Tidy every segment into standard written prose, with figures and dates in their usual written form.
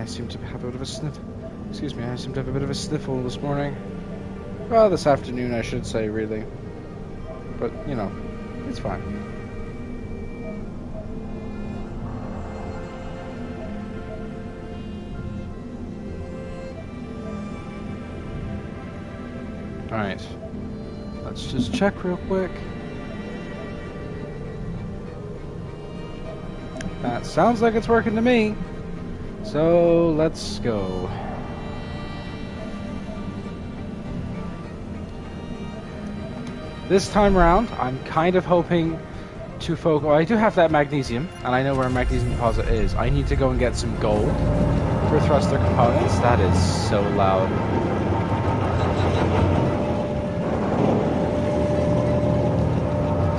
I seem to have a bit of a sniff. Excuse me, I seem to have a bit of a sniffle this morning. Well, this afternoon, I should say, really. But, you know, it's fine. Alright. Let's just check real quick. That sounds like it's working to me. So, let's go. This time around, I'm kind of hoping to focus. Well, I do have that magnesium, and I know where a magnesium deposit is. I need to go and get some gold for thruster components. That is so loud.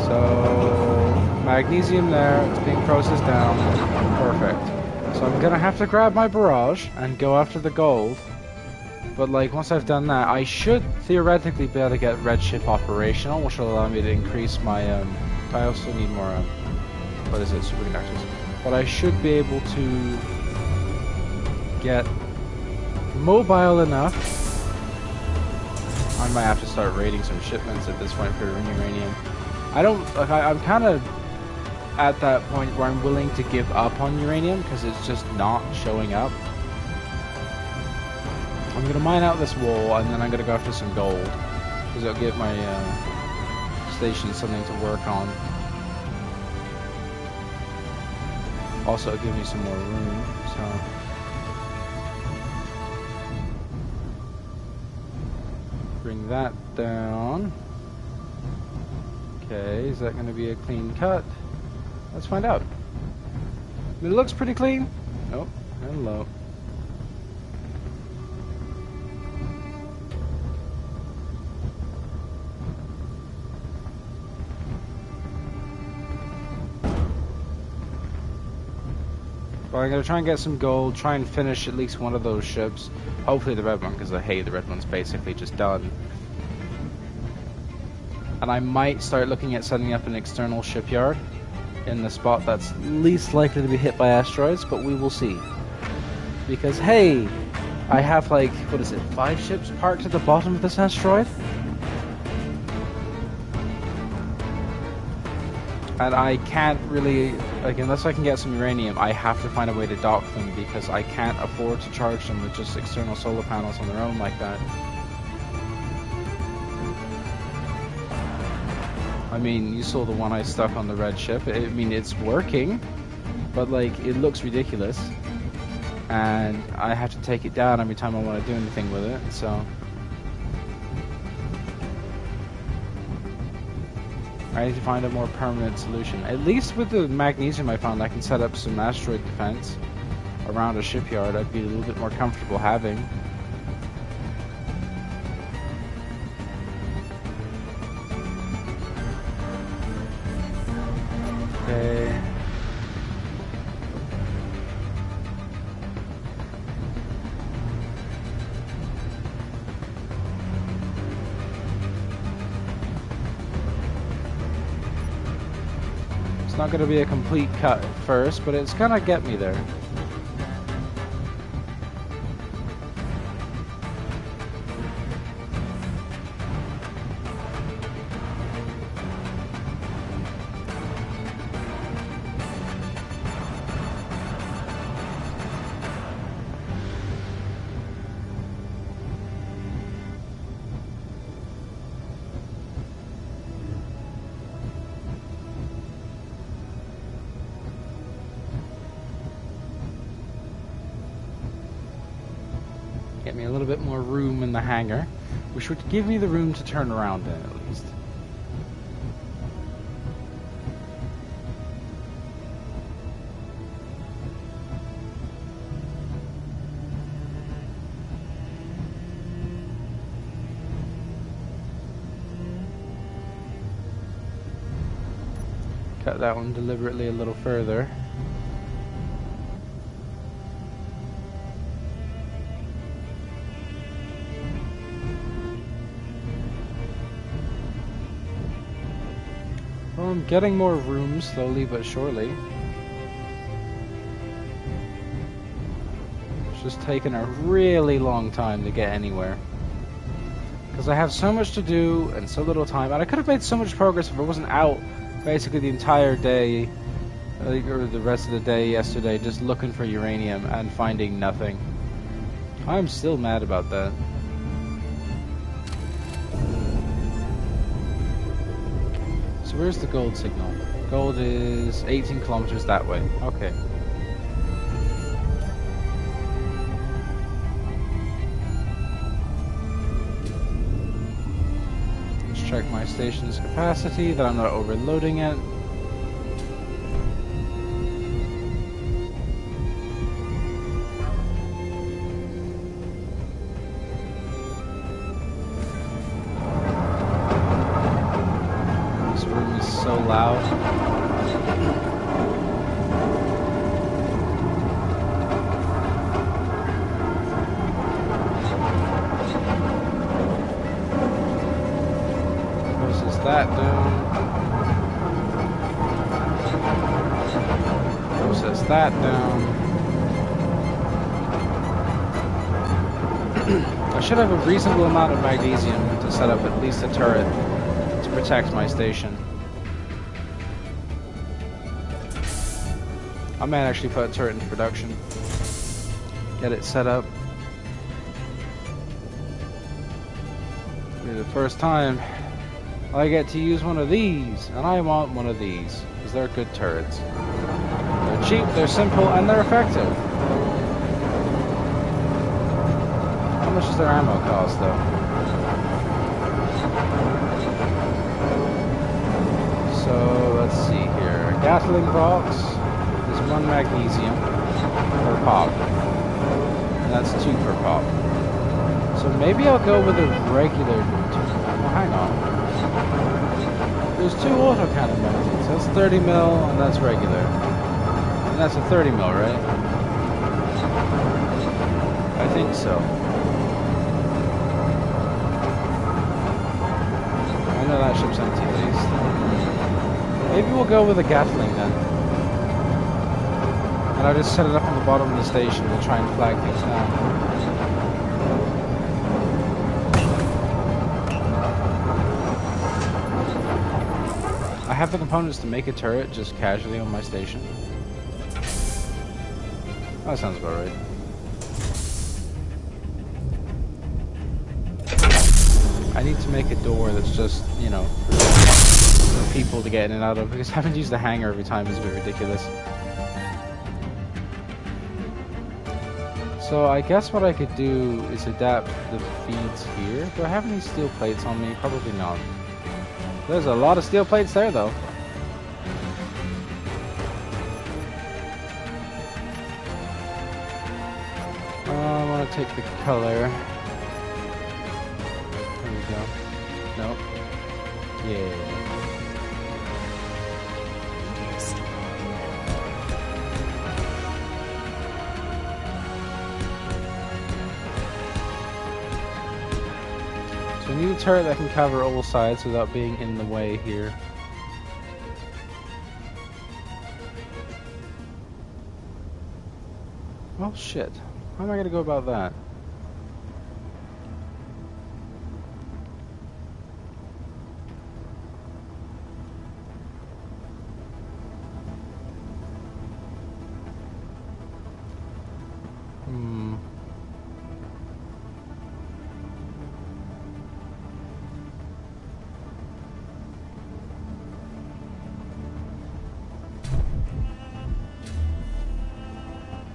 So, magnesium there. It's being processed down. Perfect. So I'm gonna have to grab my barrage and go after the gold. But like once I've done that, I should theoretically be able to get red ship operational, which will allow me to increase my I also need more what is it, superconductors. But I should be able to get mobile enough. I might have to start raiding some shipments at this point for uranium. I don't like I'm kind of at that point where I'm willing to give up on uranium because it's just not showing up. I'm gonna mine out this wall and then I'm gonna go after some gold because it'll give my station something to work on. Also, it'll give me some more room. So bring that down. Okay, is that gonna be a clean cut? Let's find out. It looks pretty clean. Nope. Hello. Well, I'm gonna try and get some gold, try and finish at least one of those ships. Hopefully the red one, because I hate the red one's basically just done. And I might start looking at setting up an external shipyard in the spot that's least likely to be hit by asteroids, but we will see. Because, hey, I have like, what is it, 5 ships parked at the bottom of this asteroid? And I can't really, like, unless I can get some uranium, I have to find a way to dock them because I can't afford to charge them with just external solar panels on their own like that. I mean, you saw the one I stuck on the red ship. I mean, it's working, but like, it looks ridiculous. And I have to take it down every time I want to do anything with it, so. I need to find a more permanent solution. At least with the magnesium I found, I can set up some asteroid defense around a shipyard. I'd be a little bit more comfortable having. Okay. It's not going to be a complete cut at first, but it's going to get me there. Get me a little bit more room in the hangar, which would give me the room to turn around in at least. Cut that one deliberately a little further. Well, I'm getting more room slowly but surely. It's just taken a really long time to get anywhere. Because I have so much to do and so little time. And I could have made so much progress if I wasn't out basically the entire day, or the rest of the day yesterday, just looking for uranium and finding nothing. I'm still mad about that. So where's the gold signal? Gold is 18 kilometers that way. Okay. Let's check my station's capacity, that I'm not overloading it. So loud. Process that down. Process that down. I should have a reasonable amount of magnesium to set up at least a turret to protect my station. I might actually put a turret into production. Get it set up. It'll be the first time I get to use one of these, and I want one of these, because they're good turrets. They're cheap, they're simple, and they're effective. How much does their ammo cost, though? So, let's see here. A Gatling box. 1 magnesium per pop, and that's 2 per pop. So maybe I'll go with a regular. Well, hang on. There's 2 autocannon magazines. That's 30 mil, and that's regular. And that's a 30 mil, right? I think so. I know that ship's empty at least. Maybe we'll go with a Gatling then. And I'll just set it up on the bottom of the station to try and flag things down. I have the components to make a turret just casually on my station. That sounds about right. I need to make a door that's just, you know, for people to get in and out of, because having to use the hangar every time is a bit ridiculous. So I guess what I could do is adapt the feeds here. Do I have any steel plates on me? Probably not. There's a lot of steel plates there, though. I want to take the color. There we go. Nope. Yeah. So we need a turret that can cover all sides without being in the way here. Oh shit. How am I gonna go about that?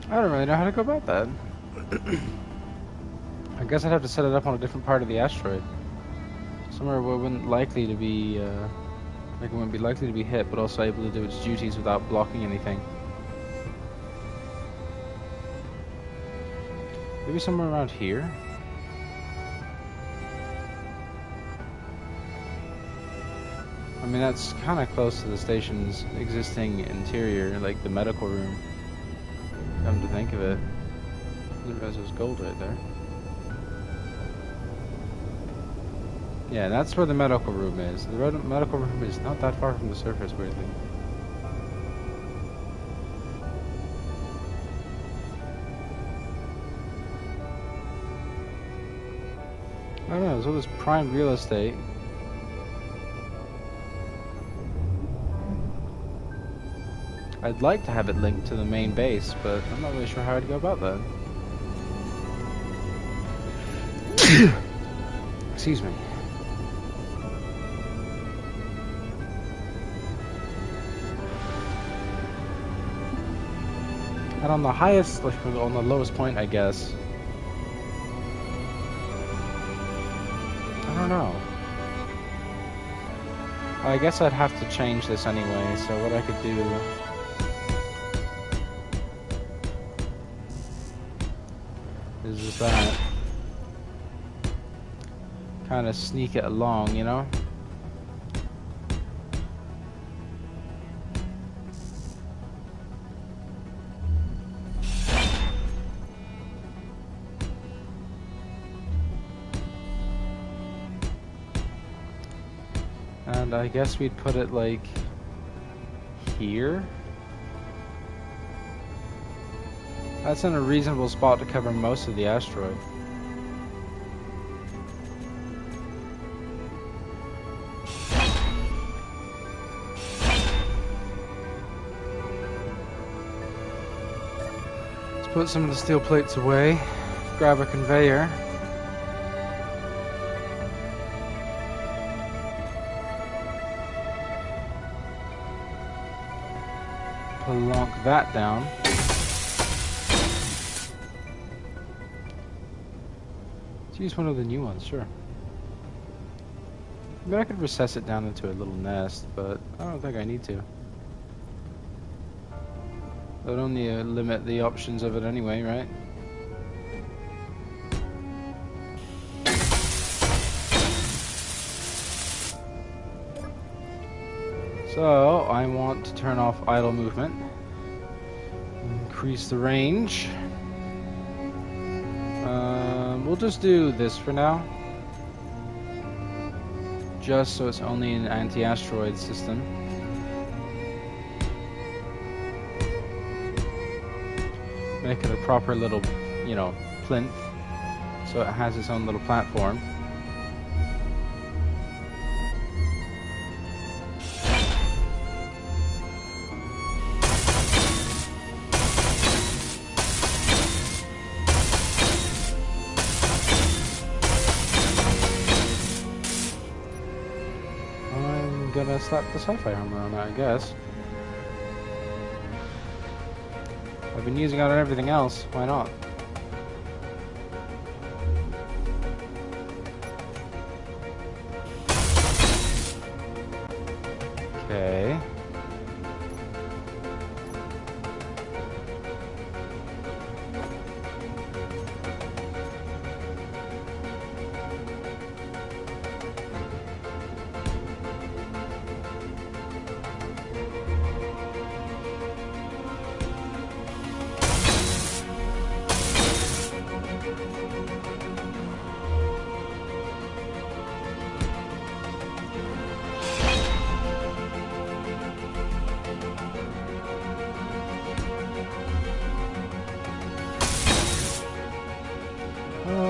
I don't really know how to go about that. I guess I'd have to set it up on a different part of the asteroid. Somewhere where it wouldn't likely to be, like it wouldn't be likely to be hit, but also able to do its duties without blocking anything. Maybe somewhere around here? I mean, that's kind of close to the station's existing interior, like the medical room. Come to think of it, I didn't realize there was gold right there. Yeah, that's where the medical room is. The medical room is not that far from the surface, weirdly. I don't know, there's all this prime real estate. I'd like to have it linked to the main base, but I'm not really sure how I'd go about that. Excuse me. And on the highest, like on the lowest point, I guess. I don't know. I guess I'd have to change this anyway, so what I could do... is just that. Kind of sneak it along, you know? And I guess we'd put it like here. That's in a reasonable spot to cover most of the asteroid. Let's put some of the steel plates away, grab a conveyor. Plonk that down. Let's use one of the new ones, sure. I mean, I could recess it down into a little nest, but I don't think I need to. That would only limit the options of it anyway, right? So, I want to turn off idle movement. Increase the range. We'll just do this for now. Just so it's only an anti-asteroid system. Make it a proper little, you know, plinth. So it has its own little platform. Gonna slap the sci-fi armor on that, I guess. I've been using it on everything else, why not? Okay.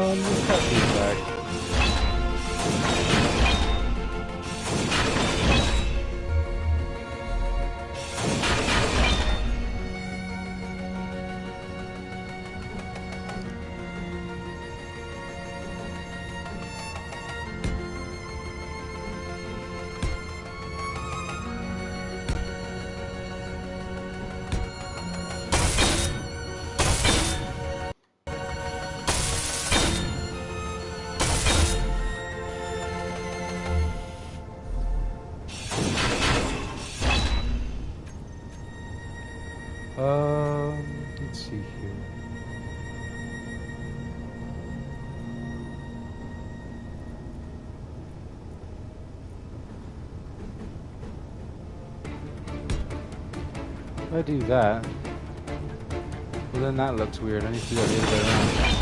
Let's cut these back. Let's see here. If I do that, well then that looks weird. I need to do that the other way around.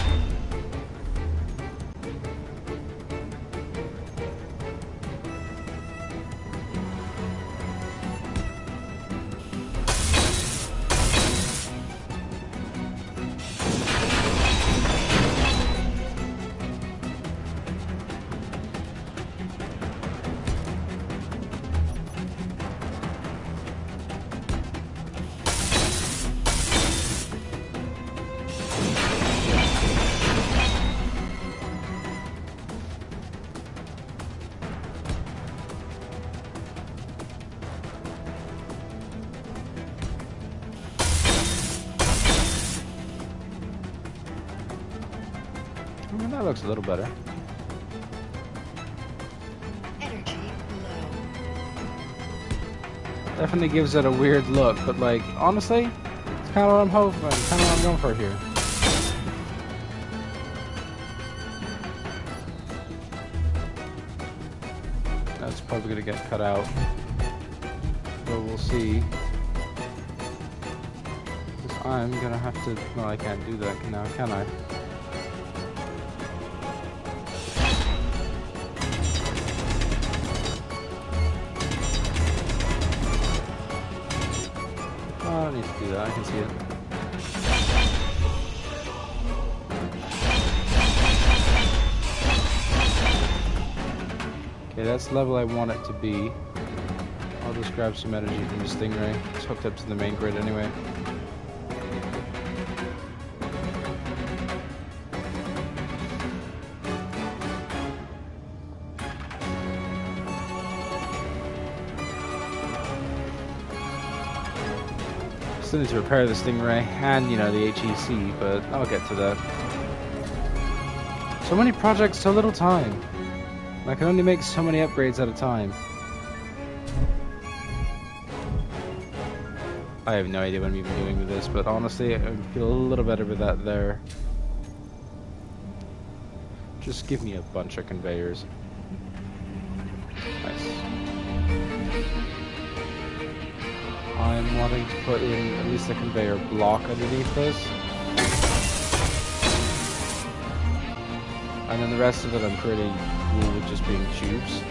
That looks a little better. Energy low. Definitely gives it a weird look, but like, honestly, it's kind of what I'm hoping, kind of what I'm going for here. That's probably gonna get cut out, but we'll see. Because I'm gonna have to, well, I can't do that now, can I? Oh, I don't need to do that, I can see it. Okay, that's the level I want it to be. I'll just grab some energy from the Stingray. It's hooked up to the main grid anyway. Still need to repair the Stingray and, you know, the HEC, but I'll get to that. So many projects, so little time. I can only make so many upgrades at a time. I have no idea what I'm even doing with this, but honestly, I feel a little better with that there. Just give me a bunch of conveyors. Nice. I'm wanting to put in at least a conveyor block underneath this. And then the rest of it I'm pretty cool with just being tubes.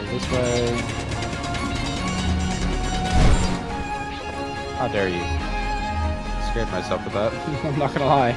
This way. How dare you? Scared myself with that. I'm not gonna lie.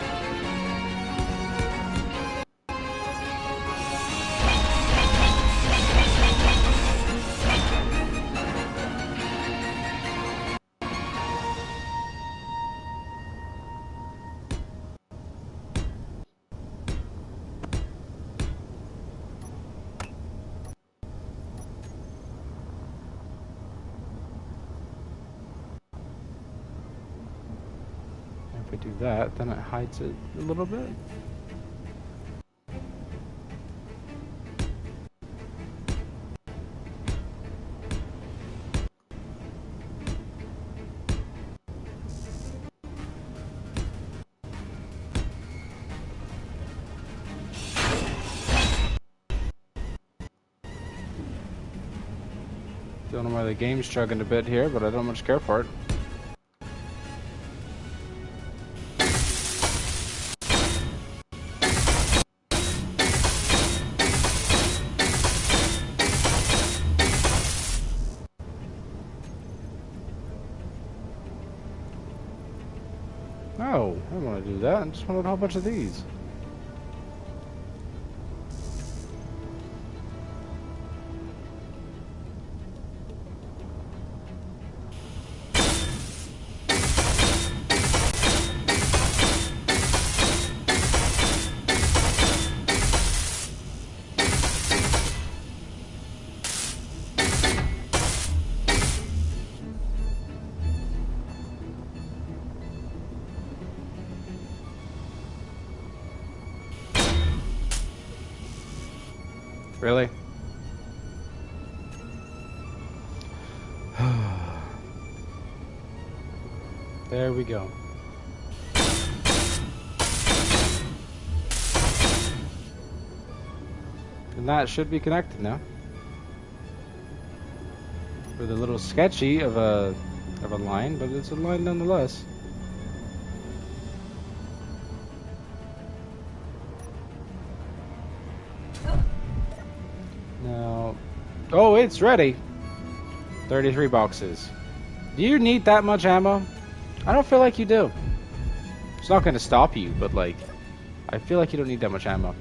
If I do that, then it hides it a little bit. Don't know why the game's chugging a bit here, but I don't much care for it. No, I don't want to do that. I just wanted a whole bunch of these. Really? There we go. And that should be connected now. With a little sketchy of a line, but it's a line nonetheless. Now, oh, it's ready. 33 boxes. Do you need that much ammo? I don't feel like you do. It's not going to stop you, but like, I feel like you don't need that much ammo.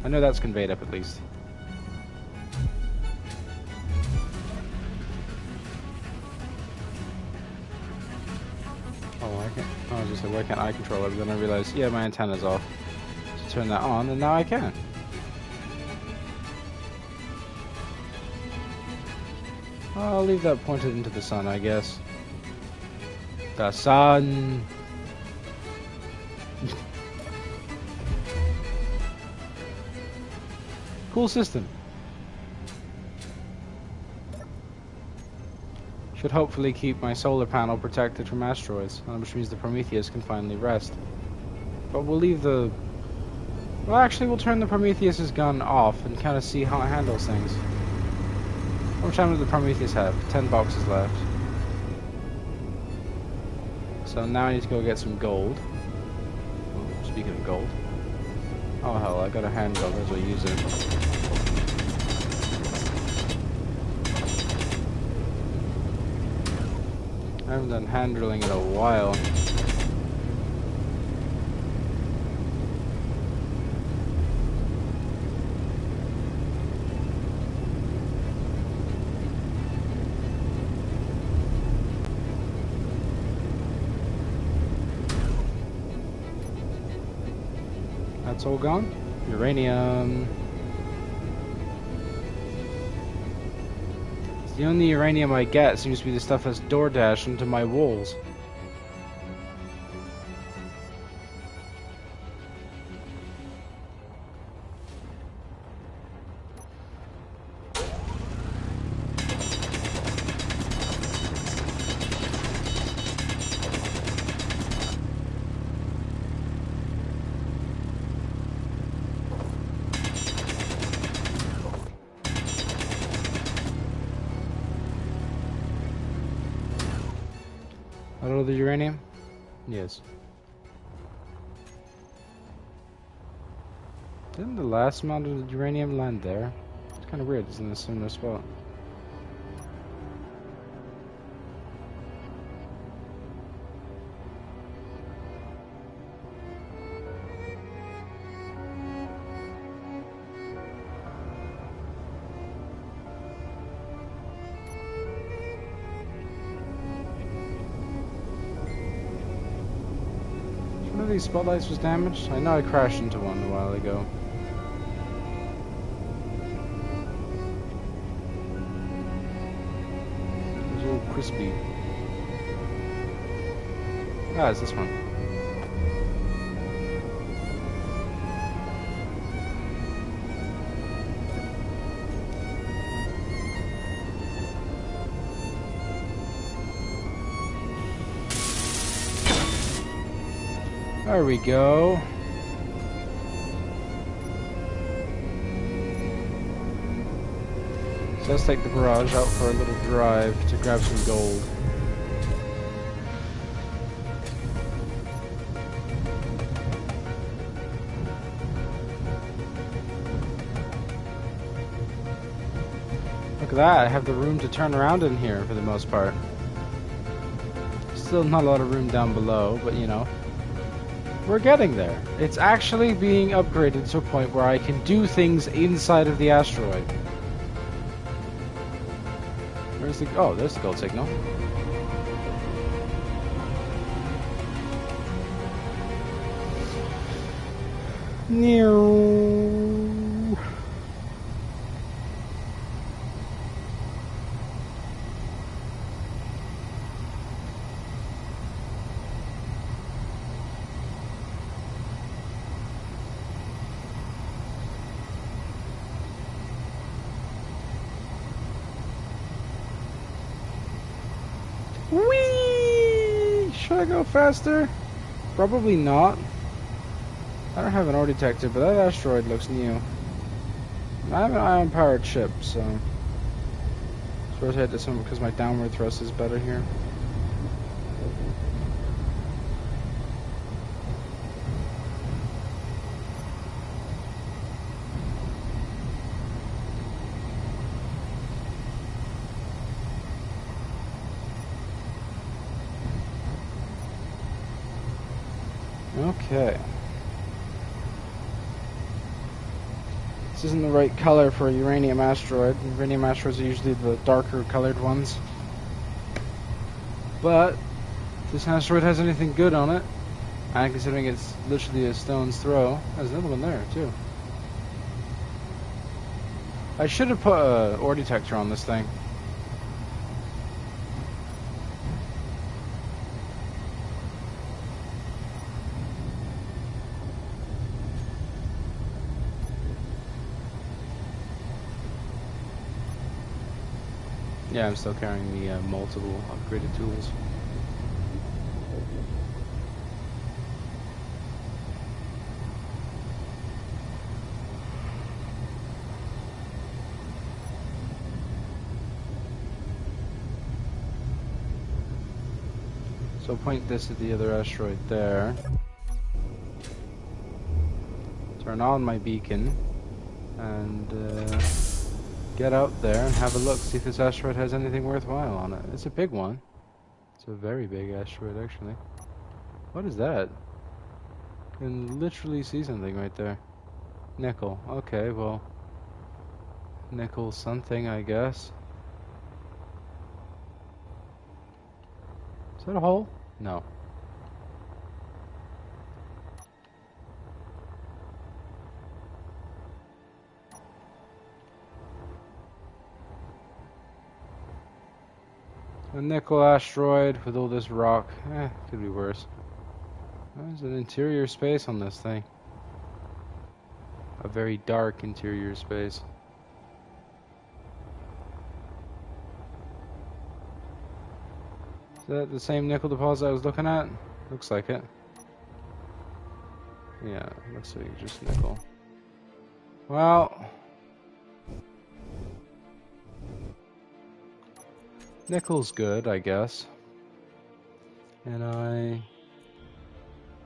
I know that's conveyed up at least. Oh, I can't. I was was like, why can't I control it? But then I realized, yeah, my antenna's off. So turn that on, and now I can. I'll leave that pointed into the sun, I guess. The sun! Cool system. Should hopefully keep my solar panel protected from asteroids, which means the Prometheus can finally rest. But we'll leave the... Well, actually, we'll turn the Prometheus's gun off and kind of see how it handles things. How much time does the Prometheus have? 10 boxes left. So now I need to go get some gold. Ooh, speaking of gold. Oh hell, I got a handgun, as well use it. I haven't done hand drilling in a while. That's all gone. Uranium. The only uranium I get seems to be the stuff that's DoorDash into my walls. Out of the uranium? Yes. Didn't the last amount of the uranium land there? It's kind of weird, it's in a similar spot. One of these spotlights was damaged? I know I crashed into one a while ago. It was all crispy. Ah, it's this one. There we go. So let's take the barrage out for a little drive to grab some gold. Look at that, I have the room to turn around in here for the most part. Still not a lot of room down below, but you know. We're getting there. It's actually being upgraded to a point where I can do things inside of the asteroid. Where's the... Oh, there's the gold signal. Near. Whee! Should I go faster? Probably not. I don't have an ore detector, but that asteroid looks new. I have an ion-powered ship, so... Let's rotate this one because my downward thrust is better here. Okay. This isn't the right color for a uranium asteroid. Uranium asteroids are usually the darker colored ones. But if this asteroid has anything good on it, And considering it's literally a stone's throw, there's another one there too. I should have put a ore detector on this thing. Yeah, I'm still carrying the multiple upgraded tools. So point this at the other asteroid there. Turn on my beacon and get out there and have a look, see if this asteroid has anything worthwhile on it. It's a big one. It's a very big asteroid, actually. What is that? You can literally see something right there. Nickel. Okay, well, nickel something, I guess. Is that a hole? No. A nickel asteroid with all this rock. Could be worse. There's an interior space on this thing. A very dark interior space. Is that the same nickel deposit I was looking at? Looks like it. Yeah, looks like just nickel. Well, nickel's good, I guess. And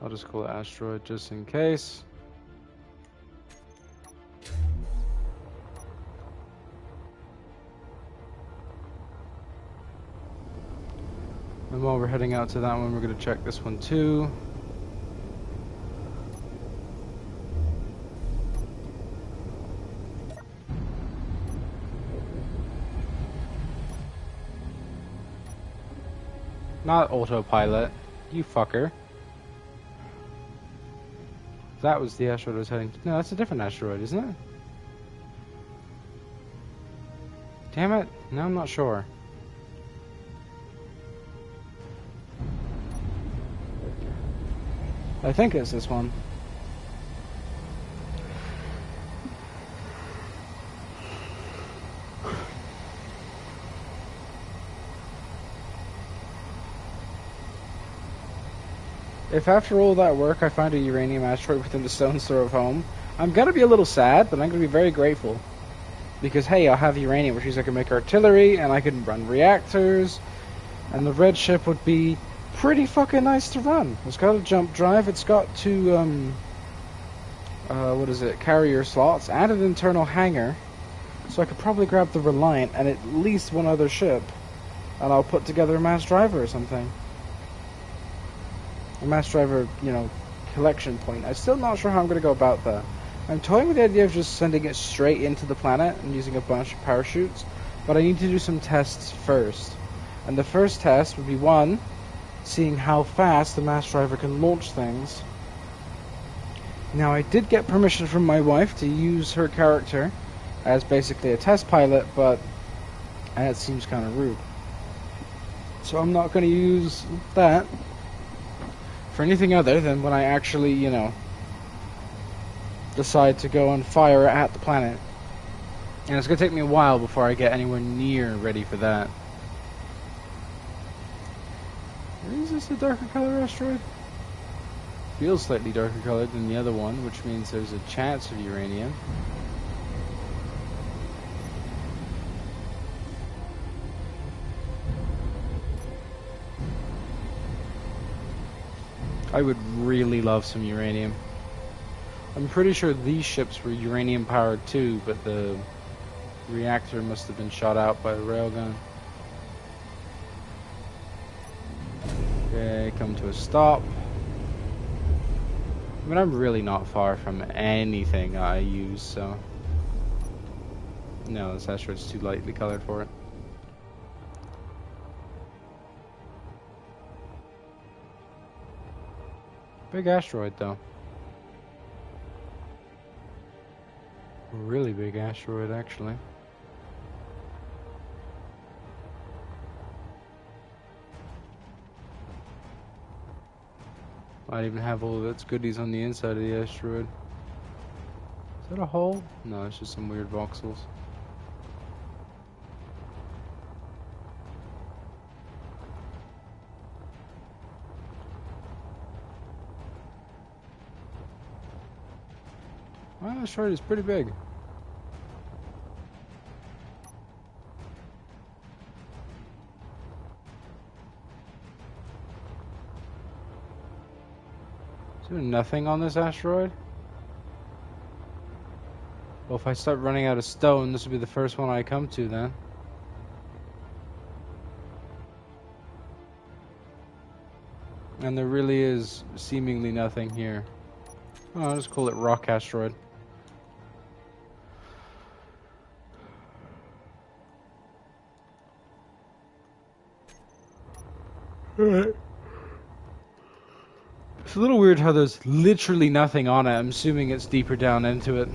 I'll just call it asteroid just in case. And while we're heading out to that one, we're going to check this one too. Not autopilot, you fucker. That was the asteroid I was heading to. No, that's a different asteroid, isn't it? Damn it. No, I'm not sure. I think it's this one. If after all that work I find a uranium asteroid within the stone's throw of home, I'm gonna be a little sad, but I'm gonna be very grateful. Because hey, I'll have uranium, which means I can make artillery, and I can run reactors, and the red ship would be pretty fucking nice to run. It's got a jump drive, it's got two, carrier slots, and an internal hangar. So I could probably grab the Reliant and at least one other ship, and I'll put together a mass driver or something. A mass driver, collection point. I'm still not sure how I'm going to go about that. I'm toying with the idea of just sending it straight into the planet and using a bunch of parachutes, but I need to do some tests first. And the first test would be one, seeing how fast the mass driver can launch things. Now, I did get permission from my wife to use her character as basically a test pilot, but it seems kind of rude. So I'm not going to use that for anything other than when I actually, decide to go and fire at the planet. And it's going to take me a while before I get anywhere near ready for that. Is this a darker color asteroid? Feels slightly darker colored than the other one, which means there's a chance of uranium. I would really love some uranium. I'm pretty sure these ships were uranium powered too, but the reactor must have been shot out by the railgun. Okay, come to a stop. I mean, I'm really not far from anything I use, so... No, this asteroid's too lightly colored for it. Big asteroid, though. Really big asteroid, actually. Might even have all of its goodies on the inside of the asteroid. Is that a hole? No, it's just some weird voxels. Wow, that asteroid is pretty big. Is there nothing on this asteroid? Well, if I start running out of stone, this will be the first one I come to then. And there really is seemingly nothing here. Oh, I'll just call it rock asteroid. Alright. It's a little weird how there's literally nothing on it. I'm assuming it's deeper down into it.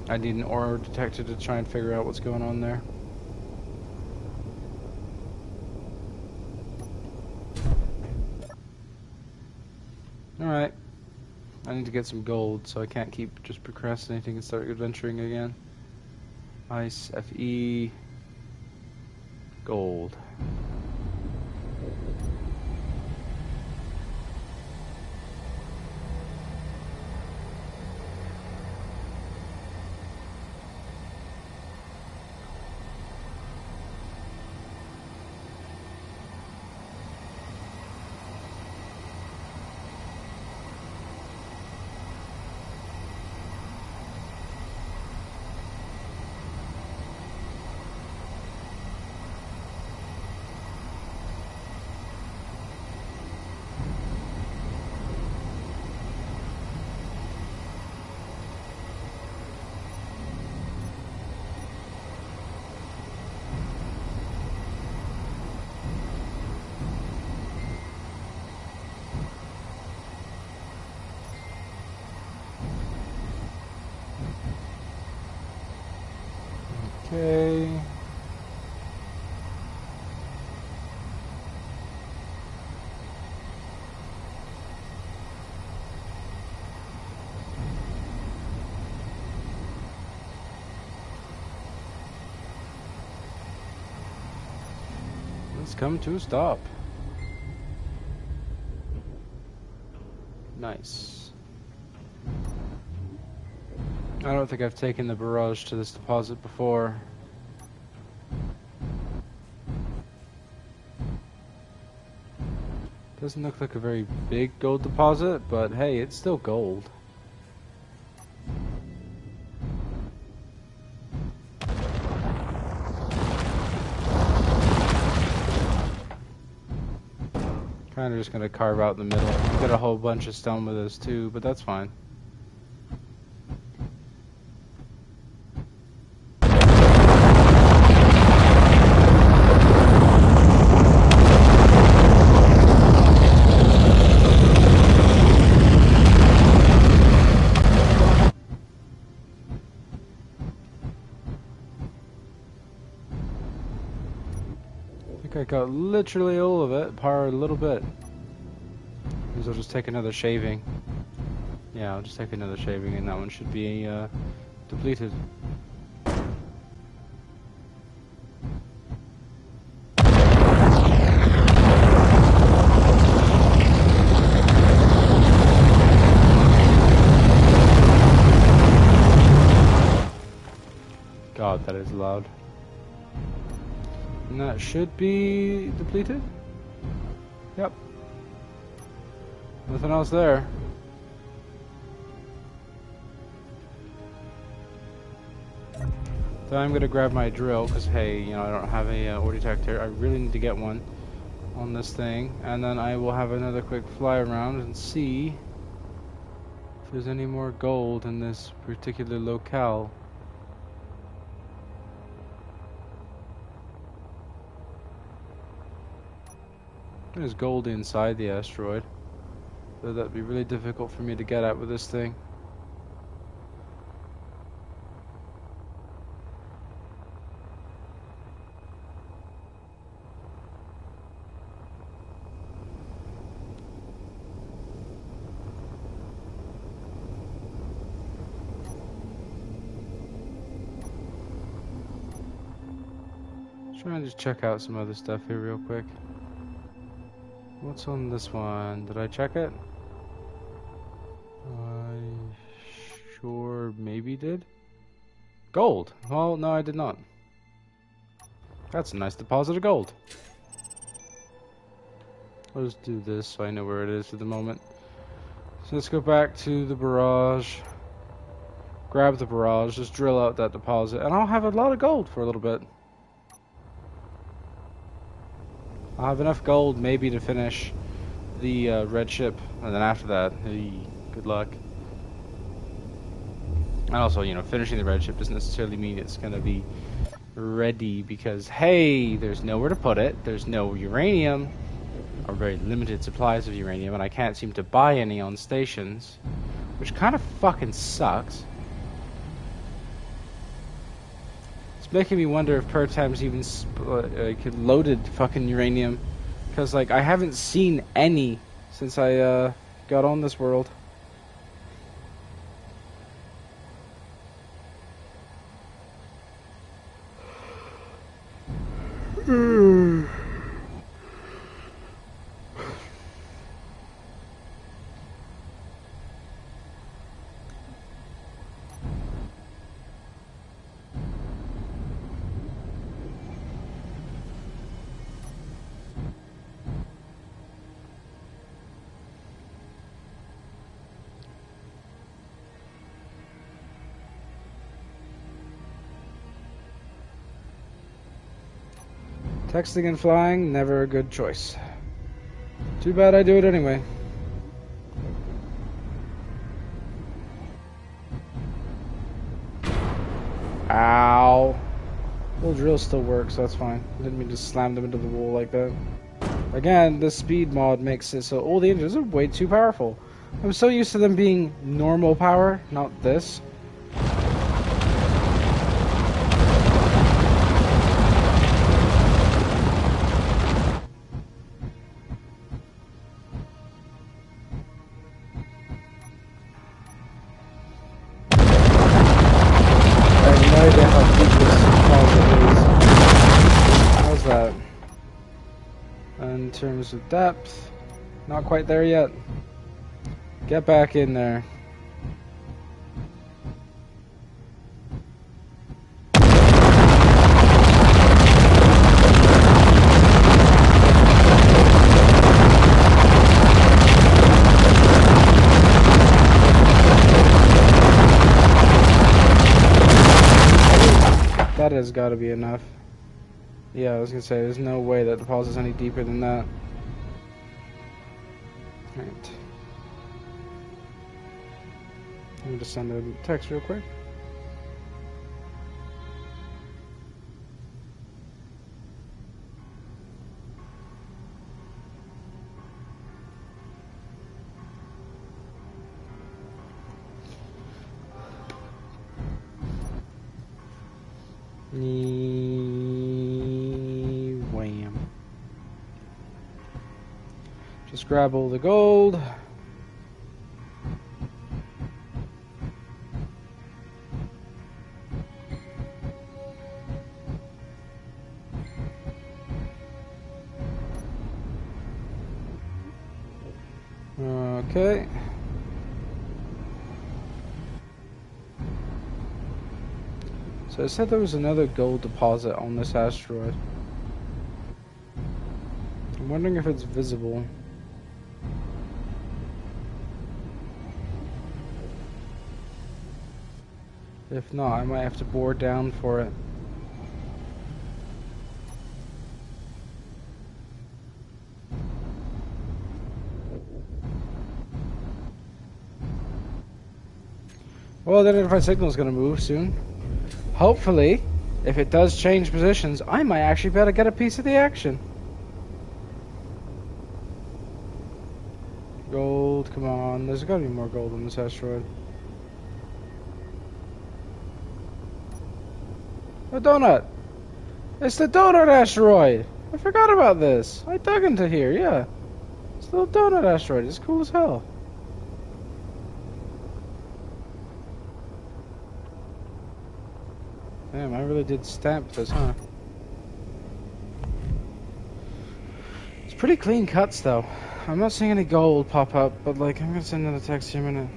I need an ore detector to try and figure out what's going on there. Alright. I need to get some gold, so I can't keep just procrastinating and start adventuring again. Ice, FE, gold. Okay. Let's come to a stop. Nice. I don't think I've taken the barrage to this deposit before. Doesn't look like a very big gold deposit, but hey, it's still gold. Kinda just gonna carve out in the middle. Get a whole bunch of stone with us too, but that's fine. I got literally all of it, par a little bit. Because I'll just take another shaving. Yeah, I'll just take another shaving and that one should be depleted. God, that is loud. And that should be depleted? Yep. Nothing else there. So I'm gonna grab my drill, because hey, you know, I don't have a ore detector. I really need to get one on this thing. And then I will have another quick fly around and see if there's any more gold in this particular locale. There's gold inside the asteroid. So that'd be really difficult for me to get at with this thing. Trying to just check out some other stuff here real quick. What's on this one? Did I check it? I sure maybe did. Gold. Well, no, I did not. That's a nice deposit of gold. I'll just do this so I know where it is for the moment. So let's go back to the barrage. Grab the barrage, just drill out that deposit, and I'll have a lot of gold for a little bit. I'll have enough gold maybe to finish the red ship, and then after that, good luck. And also, you know, finishing the red ship doesn't necessarily mean it's going to be ready because, hey, there's nowhere to put it, there's no uranium, or very limited supplies of uranium, and I can't seem to buy any on stations, which kind of fucking sucks. It's making me wonder if Pertam's even loaded fucking uranium, because like I haven't seen any since I got on this world. Texting and flying, never a good choice. Too bad I do it anyway. Ow. Little drill still works, so that's fine. I didn't mean to slam them into the wall like that. Again, the speed mod makes it so all the engines are way too powerful. I'm so used to them being normal power, not this. In terms of depth, not quite there yet. Get back in there. That has got to be enough. Yeah, I was gonna say, there's no way that deposit's any deeper than that. Alright. Let me just send a text real quick. Wham. Just grab all the gold. Okay. So I said there was another gold deposit on this asteroid. I'm wondering if it's visible. If not, I might have to bore down for it. Well, the identified signal is going to move soon. Hopefully, if it does change positions, I might actually be able to get a piece of the action. Gold, come on. There's gotta be more gold on this asteroid. A donut! It's the donut asteroid! I forgot about this. I dug into here, yeah. It's the little donut asteroid. It's cool as hell. Damn, I really did stamp this, huh? It's pretty clean cuts, though. I'm not seeing any gold pop up, but like, I'm gonna send another text here in a minute.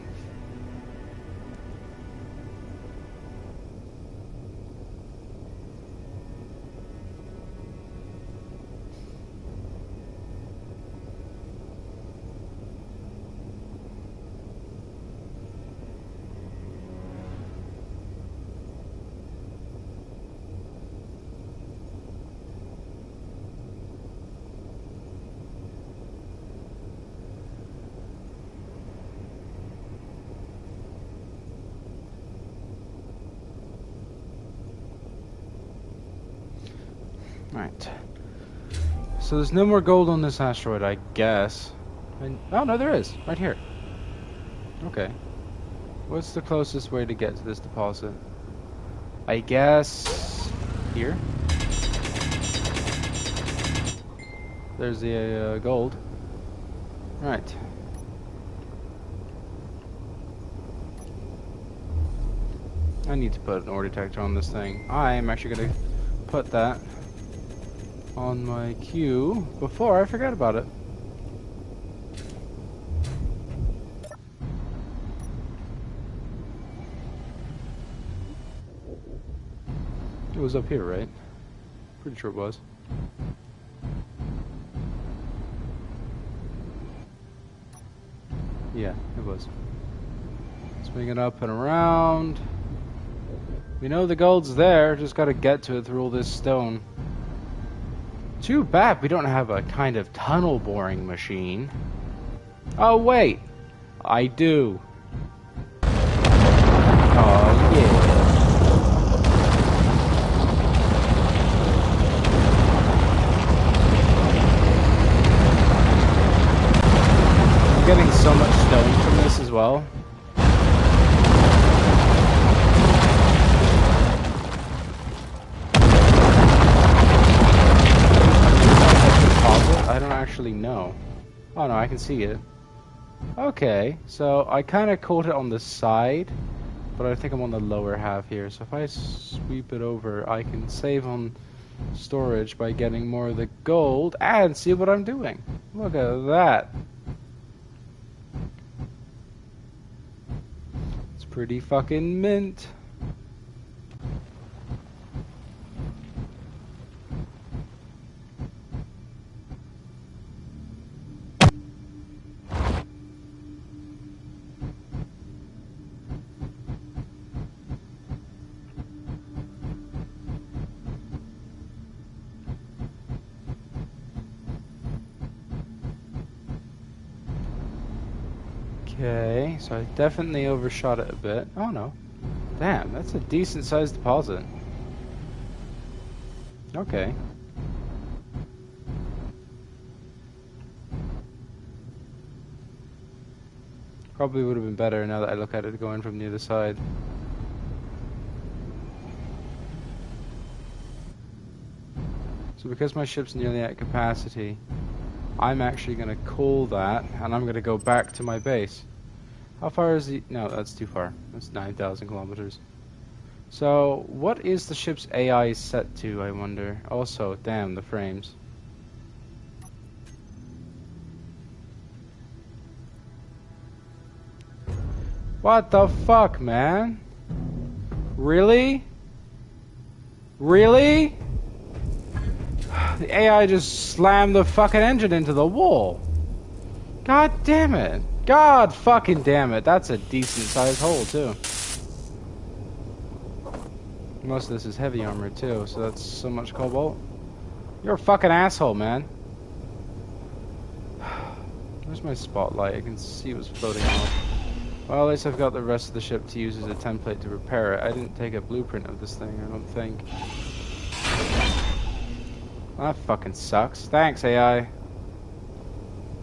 Right. So there's no more gold on this asteroid, I guess. Oh, no, there is. Right here. Okay. What's the closest way to get to this deposit? I guess... here? There's the gold. Right. I need to put an ore detector on this thing. I am actually going to put that on my queue before I forget about it. It was up here, right? Pretty sure it was. Yeah, it was. Swing it up and around. We know the gold's there, just gotta get to it through all this stone. Too bad we don't have a kind of tunnel boring machine. Oh wait, I do. Oh yeah. I'm getting so much stone from this as well. I don't actually know. Oh no, I can see it. Okay, so I kind of caught it on the side, but I think I'm on the lower half here. So if I sweep it over, I can save on storage by getting more of the gold and see what I'm doing. Look at that. It's pretty fucking mint. Okay, so I definitely overshot it a bit. Oh no. Damn, that's a decent sized deposit. Okay. Probably would have been better now that I look at it going from the other side. So because my ship's nearly at capacity, I'm actually going to coal that, and I'm going to go back to my base. How far is the... No, that's too far. That's 9,000 kilometers. So, what is the ship's AI set to, I wonder? Also, damn, the frames. What the fuck, man? Really? Really? The AI just slammed the fucking engine into the wall. God damn it. God fucking damn it. That's a decent sized hole, too. Most of this is heavy armor, too, so that's so much cobalt. You're a fucking asshole, man. Where's my spotlight? I can see it was floating off. Well, at least I've got the rest of the ship to use as a template to repair it. I didn't take a blueprint of this thing, I don't think. Well, that fucking sucks. Thanks, AI.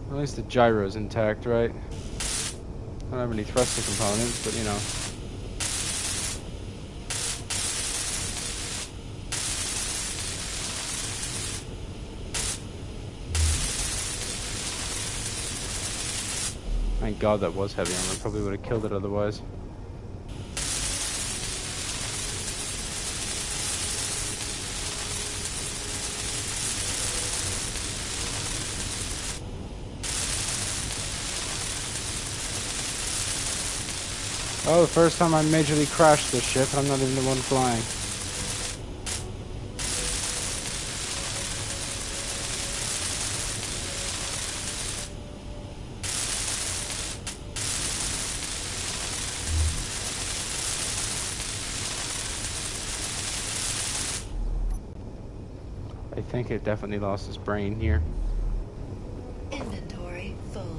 At least the gyro's intact, right? I don't have any thruster components, but you know. Thank God that was heavy armor. Probably would have killed it otherwise. Oh, the first time I majorly crashed this ship, and I'm not even the one flying. I think it definitely lost its brain here. Inventory full.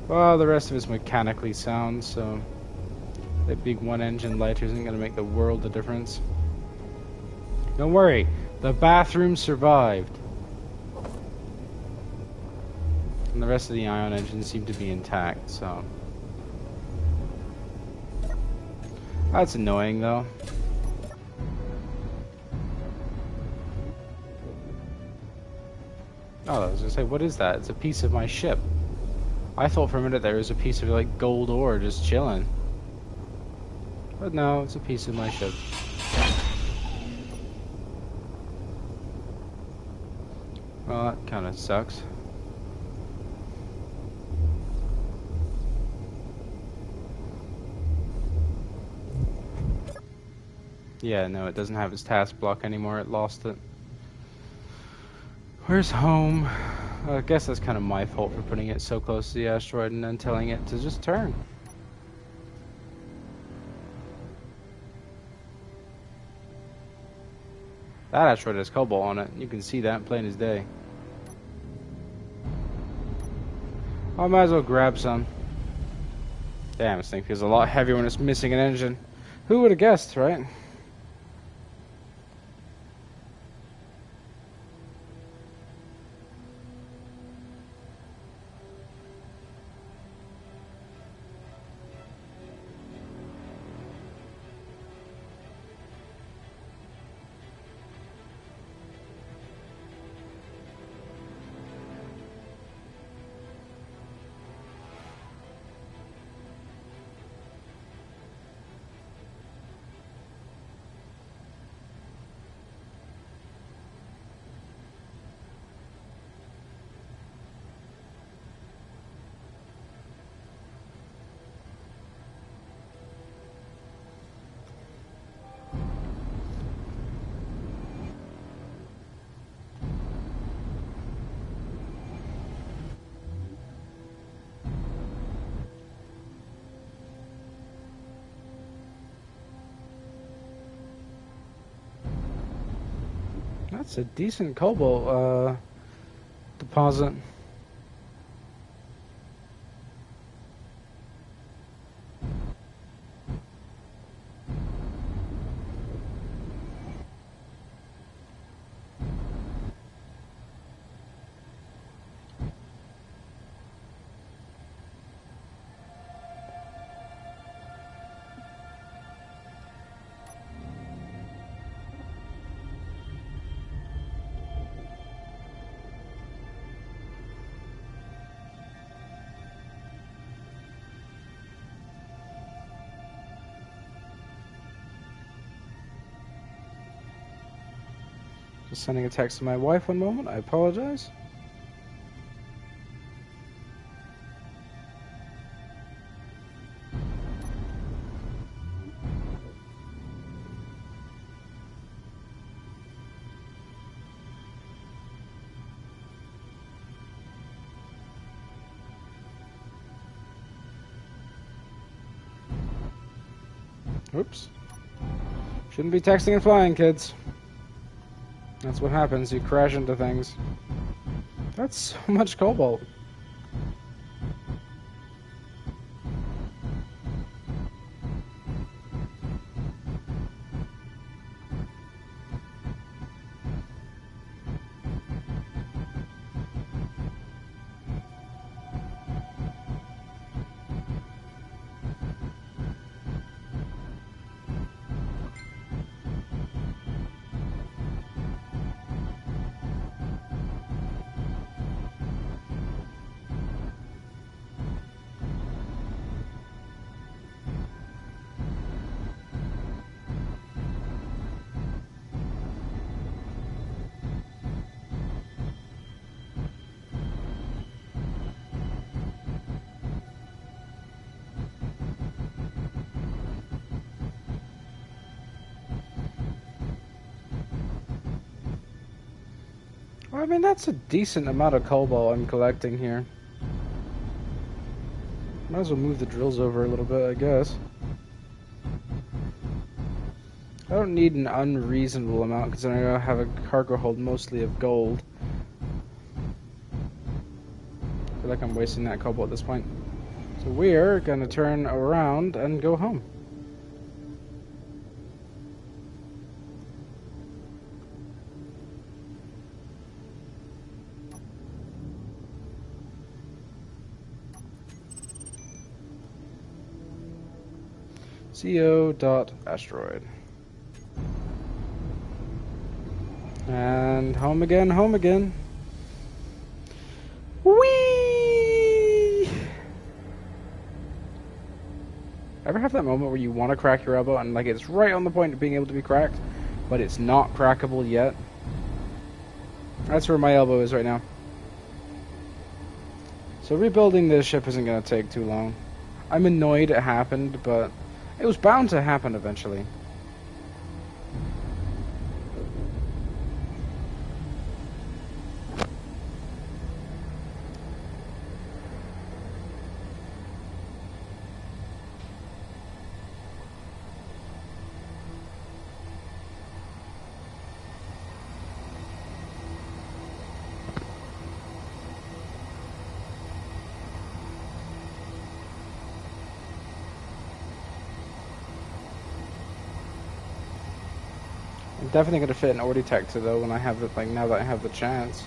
Well, the rest of it's mechanically sound, so that big one engine lighter isn't going to make the world of difference. Don't worry, the bathroom survived. And the rest of the ion engines seem to be intact, so... That's annoying, though. Oh, I was gonna say, what is that? It's a piece of my ship. I thought for a minute there was a piece of, like, gold ore just chilling. But no, it's a piece of my ship. Well, that kind of sucks. Yeah, no, it doesn't have its task block anymore. It lost it. Where's home? I guess that's kind of my fault for putting it so close to the asteroid and then telling it to just turn. That asteroid has cobalt on it. You can see that plain as day. I might as well grab some. Damn, this thing feels a lot heavier when it's missing an engine. Who would have guessed, right? That's a decent cobalt deposit. Just sending a text to my wife one moment. I apologize. Oops. Shouldn't be texting and flying, kids. That's what happens. You crash into things. That's so much cobalt. I mean, that's a decent amount of cobalt I'm collecting here. Might as well move the drills over a little bit, I guess. I don't need an unreasonable amount, considering I have a cargo hold mostly of gold. I feel like I'm wasting that cobalt at this point. So we're gonna turn around and go home. CO.asteroid. And home again, home again. Whee! Ever have that moment where you want to crack your elbow and like it's right on the point of being able to be cracked, but it's not crackable yet? That's where my elbow is right now. So rebuilding this ship isn't going to take too long. I'm annoyed it happened, but it was bound to happen eventually. I'm definitely going to fit an Ore detector though when I have it, like now that I have the chance.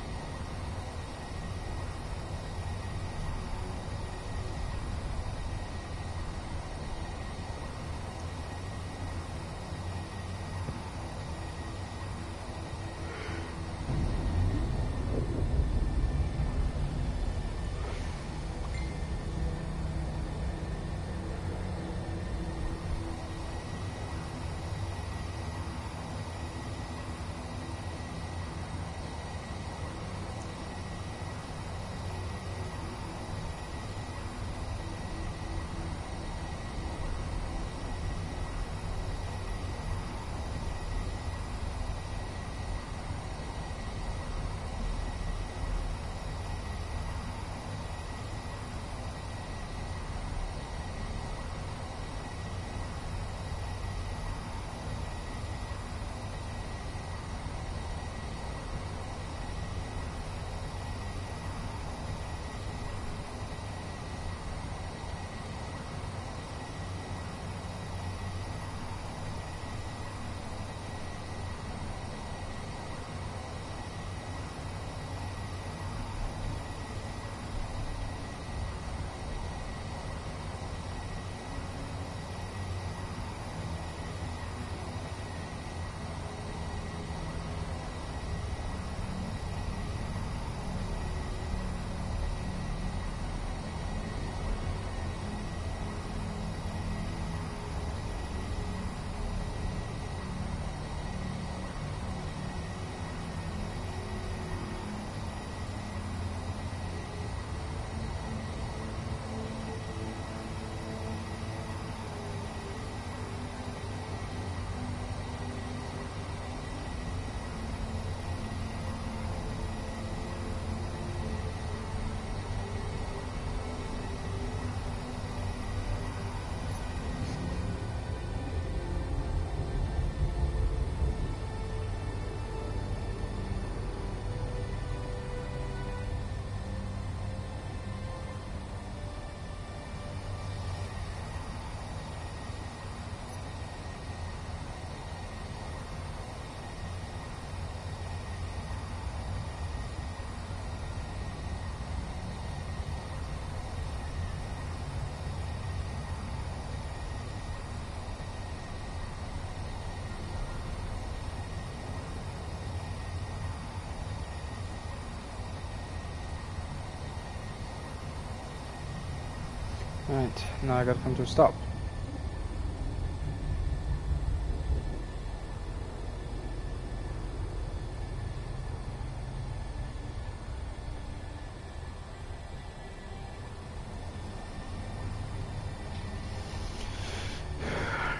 Right, now I gotta come to a stop.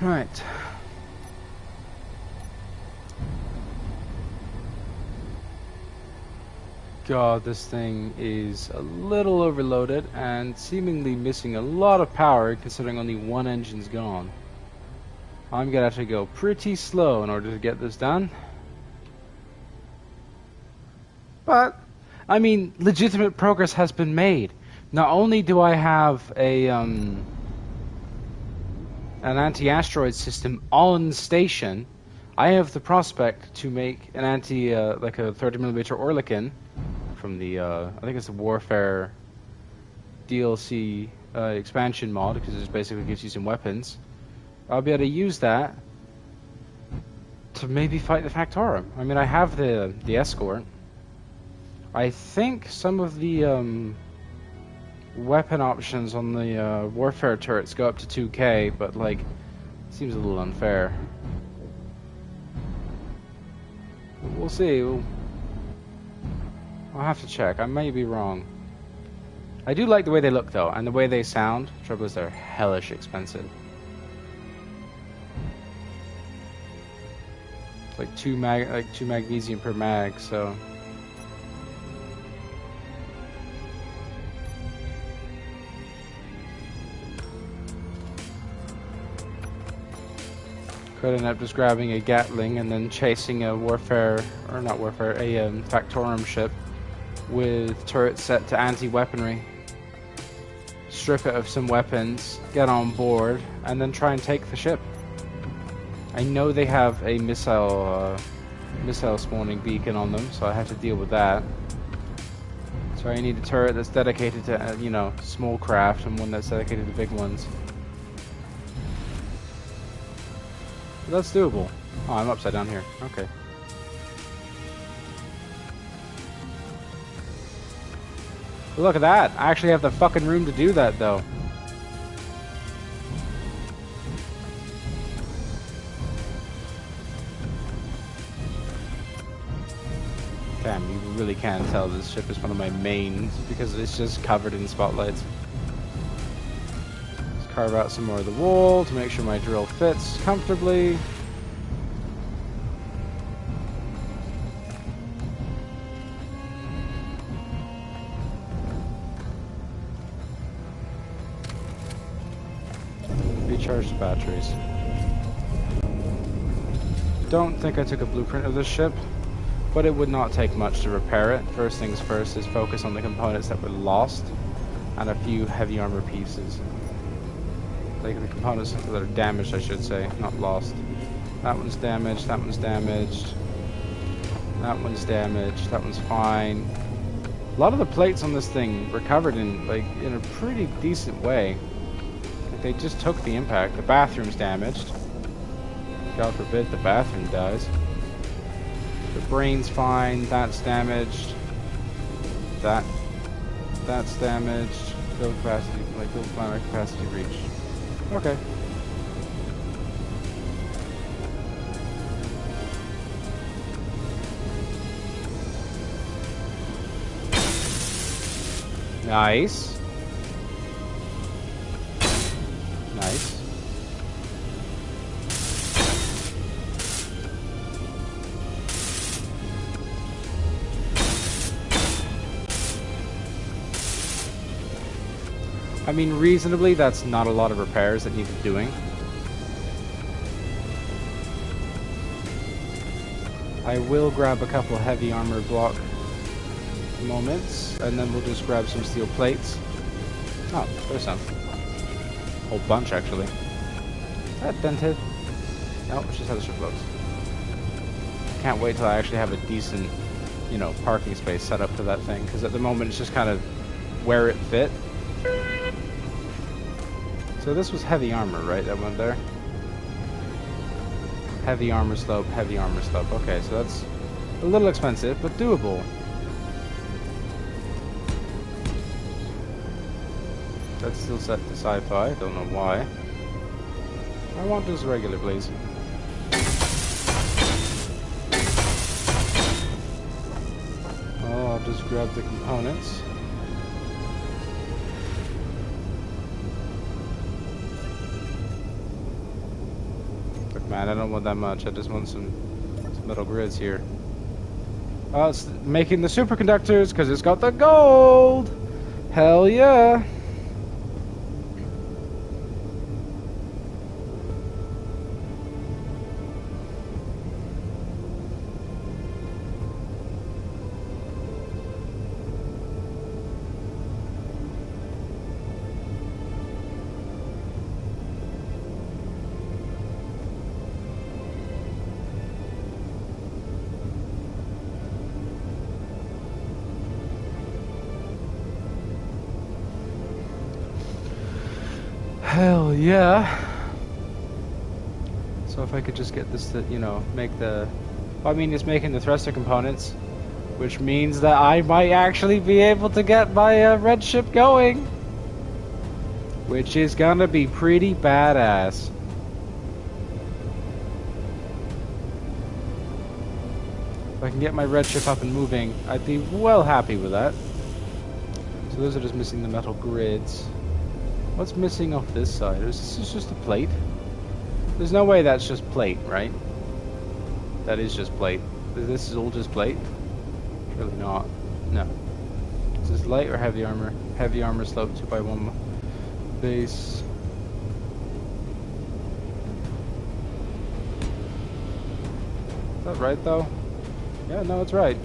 Right. God, this thing is a little overloaded and seemingly missing a lot of power considering only one engine's gone. I'm gonna have to go pretty slow in order to get this done. But, I mean, legitimate progress has been made. Not only do I have an anti-asteroid system on station, I have the prospect to make an like a 30mm Orlikin from the, I think it's the Warfare DLC expansion mod, because it basically gives you some weapons. I'll be able to use that to maybe fight the Factorum. I mean, I have the escort. I think some of the weapon options on the Warfare turrets go up to 2K, but like, it seems a little unfair. We'll see. I'll have to check. I may be wrong. I do like the way they look though, and the way they sound. Trouble is they're hellish expensive. It's like two magnesium per mag, so. Could end up just grabbing a Gatling and then chasing a Factorum ship with turrets set to anti-weaponry. Strip it of some weapons, get on board, and then try and take the ship. I know they have a missile spawning beacon on them, so I have to deal with that. So I need a turret that's dedicated to, you know, small craft and one that's dedicated to big ones. That's doable. Oh, I'm upside down here. Okay. But look at that. I actually have the fucking room to do that, though. Damn, you really can tell this ship is one of my mains because it's just covered in spotlights. Carve out some more of the wall to make sure my drill fits comfortably. Recharge the batteries. Don't think I took a blueprint of this ship, but it would not take much to repair it. First things first is focus on the components that were lost and a few heavy armor pieces. Like the components that are damaged, I should say, not lost. That one's damaged, that one's damaged. That one's damaged, that one's fine. A lot of the plates on this thing recovered in a pretty decent way. Like, they just took the impact. The bathroom's damaged. God forbid the bathroom dies. The brain's fine, that's damaged. That's damaged. Build capacity, build planner capacity reach. Okay. Nice. Nice. I mean, reasonably, that's not a lot of repairs that need doing. I will grab a couple heavy armor block moments, and then we'll just grab some steel plates. Oh, there's some. A whole bunch, actually. Is that dented? No, it's just how the ship looks. Can't wait till I actually have a decent, you know, parking space set up for that thing, because at the moment it's just kind of where it fit. So this was heavy armor, right, that went there? Heavy armor slope, heavy armor slope. Okay, so that's a little expensive, but doable. That's still set to sci-fi, don't know why. I want this regular, please. Oh, I'll just grab the components. Man, I don't want that much. I just want some metal grids here. It's making the superconductors because it's got the gold. Hell yeah. Hell yeah. So if I could just get this to, you know, make the... I mean, it's making the thruster components, which means that I might actually be able to get my red ship going. Which is gonna be pretty badass. If I can get my red ship up and moving, I'd be well happy with that. So those are just missing the metal grids. What's missing off this side? Is this just a plate? There's no way that's just plate, right? That is just plate. This is all just plate? Surely not. No. Is this light or heavy armor? Heavy armor slope 2x1 base. Is that right though? Yeah, no, it's right.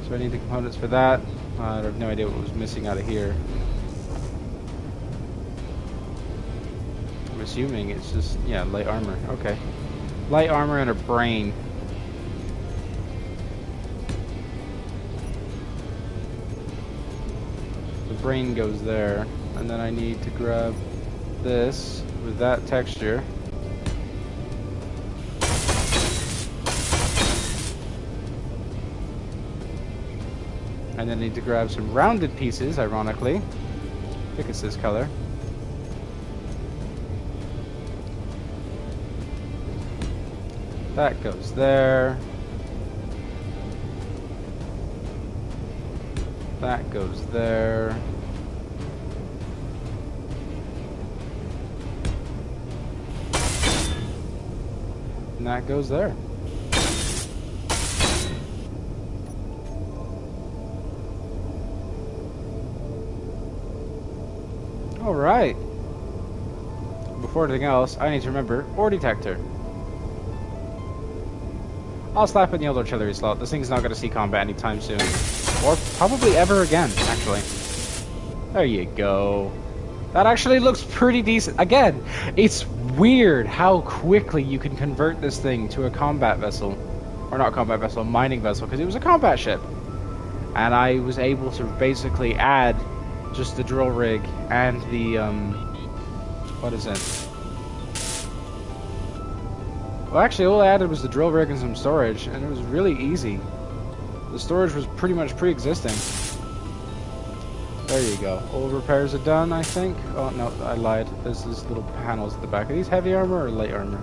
So I need the components for that. I have no idea what was missing out of here. I'm assuming it's just, yeah, light armor. Okay. Light armor and a brain. The brain goes there. And then I need to grab this with that texture. And then I need to grab some rounded pieces, ironically. I think it's this color. That goes there. That goes there. And that goes there. Alright. Before anything else, I need to remember ore detector. I'll slap in the old artillery slot. This thing's not going to see combat anytime soon. Or probably ever again, actually. There you go. That actually looks pretty decent. Again, it's weird how quickly you can convert this thing to a combat vessel. Or not combat vessel, a mining vessel, because it was a combat ship. And I was able to basically add just the drill rig and the, what is it? Well, actually, all I added was the drill rig and some storage, and it was really easy. The storage was pretty much pre-existing. There you go. All repairs are done, I think. Oh, no, I lied. There's these little panels at the back. Are these heavy armor or light armor?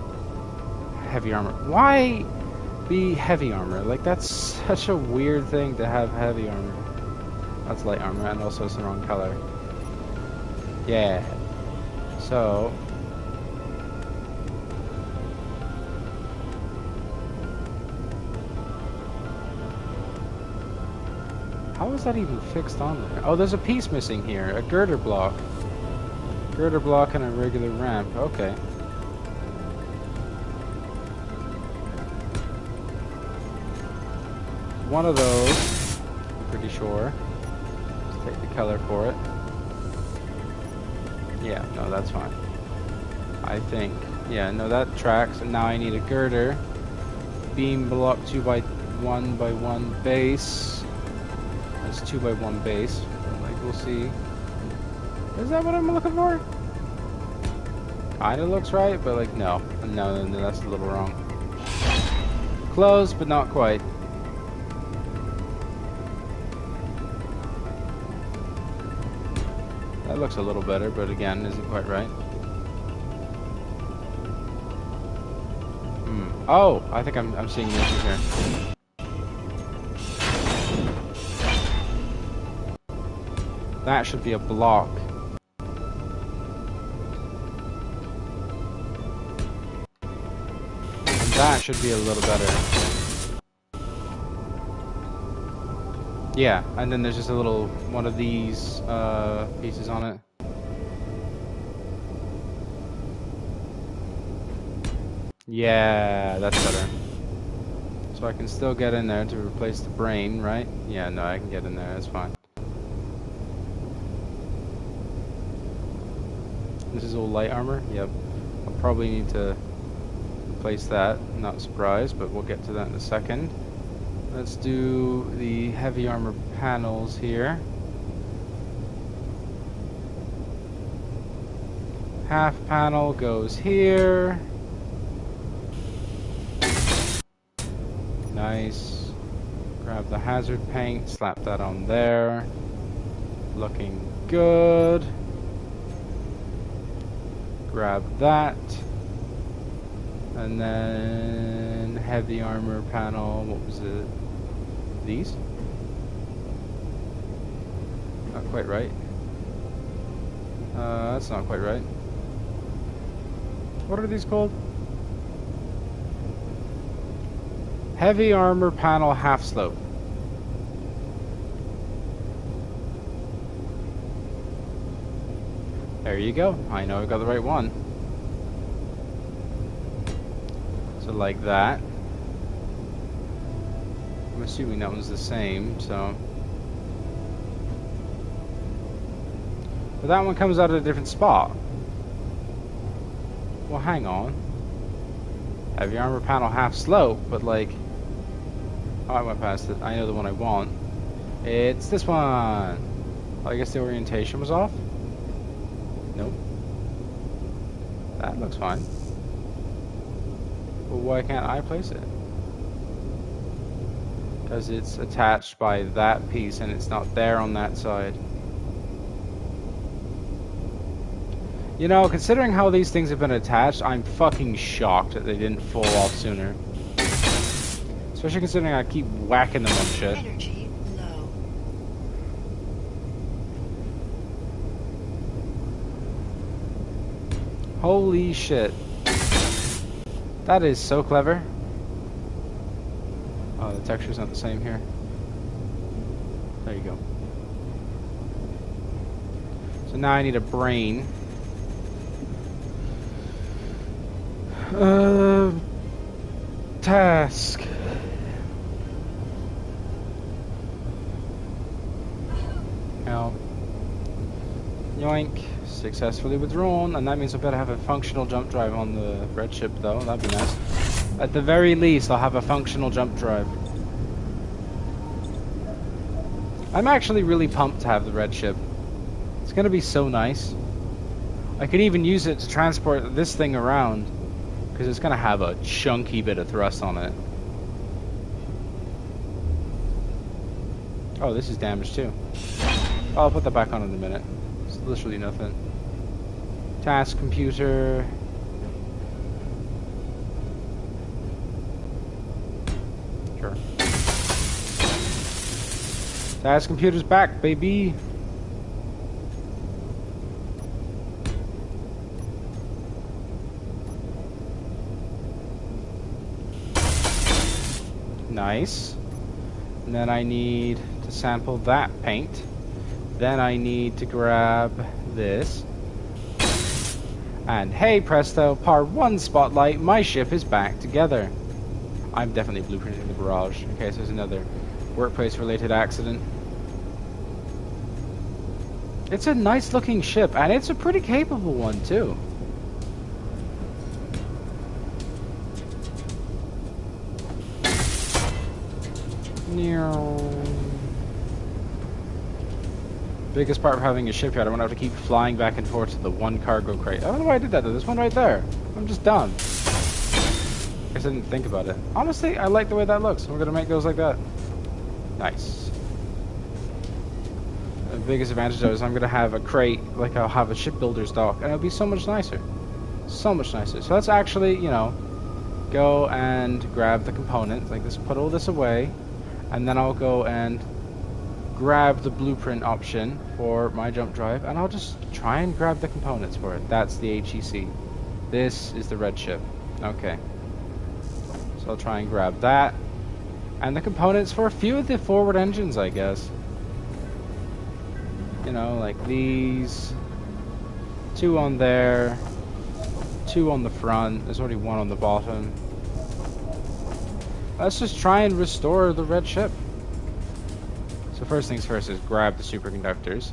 Heavy armor. Why be heavy armor? Like, that's such a weird thing to have heavy armor. That's light armor, and also it's the wrong color. Yeah. So... how is that even fixed on there? Oh, there's a piece missing here. A girder block. Girder block and a regular ramp. Okay. One of those. I'm pretty sure. Let's take the color for it. Yeah, no, that's fine. I think. Yeah, no, that tracks. And now I need a girder. Beam block 2x1 base. That's 2x1 base. Like, we'll see. Is that what I'm looking for? Kinda looks right, but like, no. No, that's a little wrong. Close, but not quite. That looks a little better, but again, isn't quite right. Oh, I think I'm seeing the issue here. That should be a block. And that should be a little better. Yeah, and then there's just a little one of these pieces on it. Yeah, that's better. So I can still get in there to replace the brain, right? Yeah, no, I can get in there, that's fine. This is all light armor? Yep. I'll probably need to replace that. Not surprised, but we'll get to that in a second. Let's do the heavy armor panels here. Half panel goes here. Nice. Grab the hazard paint, slap that on there. Looking good. Grab that. And then heavy armor panel, what was it? These? Not quite right. That's not quite right. What are these called? Heavy armor panel half slope. There you go. I know I got the right one. So like that. I'm assuming that one's the same, so. But that one comes out at a different spot. Well, hang on. Heavy armor panel half slope, but like. Oh, I went past it. I know the one I want. It's this one. I guess the orientation was off. Nope. That looks fine. Well, why can't I place it? Because it's attached by that piece and it's not there on that side. You know, considering how these things have been attached, I'm fucking shocked that they didn't fall off sooner. Especially considering I keep whacking them on shit. Energy low. Holy shit. That is so clever. Oh, the texture's not the same here. There you go. So now I need a brain. Task. Now, yoink. Successfully withdrawn, and that means I better have a functional jump drive on the red ship, though. That'd be nice. At the very least, I'll have a functional jump drive. I'm actually really pumped to have the red ship. It's gonna be so nice. I could even use it to transport this thing around, because it's gonna have a chunky bit of thrust on it. Oh, this is damaged too. Oh, I'll put that back on in a minute. It's literally nothing. Task computer. Sure. Task computer's back, baby. Nice. And then I need to sample that paint. Then I need to grab this. And hey presto, par 1 spotlight, my ship is back together. I'm definitely blueprinting the barrage in case there's another workplace related accident. It's a nice looking ship, and it's a pretty capable one too. Biggest part of having a shipyard, I won't have to keep flying back and forth to the one cargo crate. I don't know why I did that though. There's one right there. I'm just dumb. I guess I didn't think about it. Honestly, I like the way that looks. We're gonna make those like that. Nice. The biggest advantage though is I'm gonna have a crate, like I'll have a shipbuilder's dock, and it'll be so much nicer. So much nicer. So let's actually, you know, go and grab the components. Like this, put all this away, and then I'll go and grab the blueprint option for my jump drive, and I'll just try and grab the components for it. That's the HEC. This is the red ship. Okay. So I'll try and grab that. And the components for a few of the forward engines, I guess. You know, like these. 2 on there. 2 on the front. There's already 1 on the bottom. Let's just try and restore the red ship. So first things first is grab the superconductors.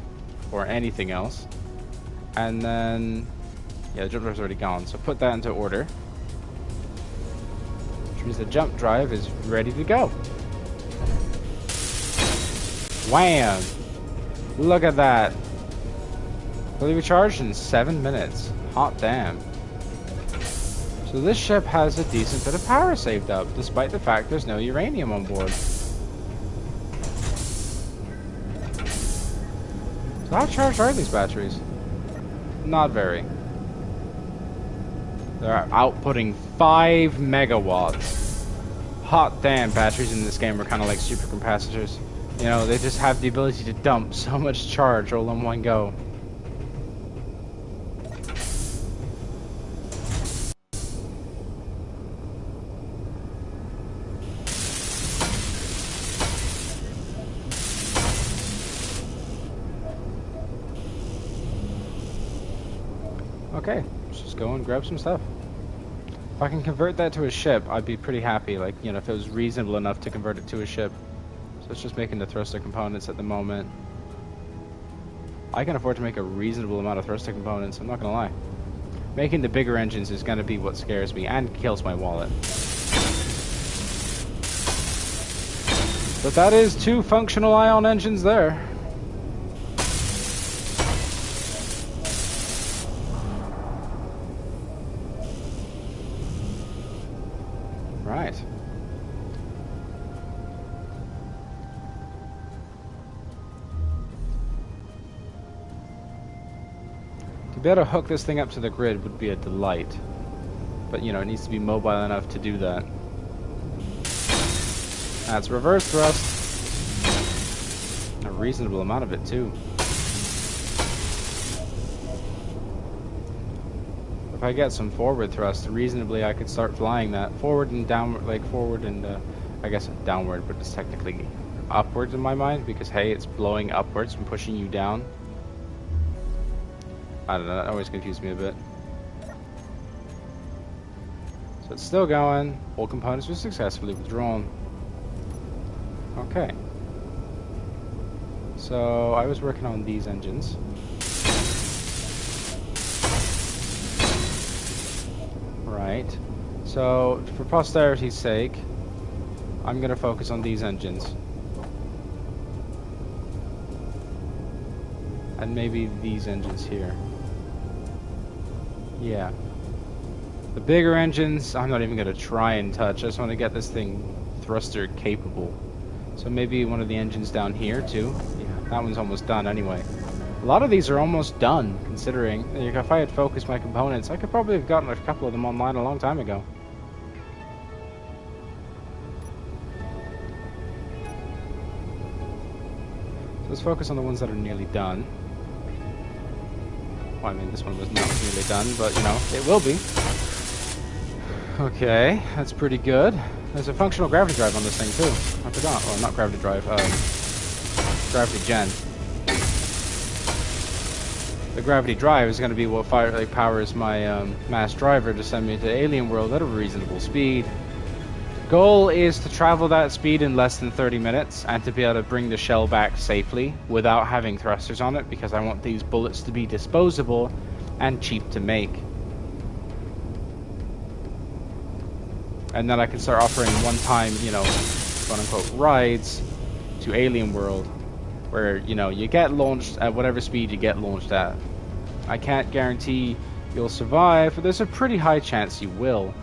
Or anything else. And then... yeah, the jump drive's already gone. So put that into order. Which means the jump drive is ready to go. Wham! Look at that. Fully recharged in 7 minutes. Hot damn. So this ship has a decent bit of power saved up, despite the fact there's no uranium on board. So how charged are these batteries? Not very. They're outputting 5 megawatts. Hot damn, batteries in this game are kind of like supercapacitors. You know, they just have the ability to dump so much charge all in one go. Okay, let's just go and grab some stuff. If I can convert that to a ship, I'd be pretty happy. Like, you know, if it was reasonable enough to convert it to a ship. So it's just making the thruster components at the moment. I can afford to make a reasonable amount of thruster components, I'm not gonna lie. Making the bigger engines is gonna be what scares me and kills my wallet. But that is 2 functional ion engines there. Right. To be able to hook this thing up to the grid would be a delight. But, you know, it needs to be mobile enough to do that. That's reverse thrust. A reasonable amount of it, too. If I get some forward thrust, reasonably I could start flying that forward and downward, like forward and I guess downward, but it's technically upwards in my mind because hey, it's blowing upwards and pushing you down. I don't know, that always confused me a bit. So it's still going. All components were successfully withdrawn. Okay. So I was working on these engines. Right. So for posterity's sake, I'm gonna focus on these engines. And maybe these engines here. Yeah. The bigger engines, I'm not even gonna try and touch. I just want to get this thing thruster capable. So maybe one of the engines down here too. Yeah, that one's almost done anyway. A lot of these are almost done, considering if I had focused my components, I could probably have gotten a couple of them online a long time ago. So let's focus on the ones that are nearly done. Well, I mean, this one was not nearly done, but, you know, it will be. Okay, that's pretty good. There's a functional gravity drive on this thing, too. I forgot. Well, not gravity drive, gravity gen. The gravity drive is going to be what powers my mass driver to send me to alien world at a reasonable speed. The goal is to travel that speed in less than 30 minutes and to be able to bring the shell back safely without having thrusters on it, because I want these bullets to be disposable and cheap to make. And then I can start offering one-time, you know, quote-unquote rides to alien world, where, you know, you get launched at whatever speed you get launched at. I can't guarantee you'll survive, but there's a pretty high chance you will.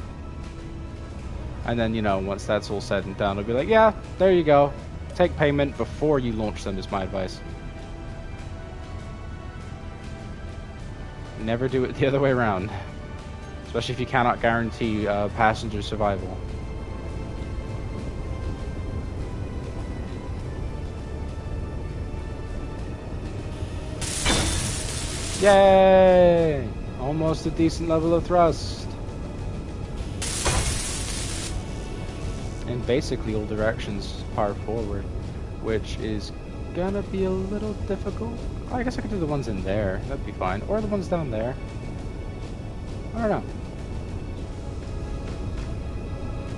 And then, you know, once that's all said and done, I'll be like, yeah, there you go. Take payment before you launch them is my advice. Never do it the other way around. Especially if you cannot guarantee passenger survival. Yay! Almost a decent level of thrust. in basically all directions, power forward, which is gonna be a little difficult. I guess I could do the ones in there, that'd be fine, or the ones down there. I don't know.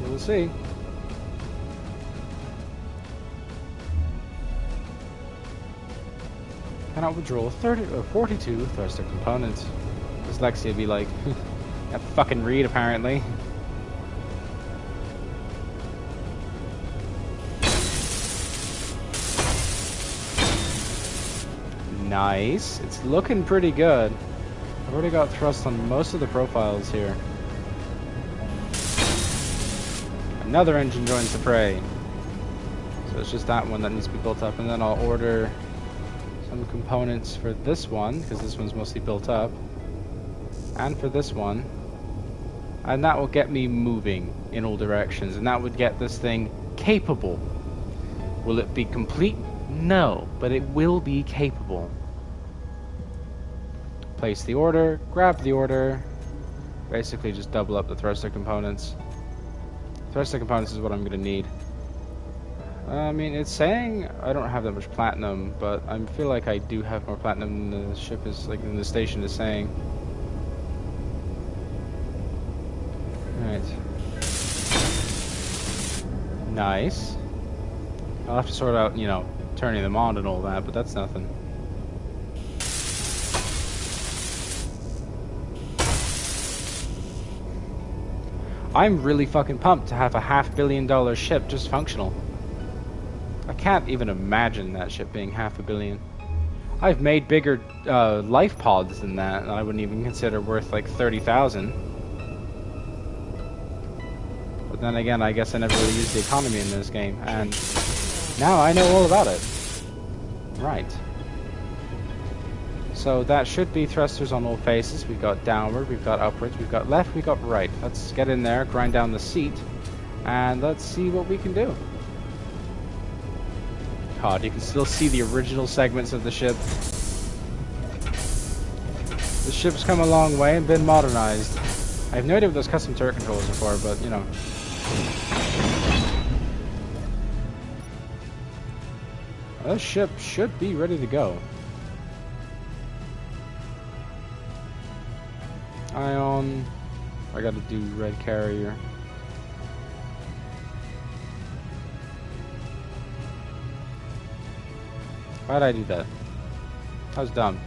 We'll see. Cannot withdraw 30 or 42 thruster components. Dyslexia be like, can't fucking read apparently. Nice. It's looking pretty good. I've already got thrust on most of the profiles here. Another engine joins the fray. So it's just that one that needs to be built up, and then I'll order some components for this one, because this one's mostly built up, and for this one, and that will get me moving in all directions, and that would get this thing capable. Will it be complete? No, but it will be capable. Place the order, grab the order, basically just double up the thruster components. Thruster components is what I'm gonna need. I mean, it's saying I don't have that much platinum, but I feel like I do have more platinum than the ship is, like, than the station is saying. Alright. Nice. I'll have to sort out, you know, turning them on and all that, but that's nothing. I'm really fucking pumped to have a $500 million ship just functional. I can't even imagine that ship being $500 million. I've made bigger life pods than that, and I wouldn't even consider worth like 30,000. But then again, I guess I never really used the economy in this game, and now I know all about it. Right. So that should be thrusters on all faces. We've got downward, we've got upwards, we've got left, we've got right. Let's get in there, grind down the seat, and let's see what we can do. God, you can still see the original segments of the ship. The ship's come a long way and been modernized. I have no idea what those custom turret controls are for, but you know. This ship should be ready to go. Ion. I gotta do red carrier. Why'd I do that? That was dumb.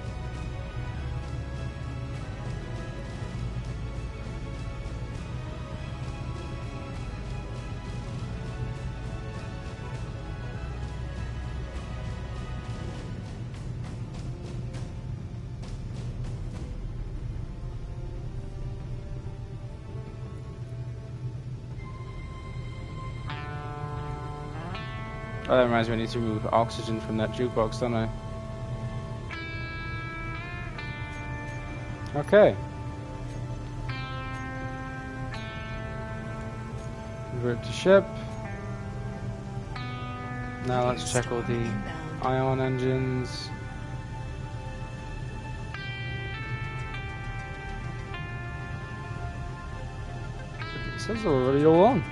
Oh, that reminds me, I need to remove oxygen from that jukebox, don't I? Okay. Convert to ship. Now let's check all the ion engines. It says they're already all on.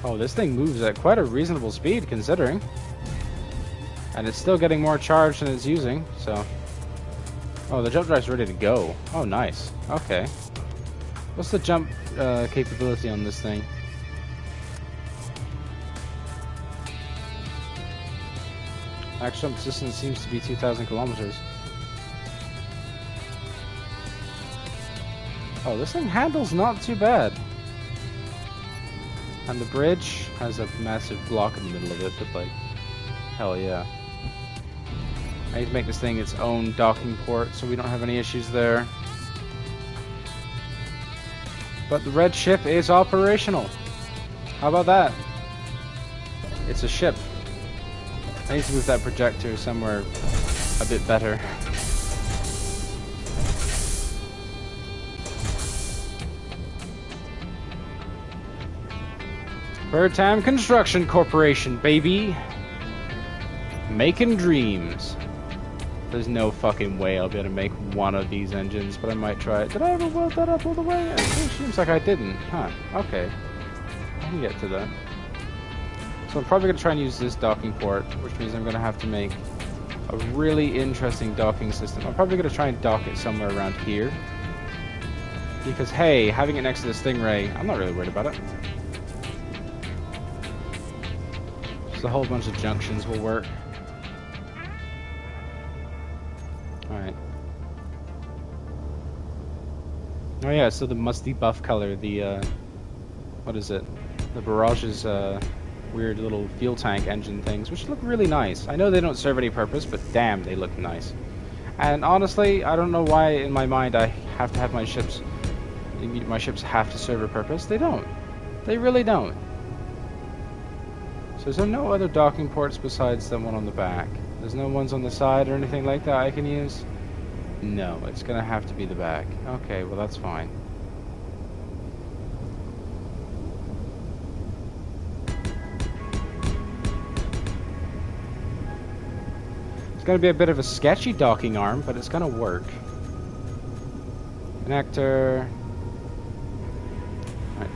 Oh, this thing moves at quite a reasonable speed, considering. And it's still getting more charge than it's using, so... Oh, the jump drive's ready to go. Oh, nice. Okay. What's the jump capability on this thing? Max jump distance seems to be 2,000 kilometers. Oh, this thing handles not too bad. And the bridge has a massive block in the middle of it, but like, hell yeah. I need to make this thing its own docking port so we don't have any issues there. But the red ship is operational. How about that? It's a ship. I need to move that projector somewhere a bit better. Bird Time Construction Corporation, baby. Making dreams. There's no fucking way I'll be able to make one of these engines, but I might try it. Did I ever weld that up all the way? It seems like I didn't. Huh. Okay. I can get to that. So I'm probably going to try and use this docking port, which means I'm going to have to make a really interesting docking system. I'm probably going to try and dock it somewhere around here. Because, hey, having it next to the Stingray, I'm not really worried about it. Just a whole bunch of junctions will work. Alright. Oh yeah, so the musty buff color, the, what is it? The Barrage's, weird little fuel tank engine things, which look really nice. I know they don't serve any purpose, but damn, they look nice. And honestly, I don't know why in my mind I have to have my ships have to serve a purpose. They don't. They really don't. So is there no other docking ports besides the one on the back? There's no ones on the side or anything like that I can use? No, it's gonna have to be the back. Okay, well that's fine. It's gonna be a bit of a sketchy docking arm, but it's gonna work. Connector. Right.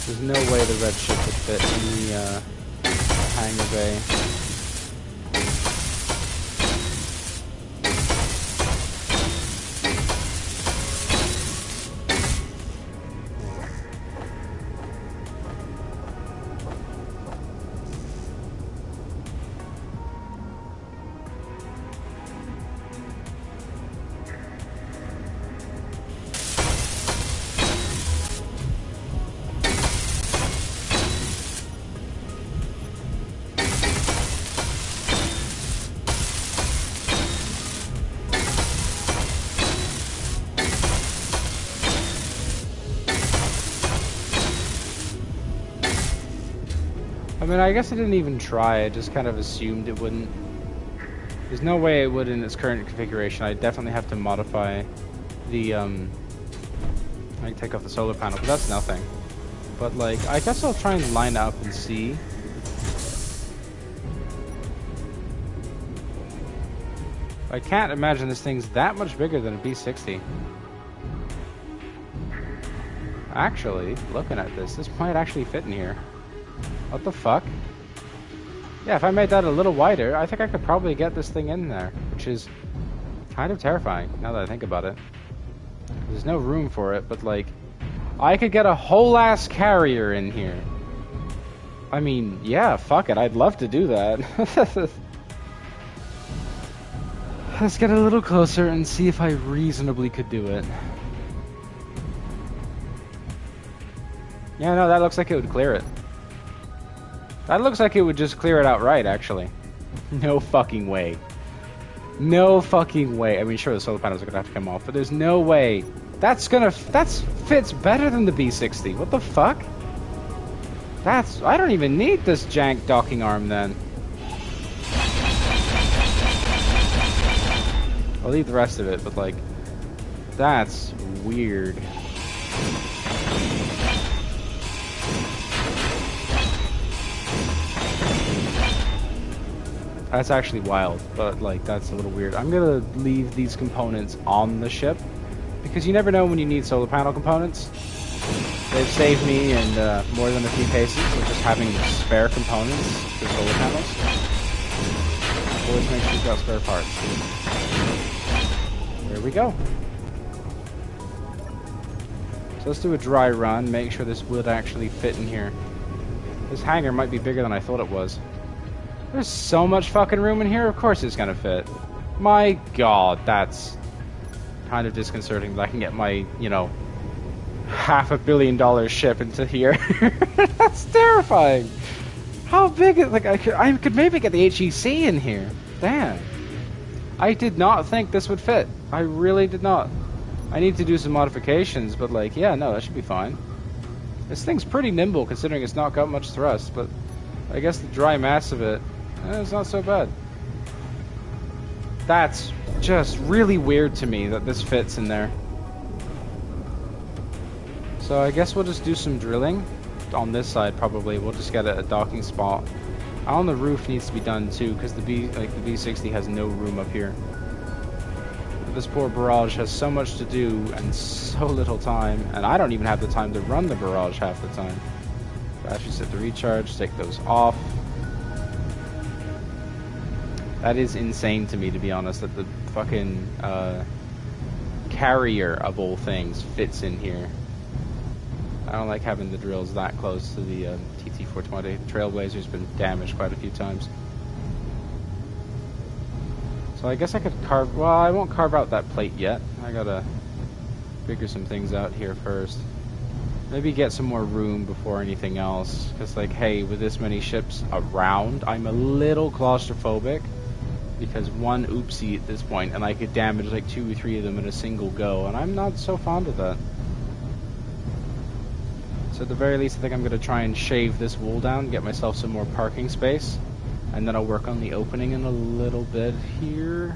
There's no way the red ship would fit in the hangar bay. I mean, I guess I didn't even try, I just kind of assumed it wouldn't. There's no way it would in its current configuration. I definitely have to modify the, I can take off the solar panel, but that's nothing. But, like, I guess I'll try and line up and see. I can't imagine this thing's that much bigger than a B-60. Actually, looking at this might actually fit in here. What the fuck? Yeah, if I made that a little wider, I think I could probably get this thing in there, which is kind of terrifying, now that I think about it. There's no room for it, but like, I could get a whole ass carrier in here. I mean, yeah, fuck it, I'd love to do that. Let's get a little closer and see if I reasonably could do it. Yeah, no, that looks like it would clear it. That looks like it would just clear it outright, actually. No fucking way. No fucking way. I mean, sure, the solar panels are gonna have to come off, but there's no way. That fits better than the B-60. What the fuck? I don't even need this jank docking arm then. I'll leave the rest of it, but like, that's weird. That's actually wild, but like, that's a little weird. I'm gonna leave these components on the ship, because you never know when you need solar panel components. They've saved me in more than a few cases of just having spare components for solar panels. Always make sure you've got spare parts. There we go. So let's do a dry run, make sure this would actually fit in here. This hangar might be bigger than I thought it was. There's so much fucking room in here, of course it's gonna fit. My god, that's kind of disconcerting that I can get my, you know, $500 million ship into here. That's terrifying. How big is, like, I could maybe get the HEC in here. Damn. I did not think this would fit. I really did not. I need to do some modifications, but like, yeah, no, that should be fine. This thing's pretty nimble considering it's not got much thrust, but I guess the dry mass of it, it's not so bad. That's just really weird to me that this fits in there. So I guess we'll just do some drilling on this side. Probably we'll just get a docking spot. On the roof needs to be done too, because the B60 has no room up here. But this poor barrage has so much to do and so little time, and I don't even have the time to run the barrage half the time. Battery set to recharge. Take those off. That is insane to me, to be honest, that the fucking carrier of all things fits in here. I don't like having the drills that close to the TT420. Trailblazer's been damaged quite a few times. So I guess I could carve... Well, I won't carve out that plate yet. I gotta figure some things out here first. Maybe get some more room before anything else. Because, like, hey, with this many ships around, I'm a little claustrophobic. Because one oopsie at this point, and I could damage like 2 or 3 of them in a single go, and I'm not so fond of that. So at the very least, I think I'm going to try and shave this wall down, get myself some more parking space, and then I'll work on the opening in a little bit here.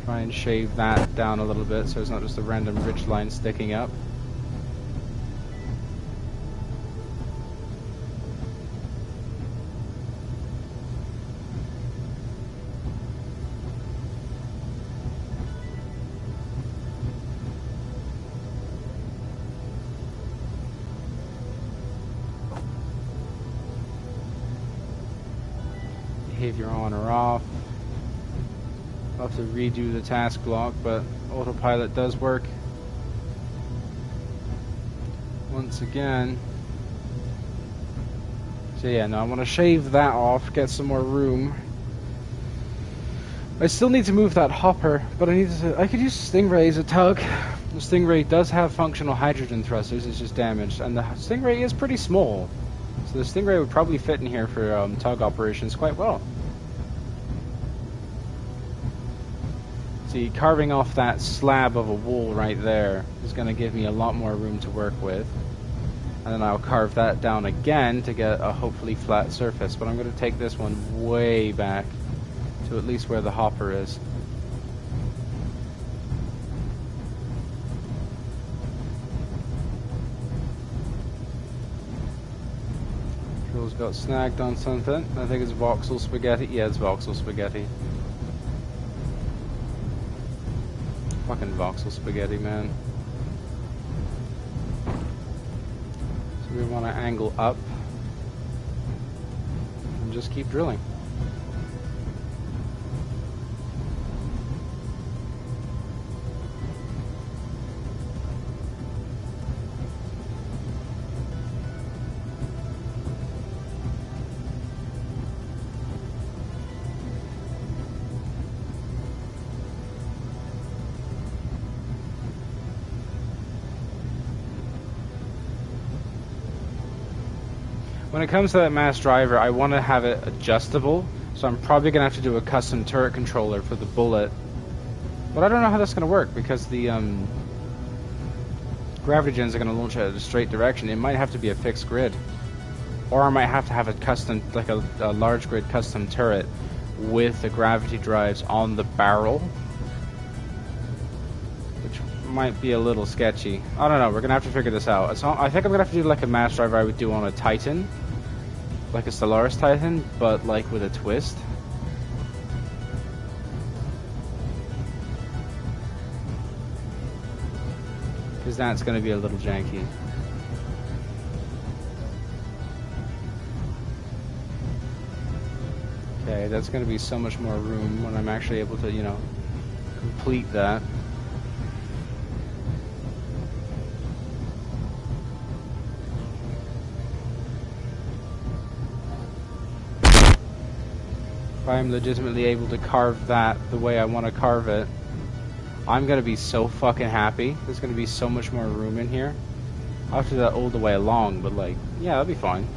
Try and shave that down a little bit so it's not just a random ridge line sticking up. Behavior on or off. I'll have to redo the task block, but autopilot does work. Once again. So yeah, no, I want to shave that off, get some more room. I still need to move that hopper, but I could use Stingray as a tug. The Stingray does have functional hydrogen thrusters, it's just damaged, and the Stingray is pretty small. So the Stingray would probably fit in here for tug operations quite well. See, carving off that slab of a wall right there is going to give me a lot more room to work with. And then I'll carve that down again to get a hopefully flat surface. But I'm going to take this one way back to at least where the hopper is. Drill's got snagged on something. I think it's voxel spaghetti. Yeah, it's voxel spaghetti. Fucking voxel spaghetti, man. So we want to angle up and just keep drilling. When it comes to that mass driver, I want to have it adjustable, so I'm probably going to have to do a custom turret controller for the bullet. But I don't know how that's going to work, because the gravity gens are going to launch at a straight direction. It might have to be a fixed grid. Or I might have to have a custom, like a large grid custom turret with the gravity drives on the barrel. Which might be a little sketchy. I don't know, we're going to have to figure this out. I think I'm going to have to do like a mass driver I would do on a Titan. Like a Stellaris Titan, but like with a twist. Because that's going to be a little janky. Okay, that's going to be so much more room when I'm actually able to, you know, complete that. If I'm legitimately able to carve that the way I want to carve it, I'm going to be so fucking happy. There's going to be so much more room in here. I'll have to do that all the way along, but like, yeah, that'll be fine.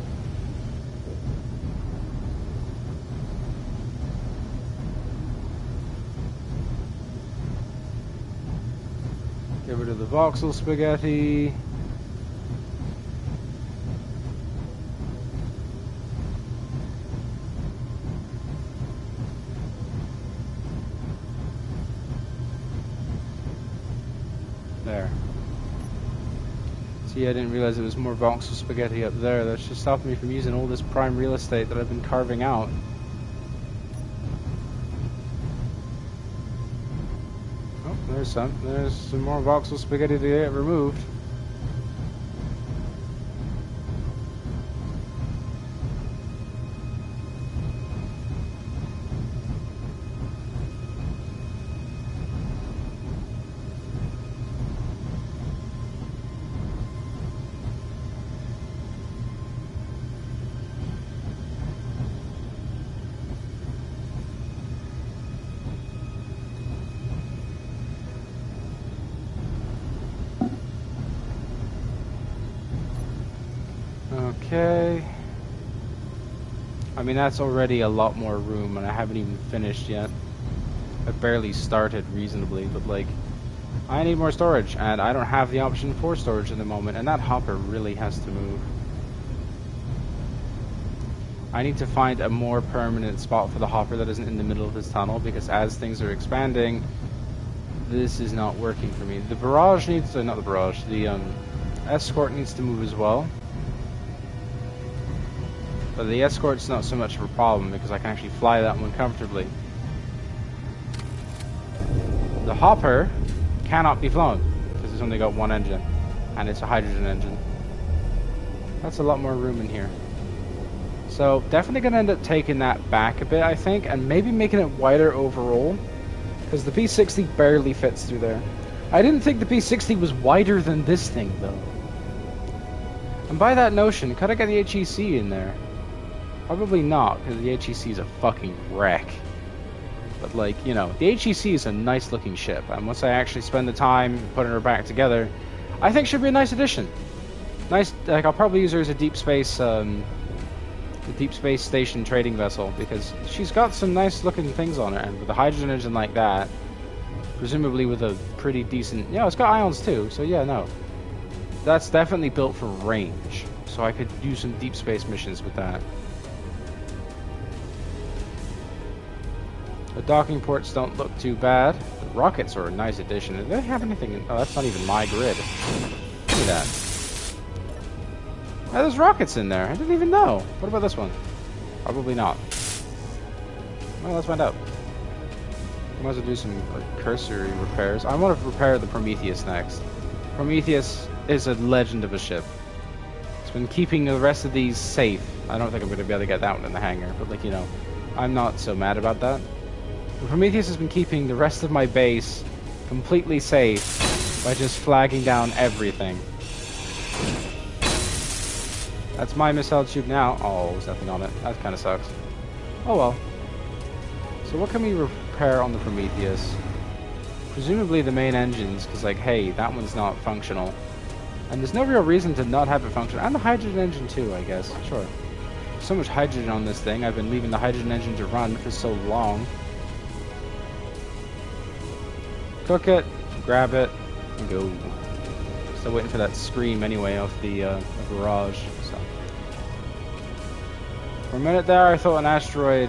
Get rid of the voxel spaghetti. Yeah, I didn't realize it was more voxel spaghetti up there. That's just stopping me from using all this prime real estate that I've been carving out. Oh, there's some. There's some more voxel spaghetti to get removed. Okay. I mean, that's already a lot more room, and I haven't even finished yet. I barely started reasonably, but like, I need more storage, and I don't have the option for storage at the moment, and that hopper really has to move. I need to find a more permanent spot for the hopper that isn't in the middle of this tunnel, because as things are expanding, this is not working for me. The barrage needs to, not the barrage, the escort needs to move as well. But the escort's not so much of a problem because I can actually fly that one comfortably. The hopper cannot be flown because it's only got one engine, and it's a hydrogen engine. That's a lot more room in here. So definitely going to end up taking that back a bit, I think, and maybe making it wider overall, because the P60 barely fits through there. I didn't think the P60 was wider than this thing, though. And by that notion, could I get the HEC in there? Probably not, because the HEC is a fucking wreck. But like, you know, the HEC is a nice looking ship, and once I actually spend the time putting her back together, I think she'll be a nice addition. Nice, like I'll probably use her as a deep space station trading vessel, because she's got some nice looking things on her, and with a hydrogen engine like that, presumably with a pretty decent, yeah, it's got ions too, so yeah, no. That's definitely built for range, so I could do some deep space missions with that. The docking ports don't look too bad. The rockets are a nice addition. Do they have anything in... Oh, that's not even my grid. Look at that. Oh, there's rockets in there. I didn't even know. What about this one? Probably not. Well, let's find out. Might as well do some like, cursory repairs. I want to repair the Prometheus next. Prometheus is a legend of a ship. It's been keeping the rest of these safe. I don't think I'm going to be able to get that one in the hangar, but like, you know, I'm not so mad about that. The Prometheus has been keeping the rest of my base completely safe by just flagging down everything. That's my missile tube now. Oh, there's nothing on it. That kind of sucks. Oh well. So what can we repair on the Prometheus? Presumably the main engines, because like, hey, that one's not functional. And there's no real reason to not have it functional. And the hydrogen engine too, I guess. Sure. So much hydrogen on this thing. I've been leaving the hydrogen engine to run for so long. Cook it, grab it, and go. Still waiting for that scream anyway off the barrage. So. For a minute there, I thought an asteroid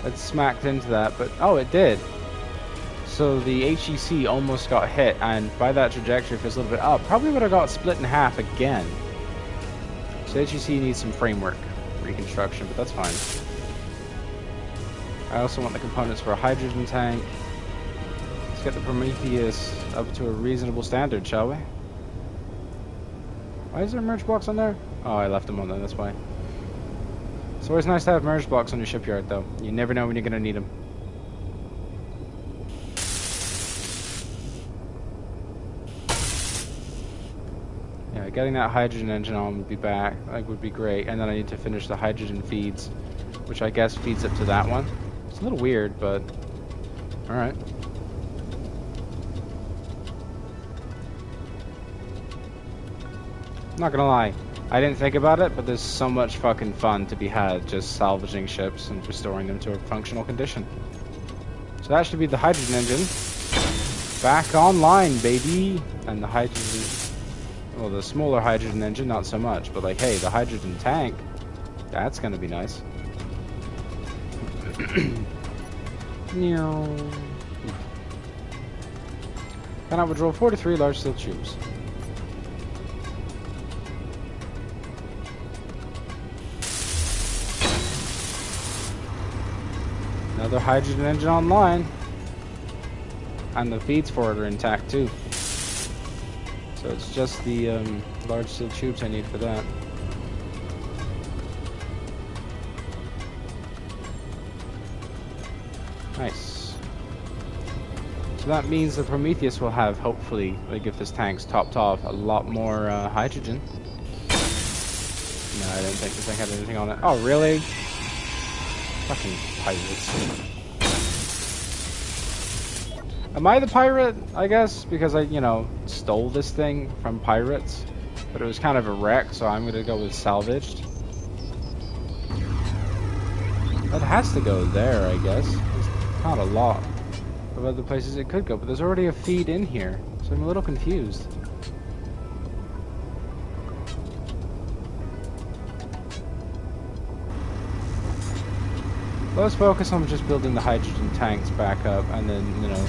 had smacked into that, but oh, it did. So the HEC almost got hit, and by that trajectory, if it's a little bit up, probably would have got split in half again. So HEC needs some framework reconstruction, but that's fine. I also want the components for a hydrogen tank. Let's get the Prometheus up to a reasonable standard, shall we? Why is there merge blocks on there? Oh, I left them on there, that's why. It's always nice to have merge blocks on your shipyard, though. You never know when you're going to need them. Yeah, getting that hydrogen engine on would be would be great. And then I need to finish the hydrogen feeds, which I guess feeds up to that one. It's a little weird, but alright. Not gonna lie, I didn't think about it, but there's so much fucking fun to be had just salvaging ships and restoring them to a functional condition. So that should be the hydrogen engine. Back online, baby! And the hydrogen... Well, the smaller hydrogen engine, not so much, but like, hey, the hydrogen tank, that's gonna be nice. Cannot withdraw 43 large steel tubes. Another hydrogen engine online. And the feeds for it are intact too. So it's just the large steel tubes I need for that. Nice. So that means the Prometheus will have, hopefully, like if this tank's topped off, a lot more hydrogen. No, I didn't think this thing had anything on it. Oh, really? Fucking pirates. Am I the pirate, I guess? Because I, you know, stole this thing from pirates. But it was kind of a wreck, so I'm gonna go with salvaged. That has to go there, I guess. There's not a lot of other places it could go, but there's already a feed in here. So I'm a little confused. Let's focus on just building the hydrogen tanks back up, and then, you know,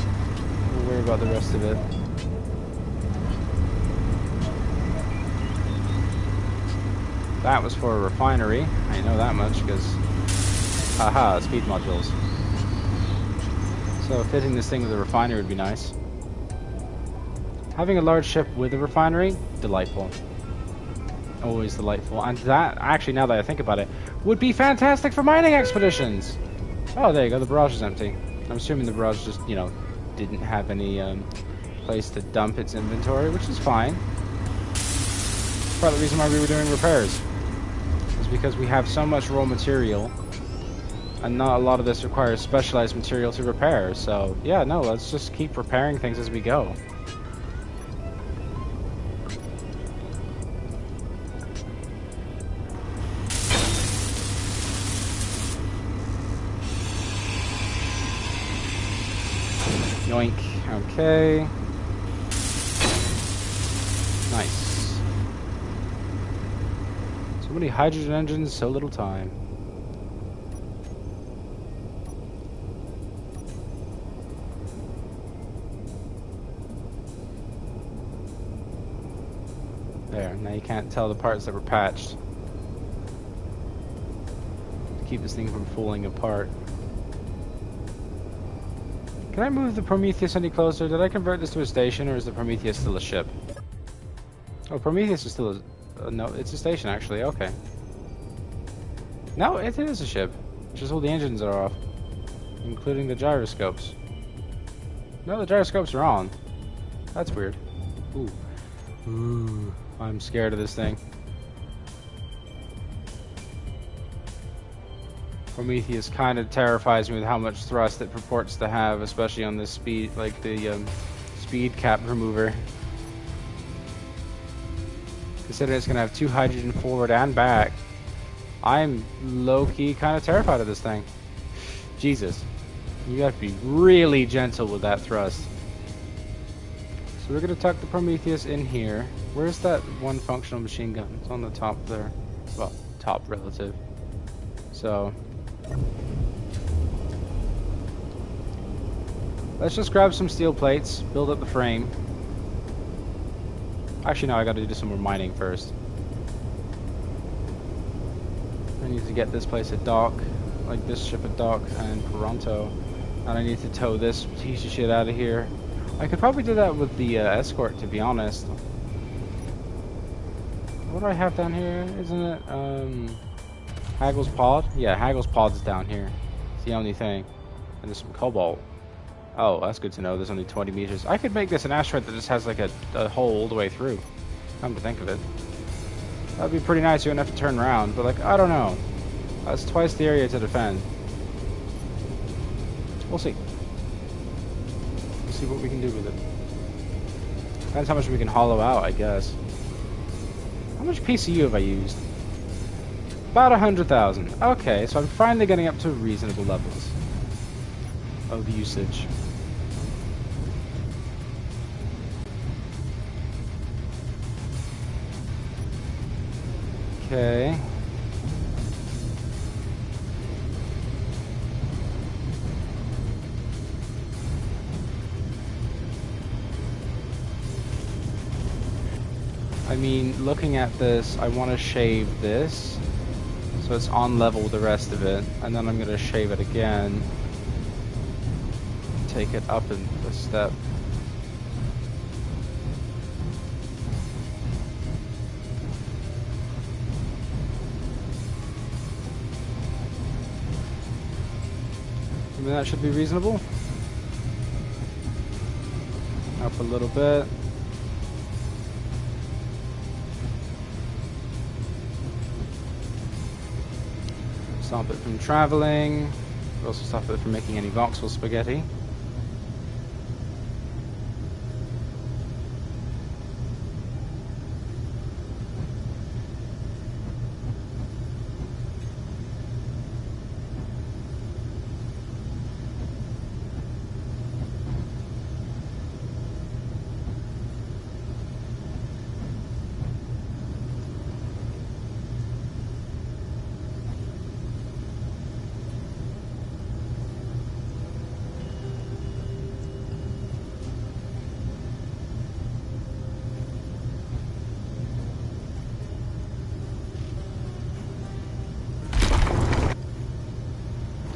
we'll worry about the rest of it. That was for a refinery. I know that much, because... Haha, speed modules. So fitting this thing with a refinery would be nice. Having a large ship with a refinery, delightful. Always delightful. And that, actually, now that I think about it, would be fantastic for mining expeditions! Oh, there you go, the barrage is empty. I'm assuming the barrage just, you know, didn't have any place to dump its inventory, which is fine. Part of the reason why we were doing repairs is because we have so much raw material, and not a lot of this requires specialized material to repair. So, yeah, no, let's just keep repairing things as we go. Yoink. Okay. Nice. So many hydrogen engines, so little time. There, now you can't tell the parts that were patched. To keep this thing from falling apart. Can I move the Prometheus any closer? Did I convert this to a station, or is the Prometheus still a ship? Oh, Prometheus is still a... no, it's a station, actually. Okay. No, it is a ship. Just all the engines are off. Including the gyroscopes. No, the gyroscopes are on. That's weird. Ooh. Ooh. I'm scared of this thing. Prometheus kind of terrifies me with how much thrust it purports to have, especially on this speed, like the speed cap remover. Considering it's going to have 2 hydrogen forward and back, I'm low-key kind of terrified of this thing. Jesus. You got to be really gentle with that thrust. So we're going to tuck the Prometheus in here. Where's that one functional machine gun? It's on the top there. Well, top relative. So... let's just grab some steel plates, build up the frame. Actually, no, I gotta do some more mining first. I need to get this place at dock, like this ship at dock and Toronto. And I need to tow this piece of shit out of here. I could probably do that with the escort, to be honest. What do I have down here? Isn't it, Haggle's Pod? Yeah, Haggle's Pod's down here. It's the only thing. And there's some cobalt. Oh, that's good to know. There's only 20 meters. I could make this an asteroid that just has like a hole all the way through. Come to think of it. That'd be pretty nice. You wouldn't have to turn around. But like, I don't know. That's twice the area to defend. We'll see. We'll see what we can do with it. Depends how much we can hollow out, I guess. How much PCU have I used? About 100,000. Okay, so I'm finally getting up to reasonable levels of usage. Okay. I mean, looking at this, I want to shave this so it's on level with the rest of it, and then I'm going to shave it again take it up in a step. I mean, that should be reasonable. Up a little bit. Stop it from traveling. We'll also stop it from making any voxel spaghetti.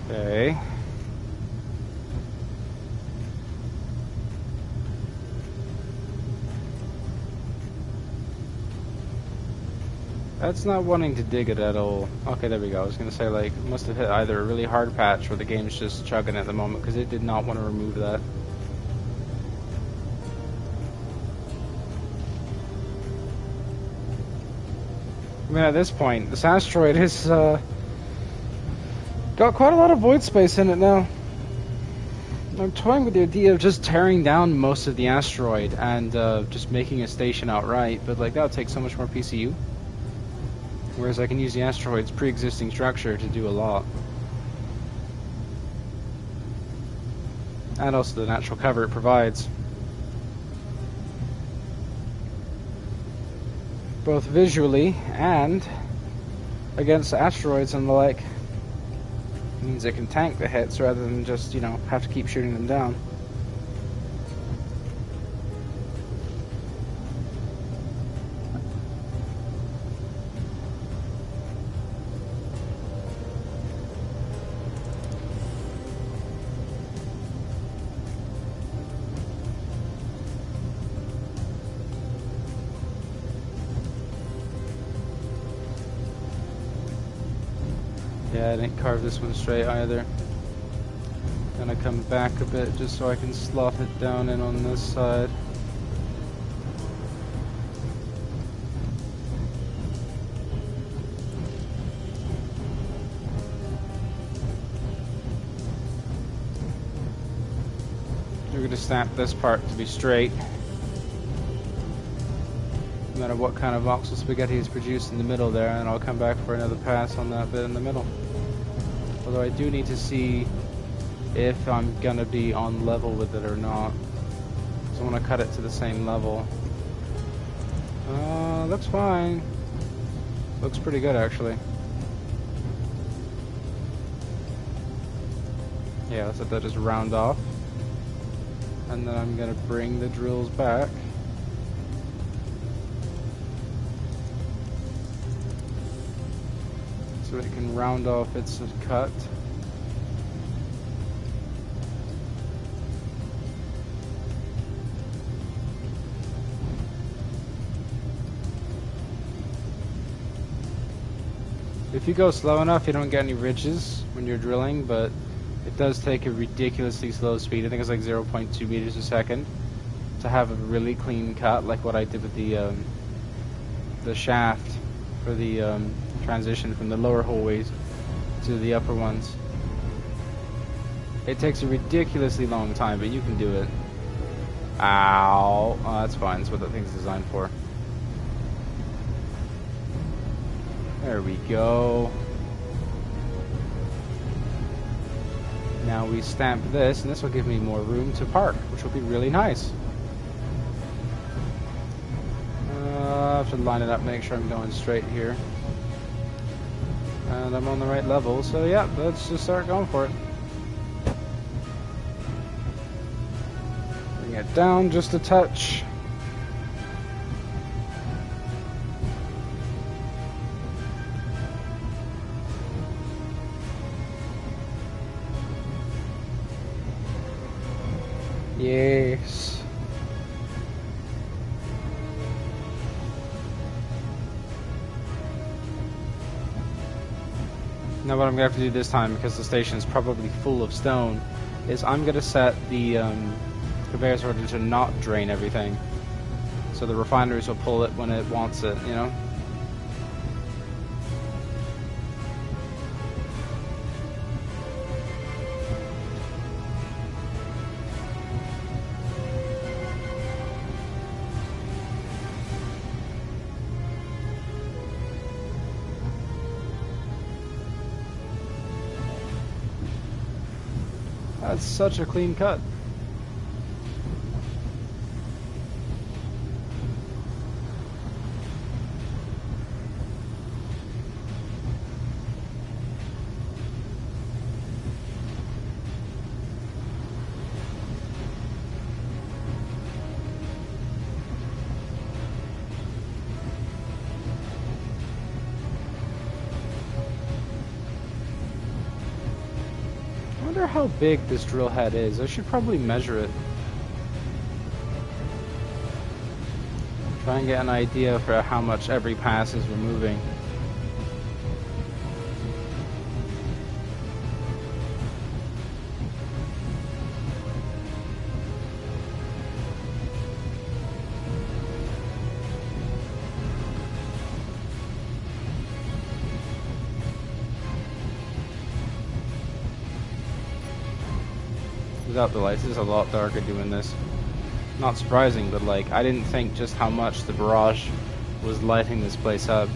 Okay. That's not wanting to dig it at all. Okay, there we go. I was gonna say, like, it must have hit either a really hard patch or the game's just chugging at the moment, because it did not want to remove that. I mean, at this point, this asteroid is, got quite a lot of void space in it now. I'm toying with the idea of just tearing down most of the asteroid and just making a station outright, but like that would take so much more PCU. Whereas I can use the asteroid's pre-existing structure to do a lot. And also the natural cover it provides. Both visually and against asteroids and the like. Means it can tank the hits rather than just, you know, have to keep shooting them down. Yeah, I didn't carve this one straight either. Gonna come back a bit just so I can slot it down in on this side. We're gonna snap this part to be straight. No matter what kind of voxel spaghetti is produced in the middle there, and I'll come back for another pass on that bit in the middle. Although I do need to see if I'm gonna be on level with it or not. So I want to cut it to the same level. Looks fine. Looks pretty good actually. Yeah, let's let that just round off. And then I'm gonna bring the drills back. So it can round off its cut. If you go slow enough, you don't get any ridges when you're drilling, but it does take a ridiculously slow speed. I think it's like 0.2 meters a second to have a really clean cut, like what I did with the shaft for the transition from the lower hallways to the upper ones. It takes a ridiculously long time, but you can do it. Ow. Oh, that's fine. That's what that thing's designed for. There we go. Now we stamp this, and this will give me more room to park, which will be really nice. I have to line it up, make sure I'm going straight here. And I'm on the right level, so yeah, let's just start going for it. Bring it down just a touch. Yes. Now what I'm going to have to do this time, because the station is probably full of stone, is I'm going to set the conveyor sorter to not drain everything. So the refineries will pull it when it wants it, you know? That's such a clean cut. I wonder how big this drill head is. I should probably measure it. Try and get an idea for how much every pass is removing. Without the lights, it's a lot darker doing this. Not surprising, but like, I didn't think just how much the barrage was lighting this place up.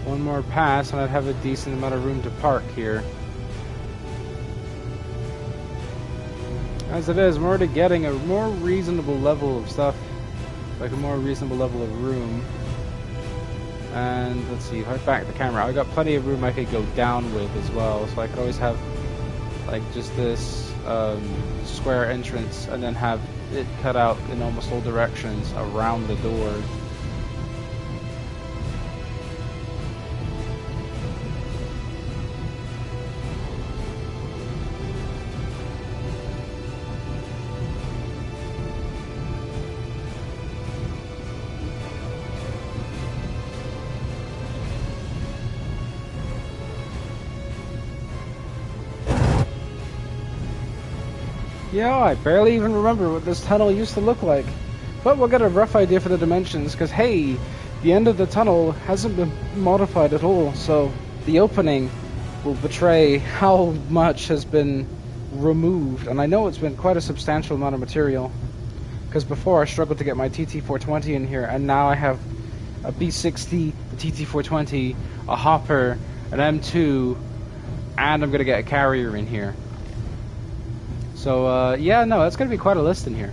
One more pass and I'd have a decent amount of room to park here. As it is, I'm already getting a more reasonable level of stuff, like a more reasonable level of room. And let's see, if I back the camera, I got plenty of room I could go down with as well, so I could always have like just this square entrance and then have it cut out in almost all directions around the door. Yeah, I barely even remember what this tunnel used to look like. But we'll get a rough idea for the dimensions, because hey, the end of the tunnel hasn't been modified at all, so the opening will betray how much has been removed. And I know it's been quite a substantial amount of material, because before I struggled to get my TT420 in here, and now I have a B60, a TT420, a hopper, an M2, and I'm going to get a carrier in here. So, yeah, no, that's going to be quite a list in here.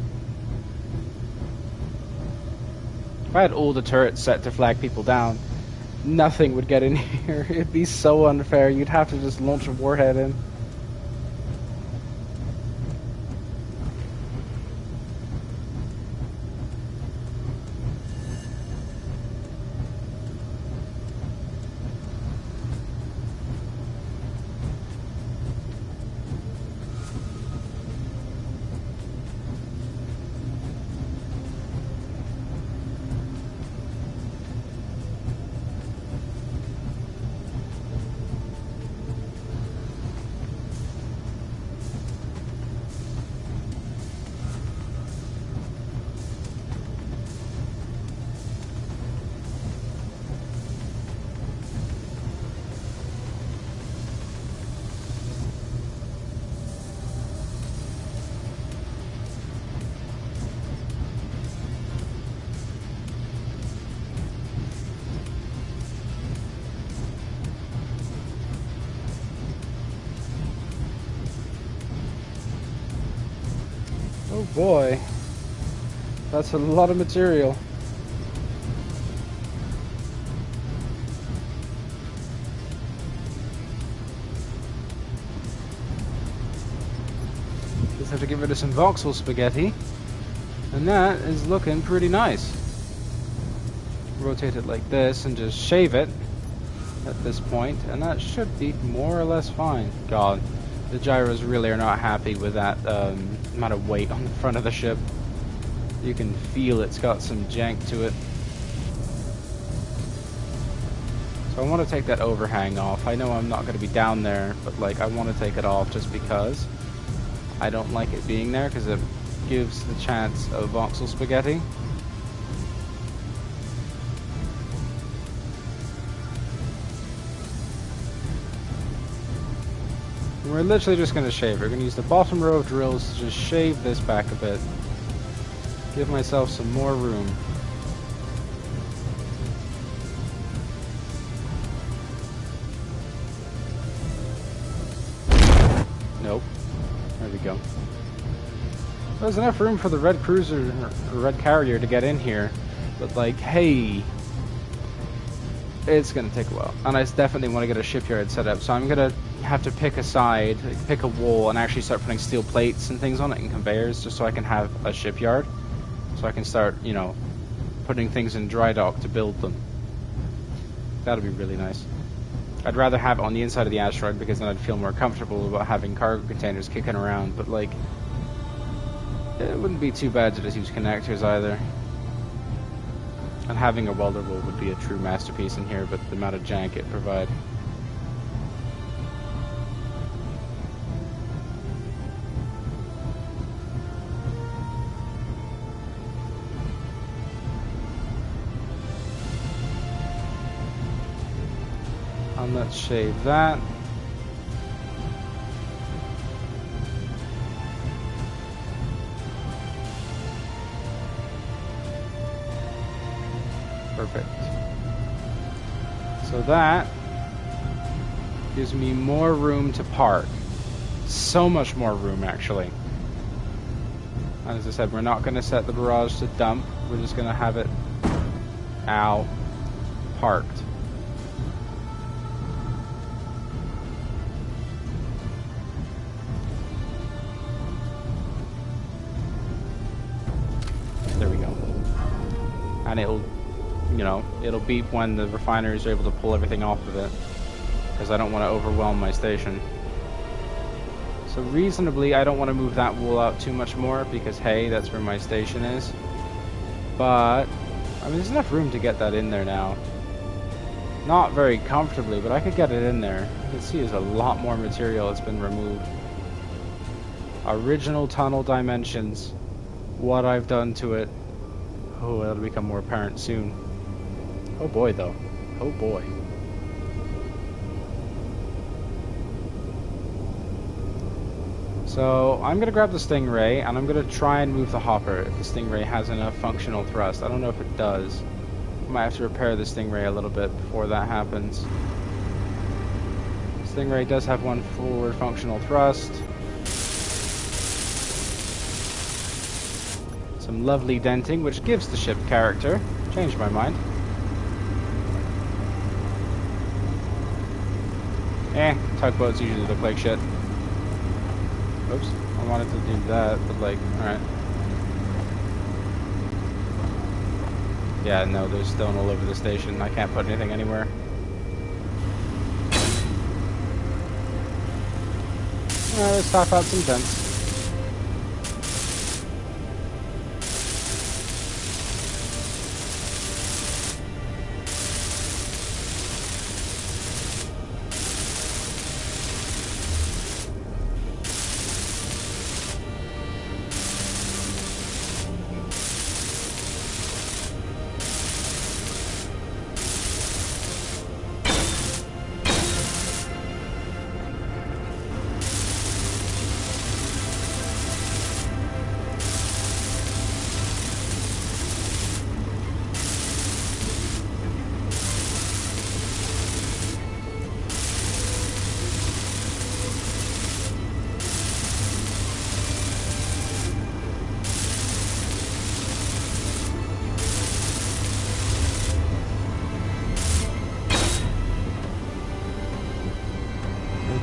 If I had all the turrets set to flag people down, nothing would get in here. It'd be so unfair. You'd have to just launch a warhead in. Oh boy, that's a lot of material. Just have to get rid of some voxel spaghetti. And that is looking pretty nice. Rotate it like this and just shave it at this point, and that should be more or less fine. God, the gyros really are not happy with that amount of weight on the front of the ship. You can feel it's got some jank to it. So I want to take that overhang off. I know I'm not going to be down there, but like I want to take it off just because I don't like it being there, because it gives the chance of voxel spaghetti. We're literally just going to shave. We're going to use the bottom row of drills to just shave this back a bit. Give myself some more room. Nope. There we go. There's enough room for the red cruiser, or red carrier to get in here. But like, hey, it's going to take a while. And I definitely want to get a shipyard set up. So I'm going to have to pick a side, like pick a wall, and actually start putting steel plates and things on it and conveyors, just so I can have a shipyard. So I can start, you know, putting things in dry dock to build them. That'll be really nice. I'd rather have it on the inside of the asteroid, because then I'd feel more comfortable about having cargo containers kicking around. But like, it wouldn't be too bad to just use connectors either. And having a welder wall would be a true masterpiece in here, but the amount of jank it provides. And let's shave that. Perfect. So that gives me more room to park. So much more room, actually. And as I said, we're not going to set the barrage to dump. We're just going to have it, parked. There we go. And it'll, you know, it'll beep when the refineries are able to pull everything off of it, because I don't want to overwhelm my station. So reasonably, I don't want to move that wall out too much more, because hey, that's where my station is. But I mean, there's enough room to get that in there now. Not very comfortably, but I could get it in there. You can see there's a lot more material that's been removed. Original tunnel dimensions. What I've done to it. Oh, that'll become more apparent soon. Oh boy, though. Oh boy. So, I'm gonna grab the Stingray, and I'm gonna try and move the hopper if the Stingray has enough functional thrust. I don't know if it does. I might have to repair the Stingray a little bit before that happens. Stingray does have one forward functional thrust. Some lovely denting, which gives the ship character. Changed my mind. Tugboats usually look like shit. Oops, I wanted to do that, but like, alright. Yeah, no, there's stone all over the station. I can't put anything anywhere. Let's top out some dents.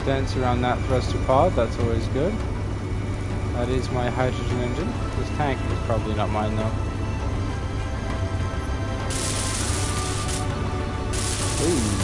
Dents around that thruster pod, that's always good. That is my hydrogen engine. This tank is probably not mine though. Ooh.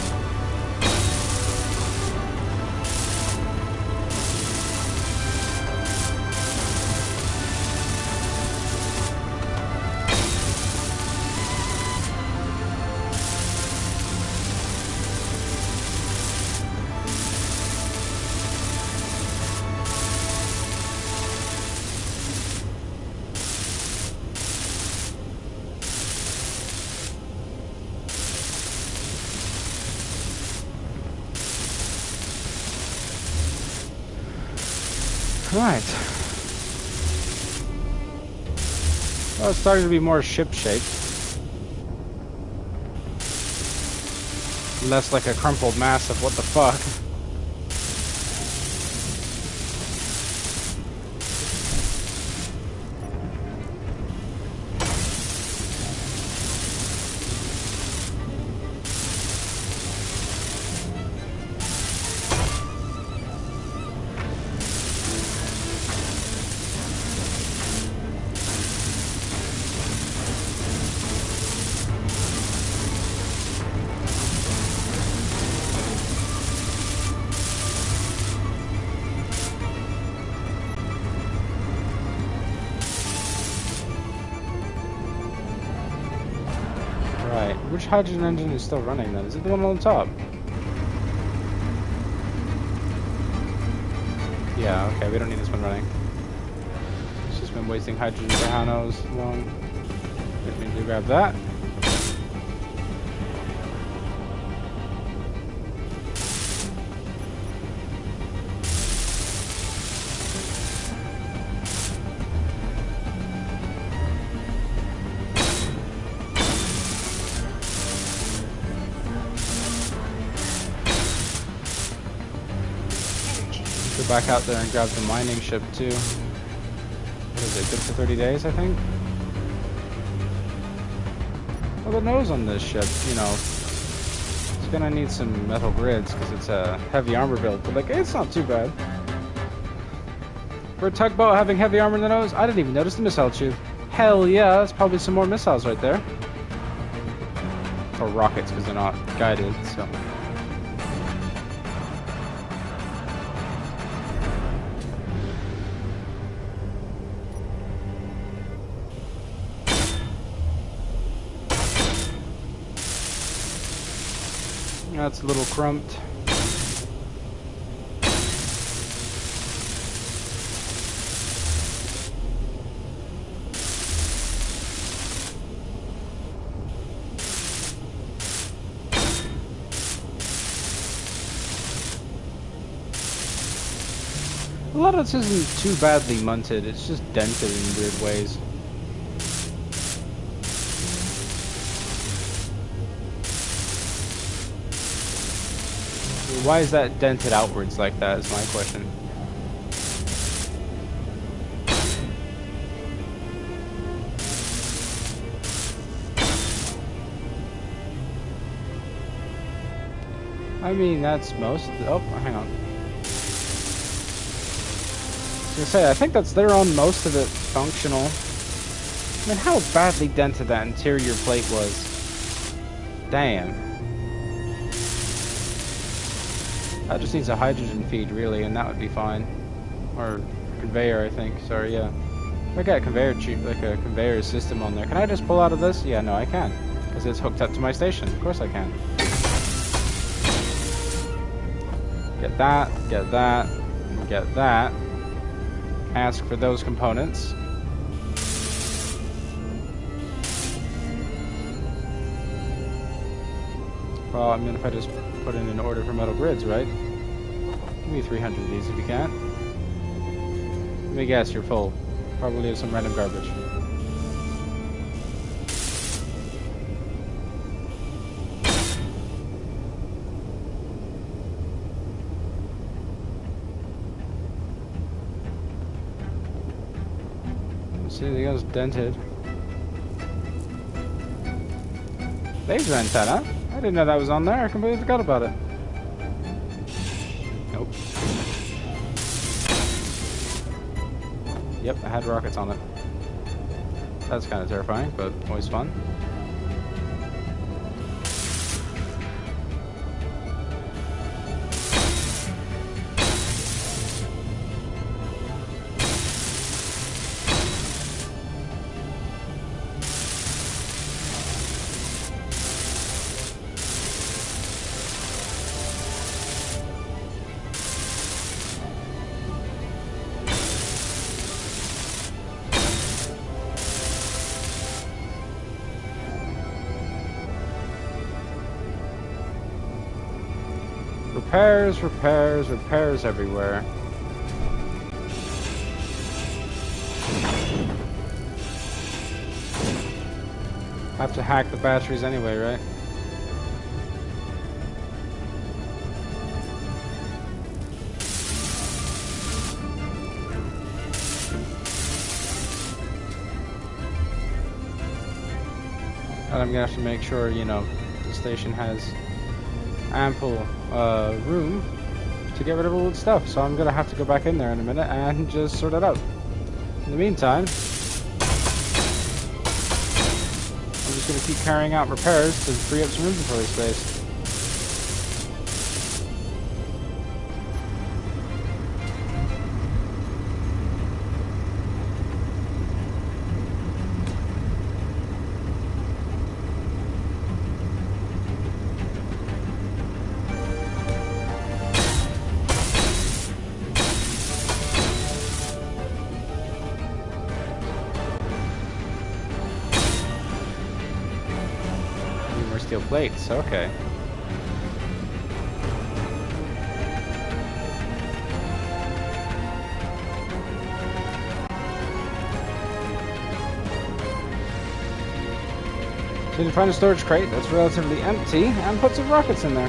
Right. Well, it's starting to be more ship-shaped. Less like a crumpled mass of what the fuck. Right. Which hydrogen engine is still running then? Is it the one on the top? Yeah, okay, we don't need this one running. It's just been wasting hydrogen for how knows long. Let me do grab that. Go back out there and grab the mining ship too. What is it, good for 30 days, I think? Well, the nose on this ship, you know, it's gonna need some metal grids because it's a heavy armor build, but like, it's not too bad. For a tugboat having heavy armor in the nose, I didn't even notice the missile tube. Hell yeah, that's probably some more missiles right there. Or rockets, because they're not guided, so. That's a little crumped. A lot of this isn't too badly munted, it's just dented in weird ways. Why is that dented outwards like that is my question. I mean, that's most of the... Oh, hang on. I was gonna say, I think they're on most of it functional. I mean, how badly dented that interior plate was. Damn. That just needs a hydrogen feed, really, and that would be fine. Or conveyor, I think. Sorry, yeah. I got a conveyor like a conveyor system on there. Can I just pull out of this? Yeah, no, I can, because it's hooked up to my station. Of course I can. Get that, get that, and get that. Ask for those components. Well, I mean, if I just put in an order for metal grids, right? Give me 300 of these if you can. Let me guess, you're full. Probably have some random garbage. See, anything else dented? Laser antenna? I didn't know that was on there. I completely forgot about it. Nope. Yep, it had rockets on it. That's kind of terrifying, but always fun. Repairs, repairs, repairs everywhere. Have to hack the batteries anyway, right? And I'm gonna have to make sure, you know, the station has ample room to get rid of all the stuff. So I'm gonna have to go back in there in a minute and just sort it out. In the meantime, I'm just gonna keep carrying out repairs to free up some inventory space. Steel plates, okay. So you can find a storage crate that's relatively empty and put some rockets in there.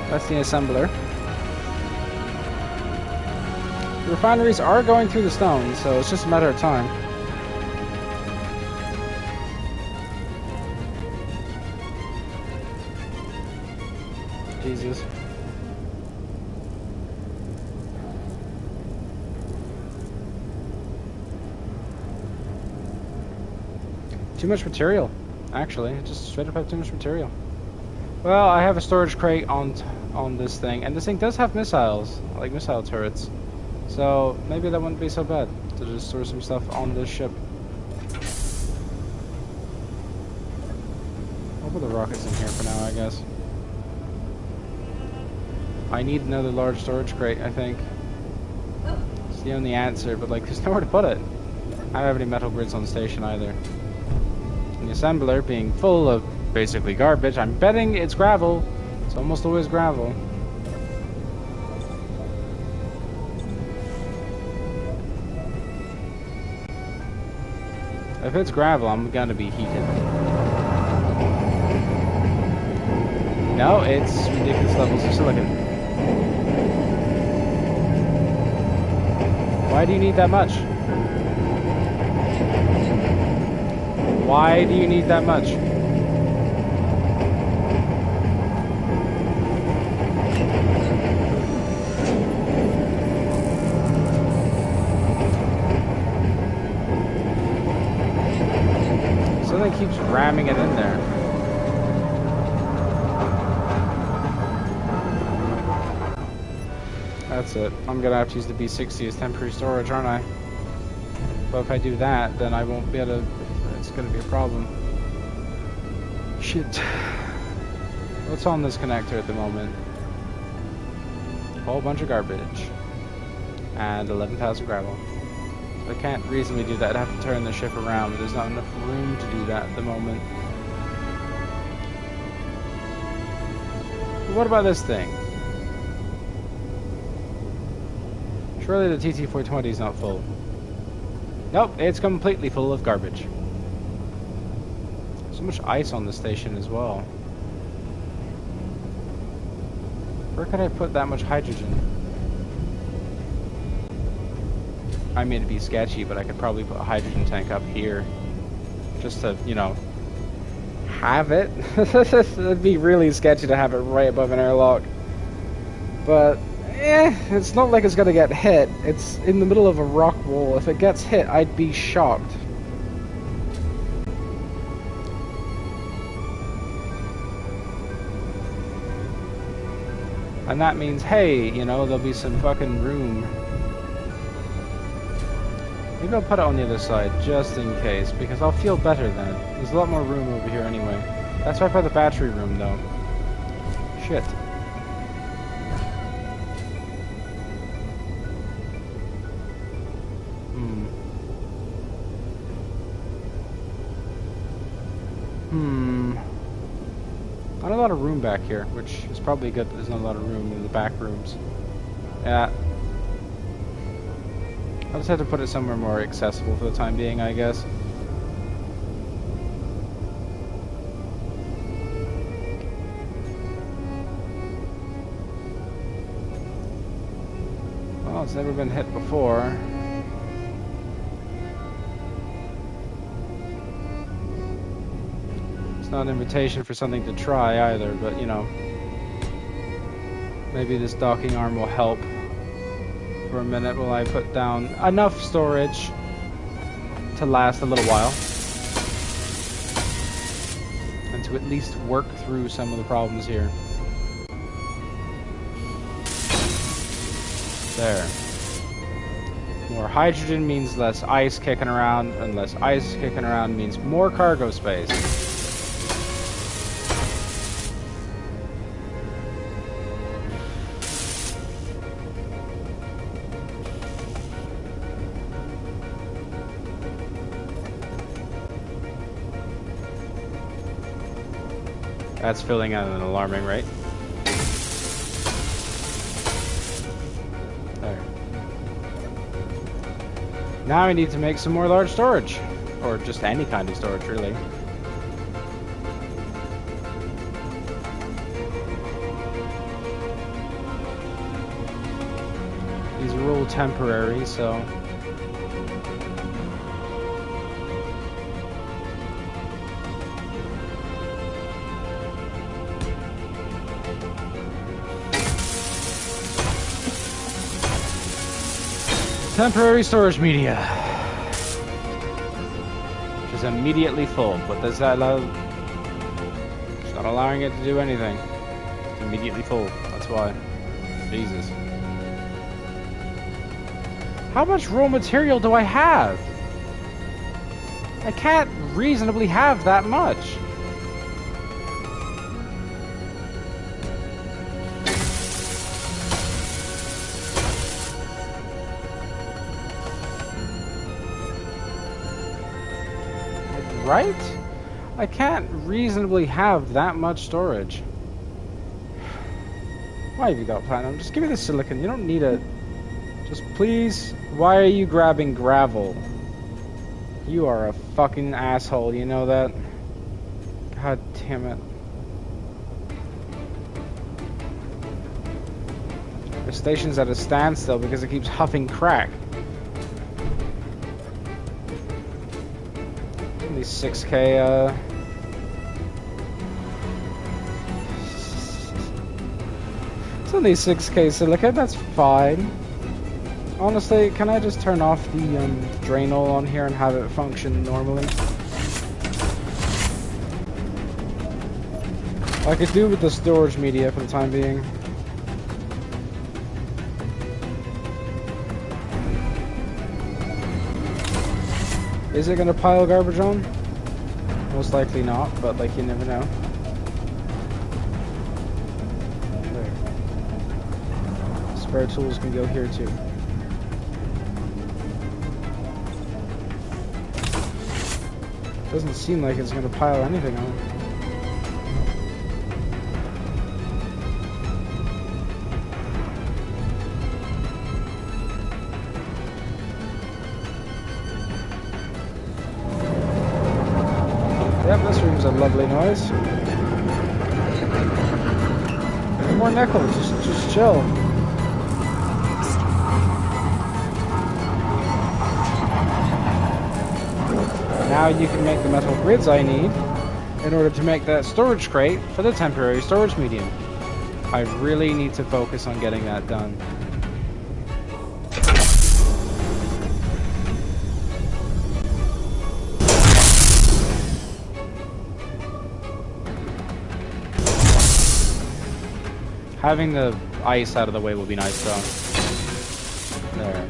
That's the assembler. The refineries are going through the stone, so it's just a matter of time. Jesus. Too much material, actually. I just straight up have too much material. Well, I have a storage crate on this thing, and this thing does have missiles, like missile turrets. So maybe that wouldn't be so bad to just store some stuff on this ship. I'll put the rockets in here for now, I guess. I need another large storage crate, I think. It's the only answer, but like, there's nowhere to put it. I don't have any metal grids on station either. And the assembler being full of basically garbage. I'm betting it's gravel. It's almost always gravel. If it's gravel, I'm gonna be heated. No, it's ridiculous levels of silicon. Why do you need that much? Why do you need that much? Something keeps ramming it in there. That's it. I'm gonna have to use the B60 as temporary storage, aren't I? But if I do that, then I won't be able to... It's gonna be a problem. Shit. What's on this connector at the moment? A whole bunch of garbage. And 11,000 gravel. So I can't reasonably do that. I'd have to turn the ship around, but there's not enough room to do that at the moment. But what about this thing? Surely the TT-420 is not full. Nope, it's completely full of garbage. So much ice on the station as well. Where could I put that much hydrogen? I mean, it'd be sketchy, but I could probably put a hydrogen tank up here. Just to, you know, have it. It'd be really sketchy to have it right above an airlock. But It's not like it's gonna get hit. It's in the middle of a rock wall. If it gets hit, I'd be shocked. And that means, hey, you know, there'll be some fucking room. Maybe I'll put it on the other side, just in case, because I'll feel better then. There's a lot more room over here anyway. That's why I put the battery room, though. Shit. Not a lot of room back here, which is probably good that there's not a lot of room in the back rooms. Yeah. I'll just have to put it somewhere more accessible for the time being, I guess. Well, it's never been hit before. It's not an invitation for something to try either, but you know, maybe this docking arm will help for a minute while I put down enough storage to last a little while and to at least work through some of the problems here. There. More hydrogen means less ice kicking around, and less ice kicking around means more cargo space. That's filling at an alarming rate. There. Now I need to make some more large storage. Or just any kind of storage, really. These are all temporary, so... Temporary storage media, which is immediately full. What does that allow? It's not allowing it to do anything. It's immediately full. That's why. Jesus. How much raw material do I have? I can't reasonably have that much. Right? I can't reasonably have that much storage. Why have you got platinum? Just give me the silicon. You don't need it. Just please. Why are you grabbing gravel? You are a fucking asshole. You know that? God damn it. The station's at a standstill because it keeps huffing crack. 6k it's only 6k silicon, that's fine. Honestly, can I just turn off the drainal on here and have it function normally? I could do with the storage media for the time being. Is it gonna pile garbage on? Most likely not, but like you never know. There. Spare tools can go here too. Doesn't seem like it's gonna pile anything on. Yep, this room's a lovely noise. More nickel, just chill. Now you can make the metal grids I need in order to make that storage crate for the temporary storage medium. I really need to focus on getting that done. Having the ice out of the way will be nice though. There.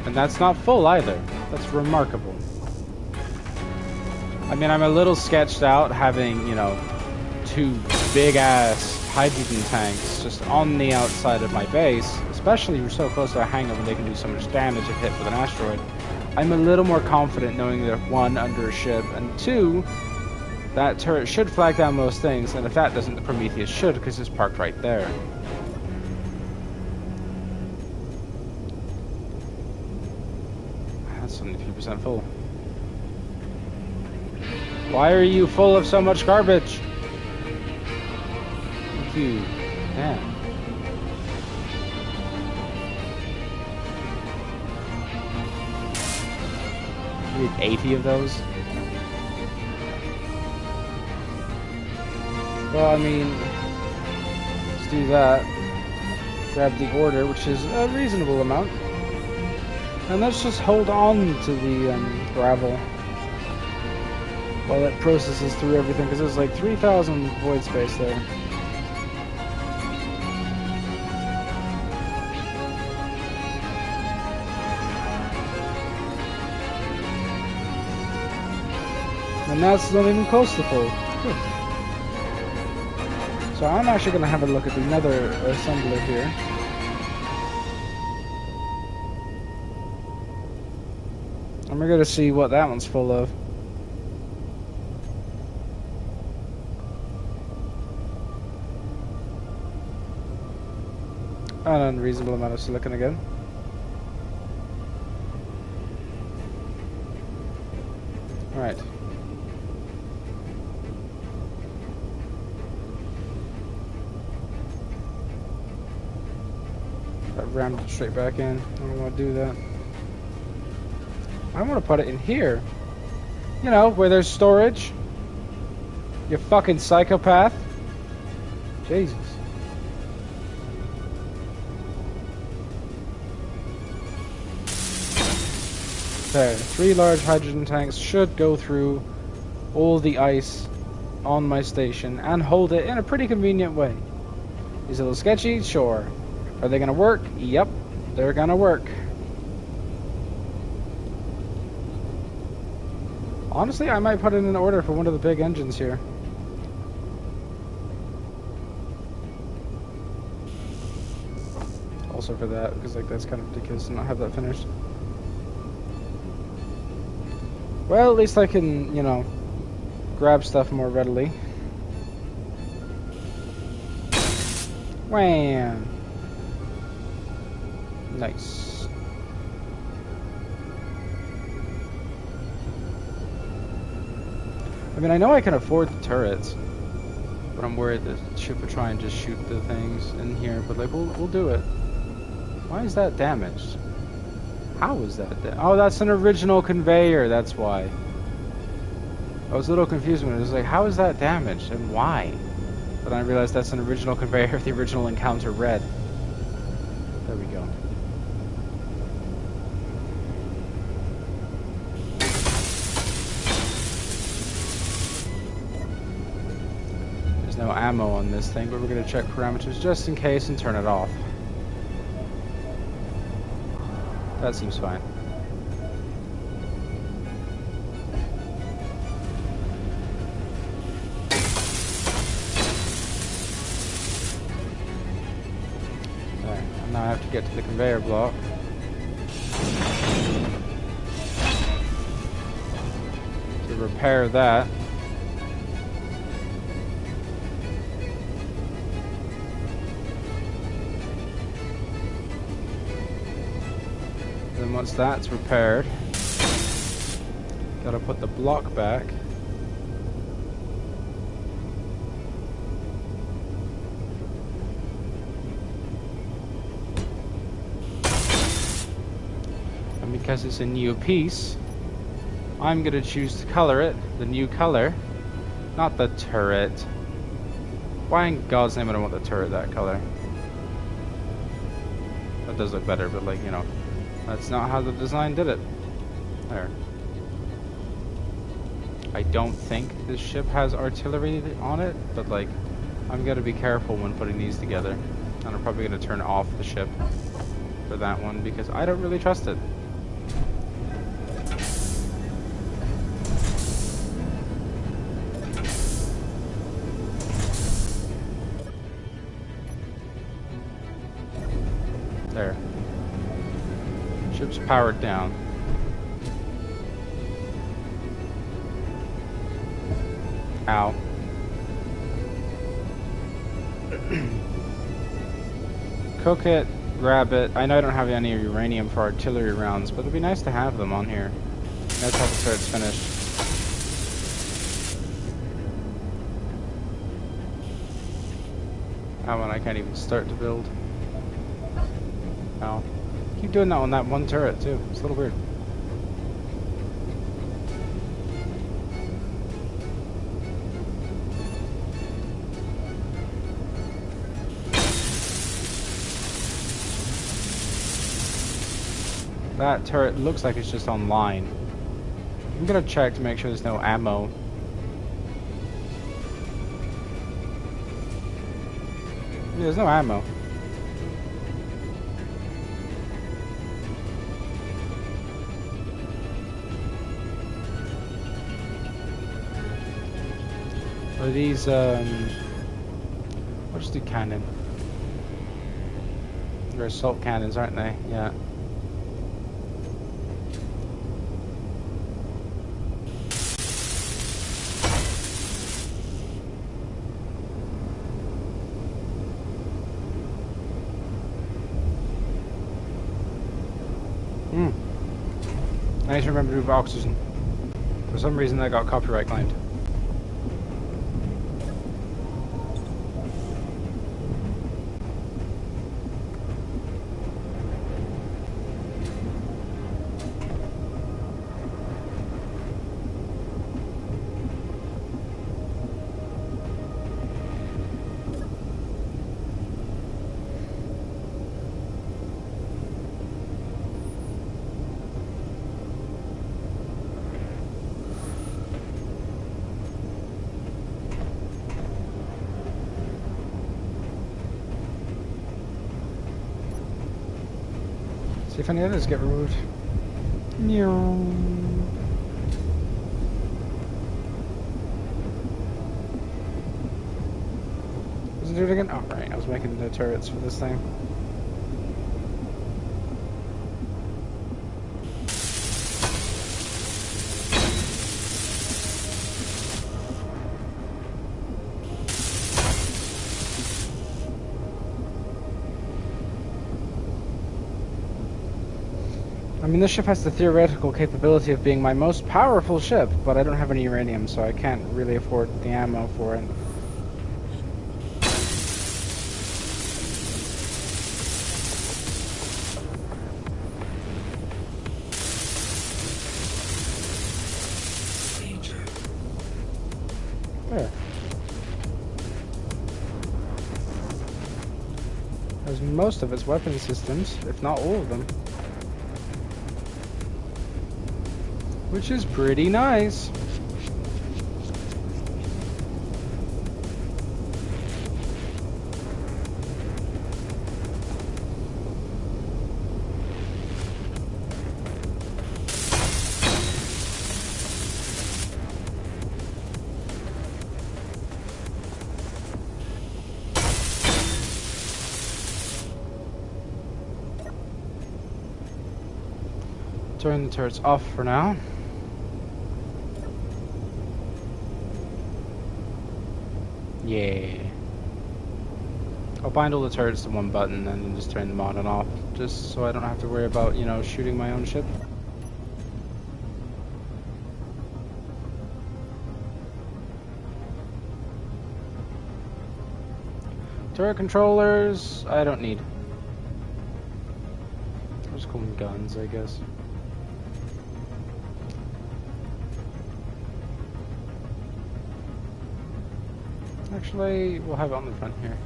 And that's not full either. That's remarkable. I mean, I'm a little sketched out having, you know, 2 big-ass hydrogen tanks just on the outside of my base, especially we're so close to a hangar where they can do so much damage if hit with an asteroid. I'm a little more confident knowing they're 1, under a ship, and 2, that turret should flag down most things, and if that doesn't, the Prometheus should, because it's parked right there. That's only 3% full. Why are you full of so much garbage? Thank you. Damn. You need 80 of those? Well, I mean, let's do that. Grab the order, which is a reasonable amount. And let's just hold on to the gravel while it processes through everything, because there's like 3,000 void space there. And that's not even close to full. Good. So I'm actually going to have a look at the nether assembler here. And we're going to see what that one's full of. An unreasonable amount of silicon again. Right. I rammed it straight back in. I don't want to do that. I want to put it in here. You know, where there's storage. You fucking psychopath. Jesus. There, 3 large hydrogen tanks should go through all the ice on my station and hold it in a pretty convenient way. Is it a little sketchy? Sure. Are they gonna work? Yep, they're gonna work. Honestly, I might put in an order for one of the big engines here. Also for that, because like that's kind of ridiculous to not have that finished. Well, at least I can, you know, grab stuff more readily. Wham! Nice. I mean, I know I can afford the turrets, but I'm worried that the ship will try and just shoot the things in here. But like, we'll do it. Why is that damaged? How is that? Oh, that's an original conveyor. That's why. I was a little confused when it was like, how is that damaged and why? But I realized that's an original conveyor. The original encounter red. There we go. There's no ammo on this thing, but we're going to check parameters just in case and turn it off. That seems fine. There. And now I have to get to the conveyor block. To repair that. Then once that's repaired, gotta put the block back. And because it's a new piece, I'm gonna choose to color it the new color, not the turret. Why in God's name I don't want the turret that color? That does look better, but like, you know, that's not how the design did it. There. I don't think this ship has artillery on it, but like, I'm gonna be careful when putting these together. And I'm probably gonna turn off the ship for that one because I don't really trust it. There. Ship's powered down. Ow. Cook it, grab it. I know I don't have any uranium for artillery rounds, but it'd be nice to have them on here. That's how the turret's finished. That one I can't even start to build. Ow. Keep doing that on that one turret too. It's a little weird. That turret looks like it's just online. I'm gonna check to make sure there's no ammo. Yeah, there's no ammo. Are these, what's the cannon? They're assault cannons, aren't they? Yeah. Nice to remember to move oxygen. For some reason that got copyright claimed. See if any others get removed. Does it do it again? Oh, right. I was making the turrets for this thing. I mean, this ship has the theoretical capability of being my most powerful ship, but I don't have any uranium, so I can't really afford the ammo for it. There. There's most of its weapon systems, if not all of them. Which is pretty nice. Turn the turrets off for now. Yeah. I'll bind all the turrets to one button and then just turn them on and off, just so I don't have to worry about, you know, shooting my own ship. Turret controllers, I don't need. I'll just call them guns, I guess. Actually, we'll have it on the front here.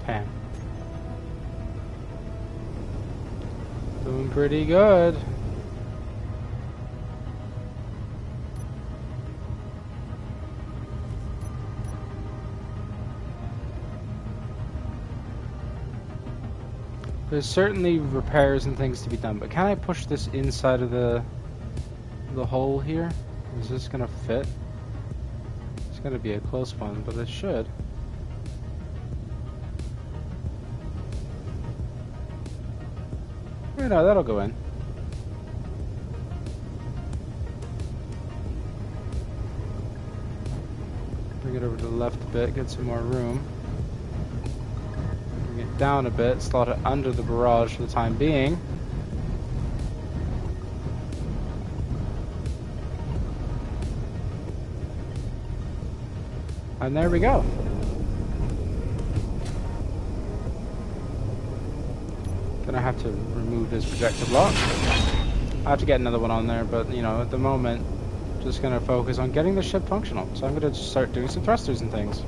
Damn. Doing pretty good. There's certainly repairs and things to be done, but can I push this inside of the hole here? Is this gonna fit? It's gonna be a close one, but it should. Yeah, no, that'll go in. Bring it over to the left a bit, get some more room. Bring it down a bit, slot it under the barrage for the time being. And there we go. Gonna have to remove this projector block. I have to get another one on there, but you know, at the moment, just gonna focus on getting the ship functional. So I'm gonna start doing some thrusters and things.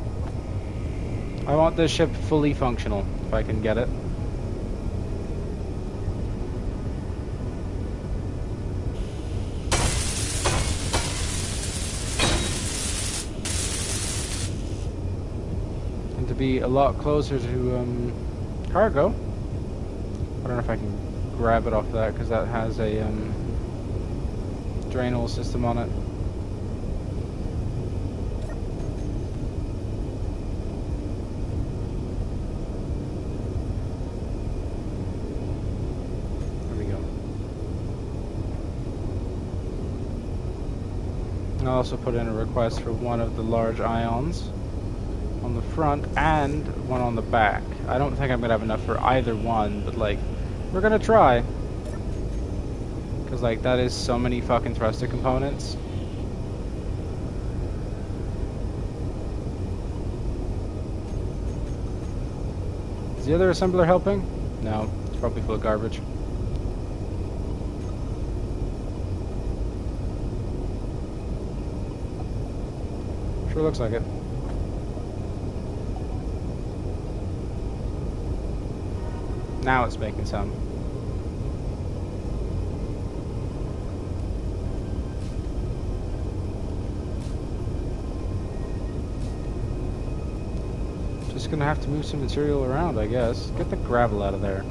I want this ship fully functional, if I can get it. And to be a lot closer to cargo. I don't know if I can grab it off that, because that has a drain hole system on it. There we go. I'll also put in a request for one of the large ions on the front and one on the back. I don't think I'm gonna have enough for either one, but like, we're gonna try. Cause like, that is so many fucking thruster components. Is the other assembler helping? No, it's probably full of garbage. Sure looks like it. Now it's making some. Just gonna have to move some material around, I guess. Get the gravel out of there.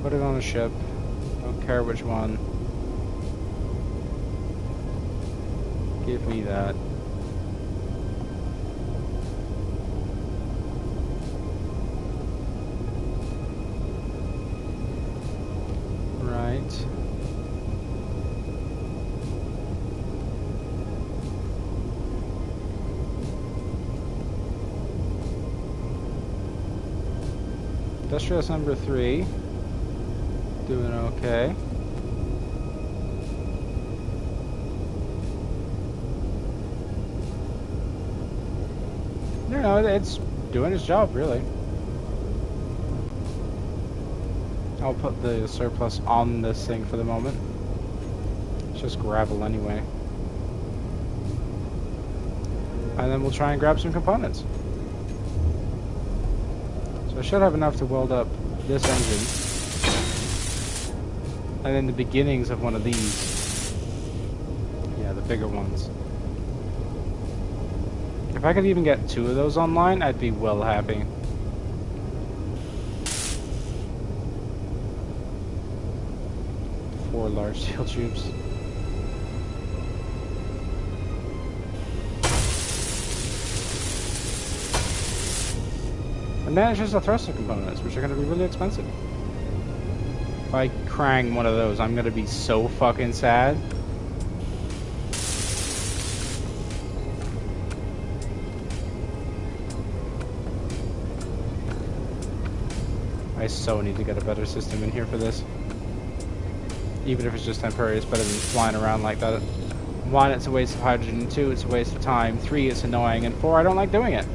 Put it on a ship. Don't care which one. Give me that. Right. Industrialist number 3. Doing okay. You know, it's doing its job, really. I'll put the surplus on this thing for the moment. It's just gravel anyway. And then we'll try and grab some components. So I should have enough to weld up this engine. And then the beginnings of one of these. Yeah, the bigger ones. If I could even get 2 of those online, I'd be well happy. Large steel tubes. And then it's just the thruster components, which are going to be really expensive. If I krang one of those, I'm going to be so fucking sad. I so need to get a better system in here for this. Even if it's just temporary, it's better than flying around like that. 1, it's a waste of hydrogen. 2, it's a waste of time. 3, it's annoying. And 4, I don't like doing it.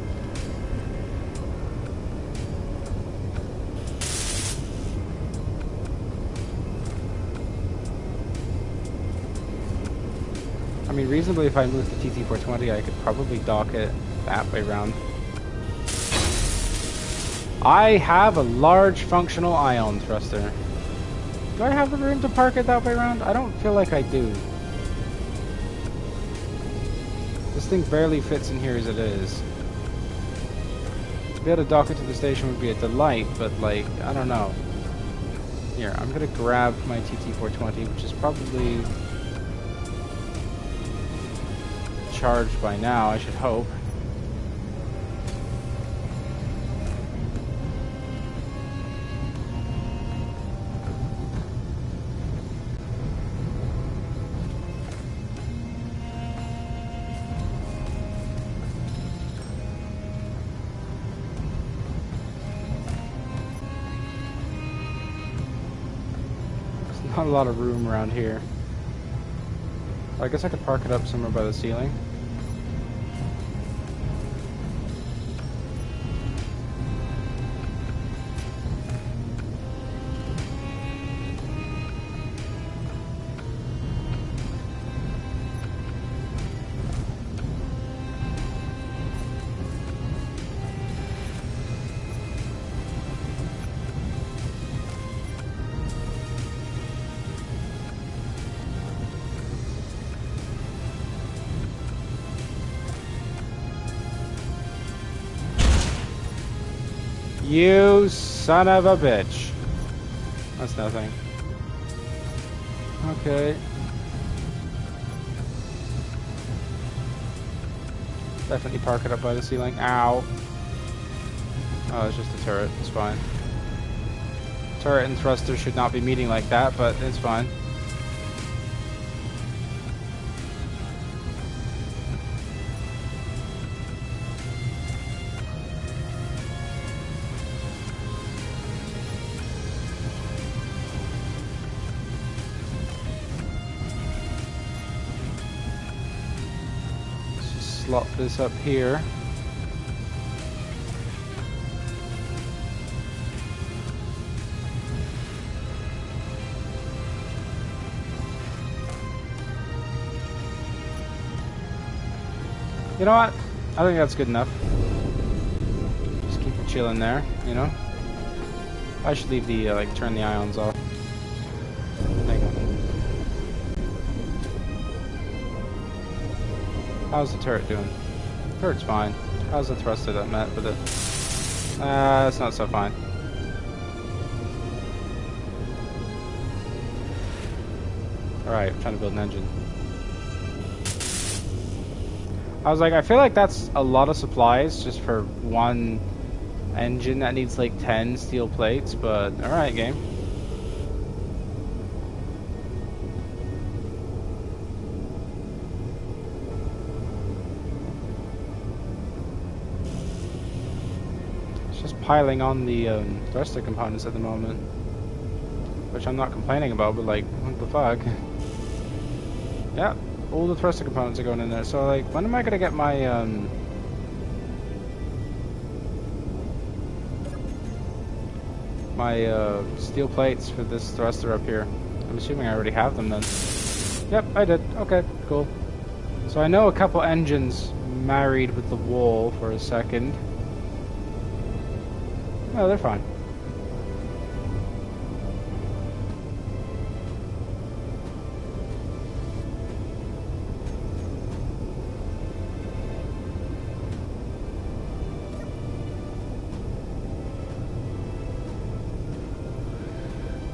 mean, reasonably, if I move the TT420, I could probably dock it that way around. I have a large functional ion thruster. Do I have the room to park it that way around? I don't feel like I do. This thing barely fits in here as it is. To be able to dock it to the station would be a delight, but like, I don't know. Here, I'm gonna grab my TT420, which is probably charged by now, I should hope. Not a lot of room around here. I guess I could park it up somewhere by the ceiling. You son of a bitch. That's nothing. Okay. Definitely park it up by the ceiling. Ow. Oh, it's just a turret. It's fine. Turret and thruster should not be meeting like that, but it's fine. Slot this up here. You know what? I think that's good enough. Just keep it chilling there, you know? I should leave the, like, turn the ions off. Hang on. How's the turret doing? Turret's fine. How's the thruster that met with it? It's not so fine. Alright, I'm trying to build an engine. I was like, I feel like that's a lot of supplies just for one engine that needs like 10 steel plates, but alright, game. Piling on the thruster components at the moment, which I'm not complaining about, but like, what the fuck? Yeah, all the thruster components are going in there. So like, when am I gonna get my steel plates for this thruster up here? I'm assuming I already have them then. Yep, I did. Okay, cool. So I know a couple engines married with the wall for a second. No, they're fine.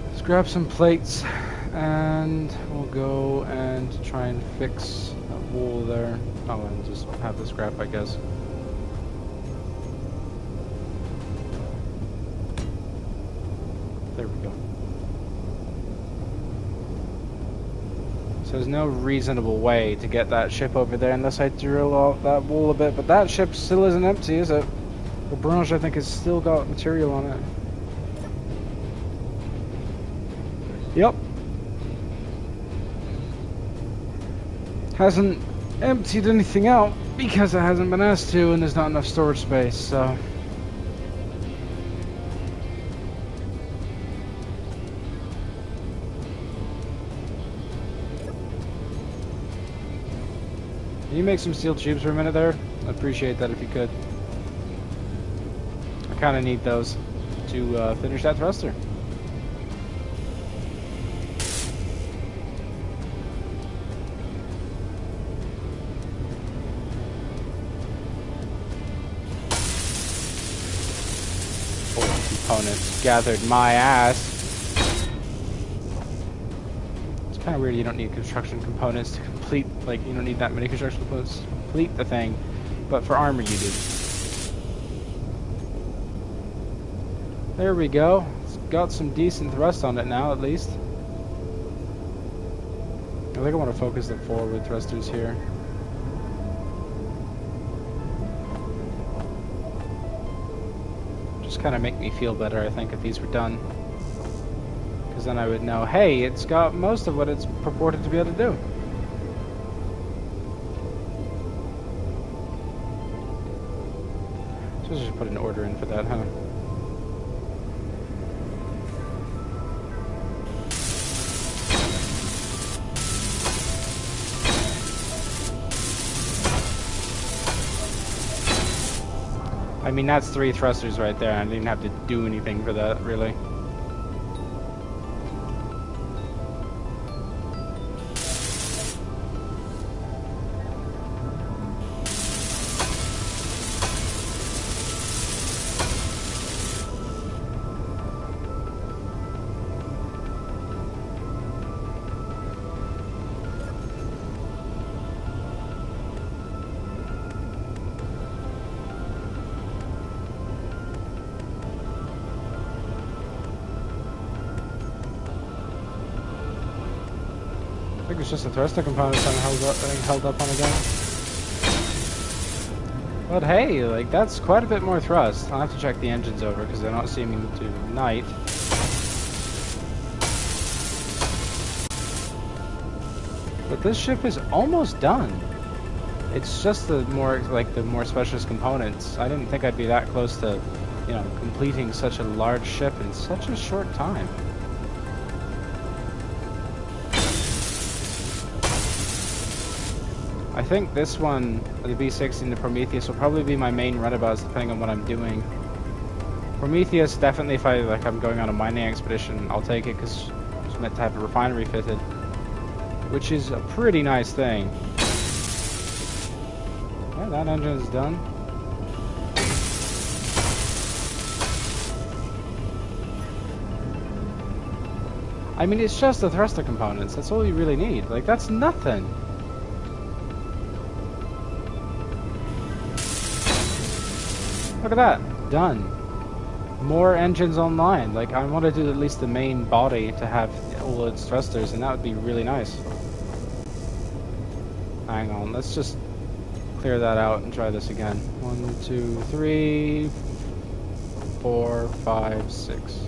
Let's grab some plates and we'll go and try and fix that wall there. Oh, and just have the scrap, I guess. There we go. So there's no reasonable way to get that ship over there unless I drill off that wall a bit, but that ship still isn't empty, is it? The barrage, I think, has still got material on it. Yep. Hasn't emptied anything out because it hasn't been asked to, and there's not enough storage space, so... Can you make some steel tubes for a minute there? I'd appreciate that if you could. I kind of need those to finish that thruster. Components gathered my ass. It's kind of weird you don't need construction components to complete, like, you don't need that many construction components to complete the thing, but for armor you do. There we go. It's got some decent thrust on it now, at least. I think I want to focus the forward thrusters here. Kind of make me feel better, I think, if these were done, because then I would know, hey, it's got most of what it's purported to be able to do. So I should put an order in for that, huh? I mean, that's 3 thrusters right there. I didn't have to do anything for that, really. I think it's just the thruster components I'm held up on again. But hey, like, that's quite a bit more thrust. I'll have to check the engines over because they're not seeming to ignite. But this ship is almost done. It's just the more specialist components. I didn't think I'd be that close to, you know, completing such a large ship in such a short time. I think this one, the B-16, the Prometheus, will probably be my main runabouts depending on what I'm doing. Prometheus, definitely if I'm going on a mining expedition, I'll take it because it's meant to have a refinery fitted, which is a pretty nice thing. Yeah, that engine is done. I mean, it's just the thruster components. That's all you really need. Like, that's nothing. Look at that. Done. More engines online. Like, I want to do at least the main body to have all its thrusters, and that would be really nice. Hang on. Let's just clear that out and try this again. 1, 2, 3, 4, 5, 6.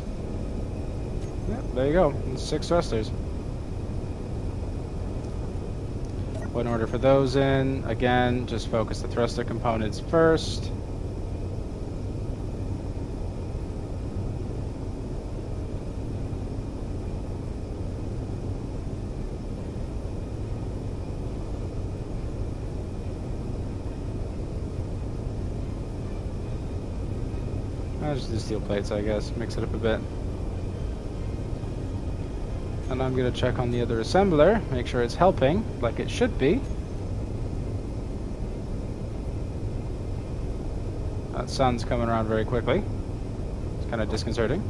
Yep, there you go. 6 thrusters. Put an order for those in. Again, just focus the thruster components first. I'll just do steel plates, I guess. Mix it up a bit. And I'm going to check on the other assembler, make sure it's helping, like it should be. That sun's coming around very quickly. It's kind of disconcerting.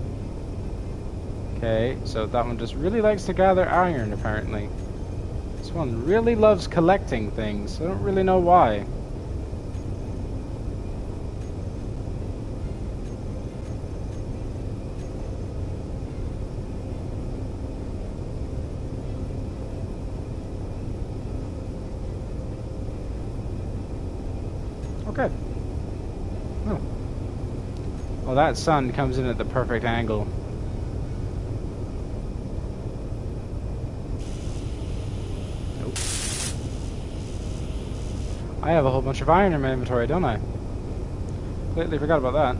Okay, so that one just really likes to gather iron, apparently. This one really loves collecting things. I don't really know why. Okay. Oh. Well, that sun comes in at the perfect angle. Nope. I have a whole bunch of iron in my inventory, don't I? Completely forgot about that.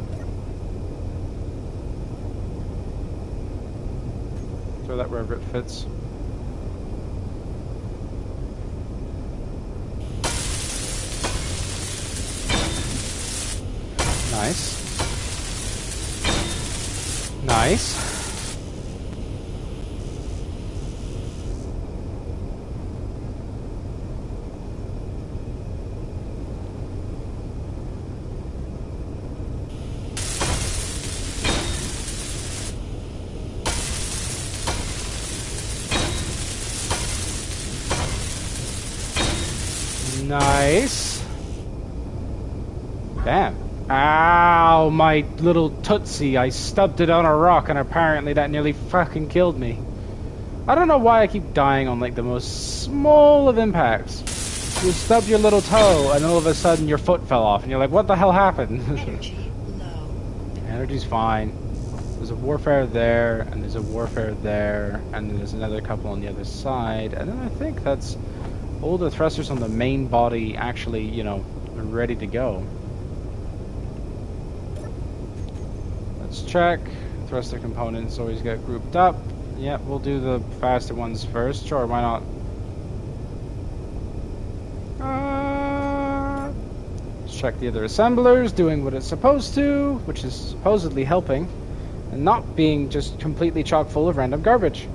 Throw that wherever it fits. Nice. Nice. Nice. Damn. Ow, my little tootsie. I stubbed it on a rock and apparently that nearly fucking killed me. I don't know why I keep dying on like the most small of impacts. You stubbed your little toe and all of a sudden your foot fell off and you're like, what the hell happened? Energy low. Energy's fine. There's a warfare there, and there's a warfare there, and then there's another couple on the other side, and then I think that's all the thrusters on the main body actually, you know, ready to go. Let's check. Thruster components always get grouped up. Yep, we'll do the faster ones first. Sure, why not? Let's check the other assemblers doing what it's supposed to, which is supposedly helping, and not being just completely chock full of random garbage.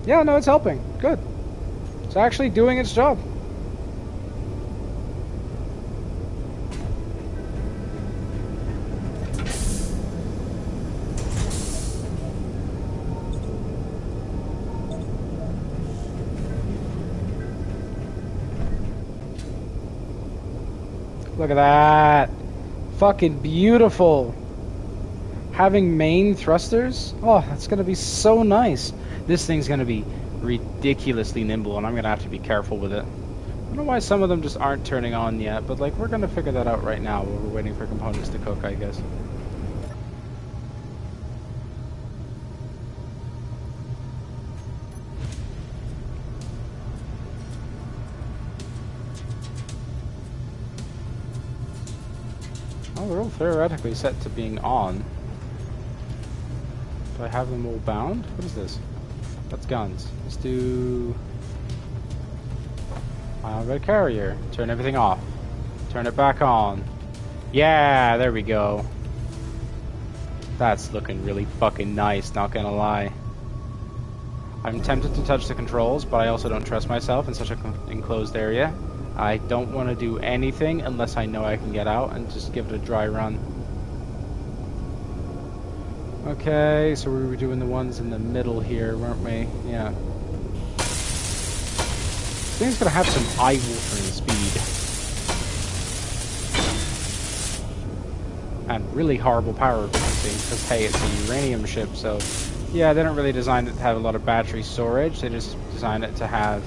Yeah, no, it's helping. Good. It's actually doing its job. Look at that. Fucking beautiful. Having main thrusters? Oh, that's going to be so nice. This thing's going to be ridiculously nimble, and I'm going to have to be careful with it. I don't know why some of them just aren't turning on yet, but like we're going to figure that out right now while we're waiting for components to cook, I guess. Oh, they're all theoretically set to being on. Do I have them all bound? What is this? That's guns. Let's do red carrier. Turn everything off. Turn it back on. Yeah, there we go. That's looking really fucking nice, not gonna lie. I'm tempted to touch the controls, but I also don't trust myself in such an enclosed area. I don't want to do anything unless I know I can get out and just give it a dry run. Okay, so we were doing the ones in the middle here, weren't we? Yeah. This thing's gonna have some eye-watering speed. And really horrible power efficiency, because hey, it's a uranium ship, so... Yeah, they don't really design it to have a lot of battery storage, they just design it to have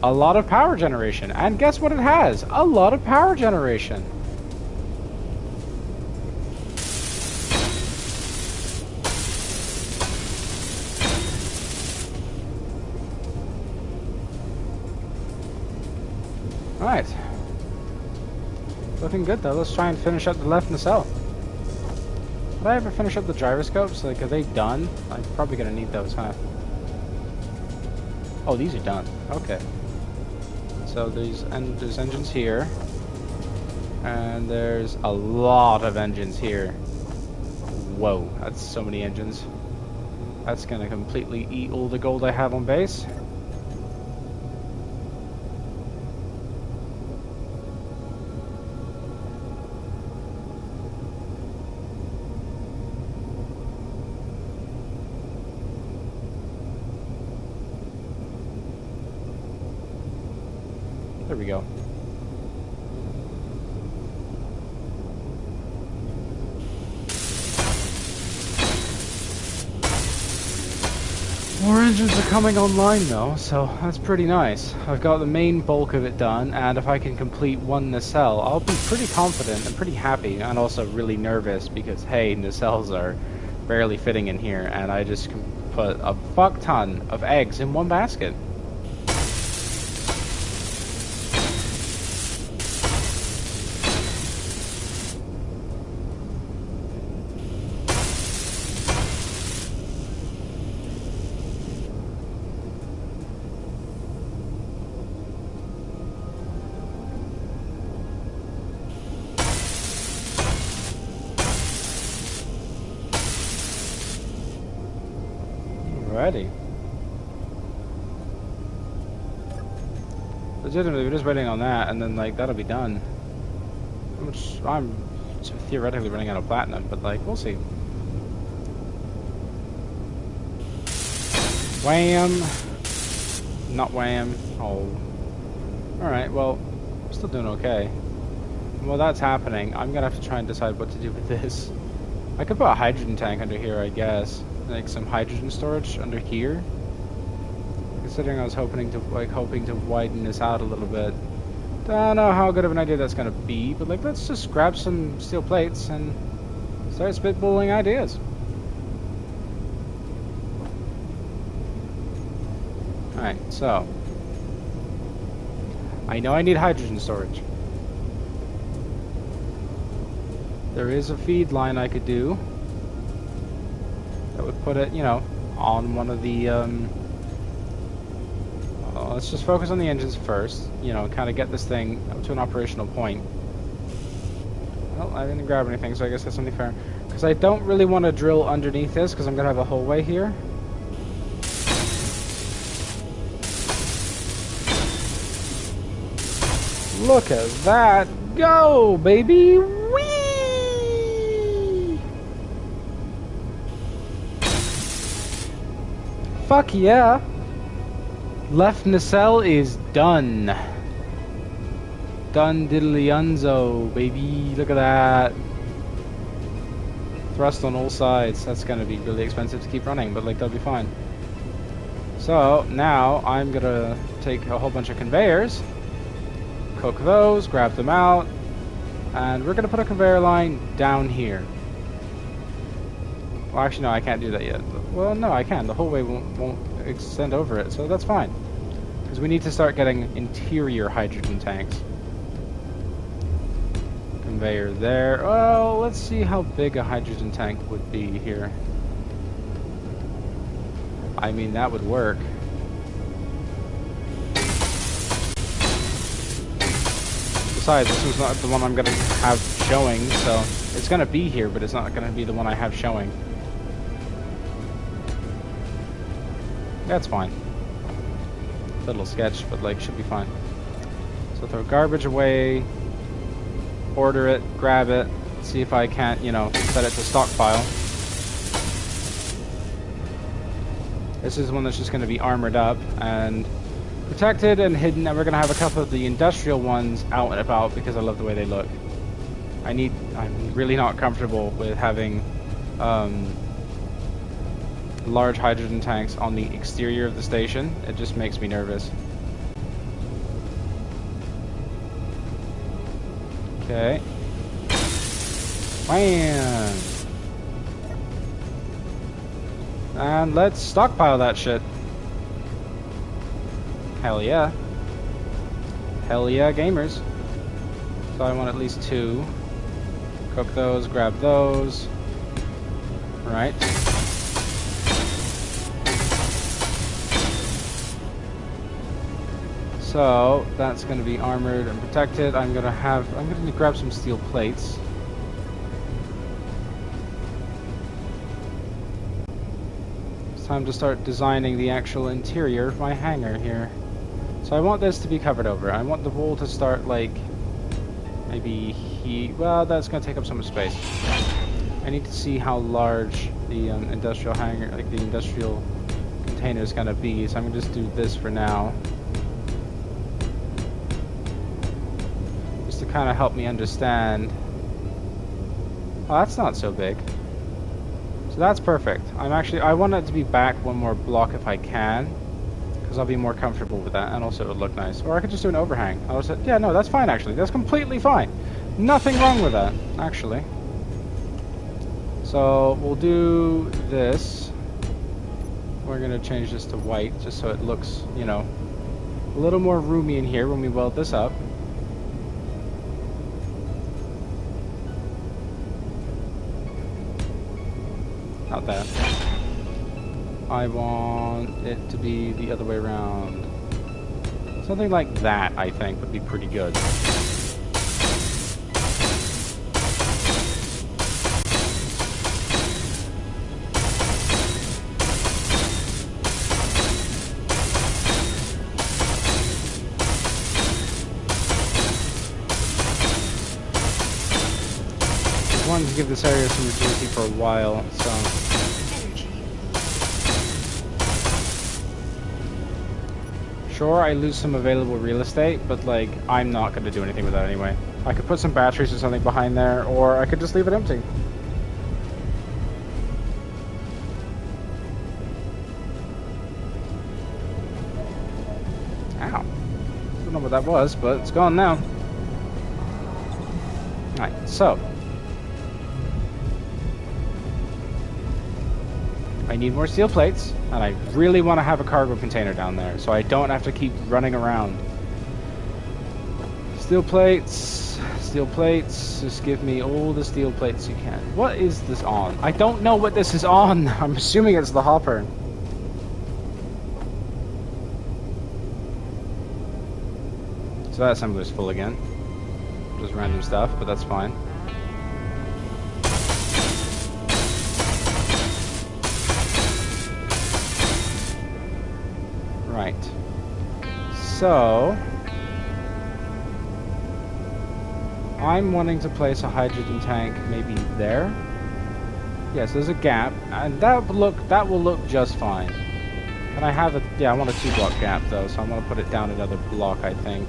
a lot of power generation. And guess what it has? A lot of power generation. Alright. Looking good though. Let's try and finish up the left nacelle. Did I ever finish up the gyroscopes? Like, are they done? I'm probably gonna need those, huh? Oh, these are done. Okay. So there's engines here. And there's a lot of engines here. Whoa, that's so many engines. That's gonna completely eat all the gold I have on base. There we go. More engines are coming online though, so that's pretty nice. I've got the main bulk of it done, and if I can complete one nacelle, I'll be pretty confident and pretty happy, and also really nervous because, hey, nacelles are barely fitting in here, and I just can put a fuck ton of eggs in one basket. Alrighty. Legitimately, we're just waiting on that, and then like that'll be done. Which I'm theoretically running out of platinum, but like we'll see. Wham! Not wham. Oh. Alright, well, I'm still doing okay. And while that's happening, I'm gonna have to try and decide what to do with this. I could put a hydrogen tank under here, I guess. Like some hydrogen storage under here. Considering I was hoping to widen this out a little bit. Don't know how good of an idea that's gonna be, but like let's just grab some steel plates and start spitballing ideas. Alright, so I know I need hydrogen storage. There is a feed line I could do that would put it, you know, on one of the let's just focus on the engines first, you know, kind of get this thing up to an operational point. Well, I didn't grab anything, so I guess that's only fair. Because I don't really want to drill underneath this, because I'm going to have a hallway here. Look at that go, baby! Whee! Fuck yeah! Left nacelle is done. Done diddly-unzo, baby. Look at that. Thrust on all sides. That's going to be really expensive to keep running, but like that'll be fine. So now I'm going to take a whole bunch of conveyors, cook those, grab them out, and we're going to put a conveyor line down here. Well, actually, no, I can't do that yet. Well, no, I can. The whole way won't extend over it, so that's fine. Because we need to start getting interior hydrogen tanks. Conveyor there. Well, let's see how big a hydrogen tank would be here. I mean, that would work. Besides, this was not the one I'm going to have showing, so it's going to be here, but it's not going to be the one I have showing. That's fine. Little sketch, but like should be fine. So throw garbage away, order it, grab it, see if I can't, you know, set it to stockpile. This is one that's just going to be armored up and protected and hidden, and we're going to have a couple of the industrial ones out and about because I love the way they look. I'm really not comfortable with having large hydrogen tanks on the exterior of the station. It just makes me nervous. Okay. Wham! And let's stockpile that shit. Hell yeah. Hell yeah, gamers. So I want at least 2. Cook those, grab those. Right. So that's going to be armored and protected. I'm going to grab some steel plates. It's time to start designing the actual interior of my hangar here. So I want this to be covered over. I want the wall to start like maybe well, that's going to take up so much space. I need to see how large the industrial hangar, like the industrial container is going to be. So I'm going to just do this for now. To kind of help me understand. Oh, that's not so big. So that's perfect. I want it to be back one more block if I can, because I'll be more comfortable with that, and also it would look nice. Or I could just do an overhang. I was yeah, no, that's fine actually. That's completely fine. Nothing wrong with that, actually. So we'll do this. We're gonna change this to white just so it looks, you know, a little more roomy in here when we weld this up. Not that. I want it to be the other way around. Something like that, I think, would be pretty good. to give this area some rigidity for a while, so... Energy Sure, I lose some available real estate, but, like, I'm not going to do anything with that anyway. I could put some batteries or something behind there, or I could just leave it empty. Ow. Don't know what that was, but it's gone now. Alright, so... I need more steel plates, and I really want to have a cargo container down there, so I don't have to keep running around. Steel plates, just give me all the steel plates you can. What is this on? I don't know what this is on. I'm assuming it's the hopper. So that assembler's full again. Just random stuff, but that's fine. Right. So... I'm wanting to place a hydrogen tank maybe there. Yes, there's a gap, and that will look just fine. And I have a... yeah, I want a 2-block gap though, so I'm going to put it down another block, I think.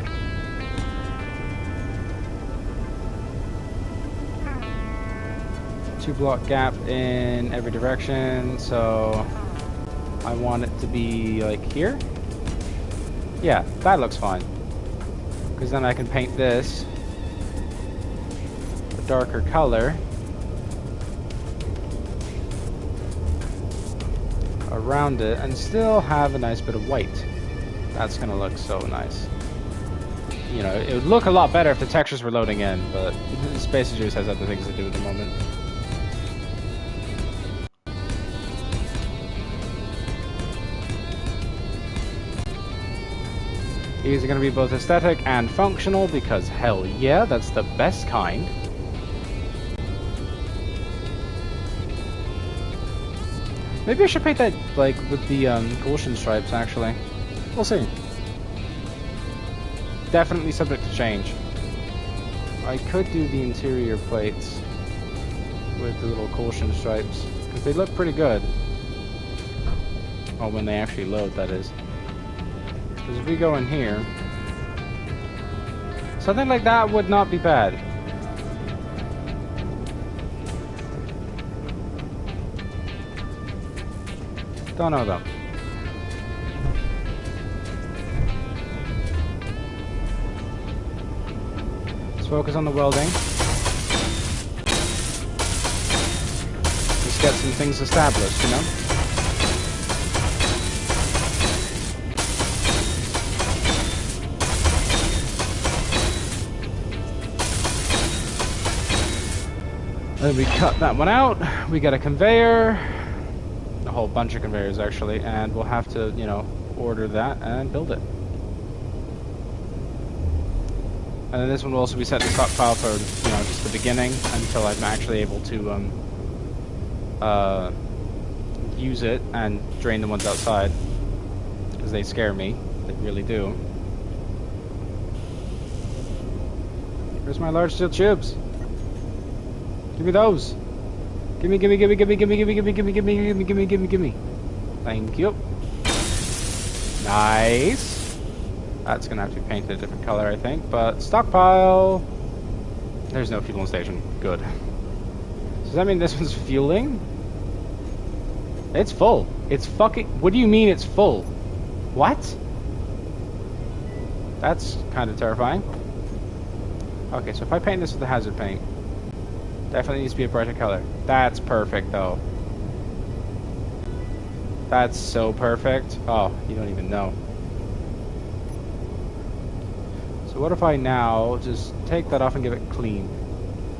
Two-block gap in every direction, so I want it to be like here. Yeah, that looks fine. Because then I can paint this a darker color around it and still have a nice bit of white. That's gonna look so nice. You know, it would look a lot better if the textures were loading in, but Space Juice has other things to do at the moment. These are going to be both aesthetic and functional because hell yeah, that's the best kind. Maybe I should paint that like with the Gaussian stripes actually. We'll see. Definitely subject to change. I could do the interior plates with the little Gaussian stripes because they look pretty good. Oh, when they actually load, that is. Because if we go in here, something like that would not be bad. Don't know though. Let's focus on the welding. Just get some things established, you know? Then we cut that one out, we get a conveyor, a whole bunch of conveyors actually, and we'll have to, you know, order that and build it. And then this one will also be set to stockpile for, you know, just the beginning until I'm actually able to use it and drain the ones outside, because they scare me, they really do. Where's my large steel tubes? Give me those. Gimme. Thank you. Nice. That's gonna have to be painted a different color, I think. But stockpile. There's no fueling station. Good. Does that mean this one's fueling? It's full. It's fucking... What do you mean it's full? What? That's kind of terrifying. Okay, so if I paint this with the hazard paint, definitely needs to be a brighter color. That's perfect, though. That's so perfect. Oh, you don't even know. So what if I now just take that off and give it clean?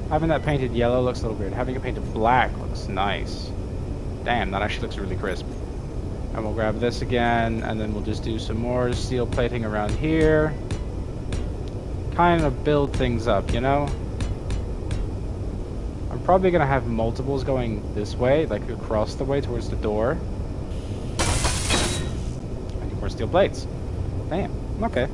Having that painted yellow looks a little weird. Having it painted black looks nice. Damn, that actually looks really crisp. And we'll grab this again, and then we'll just do some more steel plating around here. Kind of build things up, you know? I'm probably going to have multiples going this way, like across the way towards the door. I need more steel plates. Damn, okay.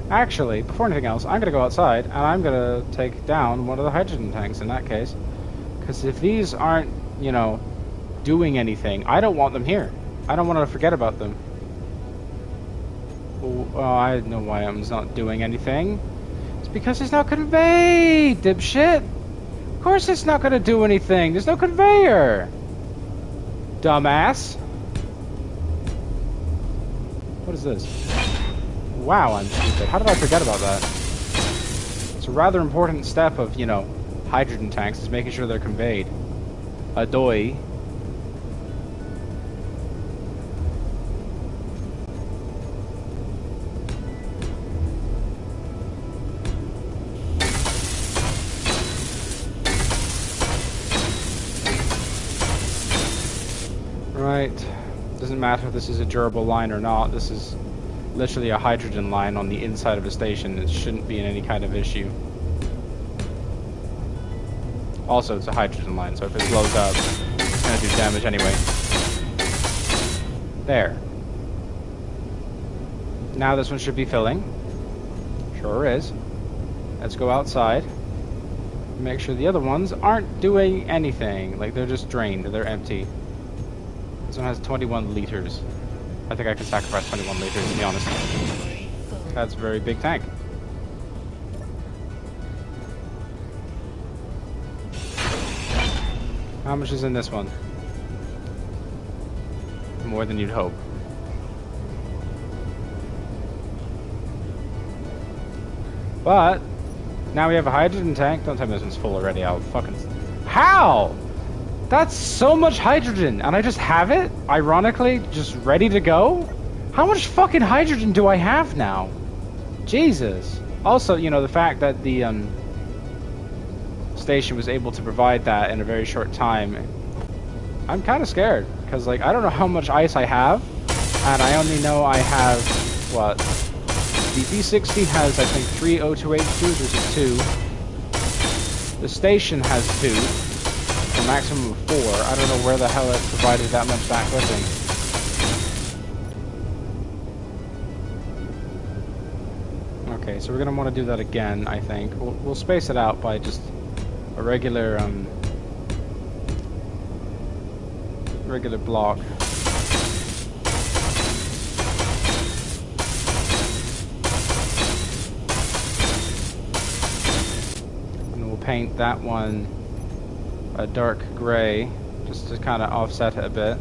Actually, before anything else, I'm gonna go outside and I'm gonna take down one of the hydrogen tanks in that case. Because if these aren't, you know, doing anything, I don't want them here. I don't want to forget about them. Oh, I know why it's not doing anything. It's because it's not conveyed, dipshit. Of course it's not gonna do anything. There's no conveyor. Dumbass. What is this? Wow, I'm stupid. How did I forget about that? It's a rather important step of, you know, hydrogen tanks is making sure they're conveyed. Adoy. Right. Doesn't matter if this is a durable line or not. This is literally a hydrogen line on the inside of a station. It shouldn't be in any kind of issue. Also, it's a hydrogen line, so if it blows up, it's gonna do damage anyway. There. Now this one should be filling. Sure is. Let's go outside. Make sure the other ones aren't doing anything. Like, they're just drained. They're empty. This one has 21 liters. I think I can sacrifice 21 liters, to be honest. That's a very big tank. How much is in this one? More than you'd hope. But now we have a hydrogen tank. Don't tell me this one's full already. I'll fucking... How? That's so much hydrogen, and I just have it, ironically, just ready to go? How much fucking hydrogen do I have now? Jesus. Also, you know, the fact that the station was able to provide that in a very short time, I'm kind of scared, because, like, I don't know how much ice I have, and I only know I have, what, the D60 has, I think, 3 O2H2s, there's a 2. The station has 2. A maximum of 4. I don't know where the hell it provided that much back clipping. Okay, so we're gonna want to do that again, I think. We'll space it out by just a regular regular block. And we'll paint that one a dark gray, just to kind of offset it a bit,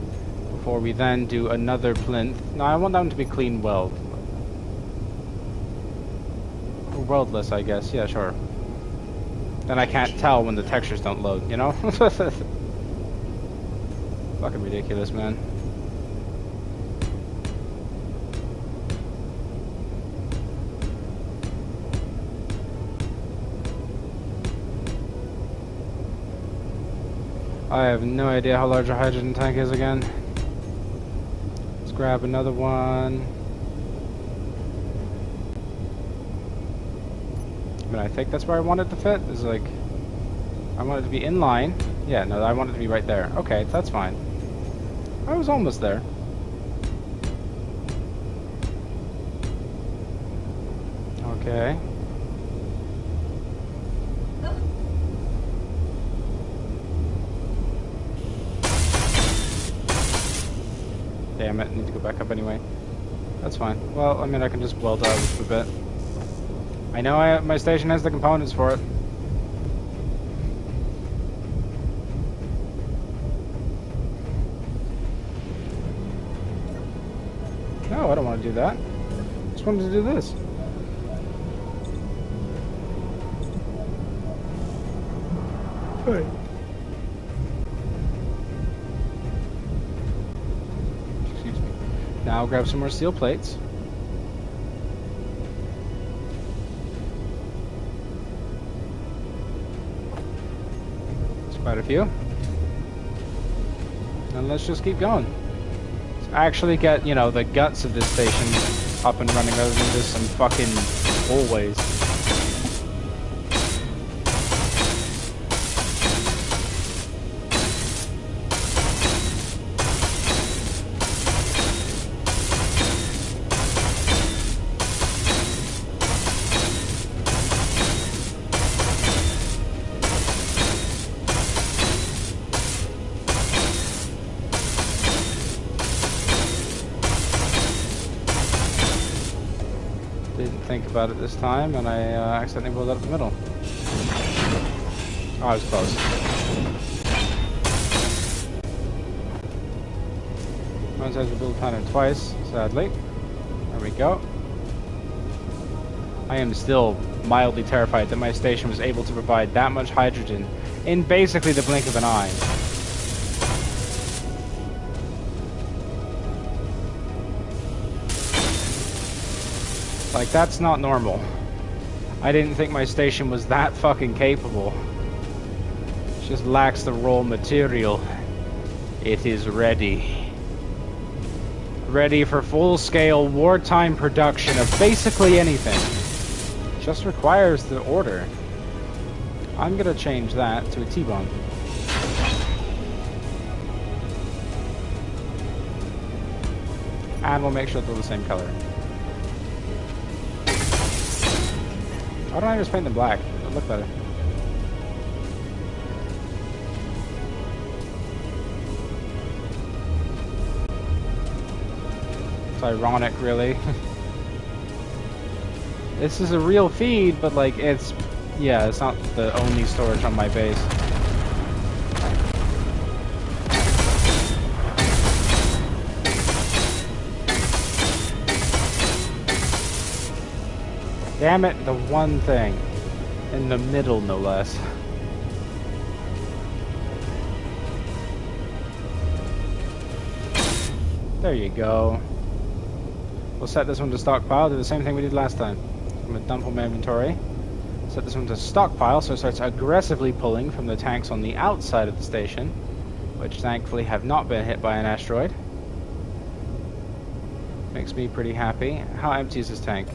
before we then do another plinth. No, I want that one to be clean weld. Or weldless, I guess. Yeah, sure. Then I can't tell when the textures don't load, you know? Fucking ridiculous, man. I have no idea how large a hydrogen tank is again. Let's grab another one. I mean, I think that's where I want it to fit. Is like, I want it to be in line. Yeah, no, I want it to be right there. Okay, that's fine. I was almost there. Okay. Damn it, I need to go back up anyway. That's fine. Well, I mean, I can just weld out a bit. I know my station has the components for it. No, I don't want to do that. I just wanted to do this. Hey. Now I'll grab some more steel plates. That's quite a few. And let's just keep going. Let's actually get, you know, the guts of this station up and running rather than just some fucking hallways. think about it this time, and I accidentally blew it up the middle. Oh, I was close. Once I have to build pattern twice, sadly. There we go. I am still mildly terrified that my station was able to provide that much hydrogen in basically the blink of an eye. Like, that's not normal. I didn't think my station was that fucking capable. It just lacks the raw material. It is ready. Ready for full-scale wartime production of basically anything. Just requires the order. I'm gonna change that to a T-bomb. And we'll make sure they're the same color. Why don't I just paint them black? It'll look better. It's ironic, really. This is a real feed, but like it's not the only storage on my base. Damn it, the one thing. In the middle, no less. There you go. We'll set this one to stockpile, do the same thing we did last time. I'm gonna dump on my inventory. Set this one to stockpile so it starts aggressively pulling from the tanks on the outside of the station, which thankfully have not been hit by an asteroid. Makes me pretty happy. How empty is this tank?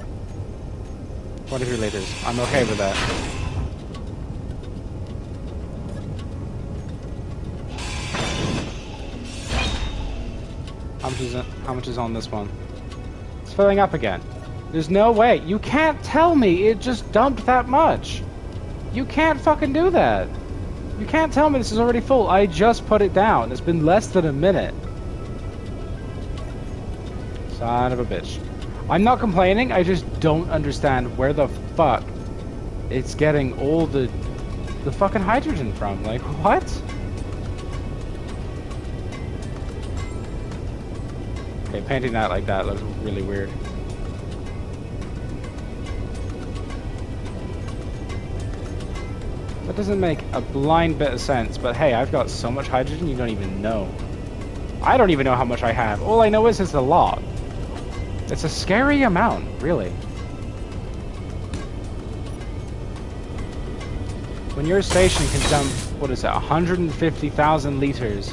23 liters. I'm okay with that. How much is on this one? It's filling up again. There's no way. You can't tell me it just dumped that much. You can't fucking do that. You can't tell me this is already full. I just put it down. It's been less than a minute. Son of a bitch. I'm not complaining, I just don't understand where the fuck it's getting all the fucking hydrogen from. Like, what? Okay, painting that like that looks really weird. That doesn't make a blind bit of sense, but hey, I've got so much hydrogen you don't even know. I don't even know how much I have. All I know is it's a lot. It's a scary amount, really. When your station can dump, what is that, 150,000 liters.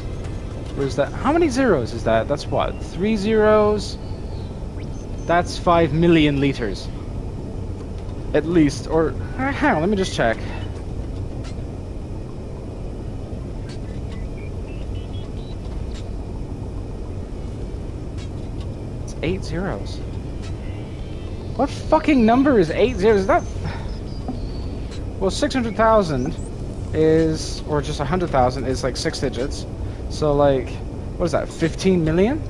Where's that? How many zeros is that? That's what, 3 zeros? That's 5 million liters. At least, or, hang on, let me just check. It's 8 zeros. What fucking number is 8 zeros? Is that... Well, 600,000 is, or just 100,000 is like 6 digits. So like, what is that, 15 million?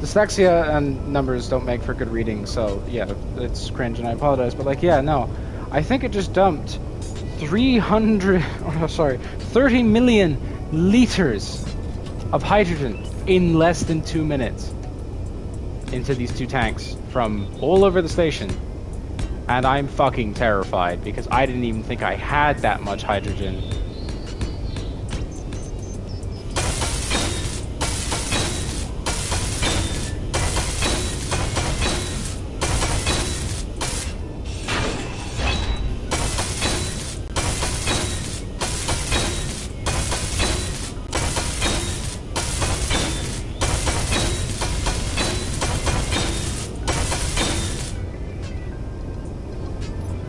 Dyslexia and numbers don't make for good reading, so yeah, it's cringe and I apologize. But like, yeah, no. I think it just dumped 30 million liters of hydrogen in less than 2 minutes into these two tanks from all over the station. And I'm fucking terrified because I didn't even think I had that much hydrogen.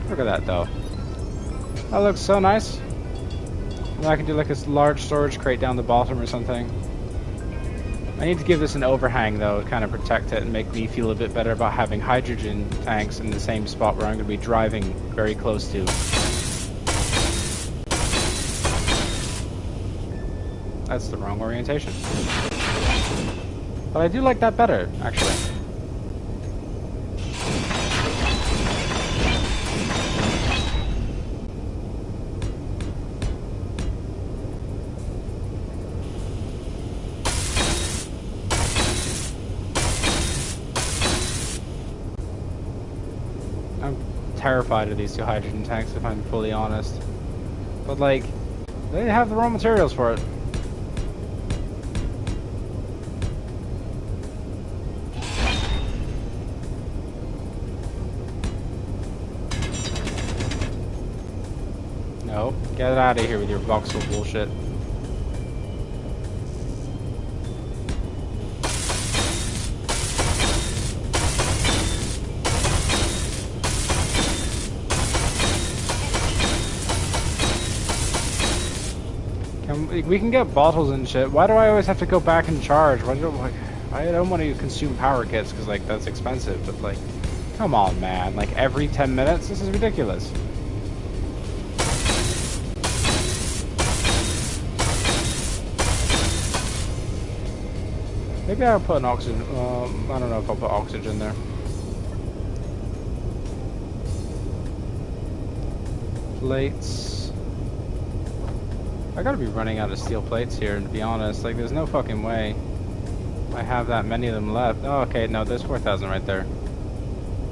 Look at that though. That looks so nice. And I can do like this large storage crate down the bottom or something. I need to give this an overhang though, to kind of protect it and make me feel a bit better about having hydrogen tanks in the same spot where I'm going to be driving very close to. That's the wrong orientation. But I do like that better, actually. terrified of these two hydrogen tanks, if I'm fully honest. But like, they have the raw materials for it. No, get out of here with your voxel bullshit. We can get bottles and shit. Why do I always have to go back and charge? Why do like I don't want to consume power kits because like that's expensive. But like, come on, man! Like every 10 minutes, this is ridiculous. Maybe I'll put an oxygen. I don't know if I'll put oxygen there. Plates. I gotta be running out of steel plates here, to be honest. Like, there's no fucking way I have that many of them left. Oh, okay, no, there's 4,000 right there.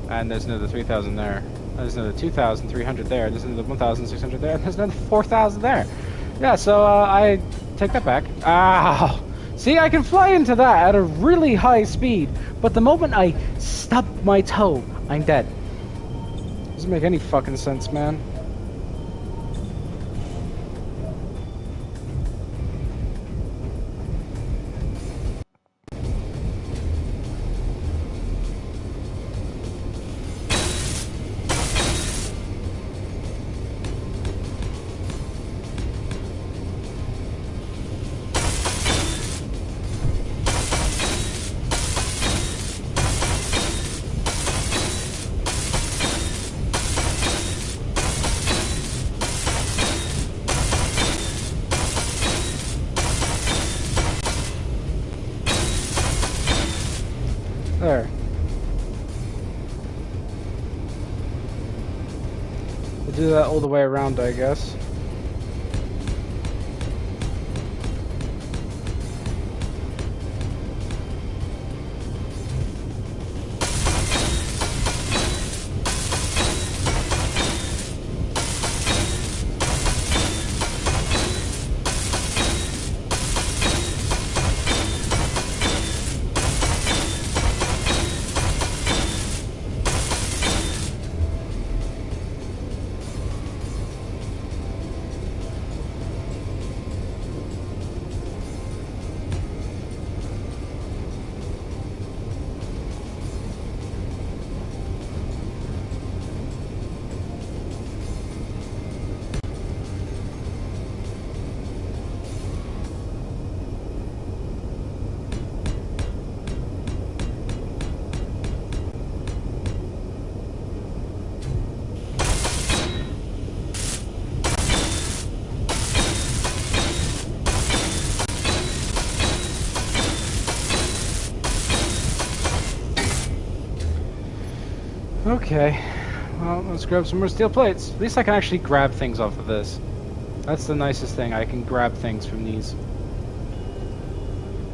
And there's another 3,000 there. There's another 2,300 there. There's another 1,600 there. And there's another 4,000 there. Yeah, so, I take that back. Ow! See, I can fly into that at a really high speed, but the moment I stub my toe, I'm dead. Doesn't make any fucking sense, man. There. We'll do that all the way around, I guess. Okay, well, let's grab some more steel plates. At least I can actually grab things off of this. That's the nicest thing, I can grab things from these.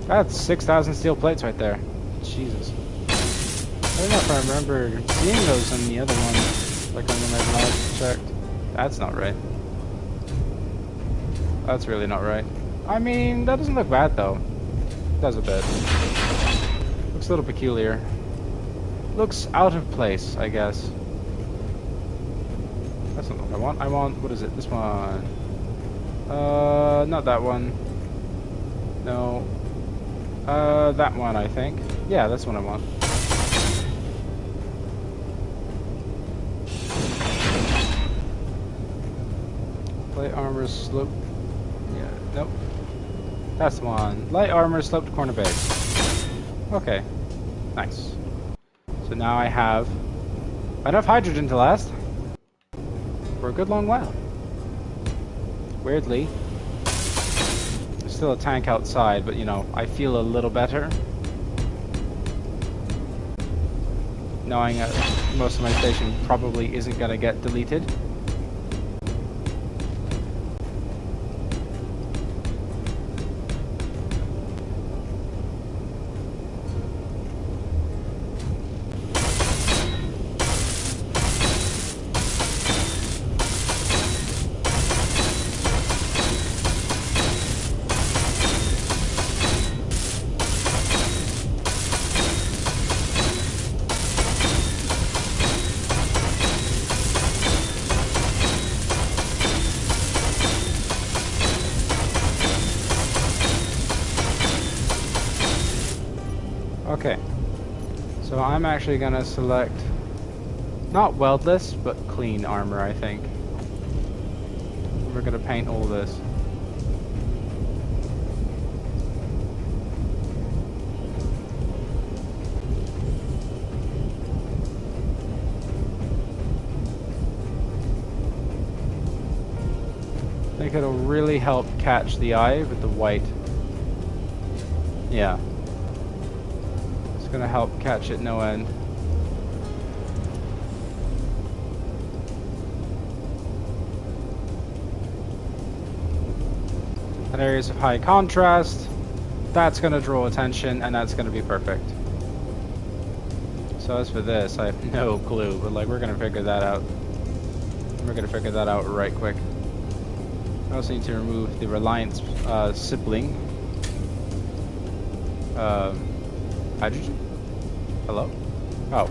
That's 6,000 steel plates right there. Jesus. I don't know if I remember seeing those on the other one, like on the last checked. That's not right. That's really not right. I mean, that doesn't look bad though. It does a bit. Looks a little peculiar. Looks out of place, I guess. That's not what I want. I want, what is it? This one. Not that one. No. That one, I think. Yeah, that's what I want. Light armor slope. Yeah, nope. That's the one. Light armor sloped corner base. Okay. Nice. So now I have enough hydrogen to last for a good long while. Weirdly, there's still a tank outside, but you know, I feel a little better knowing that most of my station probably isn't going to get deleted. Okay. So I'm actually gonna select not weldless, but clean armor, I think. We're gonna paint all this. I think it'll really help catch the eye with the white. Yeah. It's gonna help catch it no end. And areas of high contrast, that's gonna draw attention, and that's gonna be perfect. So as for this, I have no clue, but like we're gonna figure that out. We're gonna figure that out right quick. I also need to remove the Reliance sibling. Hydrogen? Hello? Oh.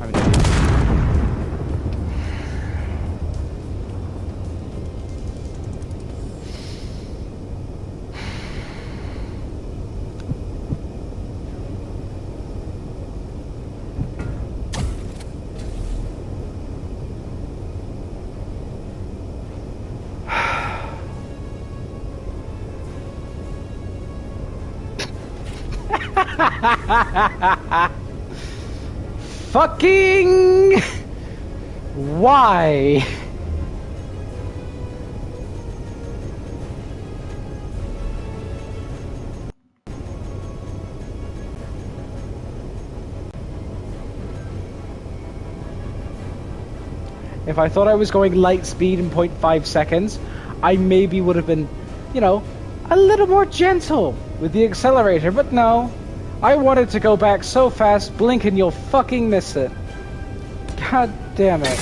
I'm an idiot. Fucking why? If I thought I was going light speed in 0.5 seconds, I maybe would have been, you know, a little more gentle with the accelerator, but no. I wanted to go back so fast, blink and you'll fucking miss it. God damn it.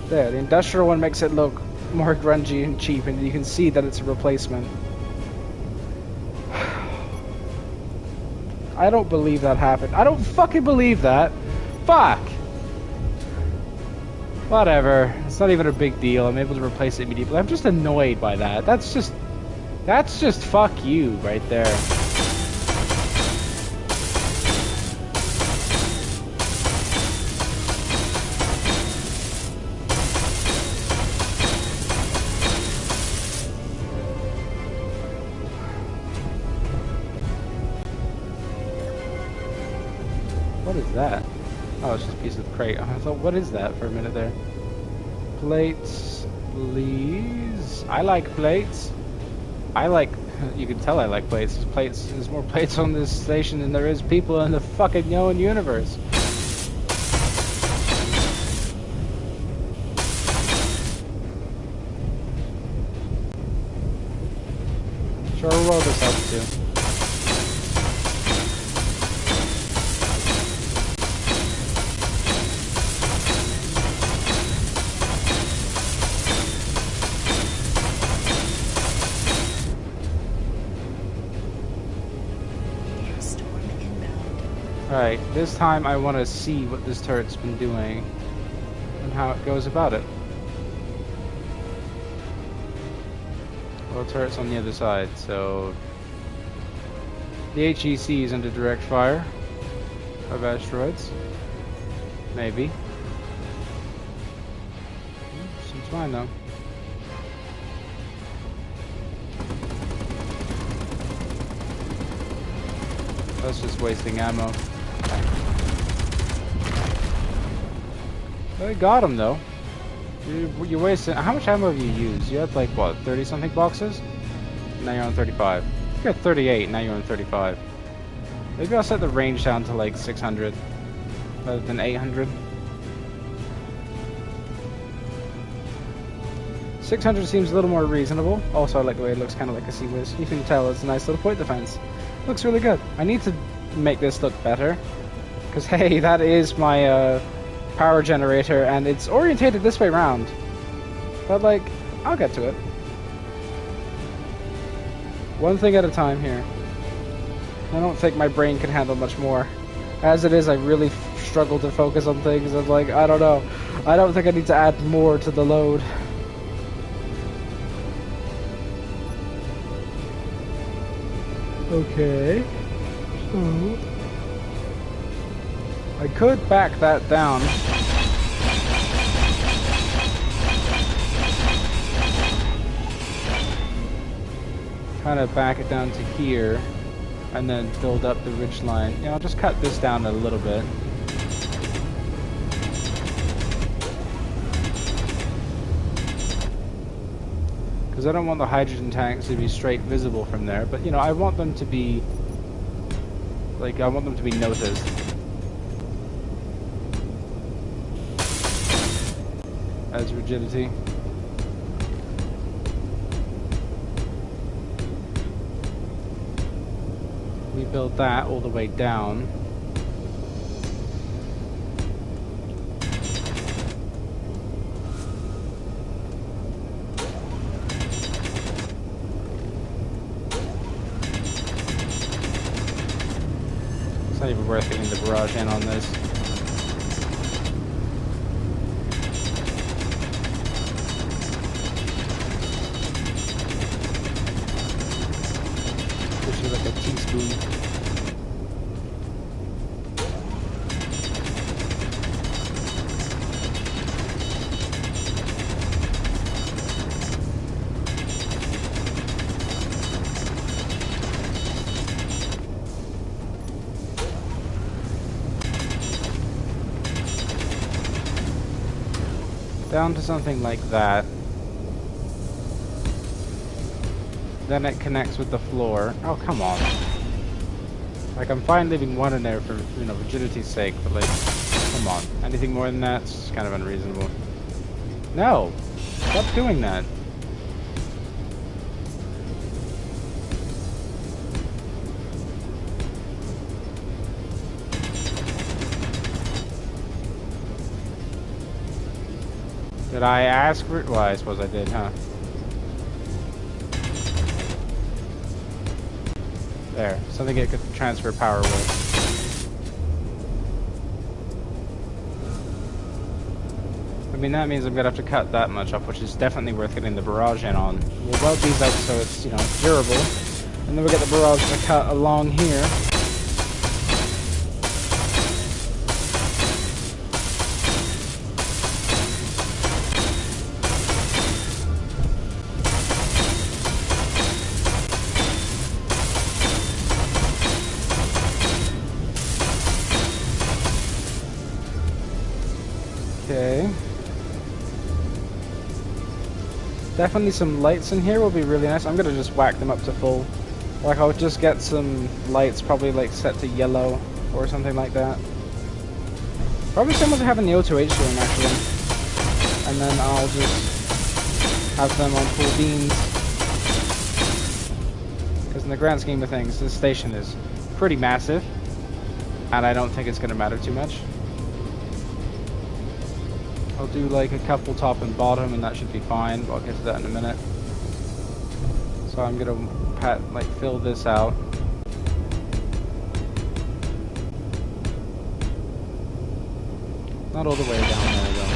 There, the industrial one makes it look more grungy and cheap, and you can see that it's a replacement. I don't believe that happened. I don't fucking believe that. Fuck! Whatever. It's not even a big deal. I'm able to replace it immediately. I'm just annoyed by that. That's just fuck you right there. What is that? Oh, it's just a piece of crate. I thought, what is that for a minute there? Plates, please. I like plates. You can tell I like plates. There's more plates on this station than there is people in the fucking known universe. Sure, we'll roll this up too. Alright, this time I want to see what this turret's been doing and how it goes about it. Well, the turret's on the other side, so the HEC is under direct fire of asteroids. Maybe. Seems fine though. That's just wasting ammo. I got him though. You're wasting. How much ammo have you used? You had like what, 30 something boxes? Now you're on 35. You got 38. Now you're on 35. Maybe I'll set the range down to like 600 rather than 800. 600 seems a little more reasonable. Also, I like the way it looks, kind of like a Sea Whiz. You can tell it's a nice little point defense. Looks really good. I need to make this look better, because hey, that is my power generator, and it's orientated this way around. But like, I'll get to it. One thing at a time here. I don't think my brain can handle much more. As it is, I really struggle to focus on things. I'm like, I don't know. I don't think I need to add more to the load. Okay. I could back that down. Kind of back it down to here, and then build up the ridge line. Yeah, I'll just cut this down a little bit. Because I don't want the hydrogen tanks to be straight visible from there, but you know, I want them to be, like, I want them to be noticed. As rigidity. We build that all the way down. It's not even worth getting the barrage in on this. Like a teaspoon. Down to something like that. Then it connects with the floor. Oh, come on. Like, I'm fine leaving one in there for, you know, rigidity's sake, but like, come on. Anything more than that, it's kind of unreasonable. No! Stop doing that. Did I ask for it? Well, I suppose I did, huh? There, something it could transfer power with. I mean, that means I'm gonna have to cut that much off, which is definitely worth getting the barrage in on. We'll weld these up so it's, you know, durable, and then we'll get the barrage to cut along here. Okay. Definitely some lights in here will be really nice. I'm gonna just whack them up to full. Like, I'll just get some lights probably like set to yellow or something like that. Probably similar to having the O2H room actually. And then I'll just have them on full beams. Because in the grand scheme of things, this station is pretty massive. And I don't think it's gonna matter too much. I'll do like a couple top and bottom and that should be fine, but I'll get to that in a minute. So I'm gonna fill this out. Not all the way down there though.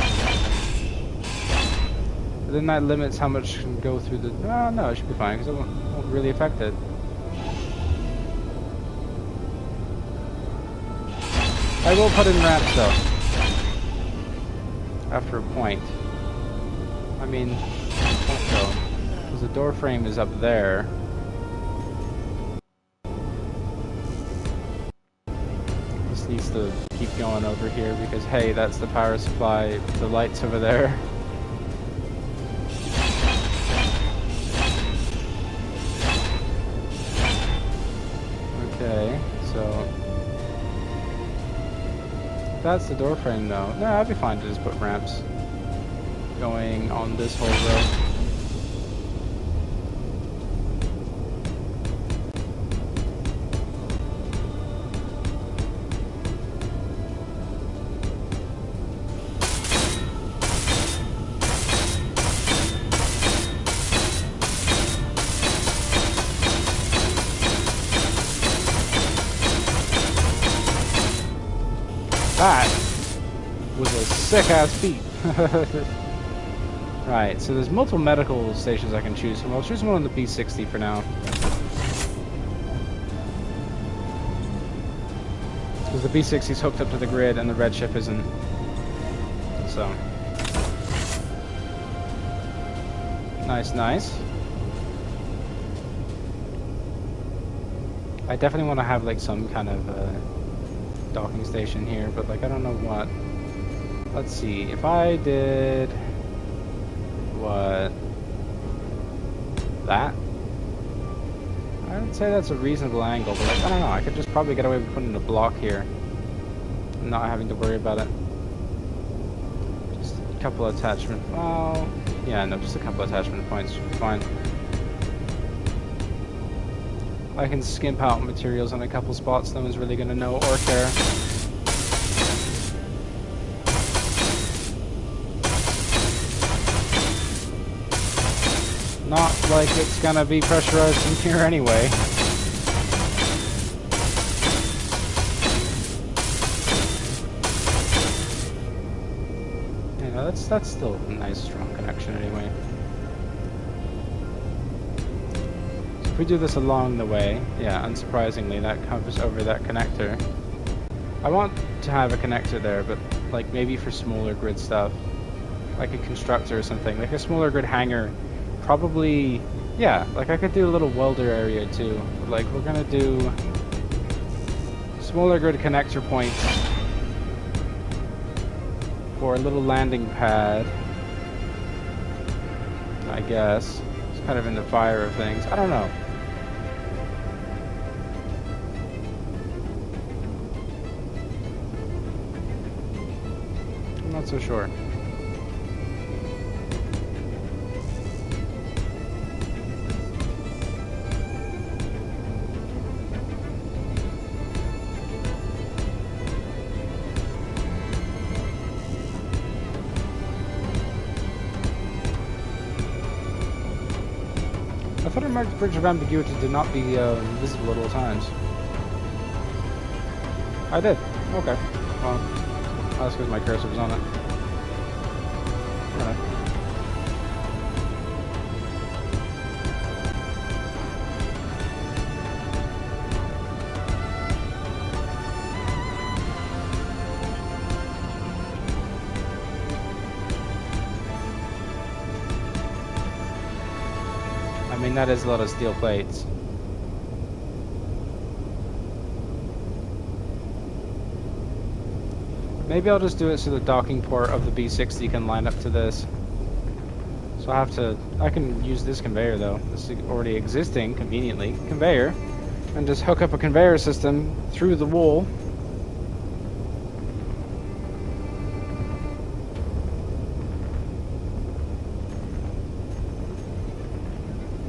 But then that limits how much can go through the... no, it should be fine because it won't really affect it. I will put in ramps though. After a point. I mean, because the door frame is up there. This needs to keep going over here because, hey, that's the power supply, the lights over there. Okay, so... That's the door frame though. No, I'd be fine to just put ramps going on this whole row. That was a sick-ass feat. Right, so there's multiple medical stations I can choose from. I'll choose one on the B60 for now. Because the B60 is hooked up to the grid and the red ship isn't. So. Nice, nice. I definitely want to have like some kind of docking station here, but like I don't know what. Let's see, if I did what? That? I would say that's a reasonable angle, but like, I don't know, I could just probably get away with putting a block here and not having to worry about it. Just a couple of attachment, well, yeah, no, just a couple of attachment points should be fine. I can skimp out materials on a couple spots, no one's really going to know or care. Not like it's going to be pressurized in here anyway. Yeah, that's still a nice strong connection anyway. If we do this along the way, yeah, unsurprisingly, that comes over that connector. I want to have a connector there, but like maybe for smaller grid stuff, like a constructor or something, like a smaller grid hangar, probably, yeah, like I could do a little welder area too. Like we're gonna do smaller grid connector points for a little landing pad, I guess. It's kind of in the fire of things. I don't know. I'm not so sure. I thought I marked the Bridge of Ambiguity to not be visible at all times. I did. Okay. Well, that's because my cursor was on it. Alright. I mean, that is a lot of steel plates. Maybe I'll just do it so the docking port of the B60 can line up to this. So I can use this conveyor though, this is already existing, conveniently, conveyor, and just hook up a conveyor system through the wall.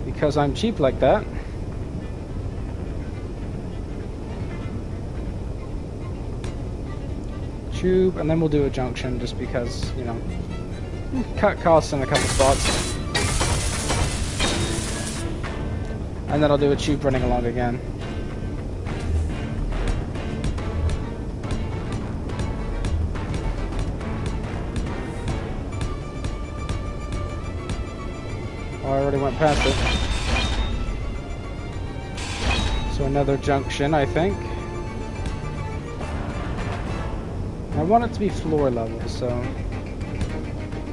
Because I'm cheap like that. Tube, and then we'll do a junction just because, you know, cut costs in a couple spots. And then I'll do a tube running along again. Oh, I already went past it. So another junction, I think. I want it to be floor level, so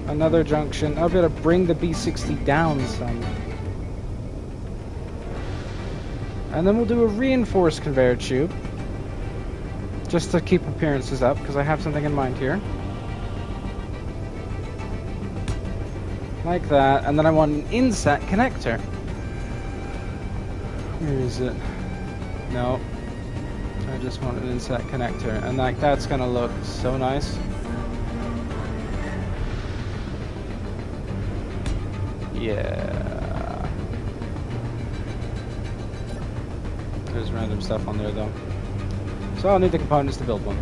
another junction. I'll be able to bring the B60 down some. And then we'll do a reinforced conveyor tube. Just to keep appearances up, because I have something in mind here. Like that, and then I want an inset connector. Where is it? No. I just want an inset connector, and like that's gonna look so nice. Yeah. There's random stuff on there though. So I'll need the components to build one.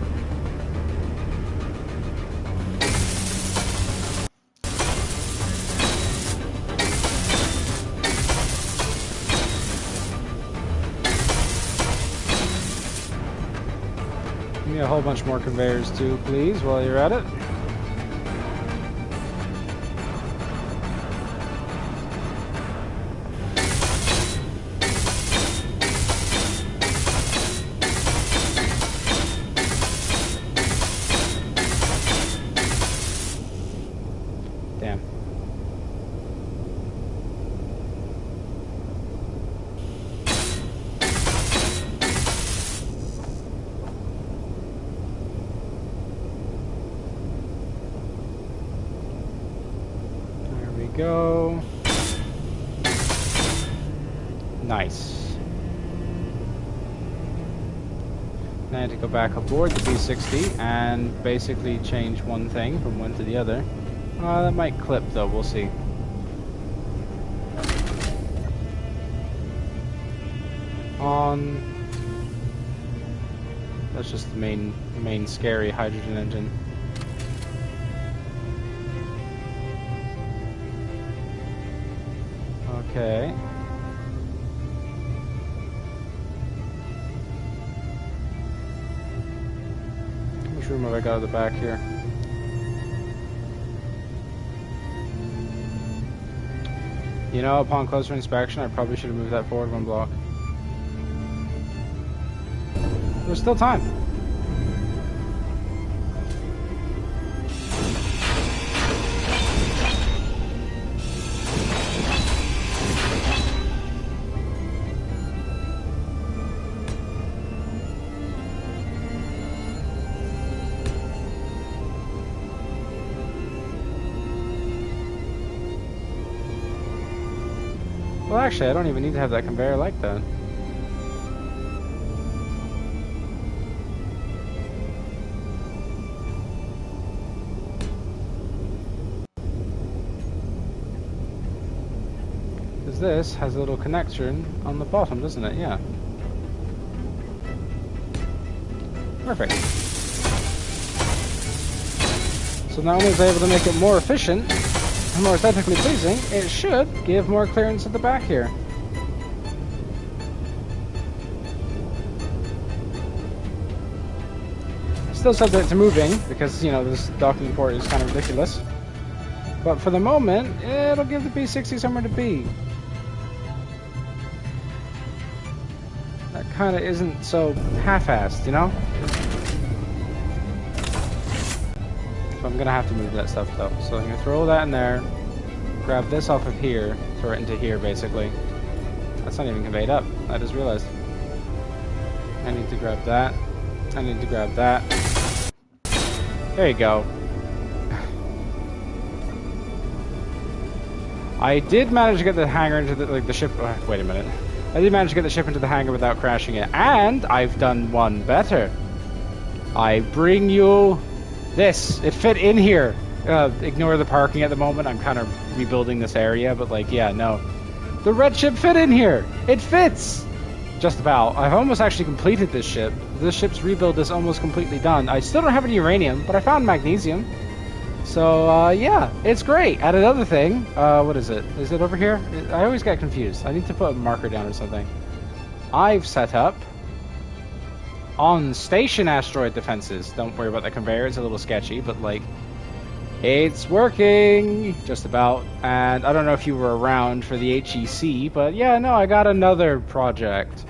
Give me a whole bunch more conveyors too, please, while you're at it. go. Nice. Now I need to go back aboard the B-60 and basically change one thing from one to the other. That might clip though, we'll see. On. That's just the main scary hydrogen engine. Okay. How much room have I got at the back here? You know, upon closer inspection, I probably should have moved that forward one block. There's still time. Well, actually, I don't even need to have that conveyor like that. Because this has a little connection on the bottom, doesn't it? Yeah. Perfect. So not only is I able to make it more efficient, more aesthetically pleasing, it should give more clearance at the back here. Still subject to moving, because, you know, this docking port is kind of ridiculous. But for the moment, it'll give the B-60 somewhere to be. That kind of isn't so half-assed, you know? So I'm gonna have to move that stuff though. So I'm gonna throw that in there, grab this off of here, throw it into here basically. That's not even conveyed up, I just realized. I need to grab that. I need to grab that. There you go. I did manage to get the hangar into the ship. Wait a minute. I did manage to get the ship into the hangar without crashing it. And I've done one better. I bring you this. It fit in here. Ignore the parking at the moment. I'm kind of rebuilding this area, but like, yeah, no. The red ship fit in here. It fits. Just about. I've almost actually completed this ship. This ship's rebuild is almost completely done. I still don't have any uranium, but I found magnesium. So, yeah, it's great. And another thing, what is it? Is it over here? I always get confused. I need to put a marker down or something. I've set up on-station asteroid defenses. Don't worry about the conveyor. It's a little sketchy, but, like, it's working. Just about. And I don't know if you were around for the HEC, but, yeah, no, I got another project.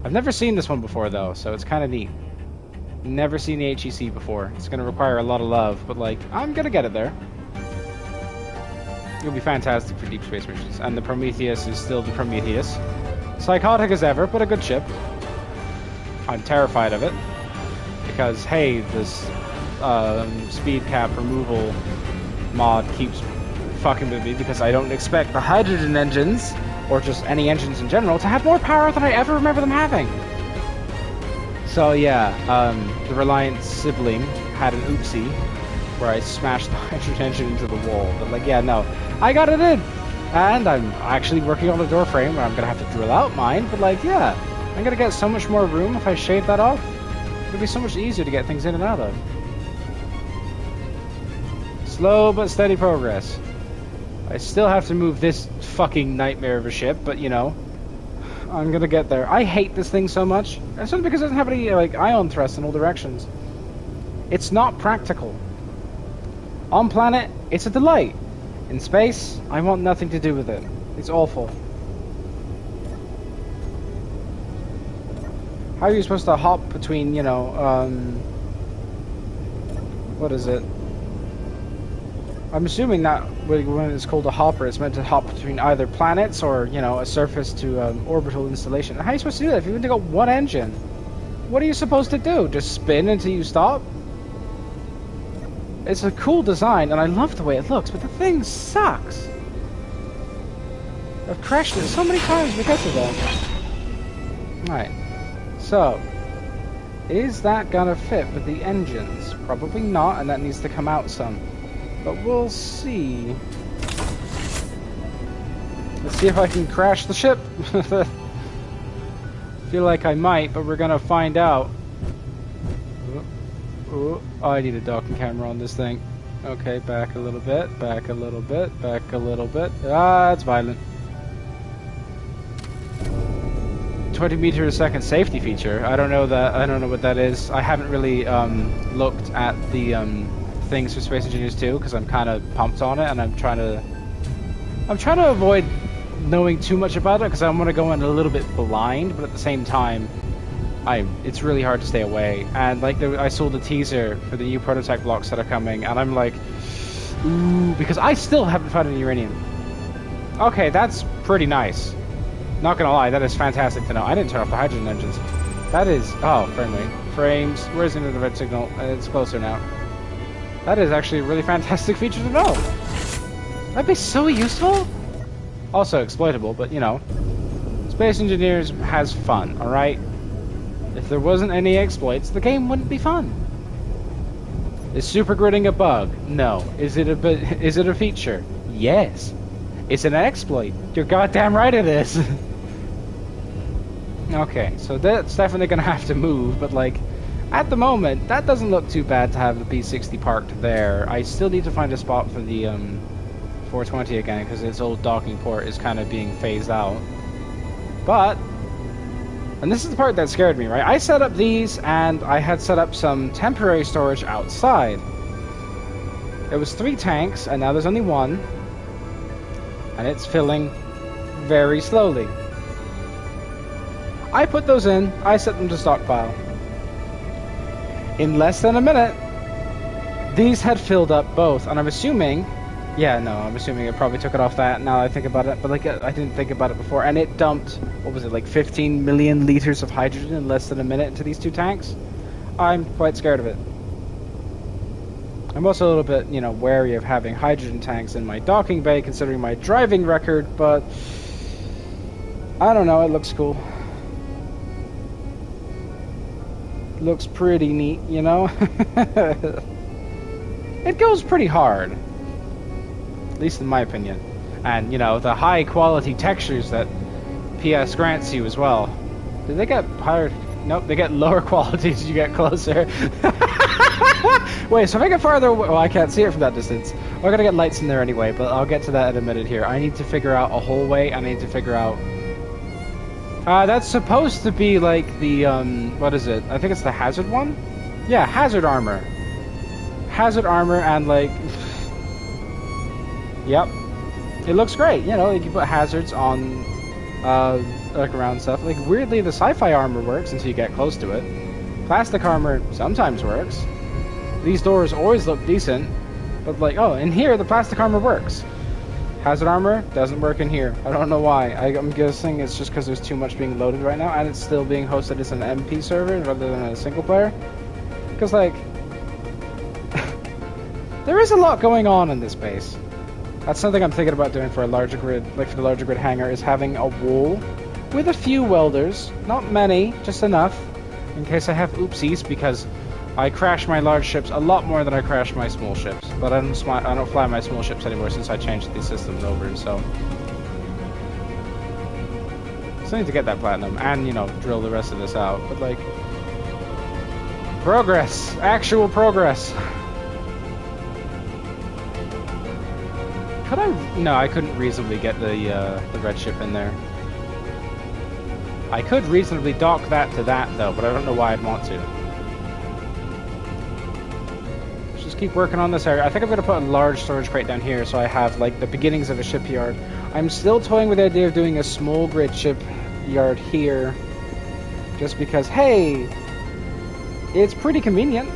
I've never seen this one before, though, so it's kind of neat. Never seen the HEC before. It's going to require a lot of love, but, like, I'm going to get it there. It'll be fantastic for deep space missions. And the Prometheus is still the Prometheus. Psychotic as ever, but a good ship. I'm terrified of it. Because, hey, this speed cap removal mod keeps fucking with me because I don't expect the hydrogen engines, or just any engines in general, to have more power than I ever remember them having. So yeah, the Reliant sibling had an oopsie where I smashed the hydrogen engine into the wall. But like, yeah, no, I got it in, and I'm actually working on a door frame where I'm gonna have to drill out mine. But like, yeah, I'm gonna get so much more room if I shave that off. It'll be so much easier to get things in and out of. Slow but steady progress. I still have to move this fucking nightmare of a ship, but you know, I'm gonna get there. I hate this thing so much. It's not because it doesn't have any like ion thrusts in all directions. It's not practical. On planet, it's a delight. In space, I want nothing to do with it. It's awful. How are you supposed to hop between, you know, what is it? I'm assuming that when it's called a hopper, it's meant to hop between either planets or, you know, a surface to orbital installation. How are you supposed to do that if you've only got one engine? What are you supposed to do? Just spin until you stop? It's a cool design, and I love the way it looks, but the thing sucks. I've crashed it so many times because of that. Right. So, is that gonna fit with the engines? Probably not, and that needs to come out some. But we'll see. Let's see if I can crash the ship. Feel like I might, but we're gonna find out. Oh, I need a docking camera on this thing. Okay, back a little bit, back a little bit, back a little bit. Ah, it's violent. 20 meters a second safety feature. I don't know what that is. I haven't really looked at the things for Space Engineers 2 because I'm kind of pumped on it, and I'm trying to avoid knowing too much about it because I want to go in a little bit blind, but at the same time, it's really hard to stay away. And like I saw the teaser for the new prototype blocks that are coming, and I'm like, ooh, because I still haven't found any uranium. Okay, that's pretty nice. Not gonna lie, that is fantastic to know. I didn't turn off the hydrogen engines. That is... Oh, frame rate. Frames. Where's the red signal? It's closer now. That is actually a really fantastic feature to know. That'd be so useful. Also exploitable, but you know. Space Engineers has fun, alright? If there wasn't any exploits, the game wouldn't be fun. Is supergridding a bug? No. Is it a feature? Yes. It's an exploit. You're goddamn right it is. Okay, so that's definitely gonna have to move, but like, at the moment, that doesn't look too bad to have the P-60 parked there. I still need to find a spot for the 420 again, because its old docking port is kind of being phased out. But, and this is the part that scared me, right? I set up these, and I had set up some temporary storage outside. There was 3 tanks, and now there's only 1. And it's filling very slowly. I put those in, I set them to stockpile. In less than a minute, these had filled up both, and I'm assuming, I'm assuming it probably took it off that, now I think about it, but like, I didn't think about it before, and it dumped, what was it, like 15 million liters of hydrogen in less than a minute into these 2 tanks? I'm quite scared of it. I'm also a little bit, you know, wary of having hydrogen tanks in my docking bay, considering my driving record, but I don't know, it looks cool. Looks pretty neat, you know? It goes pretty hard. At least in my opinion. And, you know, the high quality textures that PS grants you as well. Do they get higher? Nope, they get lower quality as you get closer. Wait, so if I get farther away, well, I can't see it from that distance. We're gonna get lights in there anyway, but I'll get to that in a minute here. I need to figure out a hallway, and I need to figure out... that's supposed to be like the, what is it? I think it's the hazard one? Yeah, hazard armor. Hazard armor and like... Yep. It looks great, you know, you can put hazards on, like around stuff. Like, weirdly, the sci-fi armor works until you get close to it. Plastic armor sometimes works. These doors always look decent, but like, oh, in here, the plastic armor works. Hazard armor doesn't work in here. I don't know why. I'm guessing it's just because there's too much being loaded right now, and it's still being hosted as an MP server rather than a single player. Because, like, there is a lot going on in this base. That's something I'm thinking about doing for a larger grid, like for the larger grid hangar, is having a wall with a few welders. Not many, just enough, in case I have oopsies, because I crash my large ships a lot more than I crash my small ships. But I don't fly my small ships anymore since I changed these systems over, so... So I need to get that platinum and, you know, drill the rest of this out. But, like... Progress! Actual progress! Could I... No, I couldn't reasonably get the red ship in there. I could reasonably dock that to that, though, but I don't know why I'd want to. Let's just keep working on this area. I think I'm going to put a large storage crate down here so I have, like, the beginnings of a shipyard. I'm still toying with the idea of doing a small grid shipyard here. Just because, hey, it's pretty convenient.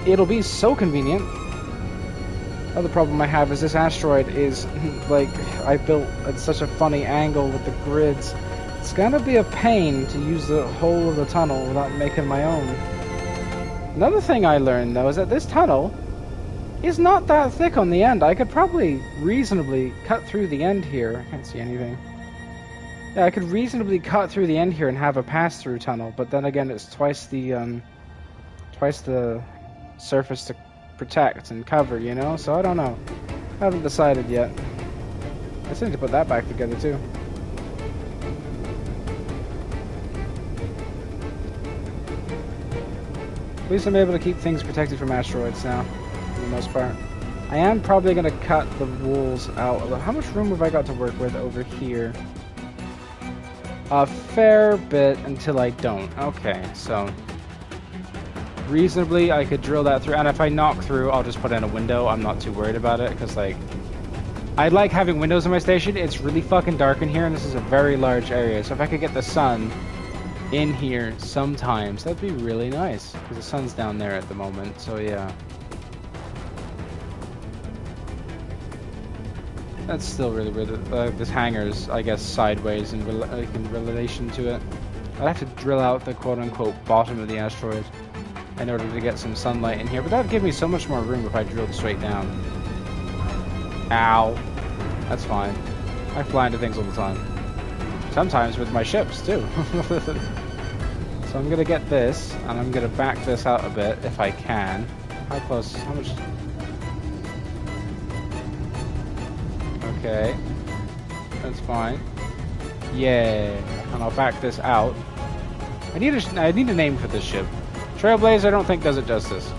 It'll be so convenient. Other problem I have is this asteroid is, like, I built at such a funny angle with the grids. It's gonna be a pain to use the whole of the tunnel without making my own. Another thing I learned, though, is that this tunnel is not that thick on the end. I could probably reasonably cut through the end here. I can't see anything. Yeah, I could reasonably cut through the end here and have a pass-through tunnel, but then again, it's twice the surface to protect and cover, you know? So I don't know. I haven't decided yet. I still need to put that back together too. At least I'm able to keep things protected from asteroids now, for the most part. I am probably going to cut the walls out a little. How much room have I got to work with over here? A fair bit until I don't. Okay, so reasonably I could drill that through, and if I knock through, I'll just put in a window. I'm not too worried about it, because like, I like having windows in my station. It's really fucking dark in here, and this is a very large area, so if I could get the sun in here sometimes, that'd be really nice, because the sun's down there at the moment, so yeah. That's still really weird. This hangar's, I guess, sideways in relation to it. I'd have to drill out the quote-unquote bottom of the asteroid in order to get some sunlight in here, but that'd give me so much more room if I drilled straight down. Ow. That's fine. I fly into things all the time. Sometimes with my ships, too. So I'm gonna get this, and I'm gonna back this out a bit, if I can. How close? How much? Okay. That's fine. Yeah. And I'll back this out. I need a name for this ship. Trailblazer I don't think does it justice.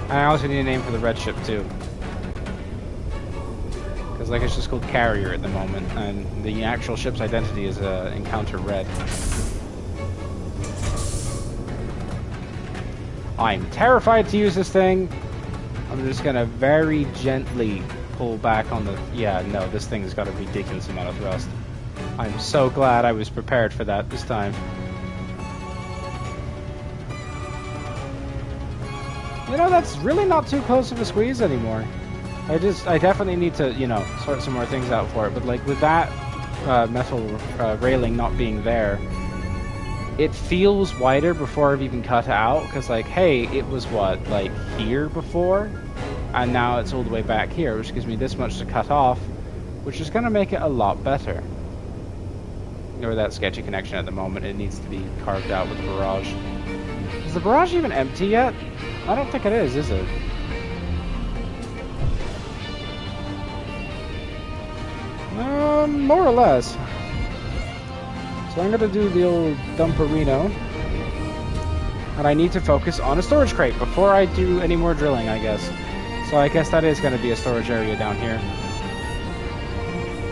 And I also need a name for the red ship too. Because like it's just called Carrier at the moment, and the actual ship's identity is Encounter Red. I'm terrified to use this thing. I'm just gonna very gently pull back on the... Yeah, no, this thing's got a ridiculous amount of thrust. I'm so glad I was prepared for that this time. You know, that's really not too close of a squeeze anymore. I definitely need to, you know, sort some more things out for it. But like with that metal railing not being there, it feels wider before I've even cut it out. Because like, hey, it was what, like here before? And now it's all the way back here, which gives me this much to cut off, which is going to make it a lot better. Or that sketchy connection at the moment, it needs to be carved out with the barrage. Is the barrage even empty yet? I don't think it is it? More or less. So I'm gonna do the old dumperino. And I need to focus on a storage crate before I do any more drilling, I guess. So I guess that is gonna be a storage area down here.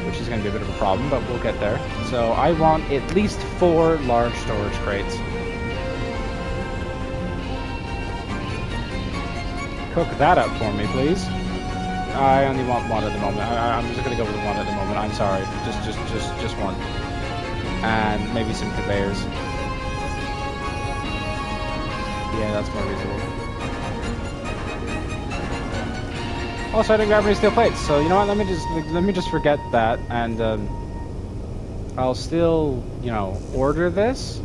Which is gonna be a bit of a problem, but we'll get there. So I want at least 4 large storage crates. Cook that up for me, please. I only want one at the moment. I'm just gonna go with one at the moment. I'm sorry. Just one. And maybe some conveyors. Yeah, that's more reasonable. Also, I didn't grab any steel plates, so you know what? Let me just forget that, and I'll still, you know, order this,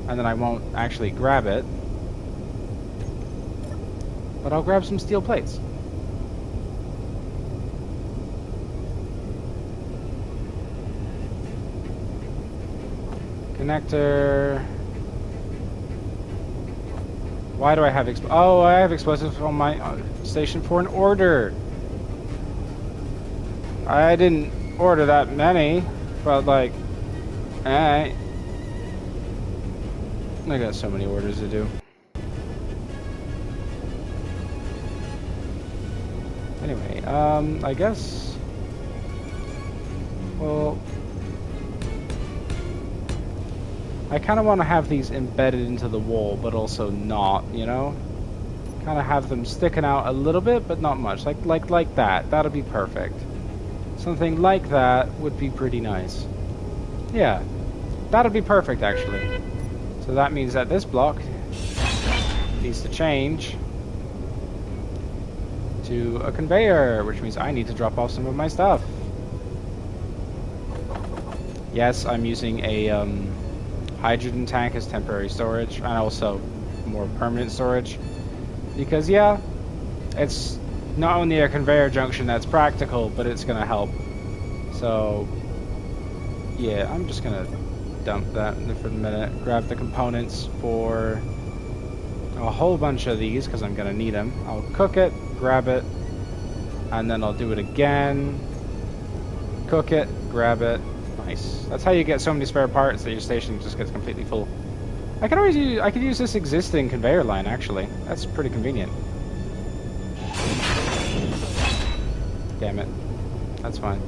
and then I won't actually grab it. But I'll grab some steel plates. Connector. Why do I have oh, I have explosives on my station for an order. I didn't order that many, but like, alright. I got so many orders to do. Anyway, I guess, well, I kind of want to have these embedded into the wall, but also not, you know? Kind of have them sticking out a little bit, but not much. Like that. That'll be perfect. Something like that would be pretty nice. Yeah, that'll be perfect, actually. So that means that this block needs to change to a conveyor, which means I need to drop off some of my stuff. Yes, I'm using a hydrogen tank as temporary storage, and also more permanent storage, because yeah, it's not only a conveyor junction that's practical, but it's gonna help. So, yeah, I'm just gonna dump that for the minute. Grab the components for a whole bunch of these, because I'm gonna need them. I'll cook it, grab it, and then I'll do it again. Cook it, grab it. Nice. That's how you get so many spare parts that your station just gets completely full. I could use this existing conveyor line, actually. That's pretty convenient. Damn it. That's fine.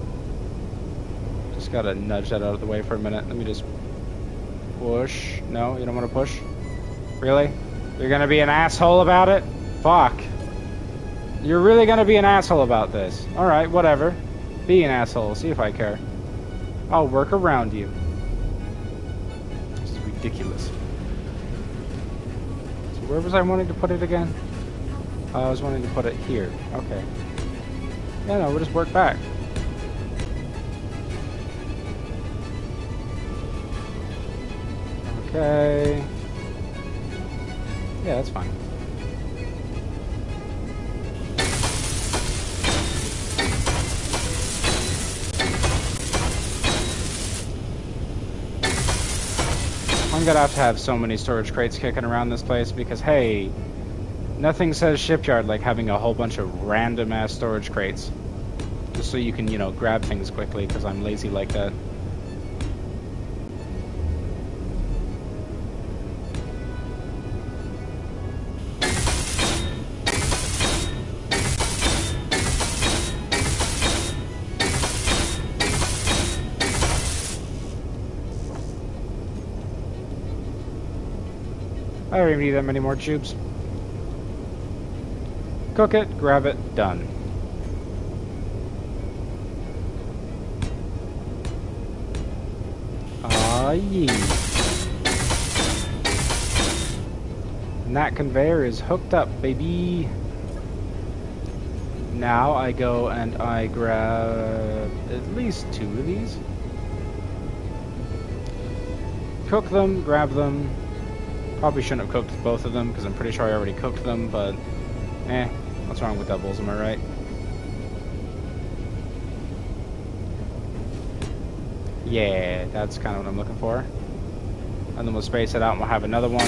Just gotta nudge that out of the way for a minute. Let me just push. No, you don't want to push? Really? You're gonna be an asshole about it? Fuck. You're really gonna be an asshole about this. Alright, whatever. Be an asshole. See if I care. I'll work around you. This is ridiculous. So where was I wanting to put it again? I was wanting to put it here. Okay. Yeah, no, we'll just work back. Okay. Yeah, that's fine. I'm gonna have so many storage crates kicking around this place because, hey, nothing says shipyard like having a whole bunch of random ass storage crates. Just so you can, you know, grab things quickly, because I'm lazy like that. I don't even need that many more tubes. Cook it, grab it, done. Ah, yeah. And that conveyor is hooked up, baby. Now I go and I grab at least 2 of these. Cook them, grab them. Probably shouldn't have cooked both of them because I'm pretty sure I already cooked them, but what's wrong with doubles, am I right? Yeah, that's kind of what I'm looking for. And then we'll space it out and we'll have another one.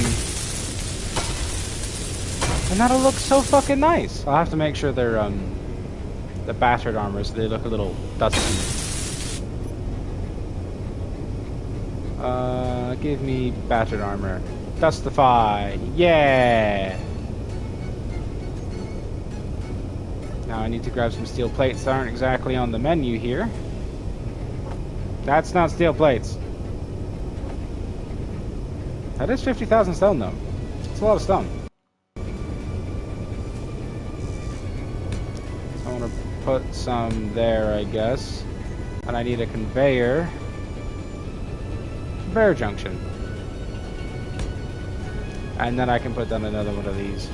And that'll look so fucking nice. I'll have to make sure they're the battered armor so they look a little dusty. Give me battered armor. Dustify. Yeah! Now I need to grab some steel plates that aren't exactly on the menu here. That's not steel plates. That is 50,000 stone though. It's a lot of stone. So I want to put some there, I guess. And I need a conveyor. Conveyor junction. And then I can put down another one of these.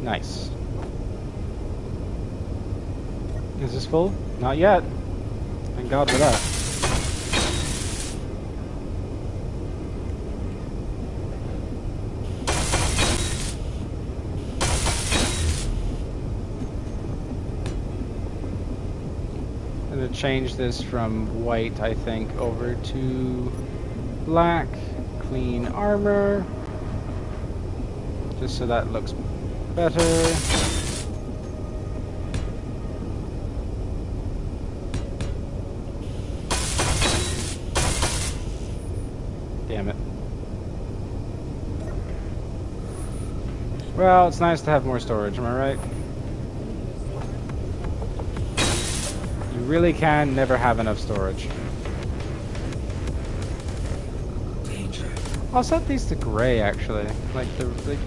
Nice. Is this full? Not yet. Thank God for that. I'm gonna change this from white, I think, over to black. Clean armor. Just so that looks better. Damn it. Well, it's nice to have more storage, am I right? You really can never have enough storage. I'll set these to gray, actually. Like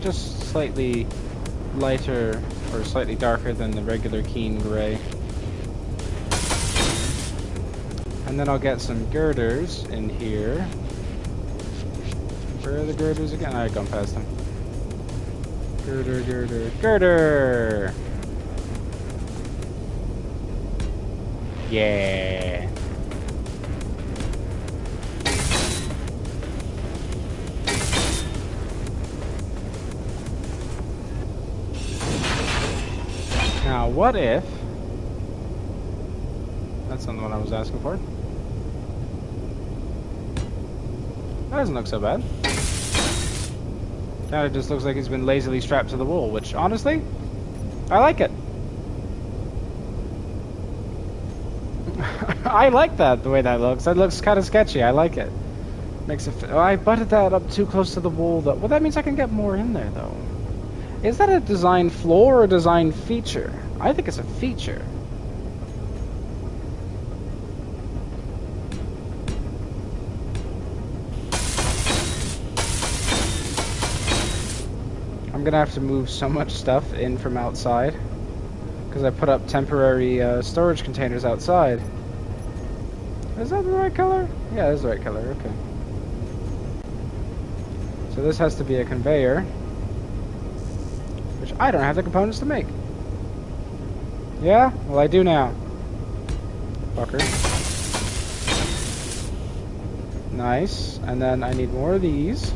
just slightly lighter or slightly darker than the regular keen gray. And then I'll get some girders in here. Where are the girders again? I've gone past them. Girder, girder, girder! Yeah. Now, what if... That's not the one I was asking for. That doesn't look so bad. Kind of just looks like he's been lazily strapped to the wall, which, honestly, I like it. I like that, the way that looks. That looks kind of sketchy. I like it. Makes it... Oh, I butted that up too close to the wall, though. Well, that means I can get more in there, though. Is that a design flaw or a design feature? I think it's a feature. I'm gonna have to move so much stuff in from outside because I put up temporary storage containers outside. Is that the right color? Yeah, that's the right color. Okay. So this has to be a conveyor, which I don't have the components to make. Yeah? Well, I do now. Fucker. Nice. And then I need more of these.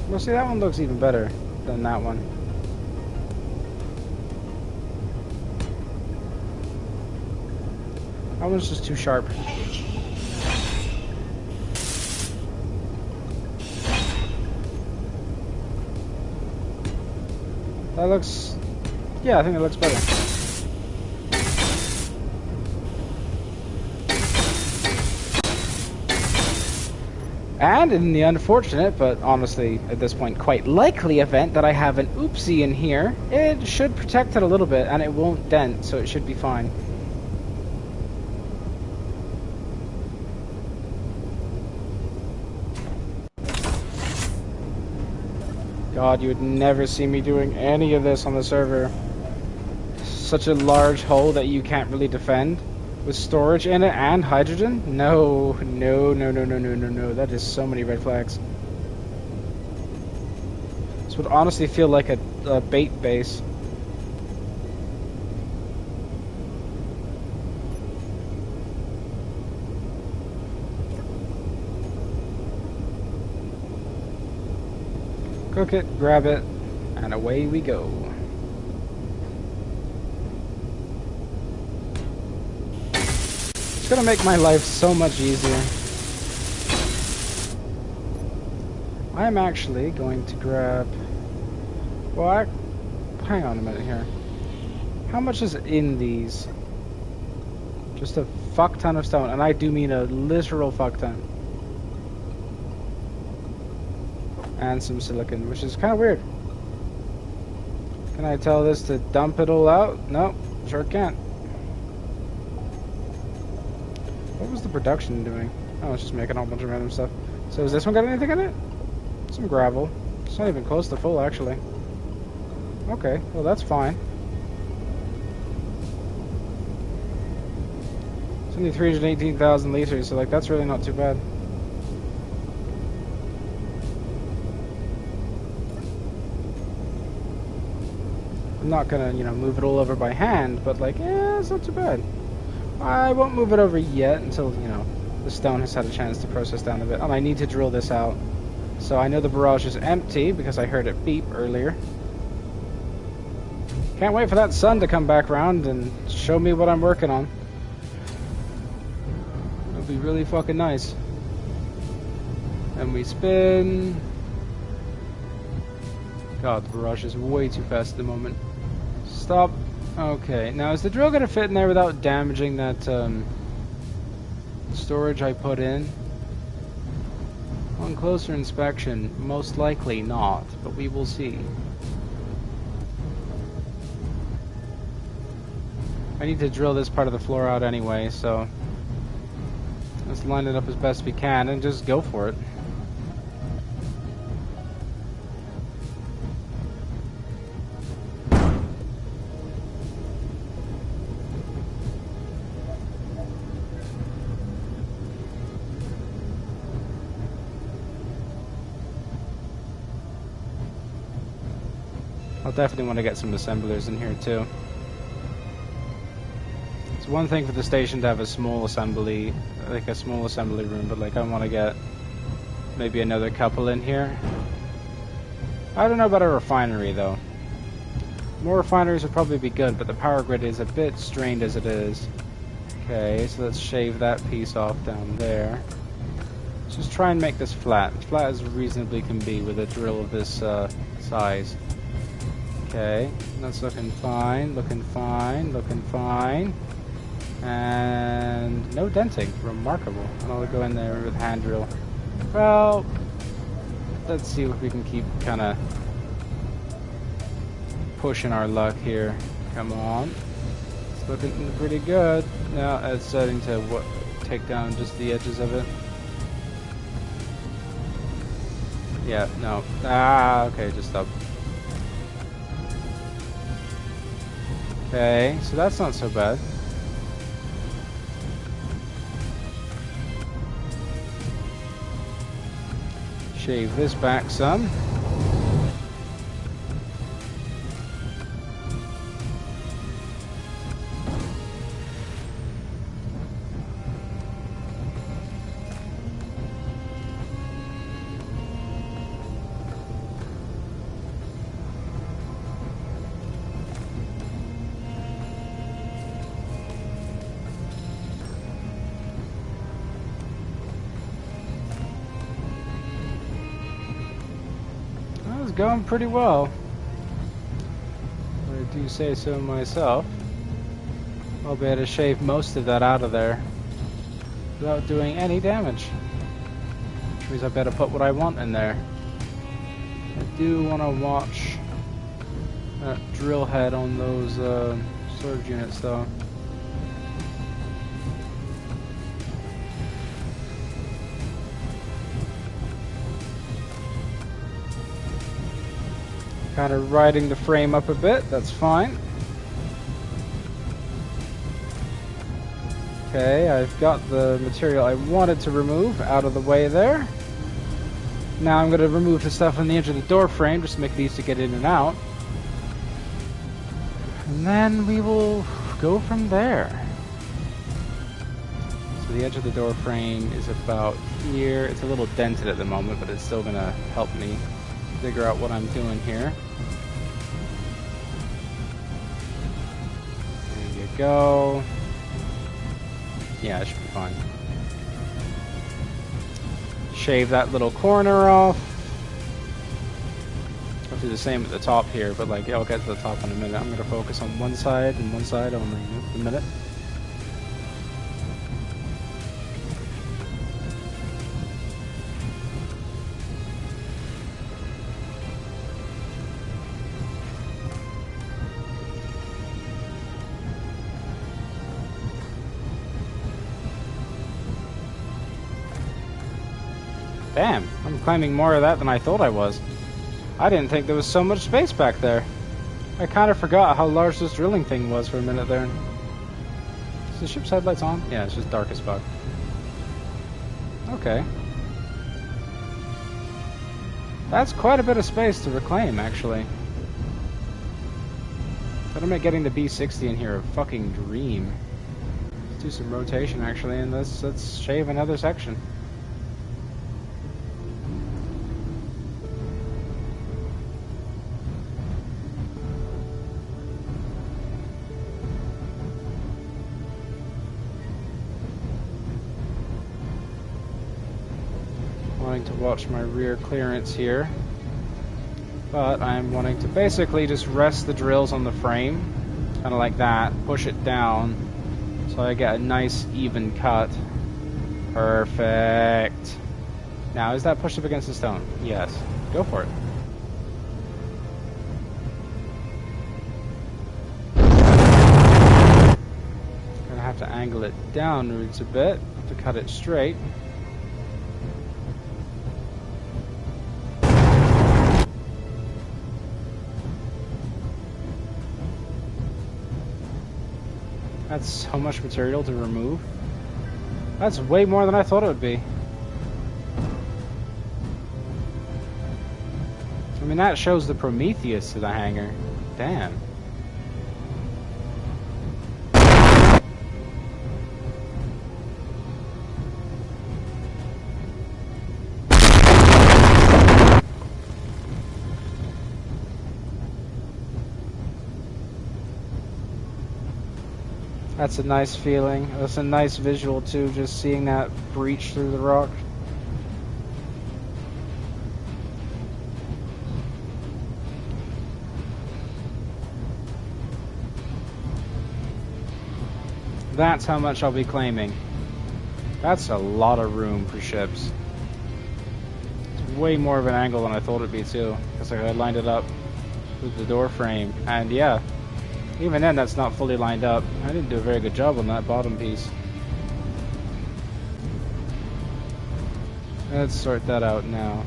Well, see, that one looks even better than that one. That one's just too sharp. That looks... Yeah, I think it looks better. And in the unfortunate, but honestly at this point quite likely event that I have an oopsie in here, it should protect it a little bit and it won't dent, so it should be fine. God, you would never see me doing any of this on the server. Such a large hole that you can't really defend. With storage in it and hydrogen? No, no, no, no, no, no, no, no. That is so many red flags. This would honestly feel like a bait base. Cook it, grab it, and away we go. It's gonna make my life so much easier. I'm actually going to grab... Well, hang on a minute here. How much is in these? Just a fuck ton of stone, and I do mean a literal fuck ton. And some silicon, which is kind of weird. Can I tell this to dump it all out? No, sure can't. What was the production doing? Oh, it's just making a whole bunch of random stuff. So has this one got anything in it? Some gravel. It's not even close to full, actually. Okay, well that's fine. It's only 318,000 liters, so like that's really not too bad. I'm not gonna, you know, move it all over by hand, but like, yeah, it's not too bad. I won't move it over yet until, you know, the stone has had a chance to process down a bit. And I need to drill this out. So I know the barrage is empty because I heard it beep earlier. Can't wait for that sun to come back around and show me what I'm working on. It'll be really fucking nice. And we spin. God, the barrage is way too fast at the moment. Stop. Okay, now is the drill gonna fit in there without damaging that storage I put in? On closer inspection, most likely not, but we will see. I need to drill this part of the floor out anyway, so let's line it up as best we can and just go for it. I'll definitely want to get some assemblers in here too. It's one thing for the station to have a small assembly, like a small assembly room, but like I want to get maybe another couple in here. I don't know about a refinery though. More refineries would probably be good, but the power grid is a bit strained as it is. Okay, so let's shave that piece off down there. Let's just try and make this flat. As flat as reasonably can be with a drill of this size. Okay, that's looking fine, looking fine, looking fine. And no denting. Remarkable. And I'll go in there with hand drill. Well, let's see if we can keep kind of pushing our luck here. Come on. It's looking pretty good. Now it's starting to take down just the edges of it. Yeah, no. Ah, okay, just stop. Okay, so that's not so bad. Shave this back some. Going pretty well. I do say so myself. I'll be able to shave most of that out of there without doing any damage. Which means I better put what I want in there. I do want to watch that drill head on those storage units though. Kind of riding the frame up a bit, that's fine. Okay, I've got the material I wanted to remove out of the way there. Now I'm going to remove the stuff on the edge of the door frame just to make it easy to get in and out. And then we will go from there. So the edge of the door frame is about here. It's a little dented at the moment, but it's still going to help me figure out what I'm doing here. There you go. Yeah, it should be fine. Shave that little corner off. I'll do the same at the top here, but like, yeah, I'll get to the top in a minute. I'm going to focus on one side and one side only for a minute. Damn, I'm claiming more of that than I thought I was. I didn't think there was so much space back there. I kind of forgot how large this drilling thing was for a minute there. Is the ship's headlights on? Yeah, it's just dark as fuck. Okay. That's quite a bit of space to reclaim, actually. That'll make getting the B60 in here a fucking dream. Let's do some rotation, actually, and let's shave another section. Wanting to watch my rear clearance here, but I'm wanting to basically just rest the drills on the frame, kind of like that, push it down so I get a nice even cut. Perfect. Now, is that pushed up against the stone? Yes. Go for it. Gonna have to angle it downwards a bit to cut it straight. That's so much material to remove. That's way more than I thought it would be. I mean, that shows the Prometheus to the hangar. Damn. That's a nice feeling. That's a nice visual too, just seeing that breach through the rock. That's how much I'll be claiming. That's a lot of room for ships. It's way more of an angle than I thought it'd be too, because I lined it up with the door frame. And yeah, even then that's not fully lined up. I didn't do a very good job on that bottom piece. Let's sort that out now.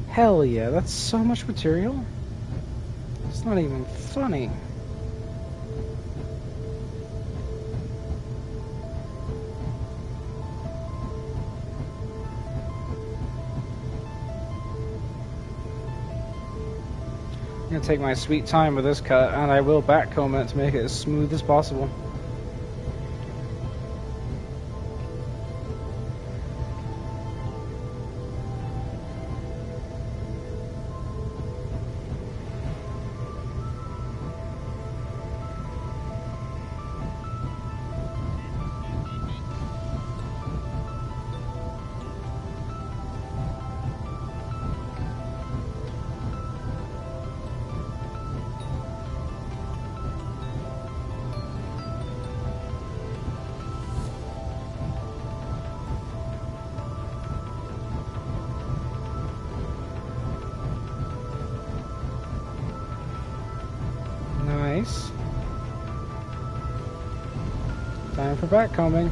Hell yeah, that's so much material. It's not even funny. I'm gonna take my sweet time with this cut, and I will backcomb it to make it as smooth as possible. Nice. Time for backcombing.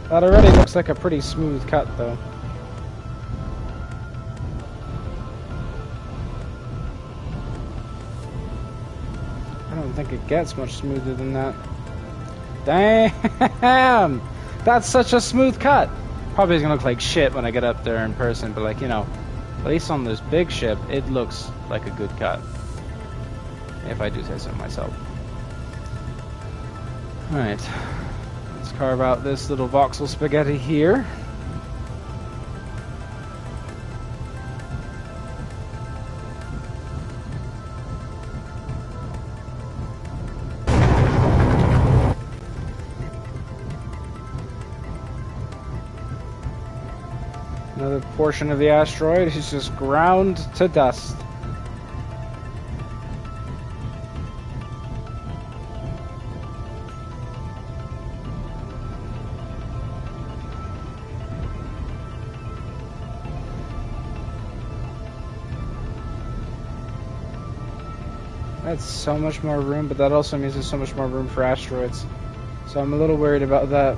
That already looks like a pretty smooth cut, though. I don't think it gets much smoother than that. Damn! That's such a smooth cut! Probably is gonna look like shit when I get up there in person, but like, you know, at least on this big ship, it looks like a good cut. If I do say so myself. Alright. Let's carve out this little voxel spaghetti here. Another portion of the asteroid is just ground to dust. That's so much more room, but that also means there's so much more room for asteroids. So I'm a little worried about that.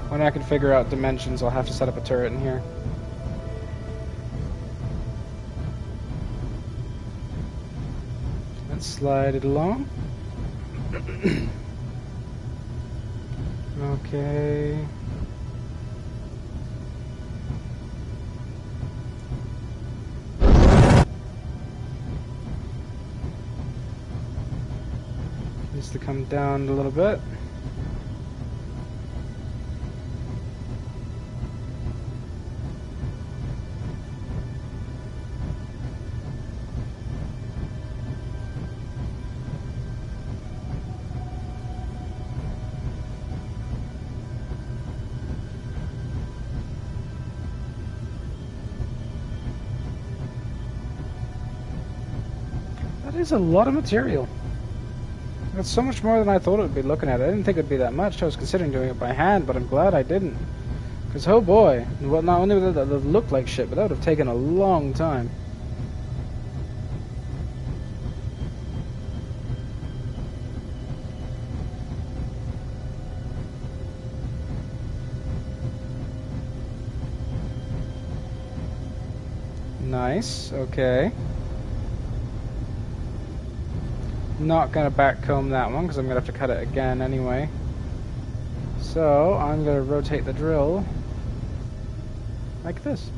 When I can figure out dimensions, I'll have to set up a turret in here. Let's slide it along. Okay. Needs to come down a little bit. That is a lot of material. That's so much more than I thought it would be looking at. I didn't think it would be that much. I was considering doing it by hand, but I'm glad I didn't. Because, oh boy, well, not only would that look like shit, but that would have taken a long time. Nice, okay. Not gonna backcomb that one because I'm gonna have to cut it again anyway. So I'm gonna rotate the drill like this.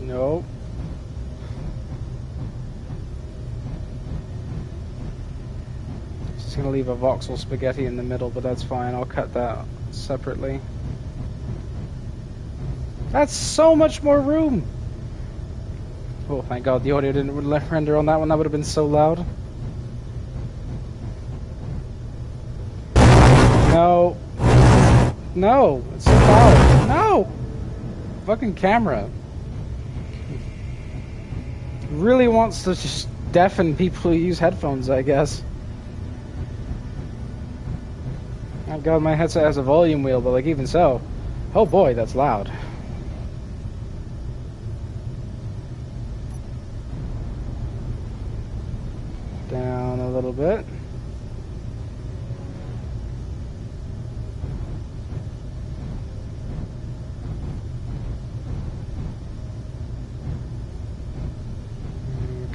Nope. Just gonna leave a voxel spaghetti in the middle, but that's fine. I'll cut that separately. That's so much more room! Oh, thank God the audio didn't render on that one. That would have been so loud. No. No! It's so loud. No! Fucking camera. Really wants to just deafen people who use headphones, I guess. Oh God, my headset has a volume wheel, but like even so. Oh boy, that's loud. Down a little bit.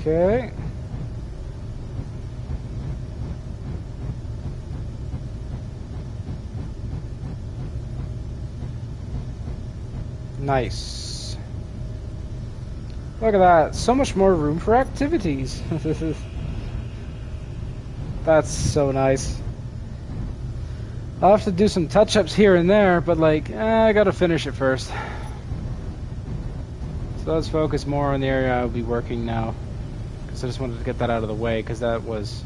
Okay. Nice. Look at that. So much more room for activities. That's so nice. I'll have to do some touch-ups here and there, but like, I gotta finish it first. So let's focus more on the area I'll be working now. So I just wanted to get that out of the way because that was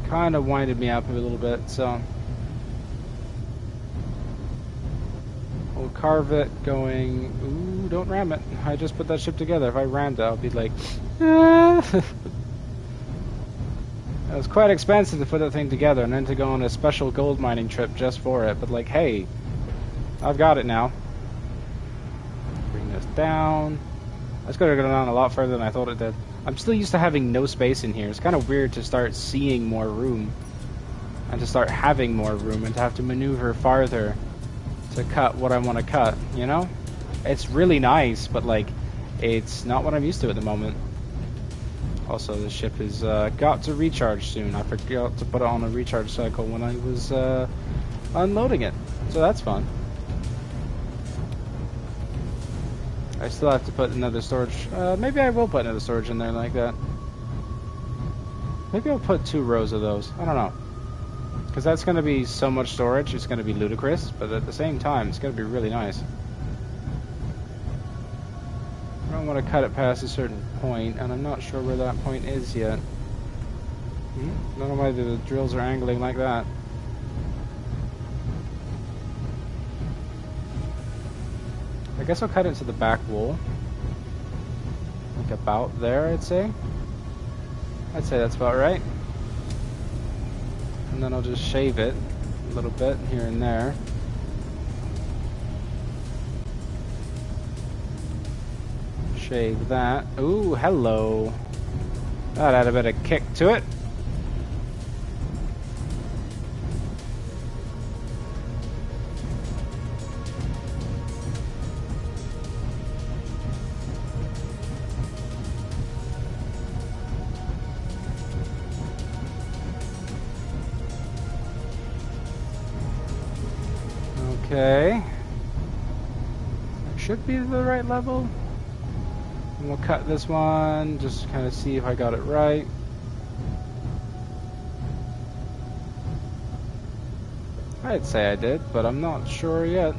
kind of winded me up a little bit. So we'll carve it going. Ooh, don't ram it. I just put that ship together. If I rammed it, I'll be like, ah. It was quite expensive to put that thing together and then to go on a special gold mining trip just for it. But like, hey, I've got it now. Bring this down. That's going to go down a lot further than I thought it did. I'm still used to having no space in here. It's kind of weird to start seeing more room and to start having more room and to have to maneuver farther to cut what I want to cut, you know? It's really nice, but like, it's not what I'm used to at the moment. Also, the ship has got to recharge soon. I forgot to put it on a recharge cycle when I was unloading it, so that's fun. I still have to put another storage. Maybe I will put another storage in there like that. Maybe I'll put 2 rows of those. I don't know. Because that's going to be so much storage, it's going to be ludicrous. But at the same time, it's going to be really nice. I don't want to cut it past a certain point, and I'm not sure where that point is yet. I don't know why the drills are angling like that. I guess I'll cut it to the back wall. Like about there, I'd say. I'd say that's about right. And then I'll just shave it a little bit here and there. Shave that. Ooh, hello. That had a bit of kick to it. Okay. Should be the right level. And we'll cut this one, just kind of see if I got it right. I'd say I did, but I'm not sure yet.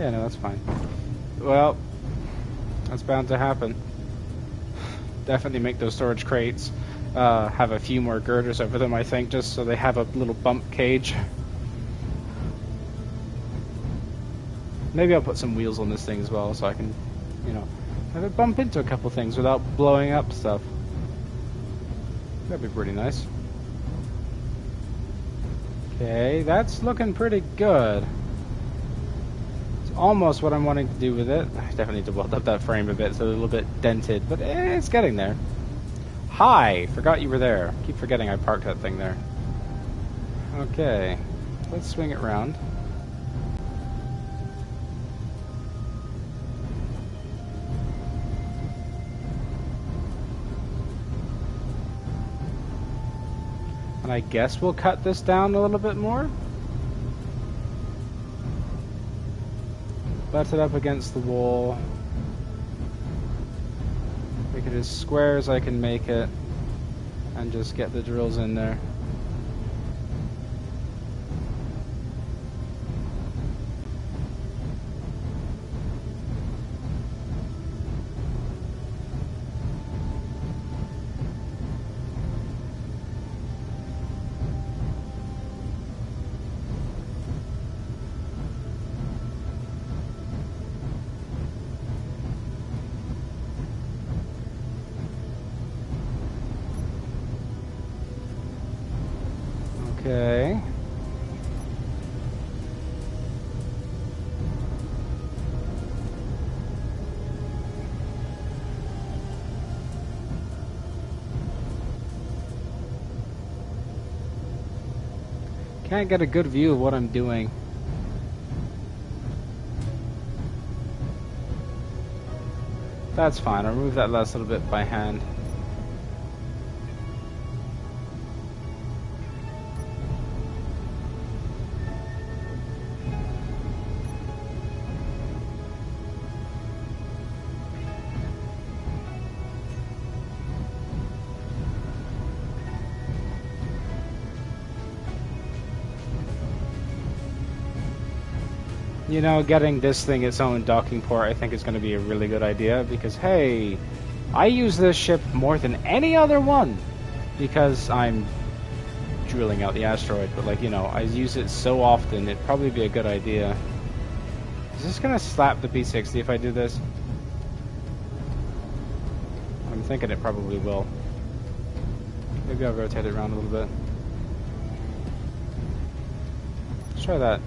Yeah, no, that's fine. Well, that's bound to happen. Definitely make those storage crates have a few more girders over them, I think, just so they have a little bump cage. Maybe I'll put some wheels on this thing as well, so I can, you know, have it bump into a couple things without blowing up stuff. That'd be pretty nice. Okay, that's looking pretty good. It's almost what I'm wanting to do with it. I definitely need to weld up that frame a bit, so it's a little bit dented, but it's getting there. Hi! Forgot you were there. Keep forgetting I parked that thing there. Okay, let's swing it round. And I guess we'll cut this down a little bit more. Butt it up against the wall. Make it as square as I can make it. And just get the drills in there. Okay. Can't get a good view of what I'm doing. That's fine. I'll remove that last little bit by hand. You know, getting this thing its own docking port I think is going to be a really good idea because, hey, I use this ship more than any other one because I'm drilling out the asteroid, but like, you know, I use it so often, it'd probably be a good idea. Is this going to slap the P60 if I do this? I'm thinking it probably will. Maybe I'll rotate it around a little bit. Let's try that.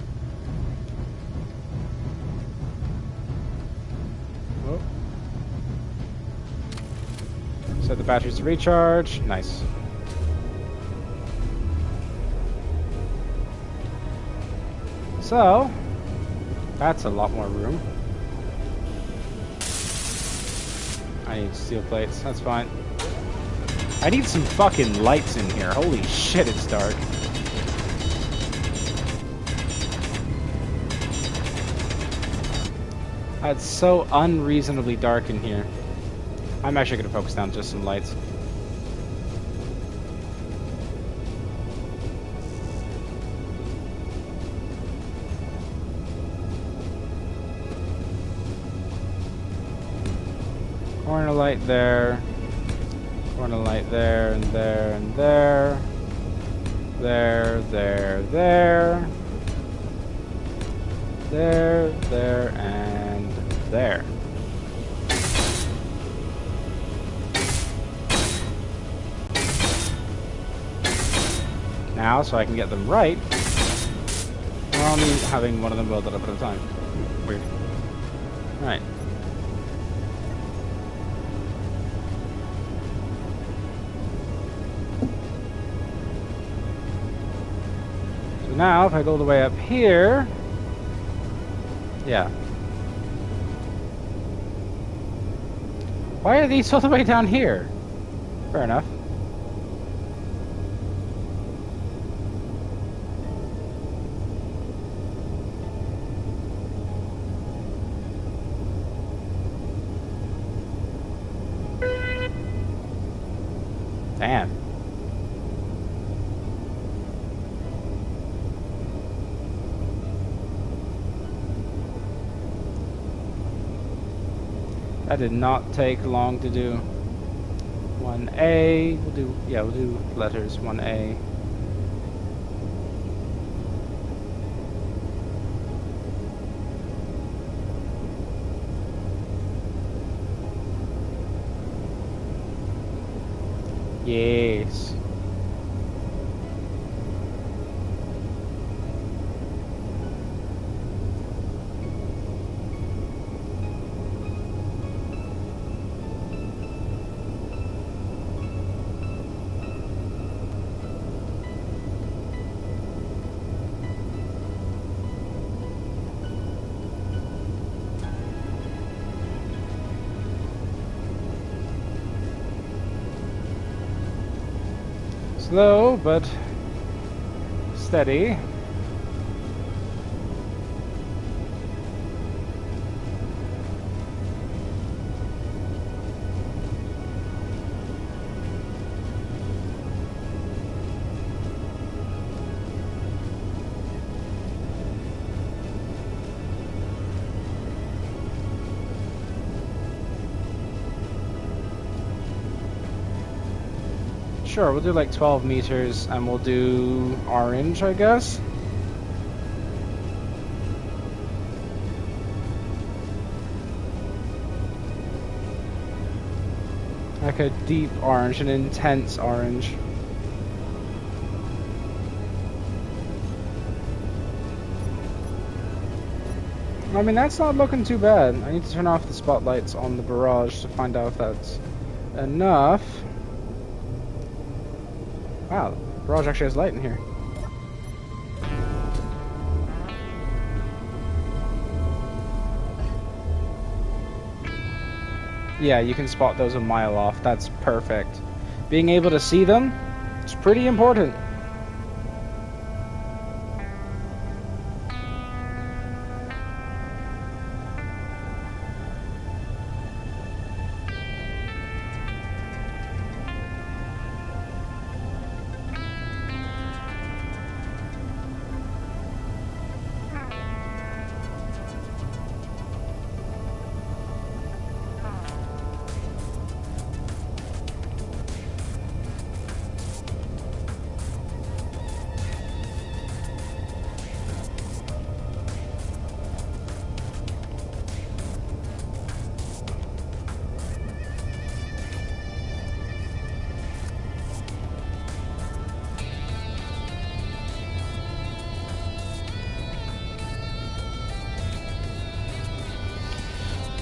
Whoa. Set the batteries to recharge. Nice. So, that's a lot more room. I need steel plates. That's fine. I need some fucking lights in here. Holy shit, it's dark. It's so unreasonably dark in here. I'm actually going to focus down just some lights. Corner light there. Corner light there, and there, and there. There, there, there. There, there, and there. Now, so I can get them right, we're only having one of them welded up at a time. Weird. Alright. So now, if I go all the way up here, yeah. Why are these all the way down here? Fair enough. Damn. That did not take long to do. 1A. We'll do letters 1A. Yes. Slow, but steady. Sure, we'll do like 12 meters and we'll do orange, I guess. Like a deep orange, an intense orange. I mean, that's not looking too bad. I need to turn off the spotlights on the barrage to find out if that's enough. Wow, the barrage actually has light in here. Yeah, you can spot those a mile off. That's perfect. Being able to see them, it's pretty important.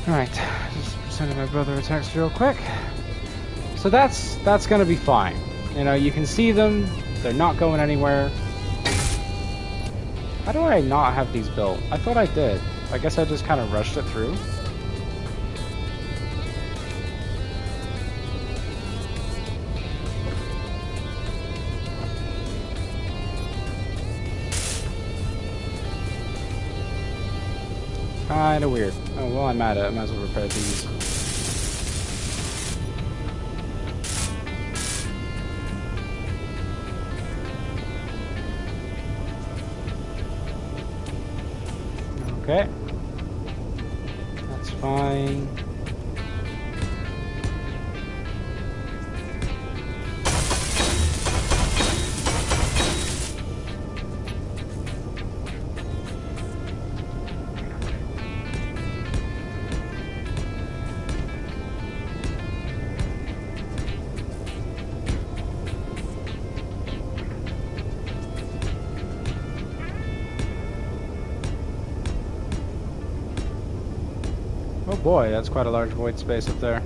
Alright, just sending my brother a text real quick. So that's gonna be fine. You know, you can see them, they're not going anywhere. How do I not have these built? I thought I did. I guess I just kind of rushed it through. Kinda weird. Oh, well, I'm at it. I might as well repair these. Okay. That's fine. Oh boy, that's quite a large void space up there.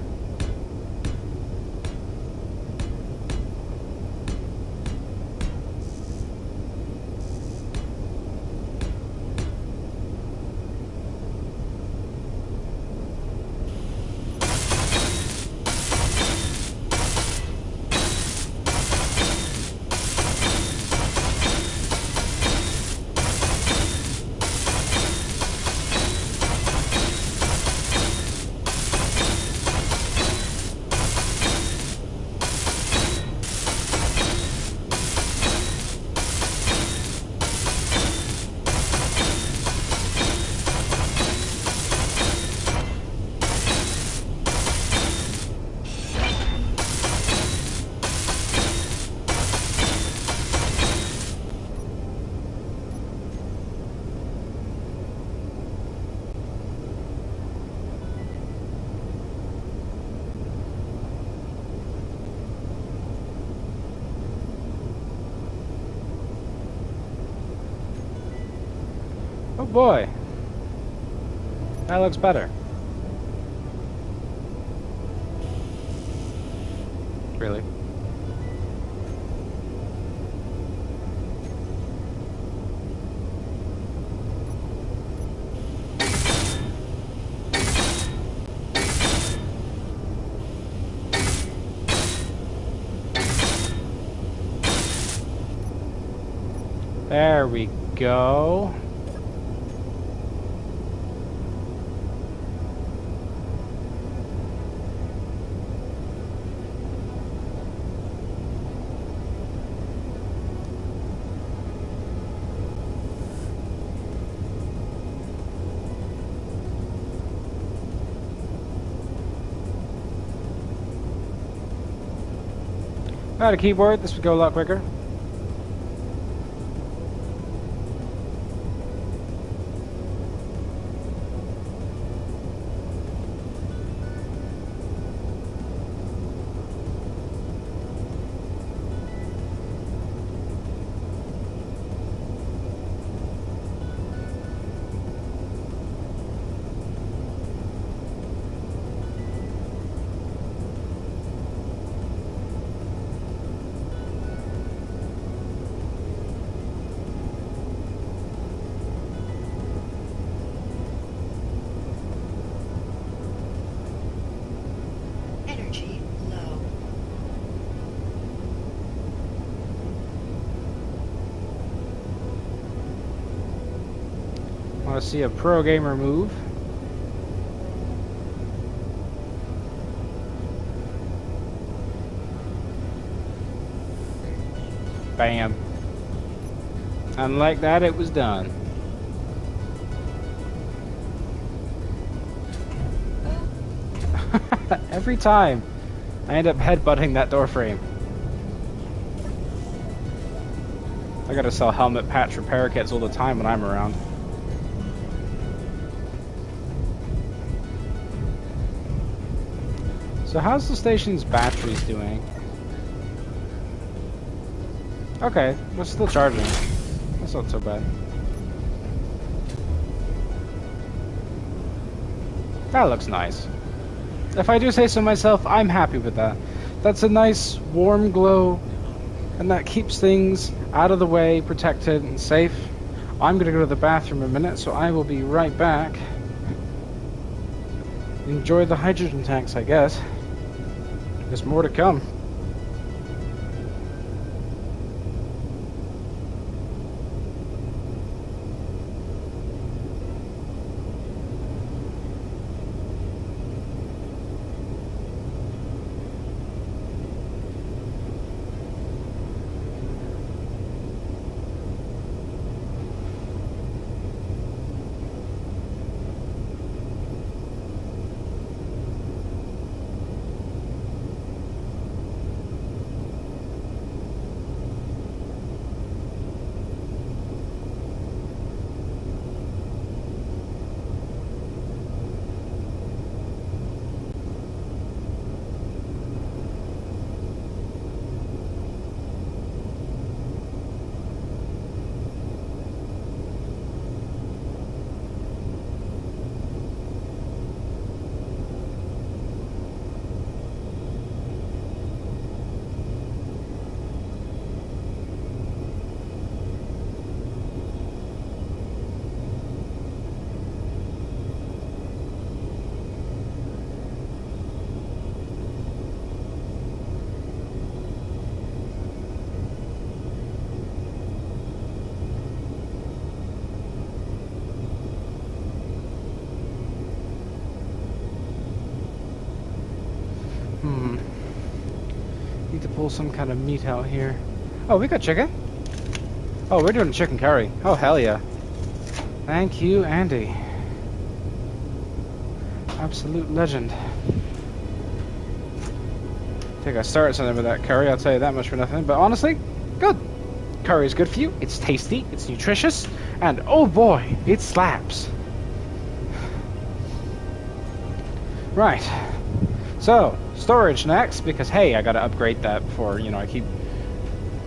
boy. That looks better. Really? There we go. If I had a keyboard, this would go a lot quicker. Energy low. Want to see a pro gamer move? Bam. And like that, it was done. Every time, I end up headbutting that door frame. I gotta sell helmet patch repair kits all the time when I'm around. So how's the station's batteries doing? Okay, we're still charging. That's not so bad. That looks nice. If I do say so myself, I'm happy with that. That's a nice warm glow, and that keeps things out of the way, protected and safe. I'm gonna go to the bathroom in a minute, so I will be right back. Enjoy the hydrogen tanks, I guess. There's more to come. Need to pull some kind of meat out here. Oh, we got chicken? Oh, we're doing chicken curry. Oh, hell yeah. Thank you, Andy. Absolute legend. I think I started something with that curry, I'll tell you that much for nothing. But honestly, good. Curry is good for you, it's tasty, it's nutritious, and oh boy, it slaps. Right. So, storage next, because hey, I gotta upgrade that before, you know, I keep,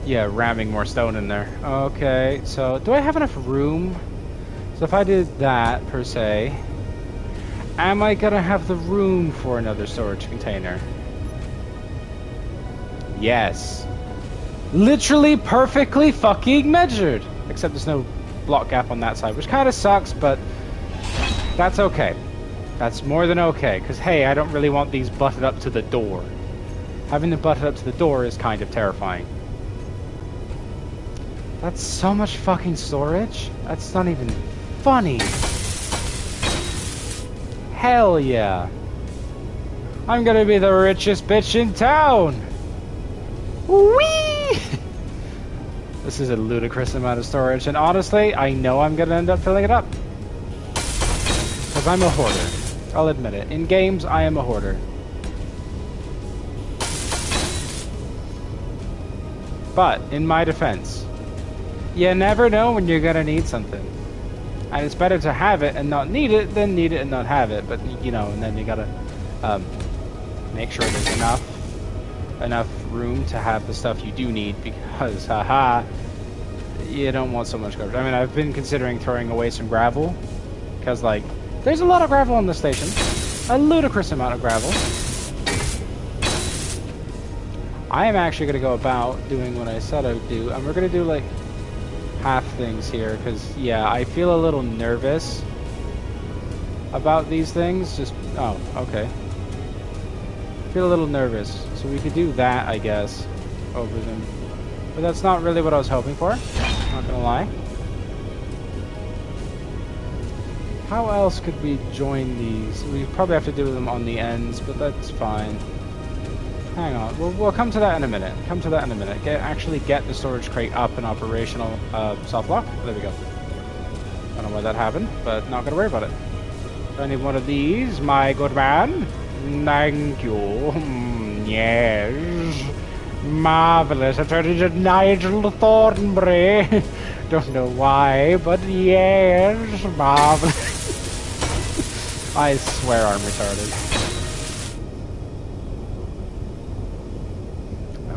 ramming more stone in there. Okay, so do I have enough room So if I did that, per se, am I gonna have the room for another storage container? Yes. Literally perfectly fucking measured! Except there's no block gap on that side, which kind of sucks, but that's okay. That's more than okay, because hey, I don't really want these butted up to the door. Having them butted up to the door is kind of terrifying. That's so much fucking storage. That's not even funny. Hell yeah. I'm gonna be the richest bitch in town. Whee! This is a ludicrous amount of storage, and honestly, I know I'm gonna end up filling it up. Because I'm a hoarder. I'll admit it. In games, I am a hoarder. But, in my defense, you never know when you're gonna need something. And it's better to have it and not need it than need it and not have it. But, you know, and then you gotta make sure there's enough room to have the stuff you do need, because, haha, you don't want so much garbage. I mean, I've been considering throwing away some gravel, because, like, there's a lot of gravel on the station. A ludicrous amount of gravel. I am actually going to go about doing what I said I would do, and we're going to do, like, half things here, because, yeah, I feel a little nervous about these things. Just, oh, okay. Feel a little nervous, so we could do that, I guess, over them. But that's not really what I was hoping for, not gonna lie. How else could we join these? We probably have to do them on the ends, but that's fine. Hang on, we'll come to that in a minute. Come to that in a minute. Actually get the storage crate up and operational. Soft lock. There we go. Don't know why that happened, but not gonna worry about it. So I need one of these, my good man. Thank you. Yes. Marvelous. I turned into Nigel Thornbury. Don't know why, but yes. Marvelous. I swear I'm retarded.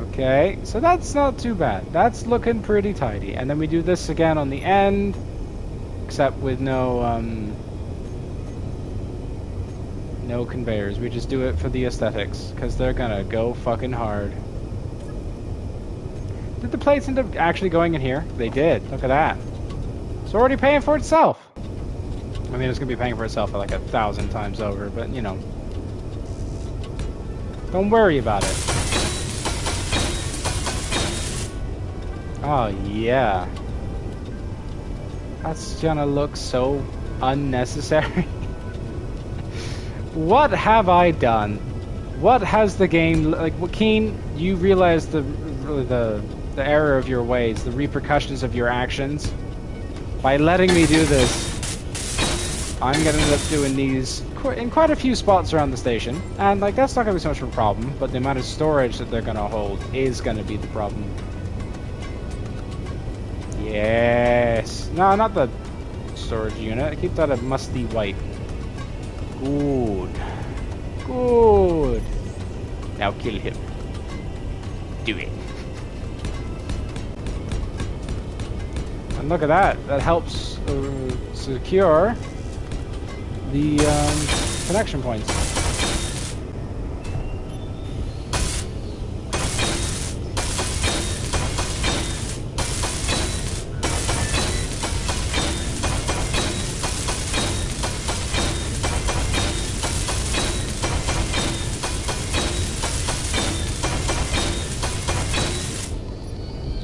Okay, so that's not too bad. That's looking pretty tidy. And then we do this again on the end, except with no no conveyors. We just do it for the aesthetics, because they're gonna go fucking hard. Did the plates end up actually going in here? They did. Look at that. It's already paying for itself. I mean, it's gonna be paying for itself like 1,000 times over, but you know. Don't worry about it. Oh, yeah. That's gonna look so unnecessary. What have I done? What has the game... Like, Keen, you realize the error of your ways, the repercussions of your actions? By letting me do this, I'm gonna end up doing these in quite a few spots around the station. And, like, that's not gonna be so much of a problem, but the amount of storage that they're gonna hold is gonna be the problem. Yes. No, not the storage unit. Keep that a musty white. Good. Good. Now kill him. Do it. And look at that. That helps secure the connection points.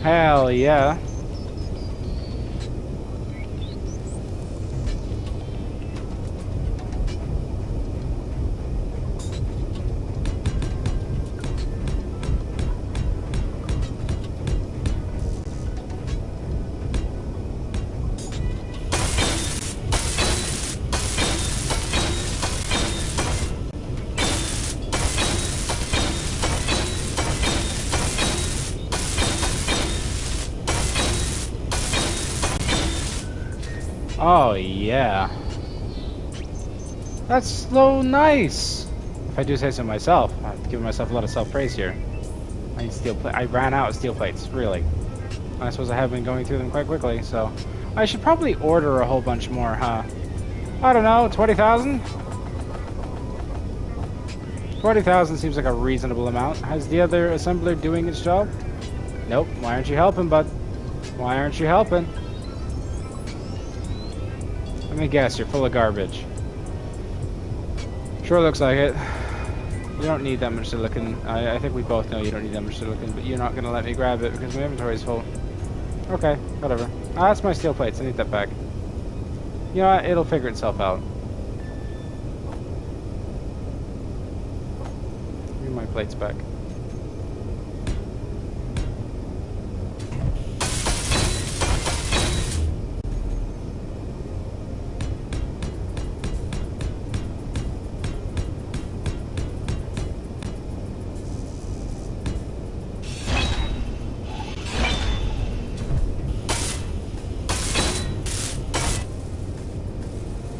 Hell yeah. Oh yeah. That's so nice. If I do say so myself, I'm giving myself a lot of self-praise here. I ran out of steel plates, really. I suppose I have been going through them quite quickly, so I should probably order a whole bunch more, huh? I don't know, 20,000? 20,000 seems like a reasonable amount. Is the other assembler doing its job? Nope. Why aren't you helping, bud? Why aren't you helping? Let me guess, you're full of garbage. Sure looks like it. You don't need that much silicon. I think we both know you don't need that much silicon, but you're not going to let me grab it because my inventory's full. Okay, whatever. Ah, that's my steel plates. I need that back. You know what? It'll figure itself out. Give me my plates back.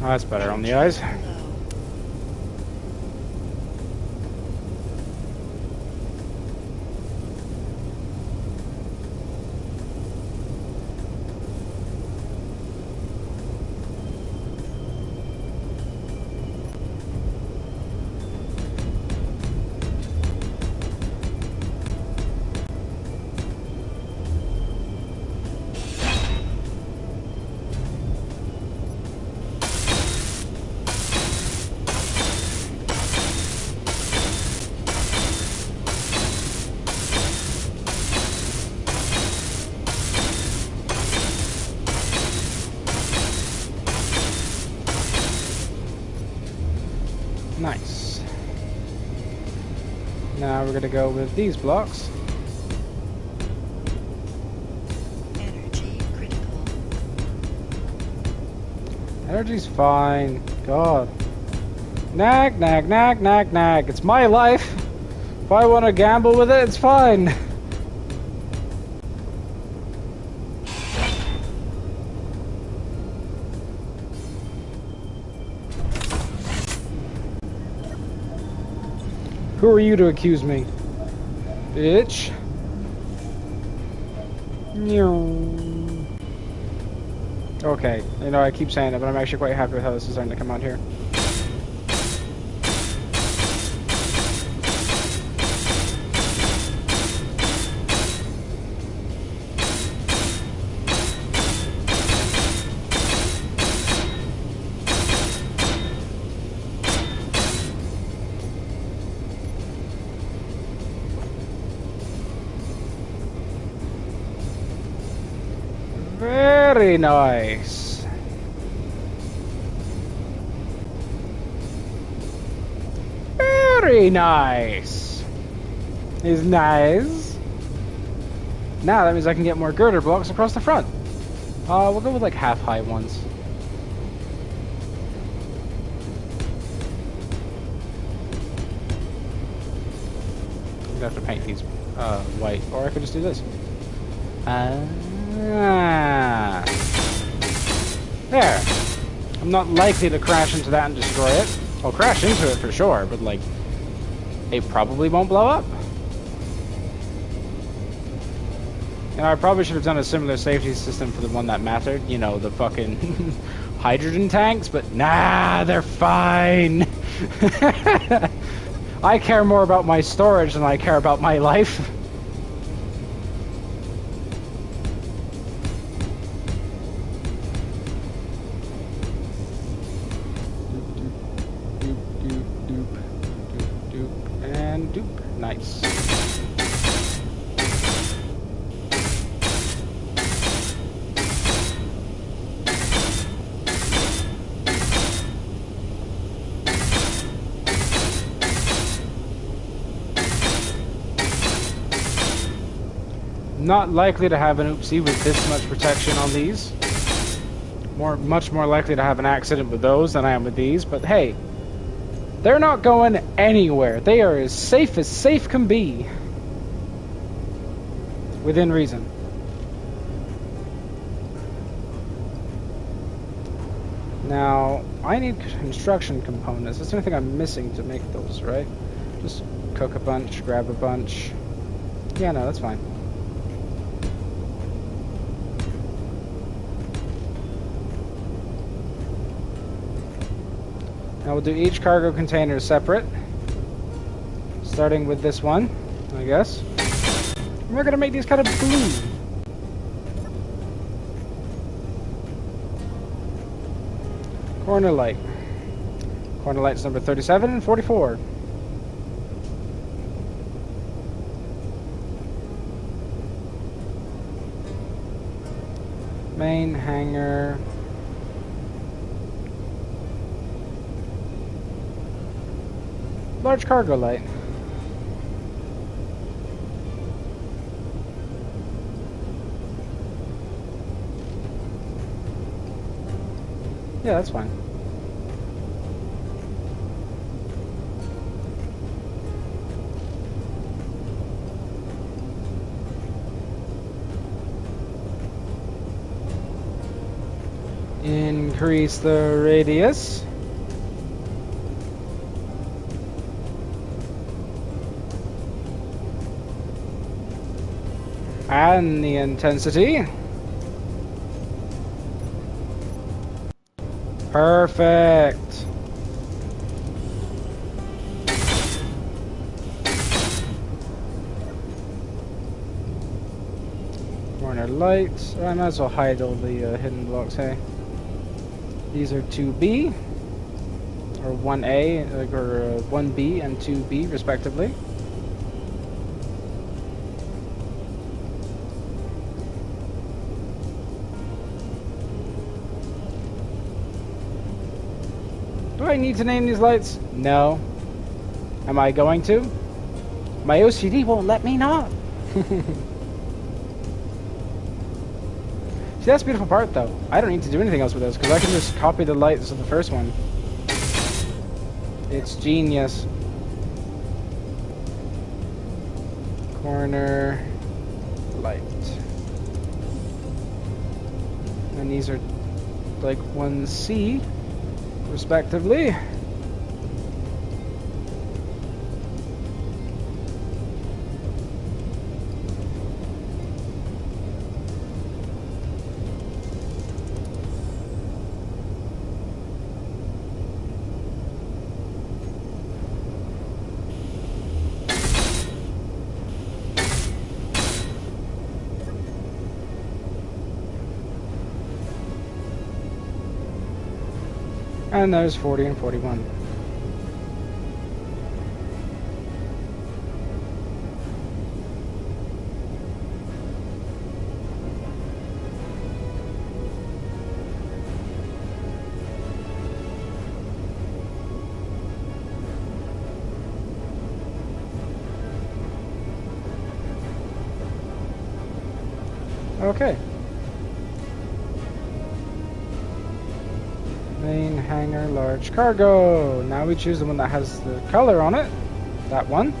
Oh, that's better on the eyes. Low. Nice. Now we're gonna go with these blocks. Energy critical. Energy's fine. God. Nag, nag, nag, nag, nag. It's my life. If I want to gamble with it, it's fine. Who are you to accuse me? Bitch. Okay, you know, I keep saying it, but I'm actually quite happy with how this is starting to come out here. Very nice. Very nice. Is nice. Now that means I can get more girder blocks across the front. We'll go with like half-height ones. I'm gonna have to paint these white, or I could just do this. There. I'm not likely to crash into that and destroy it. I'll crash into it for sure, but like, it probably won't blow up. You know, I probably should have done a similar safety system for the one that mattered. You know, the fucking hydrogen tanks, but nah, they're fine. I care more about my storage than I care about my life. Nice. Not likely to have an oopsie with this much protection on these. Much more likely to have an accident with those than I am with these, but hey. They're not going anywhere. They are as safe can be. Within reason. Now, I need construction components. That's the only thing I'm missing to make those, right? Just cook a bunch, grab a bunch. Yeah, no, that's fine. Now we'll do each cargo container separate. Starting with this one, I guess. And we're gonna make these kind of blue. Corner light. Corner lights number 37 and 44. Main hangar. Large cargo light. Yeah, that's fine. Increase the radius. And the intensity. Perfect. Corner lights. I might as well hide all the hidden blocks, hey? These are 2B, or 1A, or 1B and 2B, respectively. Do I need to name these lights? No. Am I going to? My OCD won't let me not. See, that's the beautiful part, though. I don't need to do anything else with this, because I can just copy the lights of the first one. It's genius. Corner light. And these are like 1C, respectively. And there's 40 and 41. Okay. Main hangar, large cargo. Now we choose the one that has the color on it. That one.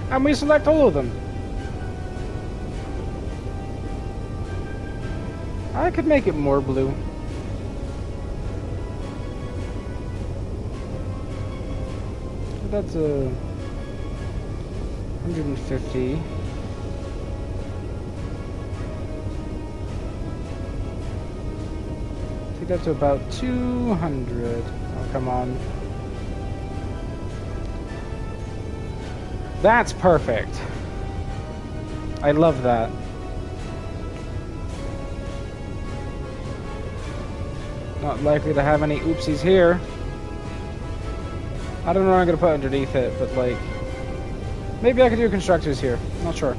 And we select all of them. I could make it more blue. That's a 150. Take that to about 200. Oh, come on. That's perfect. I love that. Not likely to have any oopsies here. I don't know what I'm gonna put underneath it, but like, maybe I could do constructors here. Not sure.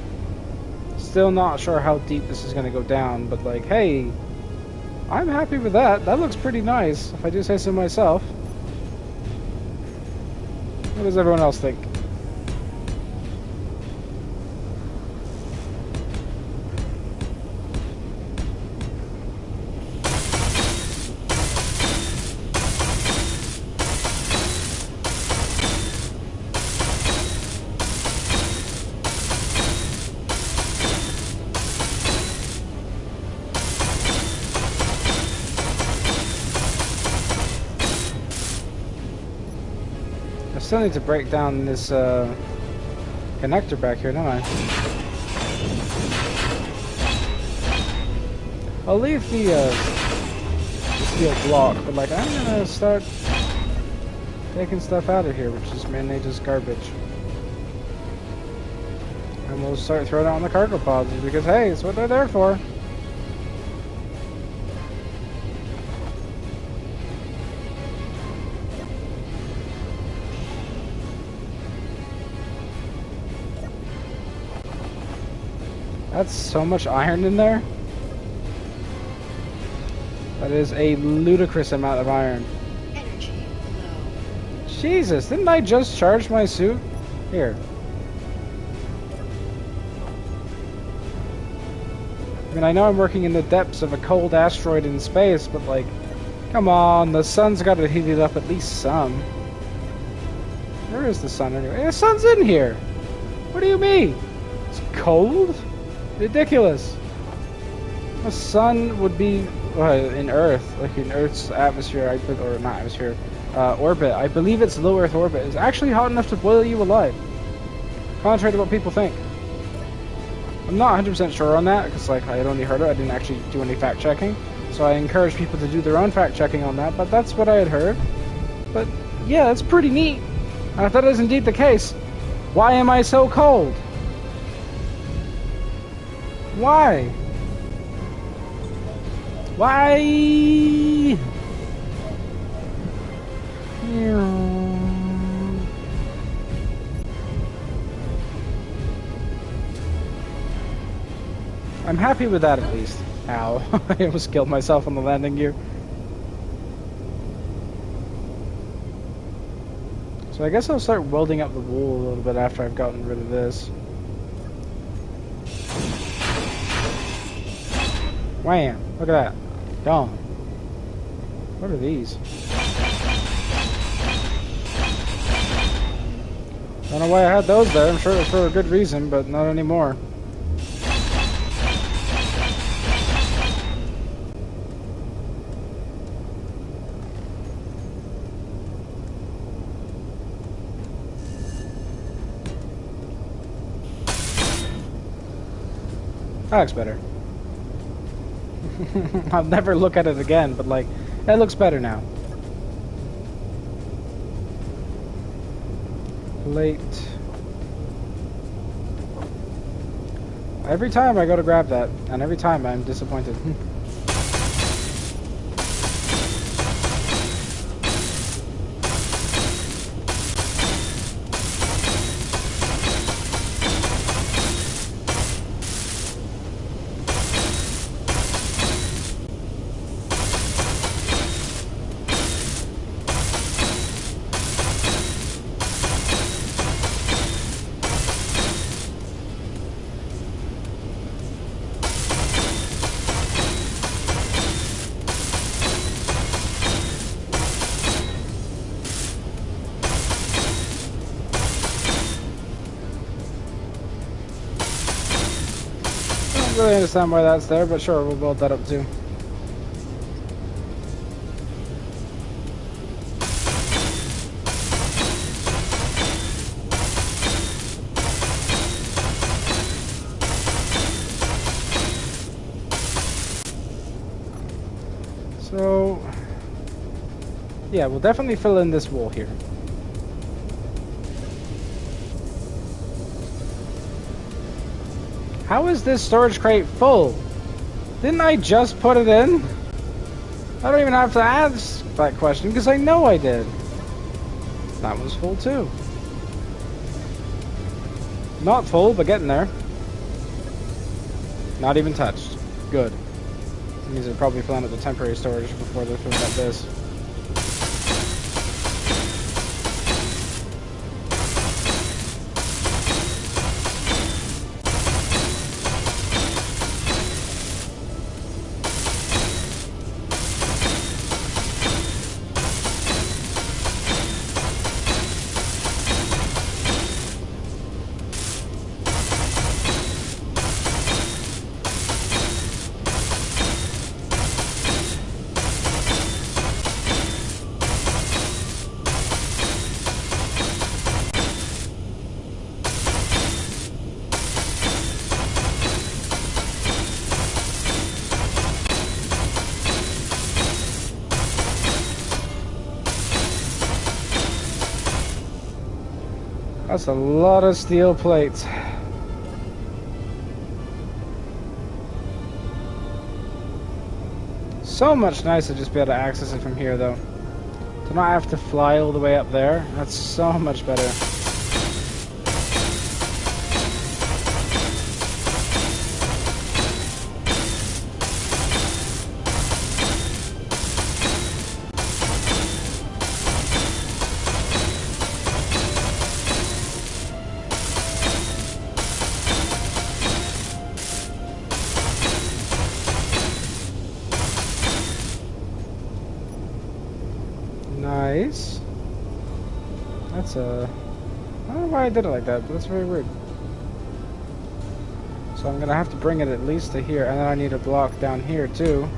Still not sure how deep this is gonna go down, but like, hey, I'm happy with that. That looks pretty nice, if I do say so myself. What does everyone else think? I still need to break down this connector back here, don't I? I'll leave the steel block, but like I'm gonna start taking stuff out of here, which is man-made as garbage. And we'll start throwing it on the cargo pods because, hey, it's what they're there for. That's so much iron in there. That is a ludicrous amount of iron. Energy low. Jesus, didn't I just charge my suit? Here. I mean, I know I'm working in the depths of a cold asteroid in space, but like, come on, the sun's got to heat it up at least some. Where is the sun anyway? The sun's in here! What do you mean? It's cold? Ridiculous. The sun would be in Earth, like in Earth's atmosphere, or not atmosphere, orbit. I believe its low Earth orbit is actually hot enough to boil you alive. Contrary to what people think. I'm not 100% sure on that, because like I had only heard it, I didn't actually do any fact checking. So I encourage people to do their own fact checking on that, but that's what I had heard. But yeah, that's pretty neat. And if that is indeed the case, why am I so cold? Why? Why? I'm happy with that at least. Ow. I almost killed myself on the landing gear. So I guess I'll start welding up the wool a little bit after I've gotten rid of this. Wham! Look at that. Gone. What are these? Don't know why I had those there. I'm sure it was for a good reason, but not anymore. That looks better. I'll never look at it again, but like, it looks better now. Late. Every time I go to grab that, and every time I'm disappointed. I don't really understand why that's there, but sure, we'll build that up too. So, yeah, we'll definitely fill in this wool here. How is this storage crate full? Didn't I just put it in? I don't even have to ask that question because I know I did. That one's full too. Not full, but getting there. Not even touched. Good. That means they're probably filling up the temporary storage before they're filling up this. That's a lot of steel plates. So much nicer to just be able to access it from here, though. Do not have to fly all the way up there. That's so much better. Nice. That's a... I don't know why I did it like that, but that's very weird. So I'm gonna have to bring it at least to here, and then I need a block down here too.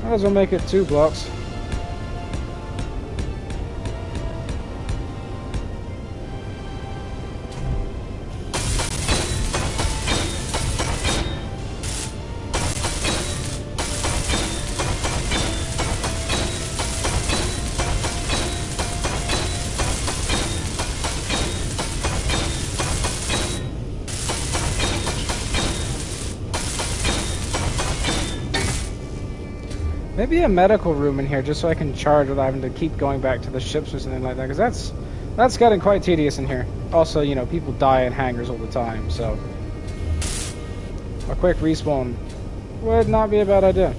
Might as well make it 2 blocks. Maybe a medical room in here, just so I can charge without having to keep going back to the ships or something like that, because that's getting quite tedious in here. Also, you know, people die in hangars all the time, so a quick respawn would not be a bad idea.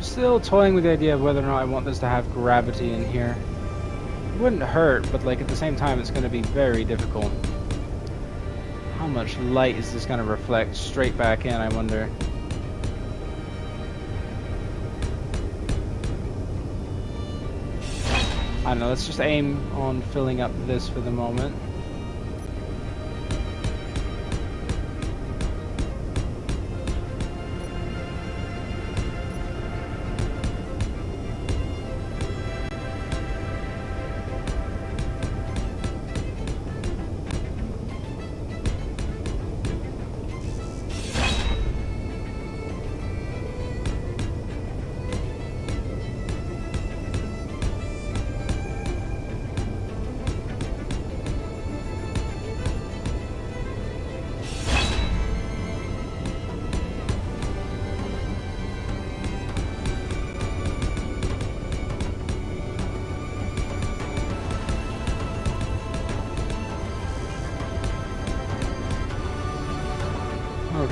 Still toying with the idea of whether or not I want this to have gravity in here. It wouldn't hurt, but like at the same time it's going to be very difficult. How much light is this going to reflect straight back in, I wonder? I don't know, let's just aim on filling up this for the moment.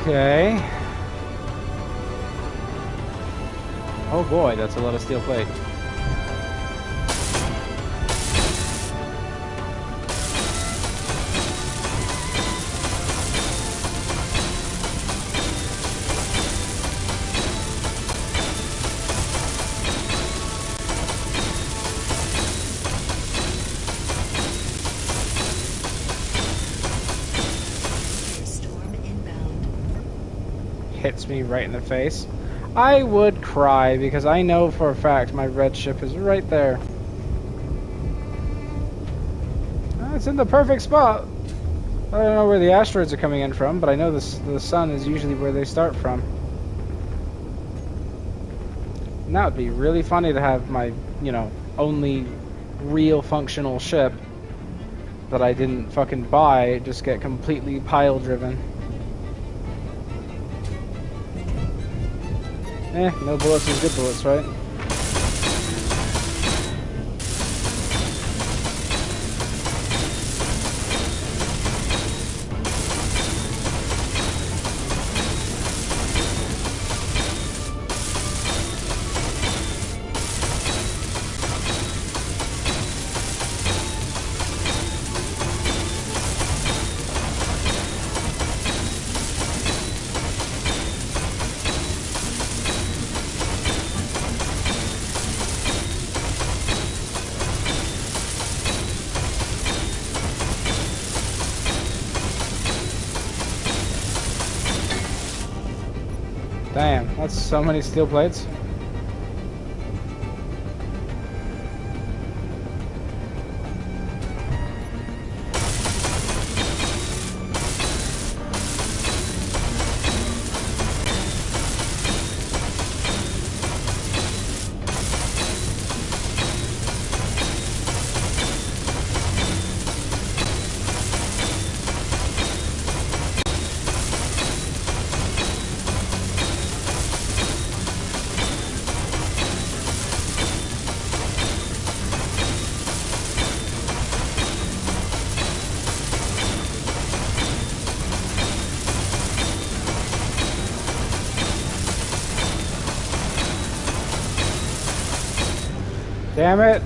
Okay. Oh boy, that's a lot of steel plate. Hits me right in the face. I would cry because I know for a fact my red ship is right there. It's in the perfect spot. I don't know where the asteroids are coming in from, but I know the sun is usually where they start from. And that would be really funny to have my, you know, only real functional ship that I didn't fucking buy just get completely pile driven. No bullets is good bullets, right? Damn, that's so many steel plates. Damn it!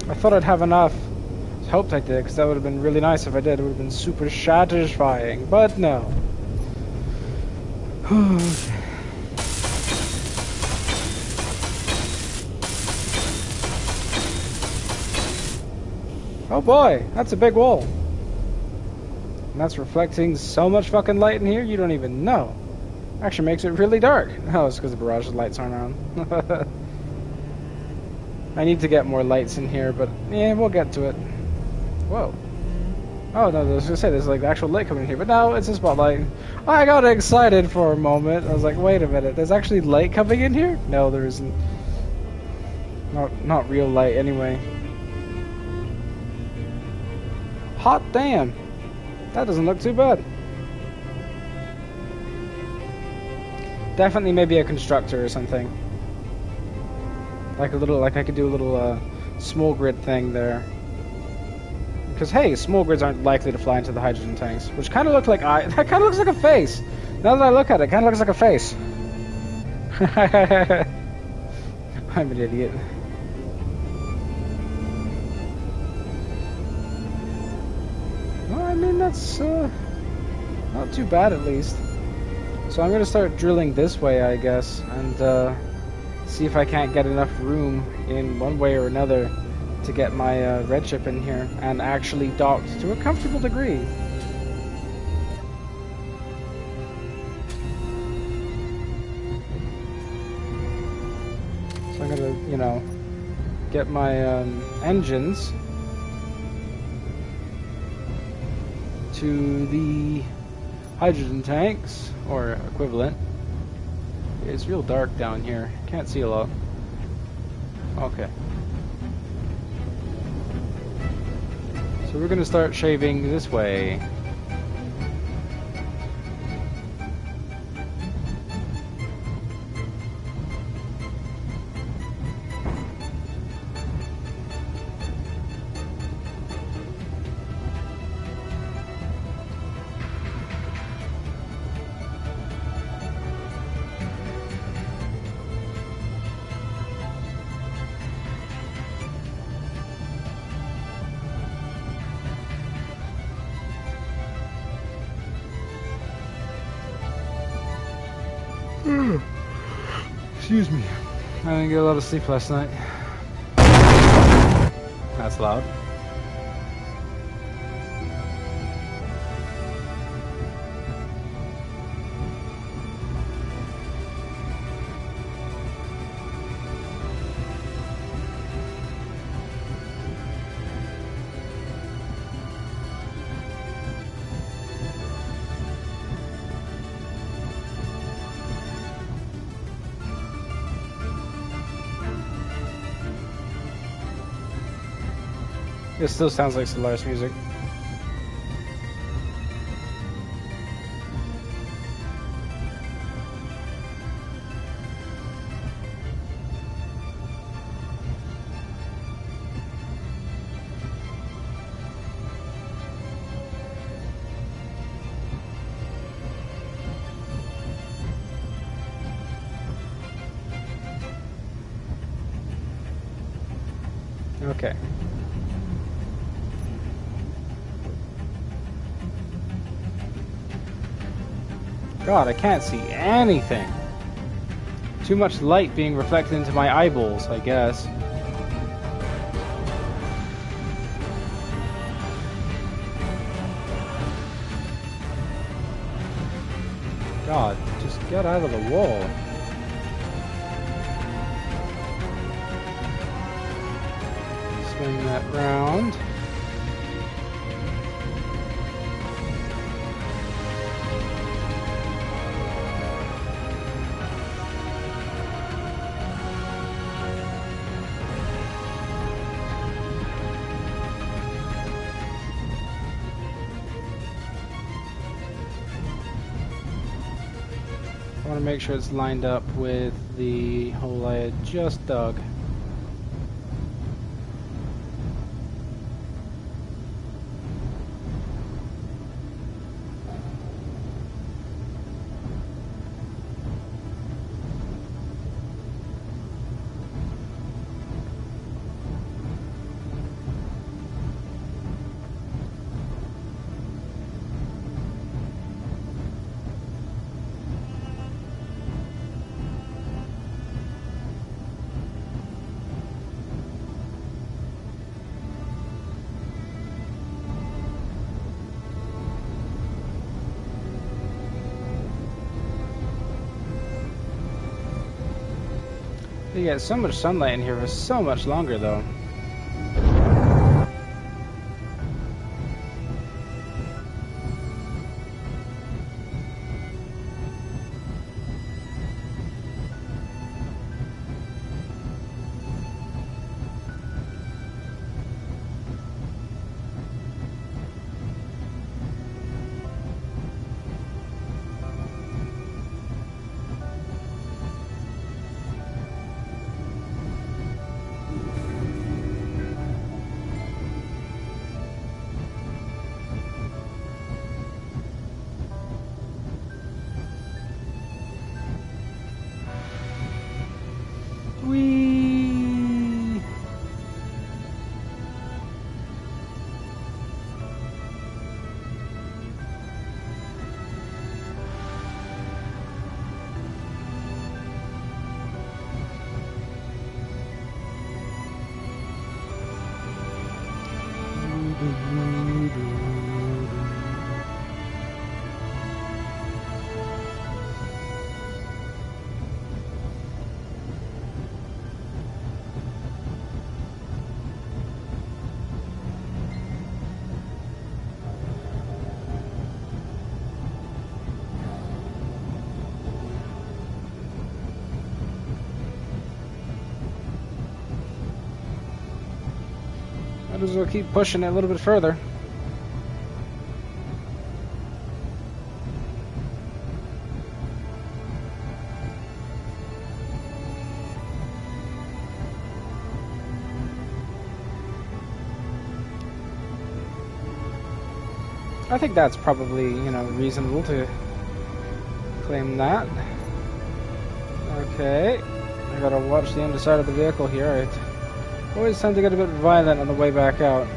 I thought I'd have enough. I hoped I did, because that would have been really nice if I did. It would have been super satisfying, but no. Oh boy, that's a big wall. And that's reflecting so much fucking light in here, you don't even know. Actually makes it really dark. Oh, it's because the barrage lights aren't on. I need to get more lights in here, but yeah, we'll get to it. Whoa. Oh no, I was gonna say there's like actual light coming in here, but no, it's a spotlight. I got excited for a moment. I was like, wait a minute, there's actually light coming in here? No, there isn't. Not real light anyway. Hot damn. That doesn't look too bad. Definitely maybe a constructor or something. Like I could do a little small grid thing there. Because hey, small grids aren't likely to fly into the hydrogen tanks, which kind of look like that kind of looks like a face. Now that I look at it, kind of looks like a face. I'm an idiot. Well, I mean that's not too bad at least. So I'm gonna start drilling this way, I guess, and see if I can't get enough room in one way or another to get my red ship in here and actually docked to a comfortable degree. So I'm gonna, you know, get my engines to the hydrogen tanks, or equivalent. It's real dark down here. Can't see a lot. Okay. So we're gonna start shaving this way. Excuse me. I didn't get a lot of sleep last night. That's loud. It still sounds like Solaris music. Okay. God, I can't see anything. Too much light being reflected into my eyeballs, I guess. God, Just get out of the wall. Swing that round. I want to make sure it's lined up with the hole I had just dug. You get so much sunlight in here for so much longer, though. Whee! Might as well keep pushing it a little bit further. I think that's probably, reasonable to claim that. Okay. I gotta watch the underside of the vehicle here. I always tend to get a bit violent on the way back out.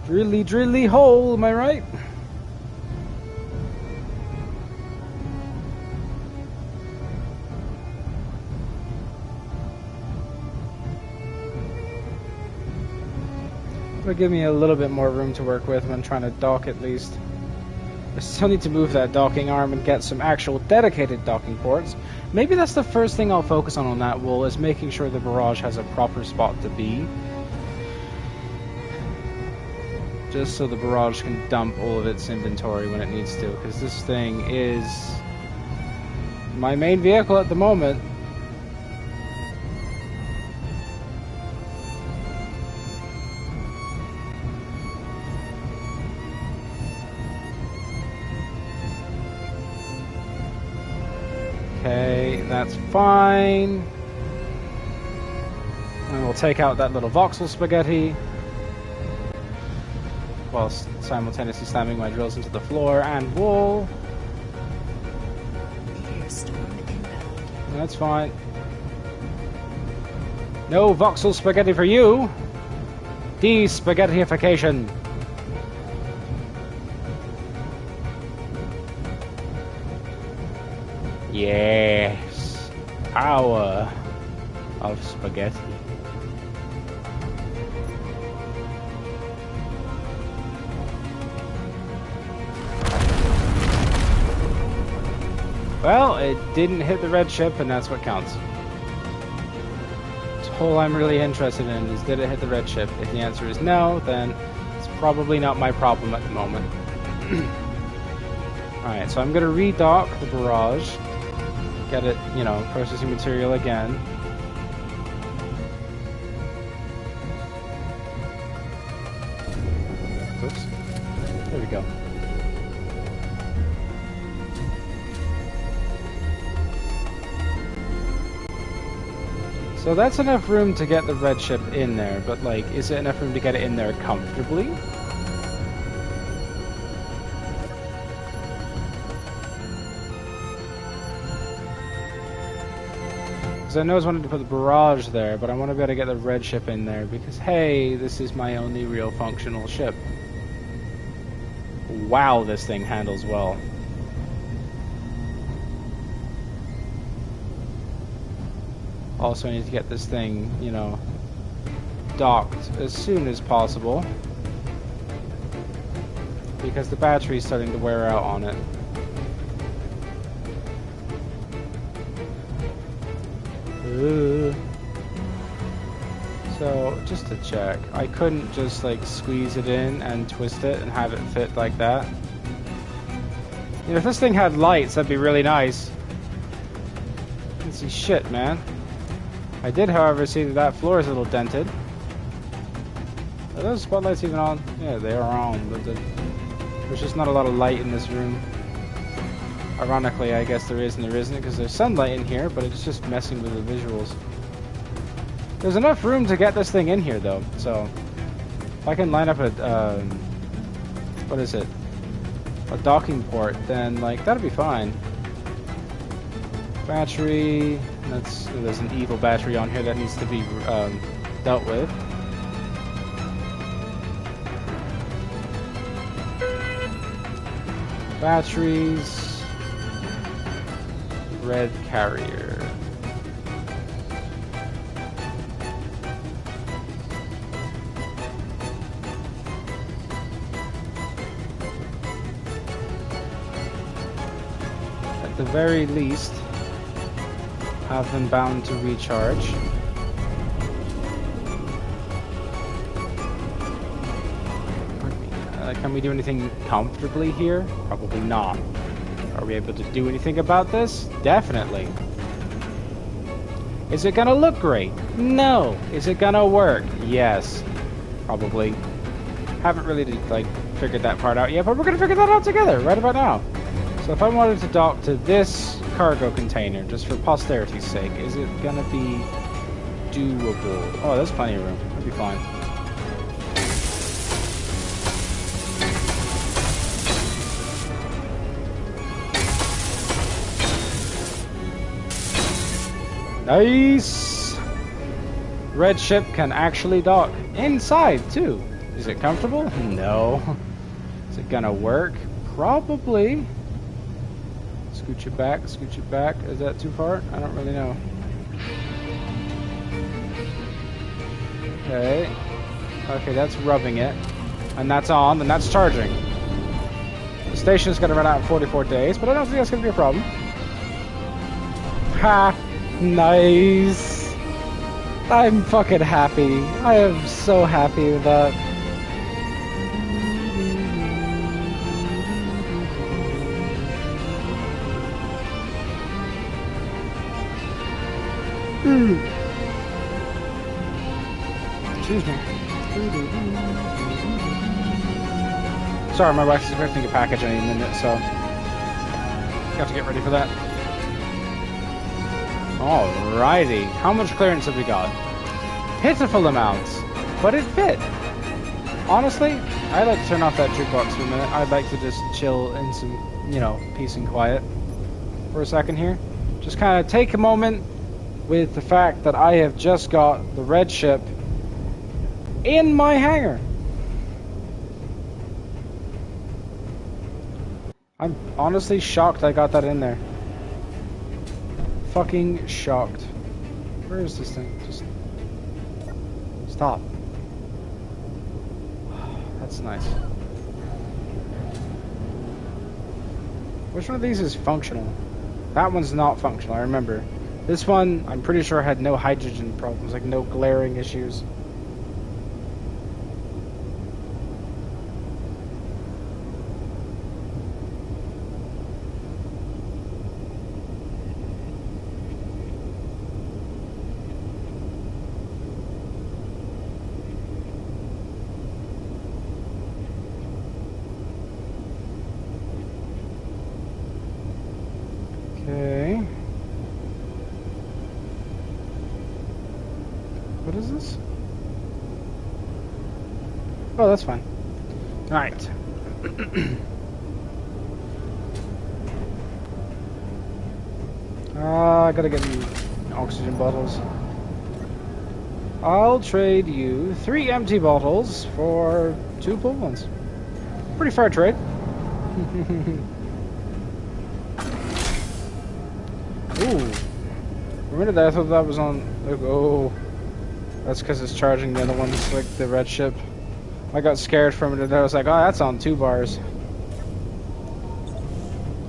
Drilly, drilly hole, am I right? It'll give me a little bit more room to work with when trying to dock at least. I still need to move that docking arm and get some actual dedicated docking ports. Maybe that's the first thing I'll focus on that wall, is making sure the barrage has a proper spot to be. Just so the barrage can dump all of its inventory when it needs to, because this thing is my main vehicle at the moment. Okay, that's fine. And we'll take out that little voxel spaghetti, whilst simultaneously slamming my drills into the floor and wall. That's fine. No voxel spaghetti for you! De-spaghettification. Yes. Power of spaghetti. Well, it didn't hit the red ship, and that's what counts. That's all I'm really interested in is, did it hit the red ship? If the answer is no, then it's probably not my problem at the moment. Alright, so I'm going to redock the barrage. Get it, you know, processing material again. Oops. There we go. So that's enough room to get the red ship in there, but like, is it enough room to get it in there comfortably? Because I know I was wanting to put the barrage there, but I want to be able to get the red ship in there because, hey, this is my only real functional ship. Wow, this thing handles well. Also, I need to get this thing, you know, docked as soon as possible because the battery's starting to wear out on it. So, just to check, I couldn't just like squeeze it in and twist it and have it fit like that. You know, if this thing had lights, that'd be really nice. I can see shit, man. I did, however, see that that floor is a little dented. Are those spotlights even on? Yeah, they are on, but there's just not a lot of light in this room. Ironically, I guess there is and there isn't, because there's sunlight in here, but it's just messing with the visuals. There's enough room to get this thing in here, though, so if I can line up a, what is it? A docking port, then, like, that'll be fine. Battery, there's an evil battery on here that needs to be dealt with. Batteries, red carrier. At the very least, have them bound to recharge. Can we do anything comfortably here? Probably not. Are we able to do anything about this? Definitely. Is it gonna look great? No. Is it gonna work? Yes. Probably. Haven't really like figured that part out yet, but we're gonna figure that out together right about now. So if I wanted to dock to this cargo container, just for posterity's sake, is it gonna be doable? Oh, there's plenty of room. That'll be fine. Nice! Red ship can actually dock inside too. Is it comfortable? No. Is it gonna work? Probably. Scooch it back, scooch it back. Is that too far? I don't really know. Okay. Okay, that's rubbing it. And that's on, and that's charging. The station's gonna run out in 44 days, but I don't think that's gonna be a problem. Ha! Nice! I'm fucking happy. I am so happy with that. Excuse me. Sorry, my wife's expecting a package any minute, so have to get ready for that. Alrighty, how much clearance have we got? Pitiful amounts, but it fit. Honestly, I'd like to turn off that jukebox for a minute. I'd like to just chill in some, you know, peace and quiet for a second here. Just kind of take a moment with the fact that I have just got the red ship in my hangar. I'm honestly shocked I got that in there. Fucking shocked. Where is this thing? Just stop. That's nice. Which one of these is functional? That one's not functional, I remember. This one, I'm pretty sure had no hydrogen problems, like no glaring issues. Okay. What is this? Oh, that's fine. Alright. I gotta get oxygen bottles. I'll trade you 3 empty bottles for 2 full ones. Pretty fair trade. Ooh. For a minute there, I thought that was on... Oh. That's because it's charging the other ones, like the red ship. I got scared for a minute there. I was like, oh, that's on 2 bars.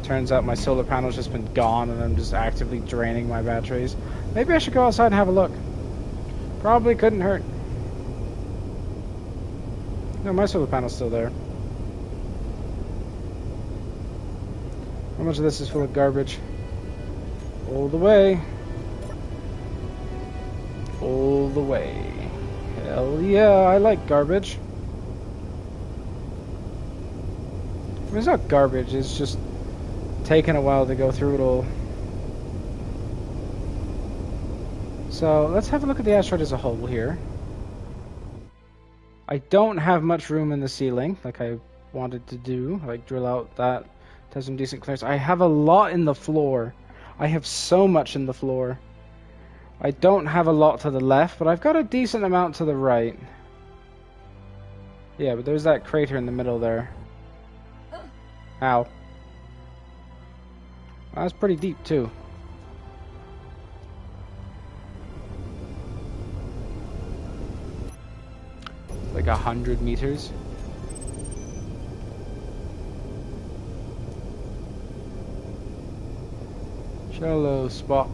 Turns out my solar panel's just been gone and I'm just actively draining my batteries. Maybe I should go outside and have a look. Probably couldn't hurt. No, my solar panel's still there. How much of this is full of garbage? All the way. All the way. Hell yeah, I like garbage. I mean, it's not garbage, it's just taking a while to go through it all. So let's have a look at the asteroid as a whole here. I don't have much room in the ceiling like I wanted to do, like drill out that to have some decent clearance. I have a lot in the floor. I have so much in the floor. I don't have a lot to the left, but I've got a decent amount to the right. Yeah, but there's that crater in the middle there. Ow. That's pretty deep too. Like 100 meters. Shallow spot.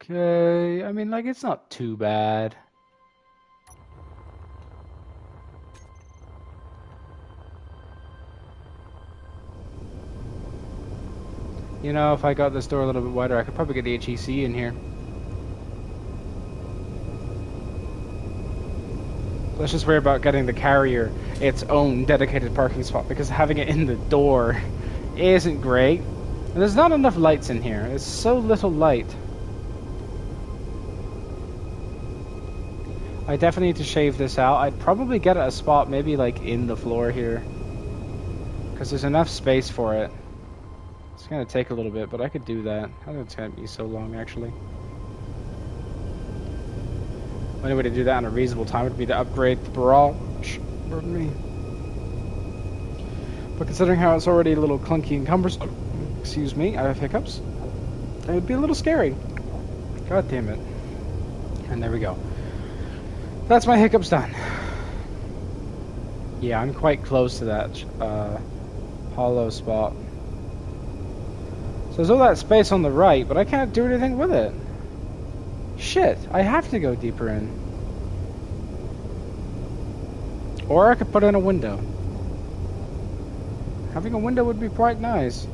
Okay, I mean, like, it's not too bad. You know, if I got this door a little bit wider, I could probably get the HEC in here. Let's just worry about getting the carrier its own dedicated parking spot, because having it in the door isn't great. And there's not enough lights in here. There's so little light. I definitely need to shave this out. I'd probably get a spot maybe like in the floor here, because there's enough space for it. It's gonna take a little bit, but I could do that. I don't think it's gonna be so long actually. The only way to do that in a reasonable time would be to upgrade the barrage. Pardon me. But considering how it's already a little clunky and cumbersome, excuse me, I have hiccups, it would be a little scary. God damn it. And there we go. That's my hiccups done. Yeah, I'm quite close to that hollow spot. So there's all that space on the right, but I can't do anything with it. Shit, I have to go deeper in. Or I could put in a window. Having a window would be quite nice.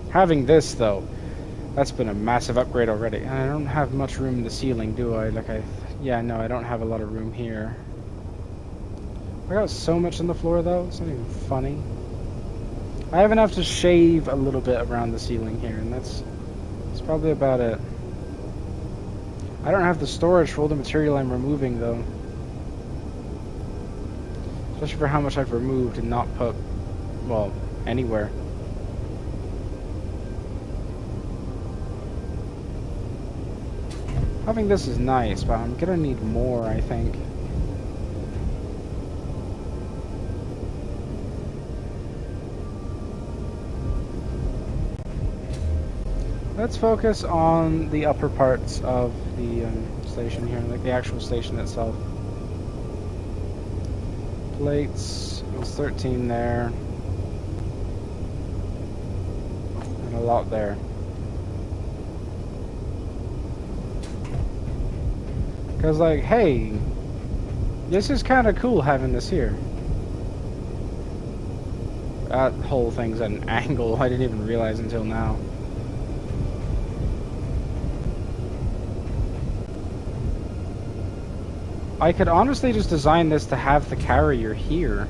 Having this, though, that's been a massive upgrade already. I don't have much room in the ceiling, do I? Yeah, no, I don't have a lot of room here. I got so much on the floor, though, it's not even funny. I have enough to shave a little bit around the ceiling here, and that's probably about it. I don't have the storage for all the material I'm removing, though. Especially for how much I've removed and not put, well, anywhere. Having this is nice, but I'm gonna need more, I think. Let's focus on the upper parts of the station here, like the actual station itself. Plates, there's 13 there. And a lot there. Because, like, hey, this is kind of cool having this here. That whole thing's at an angle I didn't even realize until now. I could honestly just design this to have the carrier here.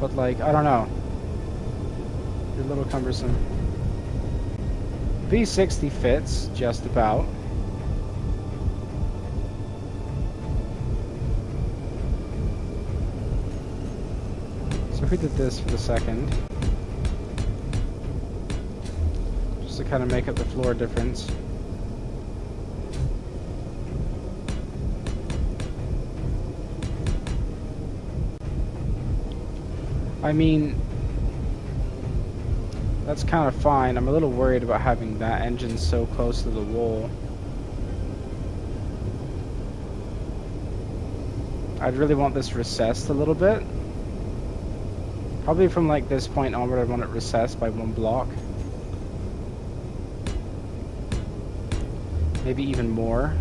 But, like, I don't know. It's a little cumbersome. V60 fits, just about. So if we did this for the second, just to kind of make up the floor difference. I mean, that's kind of fine. I'm a little worried about having that engine so close to the wall. I'd really want this recessed a little bit. Probably from like this point onward, I'd want it recessed by 1 block. Maybe even more.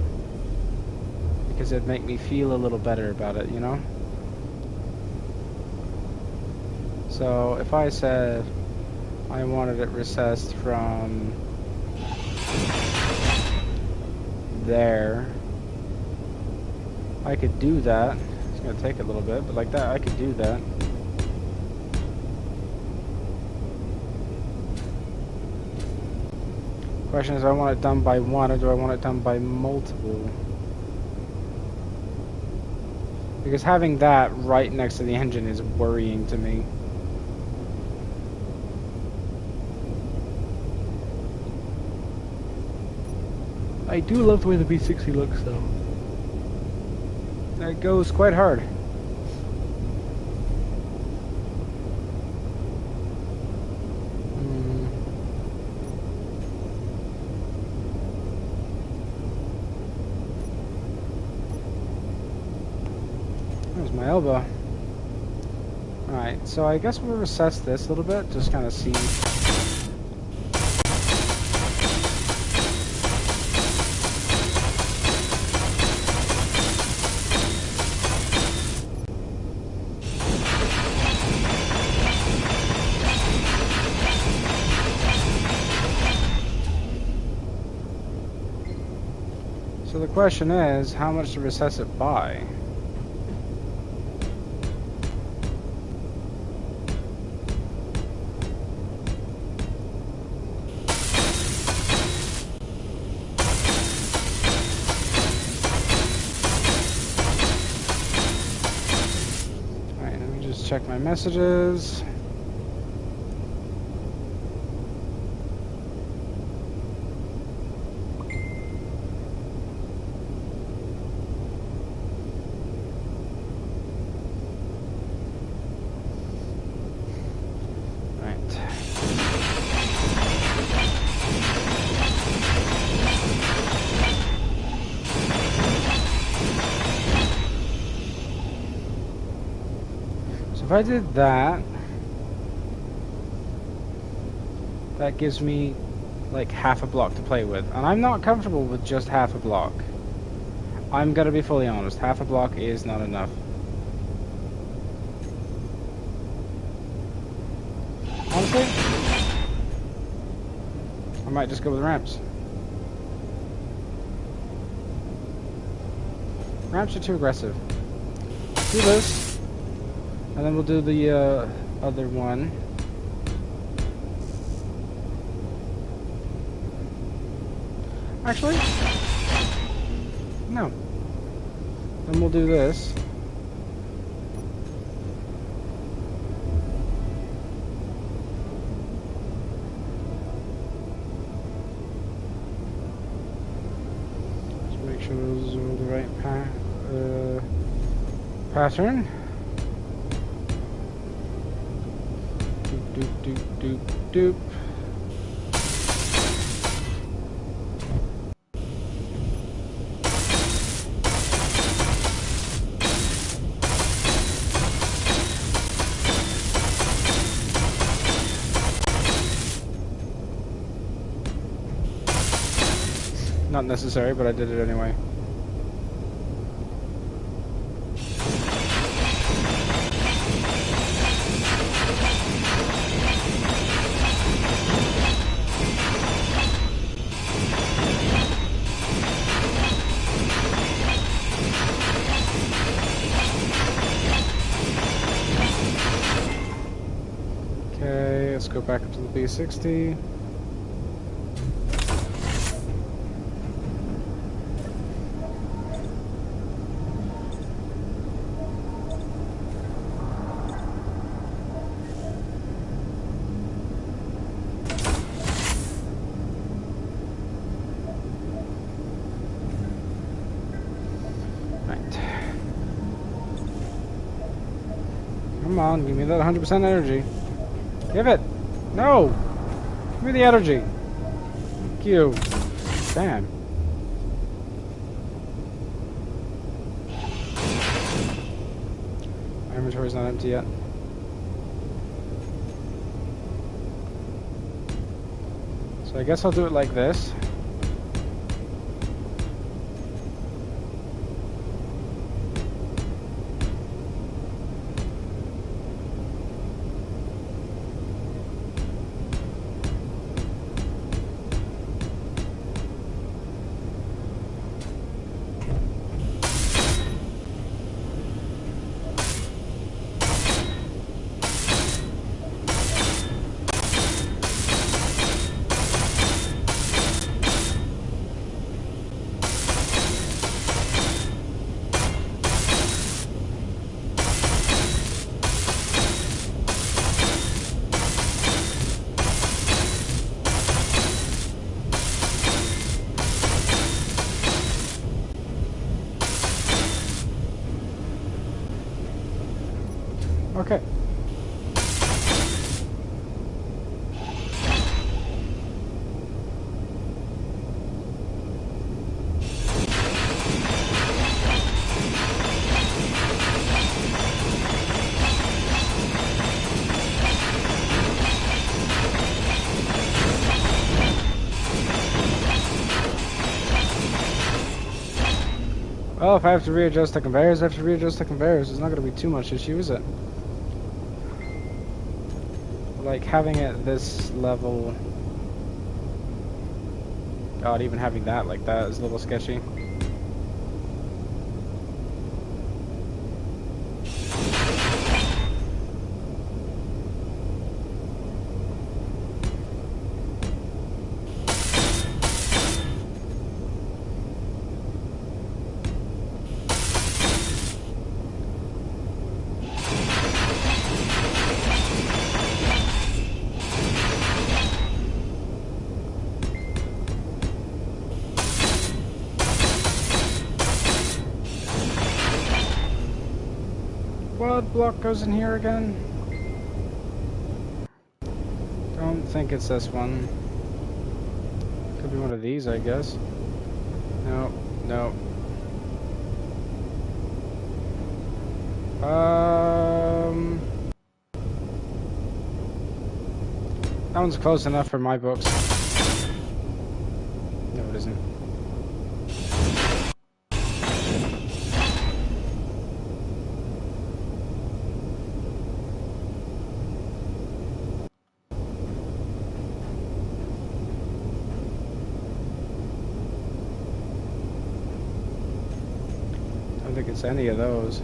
Because it'd make me feel a little better about it, you know? So if I said I wanted it recessed from there, I could do that. It's going to take a little bit, but like that, I could do that. Question is, do I want it done by 1 or do I want it done by multiple? Because having that right next to the engine is worrying to me. I do love the way the V60 looks, though. It goes quite hard. There's my elbow. Alright, so I guess we'll recess this a little bit, just kind of see. So the question is, how much to recess it by? Alright, let me just check my messages. If I did that, that gives me like half a block to play with. And I'm not comfortable with just half a block. I'm gonna be fully honest, half a block is not enough. Honestly, I might just go with ramps. Ramps are too aggressive. Do this. And then we'll do the other one. Actually, no. Then we'll do this. Pattern. Doop, doop, doop, doop, doop. Not necessary, but I did it anyway. Okay, let's go back up to the B60. Come on, give me that 100% energy. Give it! No! Give me the energy! Thank you. Damn. My inventory's not empty yet. So I guess I'll do it like this. Okay. Well, if I have to readjust the conveyors, I have to readjust the conveyors. It's not going to be too much issue, is it? Like, having it this level... God, even having that like that is a little sketchy. What block goes in here again? Don't think it's this one. Could be one of these, I guess. No, no. That one's close enough for my books. No, it isn't. I don't think it's any of those.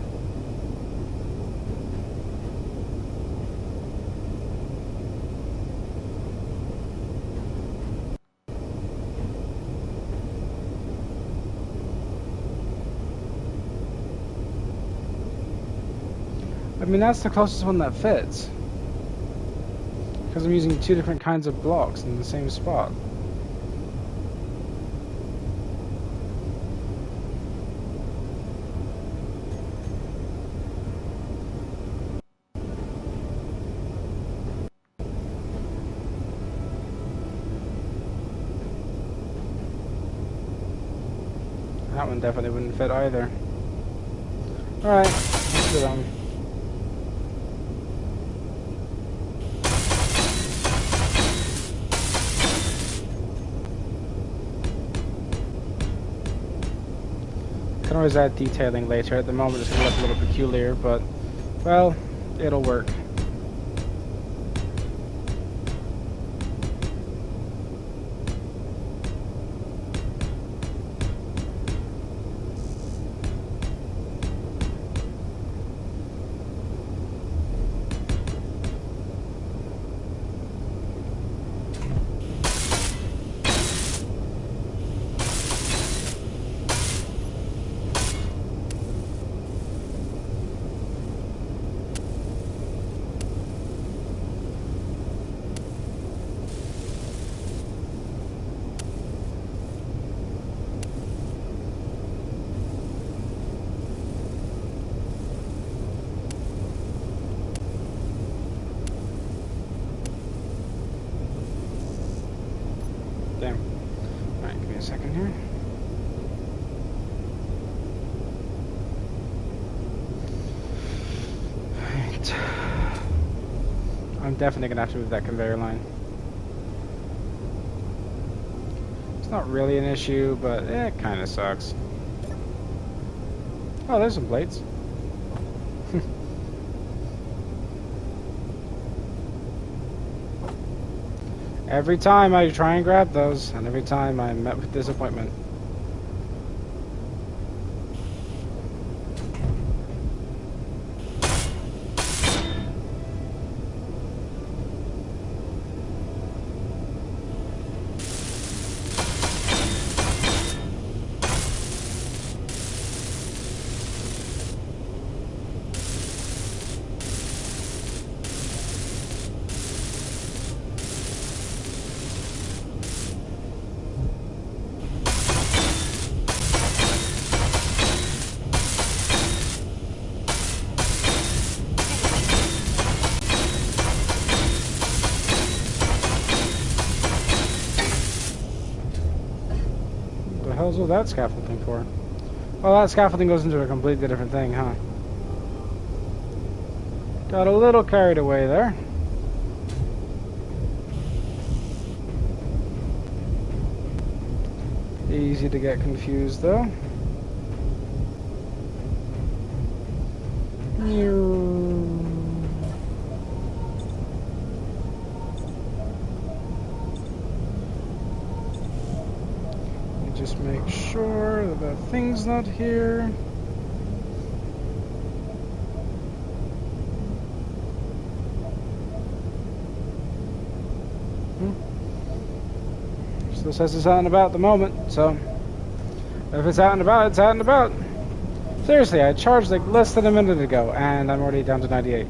I mean, that's the closest one that fits. Because I'm using two different kinds of blocks in the same spot. That one definitely wouldn't fit either. Alright, let's get on. Can always add detailing later. At the moment it's going to look a little peculiar, but, well, it'll work. Damn. Alright, give me a second here. Right. I'm definitely gonna have to move that conveyor line. It's not really an issue, but it kinda sucks. Oh, there's some plates. Every time I try and grab those, and every time I'm met with disappointment. What the hell's all that scaffolding for? Well, that scaffolding goes into a completely different thing, huh? Got a little carried away there. Easy to get confused, though. Just make sure that that thing's not here. Still says it's out and about at the moment, so if it's out and about, it's out and about. Seriously, I charged like less than a minute ago, and I'm already down to 98.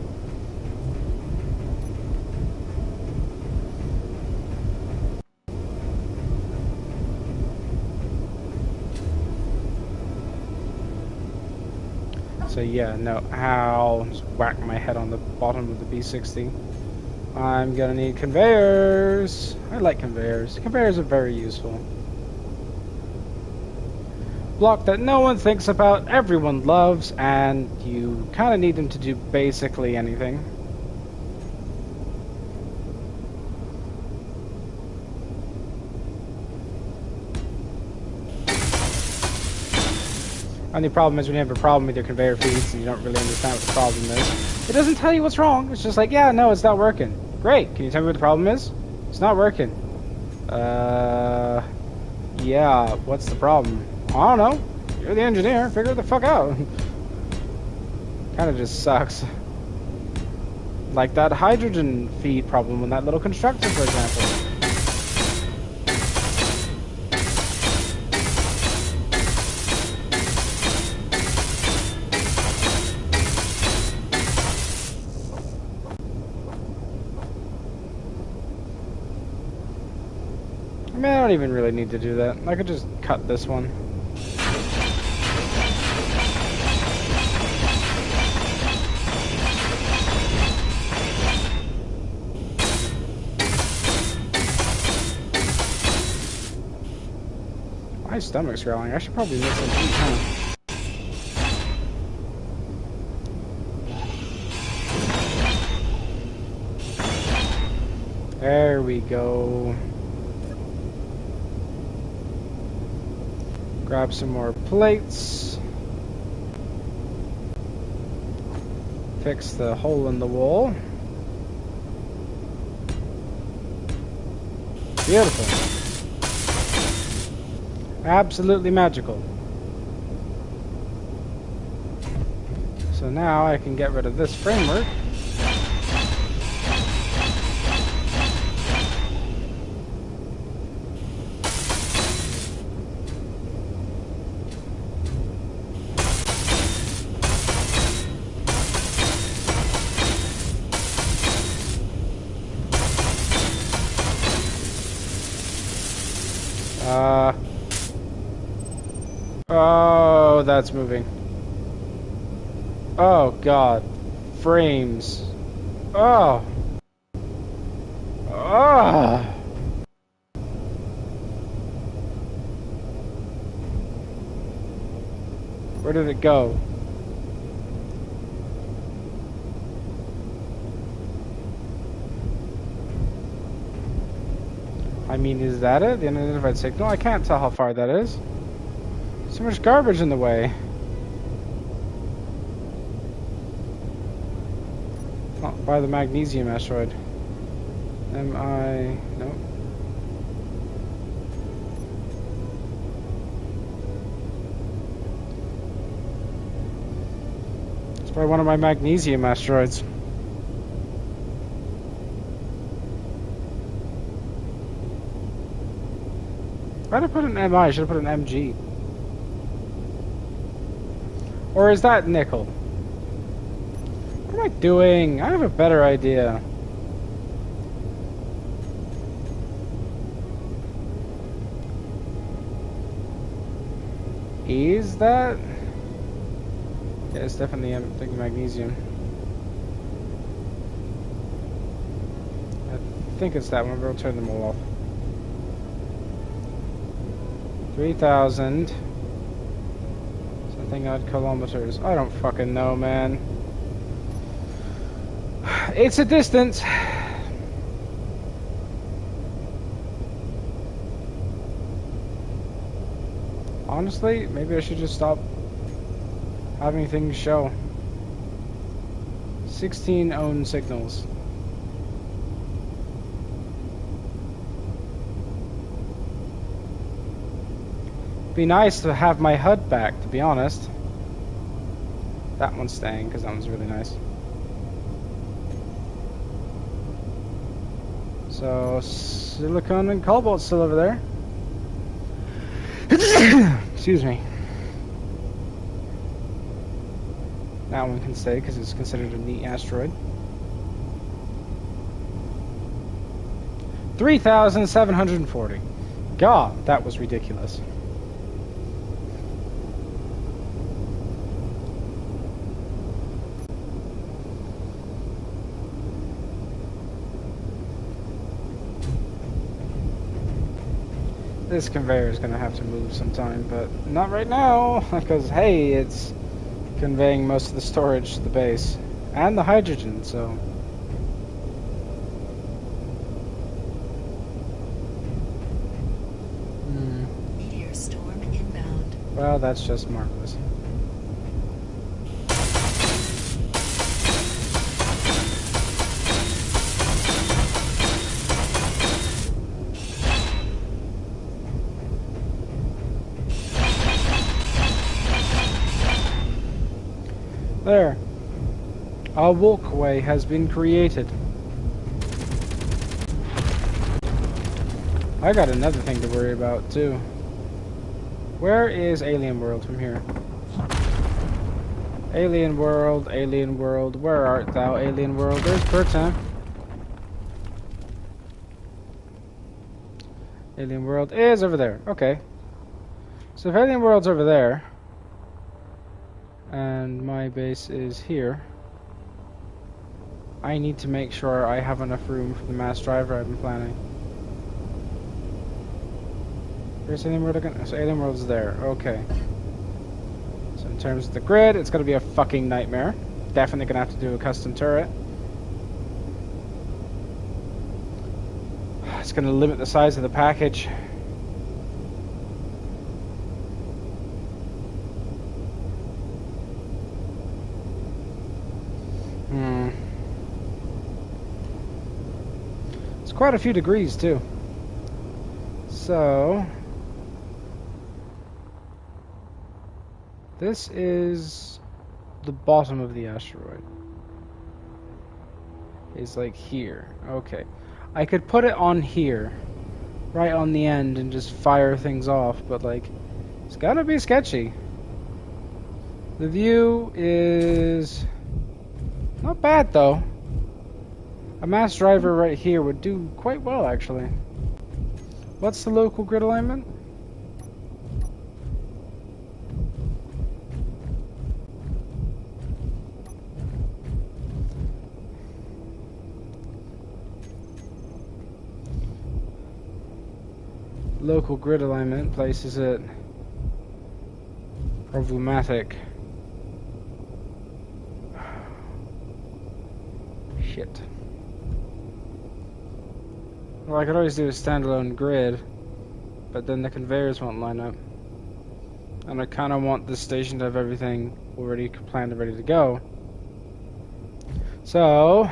So yeah, no, I'll just whack my head on the bottom of the B60. I'm gonna need conveyors. I like conveyors. Conveyors are very useful. Block that no one thinks about, everyone loves, and you kind of need them to do basically anything. Only problem is when you have a problem with your conveyor feeds and you don't really understand what the problem is. It doesn't tell you what's wrong. It's just like, yeah, no, it's not working. Great. Can you tell me what the problem is? It's not working. Yeah, what's the problem? I don't know. You're the engineer. Figure it the fuck out. Kind of just sucks. Like that hydrogen feed problem in that little constructor, for example. I mean, I don't even really need to do that. I could just cut this one. Why stomach's growling. I should probably make some eat, huh? There we go. Grab some more plates. Fix the hole in the wall. Beautiful. Absolutely magical. So now I can get rid of this framework. Oh, that's moving. Oh, God. Frames. Oh. Oh. Where did it go? I mean, is that it? The unidentified signal? I can't tell how far that is. So much garbage in the way. Oh, by the magnesium asteroid. M-I... Nope. It's by one of my magnesium asteroids. Why did I put an MI? I should have put an MG. Or is that nickel? What am I doing? I have a better idea. Is that? Yeah, it's definitely magnesium. I think it's that one, but I'll turn them all off. 3,000 something odd kilometers. I don't fucking know, man. It's a distance. Honestly, maybe I should just stop having things show. 16 owned signals. Be nice to have my HUD back, to be honest. That one's staying because that one's really nice. So silicon and cobalt still over there. Excuse me. That one can stay because it's considered a neat asteroid. 3,740. God, that was ridiculous. This conveyor is going to have to move sometime, but not right now, because, hey, it's conveying most of the storage to the base. And the hydrogen, so... Meteor storm inbound. Well, that's just marvelous. There. A walkway has been created. I got another thing to worry about, too. Where is Alien World from here? Alien World, where art thou, Alien World? There's Bertin. Alien World is over there. Okay. So if Alien World's over there, and my base is here, I need to make sure I have enough room for the mass driver I've been planning. Where's Alien World again? So Alien World's there. Okay. So in terms of the grid, it's going to be a fucking nightmare. Definitely going to have to do a custom turret. It's going to limit the size of the package. It's quite a few degrees too. So this is the bottom of the asteroid. It's like here. Okay. I could put it on here, right on the end, and just fire things off, but like, it's gotta be sketchy. The view is not bad though. A mass driver right here would do quite well actually. What's the local grid alignment? Local grid alignment places it problematic. Shit. Well, I could always do a standalone grid, but then the conveyors won't line up. And I kind of want this station to have everything already planned and ready to go. So,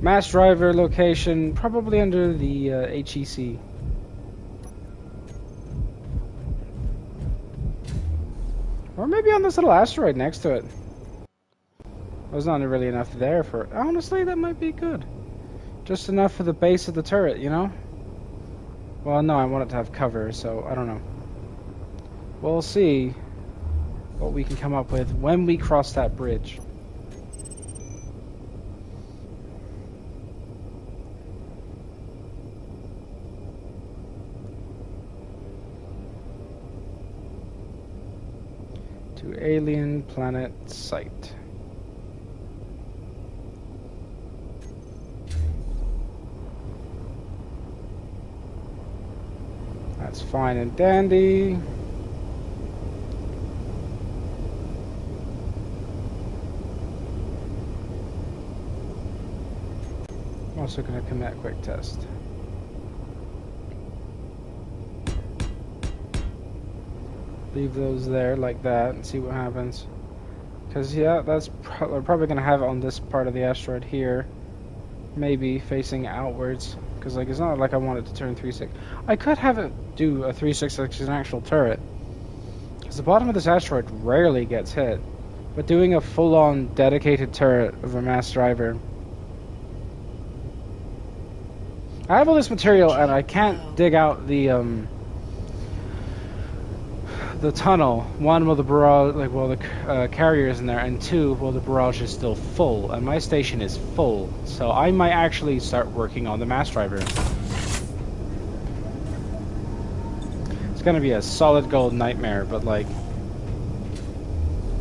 mass driver location probably under the HEC. Or maybe on this little asteroid next to it. There's not really enough there for it. Honestly, that might be good. Just enough for the base of the turret, you know? Well, no, I want it to have cover, so I don't know. We'll see what we can come up with when we cross that bridge. To alien planet site. That's fine and dandy. I'm also going to commit a quick test. Leave those there like that and see what happens. Because, yeah, that's we're probably going to have it on this part of the asteroid here. Maybe facing outwards. Because, like, it's not like I want it to turn 360. I could have it do a 360 as an actual turret. Because the bottom of this asteroid rarely gets hit. But doing a full-on dedicated turret of a mass driver. I have all this material and I can't dig out the tunnel. One, while the barrage, like, while the carrier is in there, and two, while the barrage is still full, and my station is full. So I might actually start working on the mass driver. It's gonna be a solid gold nightmare, but like,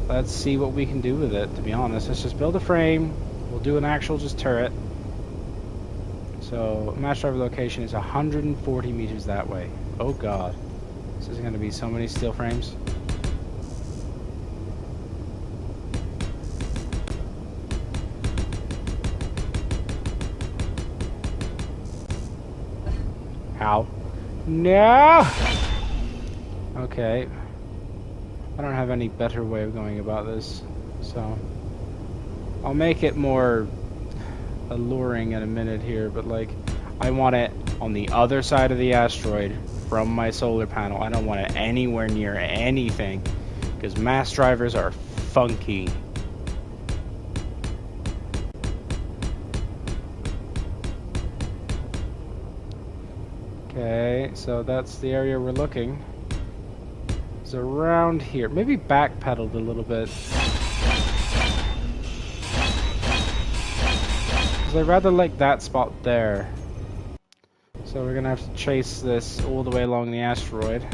let's see what we can do with it. To be honest, let's just build a frame. We'll do an actual just turret. So mass driver location is 140 meters that way. Oh god. This is going to be so many steel frames. Ow. No! Okay. I don't have any better way of going about this, so I'll make it more alluring in a minute here, but like, I want it on the other side of the asteroid from my solar panel. I don't want it anywhere near anything because mass drivers are funky. Okay, so that's the area we're looking. It's around here. Maybe backpedaled a little bit. Because I rather like that spot there. So we're gonna have to chase this all the way along the asteroid.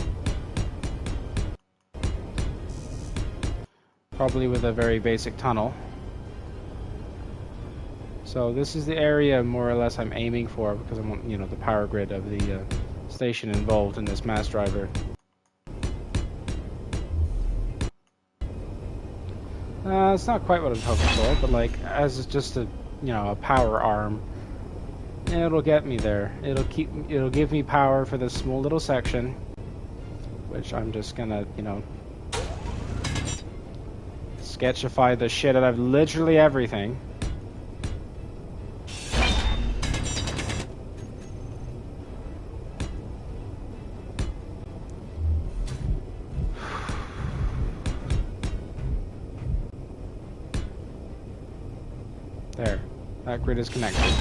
Probably with a very basic tunnel. So this is the area more or less I'm aiming for because I want, you know, the power grid of the station involved in this mass driver. It's not quite what I'm hoping for, but like, as just a, a power arm, it'll get me there. It'll give me power for this small little section, which I'm just gonna, sketchify the shit out of literally everything. There. That grid is connected.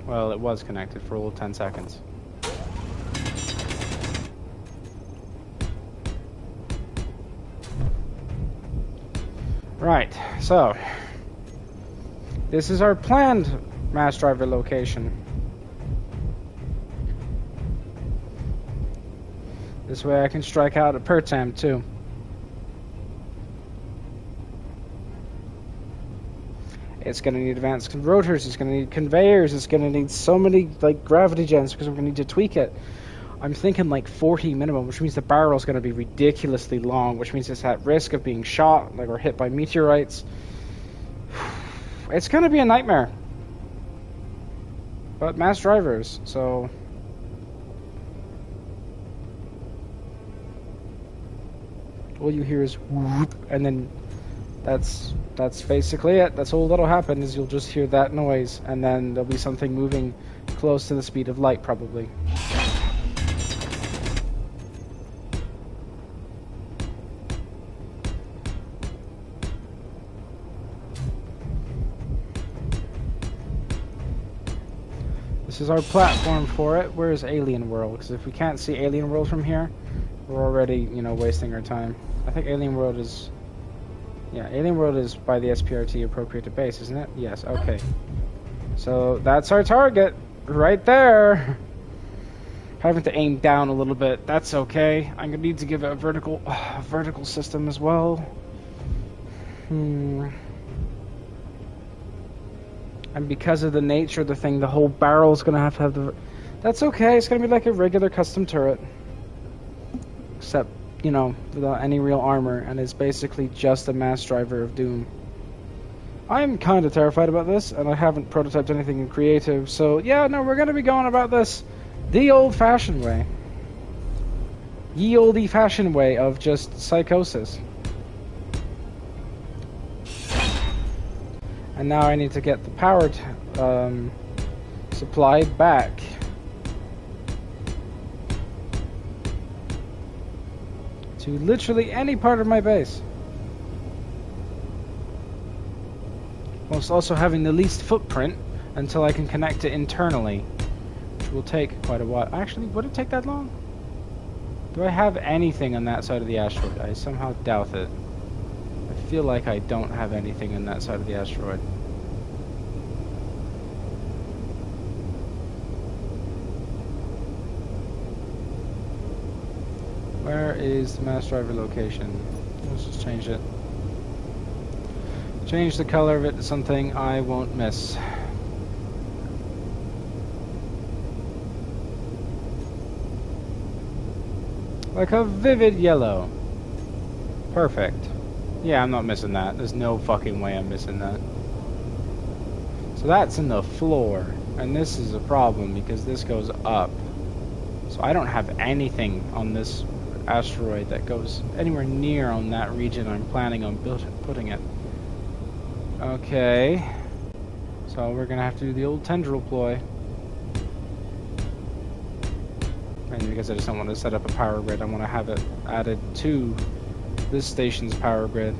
Well, it was connected for all 10 seconds. Right, so this is our planned mass driver location. This way I can strike out a Pertam too. It's going to need advanced rotors, it's going to need conveyors, it's going to need so many like gravity gens because we're going to need to tweak it. I'm thinking like 40 minimum, which means the barrel is going to be ridiculously long, which means it's at risk of being shot like or hit by meteorites. It's going to be a nightmare. But mass drivers, so all you hear is whoop, and then that's basically it. That's all that'll happen, is you'll just hear that noise, and then there'll be something moving close to the speed of light, probably. This is our platform for it. Where is Alien World? Because if we can't see Alien World from here, we're already, wasting our time. I think Alien World is... Yeah, Alien World is by the SPRT appropriated base, isn't it? Yes, okay. So that's our target, right there. Having to aim down a little bit, that's okay. I'm gonna need to give it a vertical system as well. And because of the nature of the thing, the whole barrel's gonna have the... That's okay, it's gonna be like a regular custom turret. Except, without any real armor, and it's basically just a mass driver of doom. I'm kind of terrified about this, and I haven't prototyped anything in creative, so yeah, no, we're gonna be going about this the old-fashioned way. Ye olde-fashioned way of just psychosis. And now I need to get the power supply back. To literally any part of my base. Whilst also having the least footprint until I can connect it internally. Which will take quite a while. Actually, would it take that long? Do I have anything on that side of the asteroid? I somehow doubt it. I feel like I don't have anything on that side of the asteroid. Where is the mass driver location? Let's just change it. Change the color of it to something I won't miss. Like a vivid yellow. Perfect. Yeah, I'm not missing that. There's no fucking way I'm missing that. So that's in the floor. And this is a problem because this goes up. So I don't have anything on this asteroid that goes anywhere near on that region I'm planning on putting it. Okay. So we're gonna have to do the old tendril ploy. And because I just don't want to set up a power grid, I want to have it added to this station's power grid.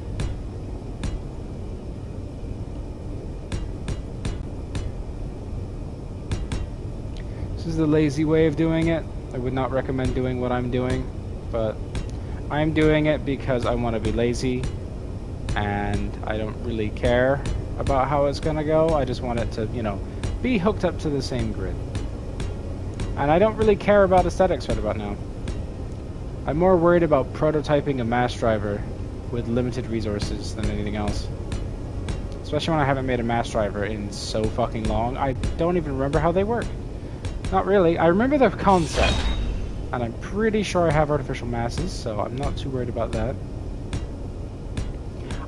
This is the lazy way of doing it. I would not recommend doing what I'm doing, but I'm doing it because I want to be lazy and I don't really care about how it's gonna go. I just want it to, be hooked up to the same grid. And I don't really care about aesthetics right about now. I'm more worried about prototyping a mass driver with limited resources than anything else. So Especially when I haven't made a mass driver in so fucking long. I don't even remember how they work. Not really. I remember the concept. And I'm pretty sure I have artificial masses, so I'm not too worried about that.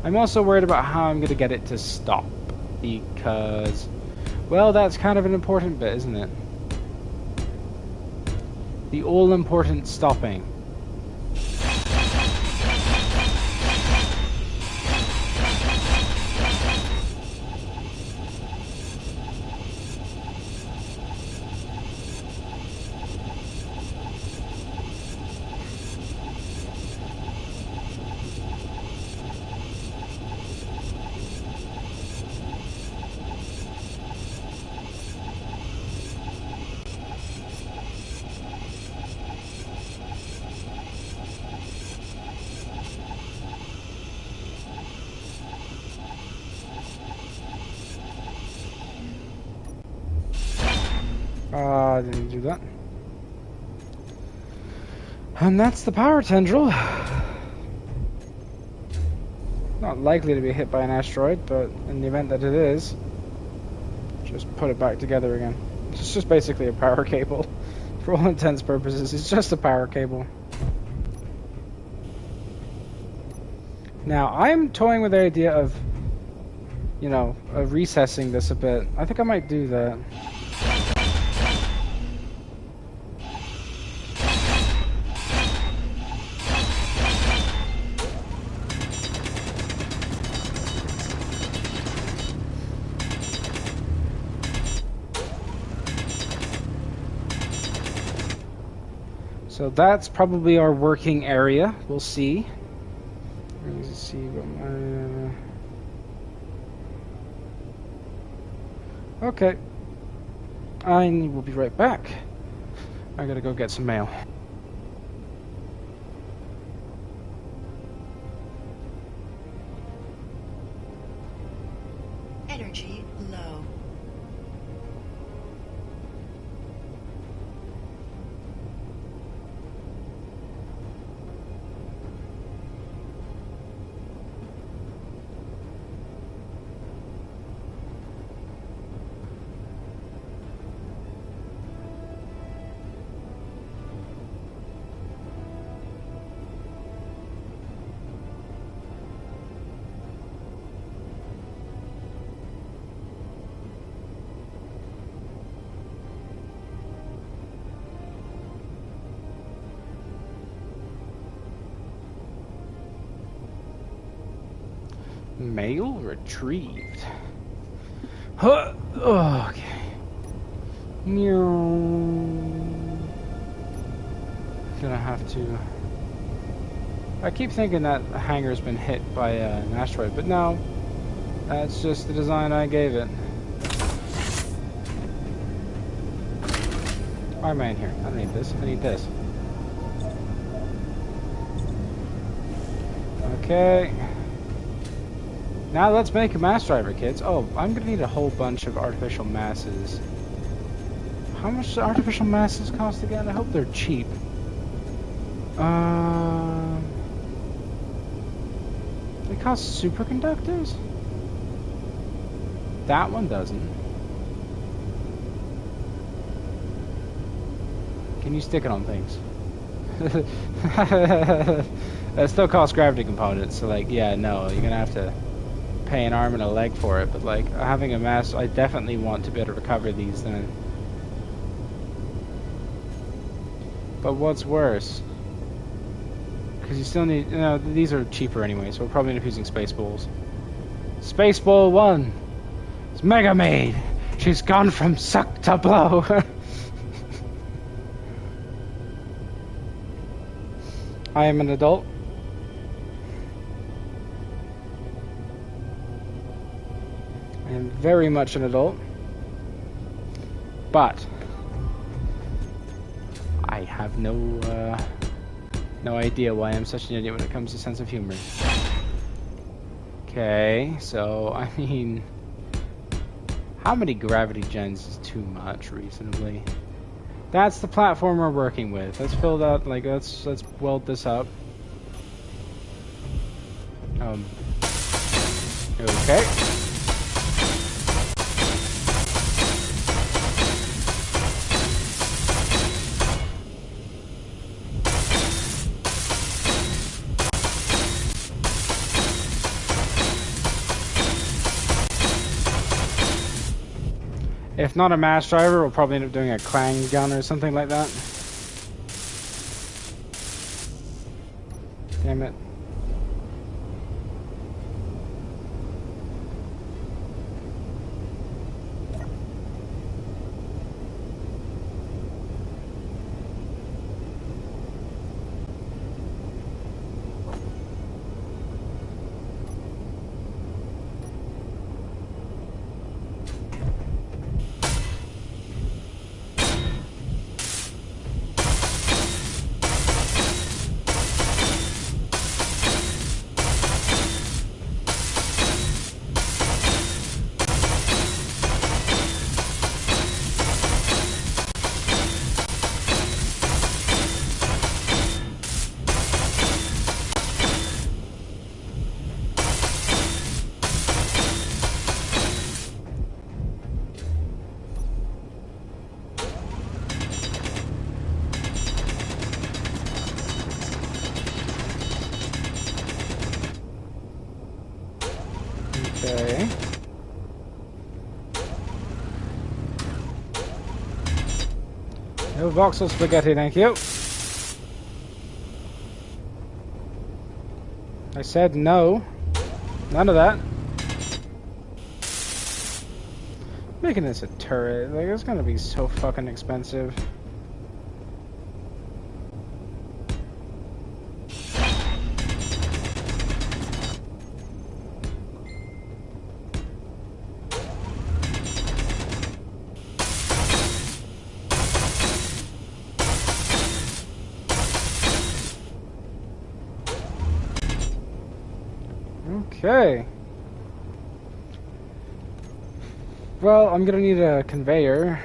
I'm also worried about how I'm going to get it to stop. Because, well, that's kind of an important bit, isn't it? The all-important stopping. Didn't do that. And that's the power tendril. Not likely to be hit by an asteroid, but in the event that it is, just put it back together again. It's just basically a power cable. For all intents and purposes, it's just a power cable. Now, I'm toying with the idea of, you know, recessing this a bit. I think I might do that. So that's probably our working area. We'll see. Let's see what my... Okay. I will be right back. I gotta go get some mail. Energy low. Mail retrieved. Huh. Oh, okay. Gonna have to... I keep thinking that hangar's been hit by an asteroid, but no. That's just the design I gave it. Why am I in here? I don't need this. I need this. Okay. Now let's make a mass driver, kids. Oh, I'm gonna need a whole bunch of artificial masses. How much do artificial masses cost again? I hope they're cheap. They cost superconductors? That one doesn't. Can you stick it on things? It still costs gravity components, so like, yeah, no, you're gonna have to pay an arm and a leg for it, but like, having a mass, I definitely want to be able to recover these then. But what's worse? Because you still need, you know, these are cheaper anyway, so we'll probably end up using Space Balls. Space Ball 1! It's Mega Maid! She's gone from suck to blow! I am an adult. I am very much an adult. But I have no idea why I'm such an idiot when it comes to sense of humor. Okay, so I mean, how many gravity gens is too much reasonably? That's the platform we're working with. Let's fill that, like, let's weld this up. Okay. If not a mass driver, we'll probably end up doing a clang gun or something like that. Damn it. Okay. No voxel spaghetti, thank you. I said no. None of that. Making this a turret, like, it's gonna be so fucking expensive. Okay. Well, I'm gonna need a conveyor.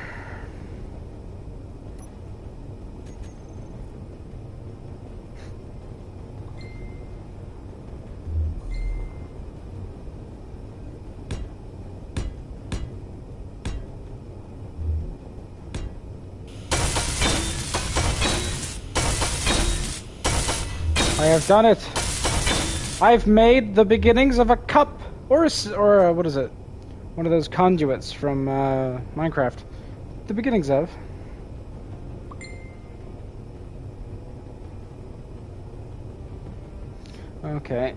I have done it. I've made the beginnings of a cup, or what is it? One of those conduits from Minecraft. The beginnings of. Okay,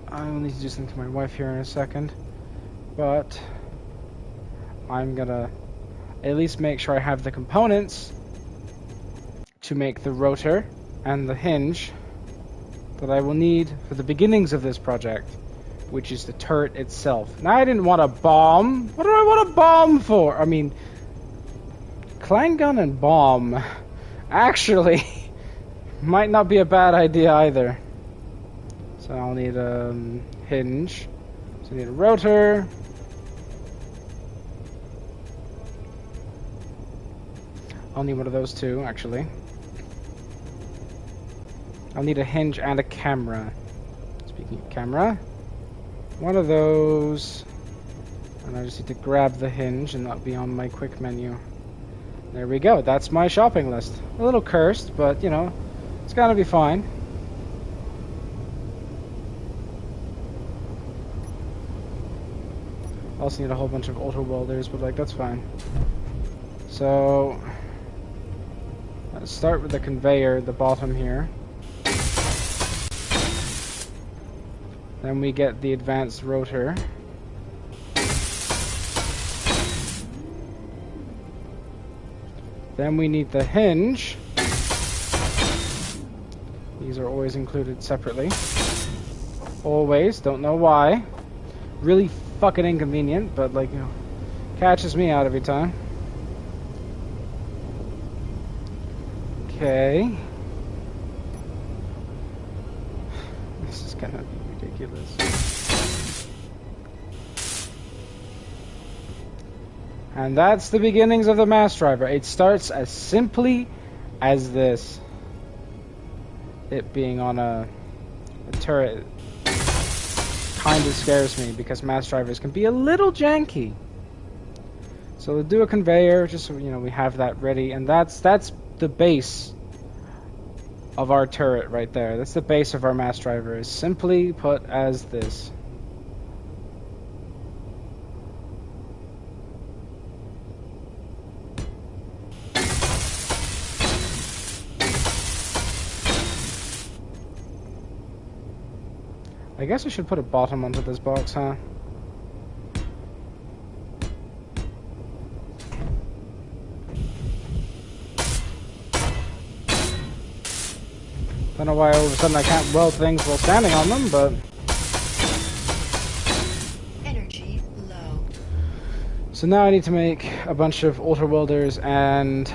I will need to do something to my wife here in a second, but I'm gonna at least make sure I have the components to make the rotor and the hinge that I will need for the beginnings of this project, which is the turret itself. Now, I didn't want a bomb. What do I want a bomb for? I mean, clang gun and bomb actually might not be a bad idea either. So I'll need a hinge. So I need a rotor. I'll need one of those too, actually. I'll need a hinge and a camera. Speaking of camera, one of those, and I just need to grab the hinge, and that'll be on my quick menu. There we go. That's my shopping list. A little cursed, but you know, it's gotta be fine. Also need a whole bunch of auto welders, but like that's fine. So let's start with the conveyor at the bottom here. Then we get the advanced rotor. Then we need the hinge. These are always included separately. Always, don't know why. Really fucking inconvenient, but like, you know, catches me out every time. Okay. This is gonna be ridiculous. And that's the beginnings of the mass driver. It starts as simply as this. It being on a turret kind of scares me because mass drivers can be a little janky. So we'll do a conveyor just so you know we have that ready, and that's the base of our turret right there. That's the base of our mass driver, is simply put as this. I guess I should put a bottom onto this box, huh? Don't know why all of a sudden I can't weld things while standing on them, but... Energy low. So now I need to make a bunch of auto welders and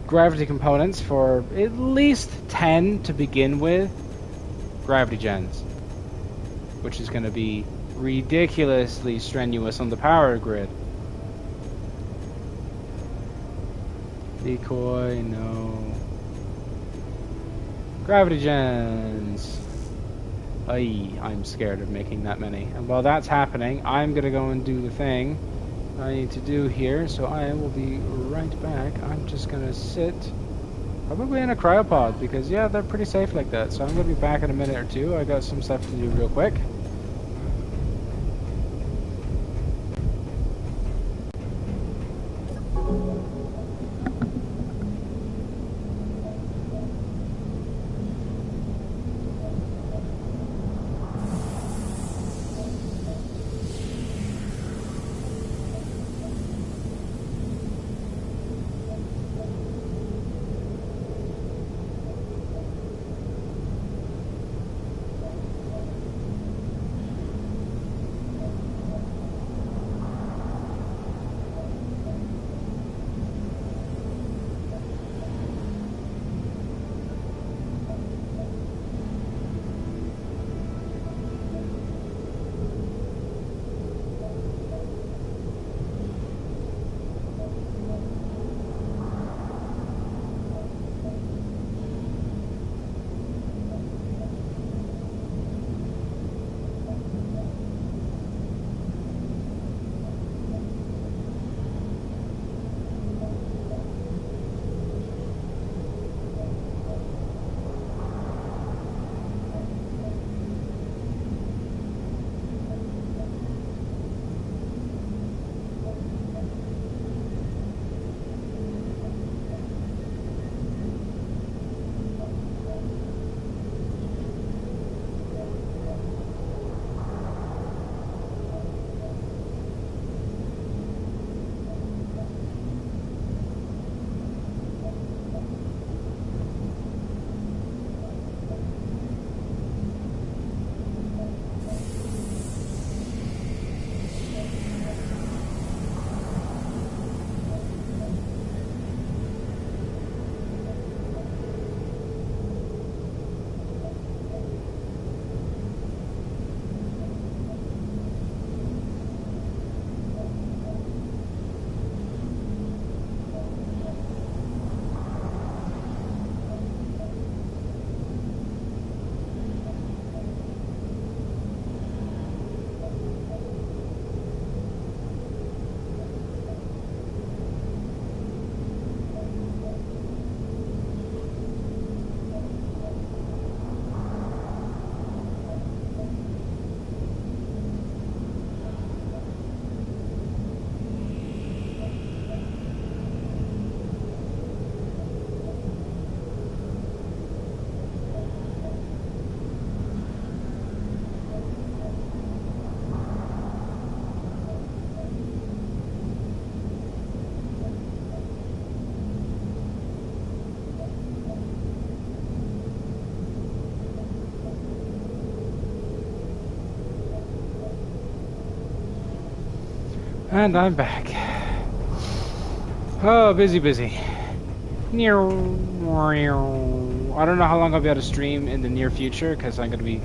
gravity components for at least 10 to begin with. Gravity gens. Which is going to be ridiculously strenuous on the power grid. Decoy, no. Gravity gens. I'm scared of making that many. And while that's happening, I'm gonna go and do the thing I need to do here, so I will be right back. I'm just gonna sit probably in a cryopod, because yeah, they're pretty safe like that. So I'm gonna be back in a minute or two. I got some stuff to do real quick. And I'm back. Oh, busy. I don't know how long I'll be able to stream in the near future, because I'm going to be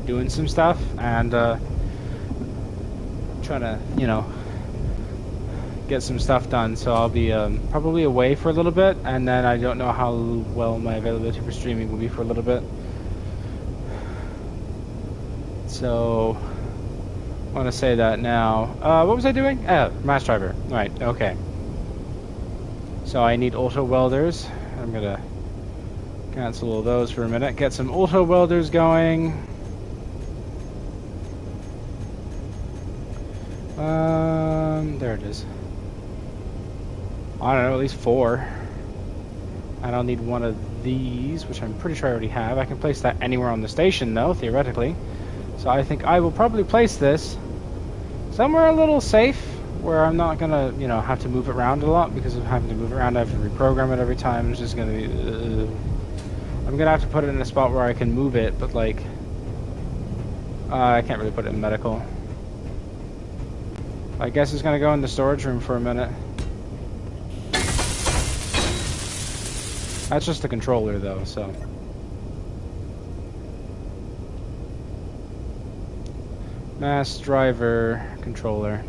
doing some stuff and trying to, you know, get some stuff done. So I'll be probably away for a little bit, and then I don't know how well my availability for streaming will be for a little bit. So I want to say that now. What was I doing? Mass driver. Right, okay. So I need auto welders. I'm going to cancel all those for a minute. Get some auto welders going. There it is. I don't know, at least 4. And I'll need one of these, which I'm pretty sure I already have. I can place that anywhere on the station, though, theoretically. So I think I will probably place this somewhere a little safe, where I'm not gonna, you know, have to move it around a lot, because of having to move it around, I have to reprogram it every time. It's just gonna be... I'm gonna have to put it in a spot where I can move it, but like... I can't really put it in medical. I guess it's gonna go in the storage room for a minute. That's just the controller though, so... Mass driver controller.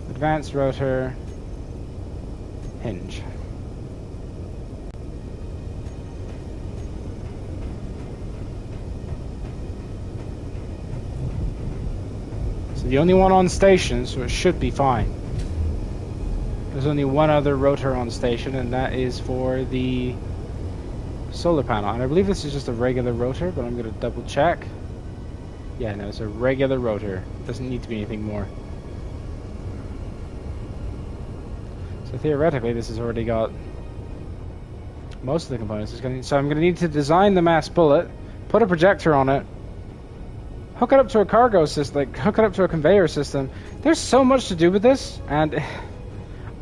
Advanced rotor. Hinge. The only one on station, so it should be fine. There's only one other rotor on station, and that is for the solar panel. And I believe this is just a regular rotor, but I'm going to double check. Yeah, no, it's a regular rotor. Doesn't need to be anything more. So theoretically, this has already got most of the components. So I'm going to need to design the mass bullet, put a projector on it, hook it up to a cargo system, like hook it up to a conveyor system. There's so much to do with this, and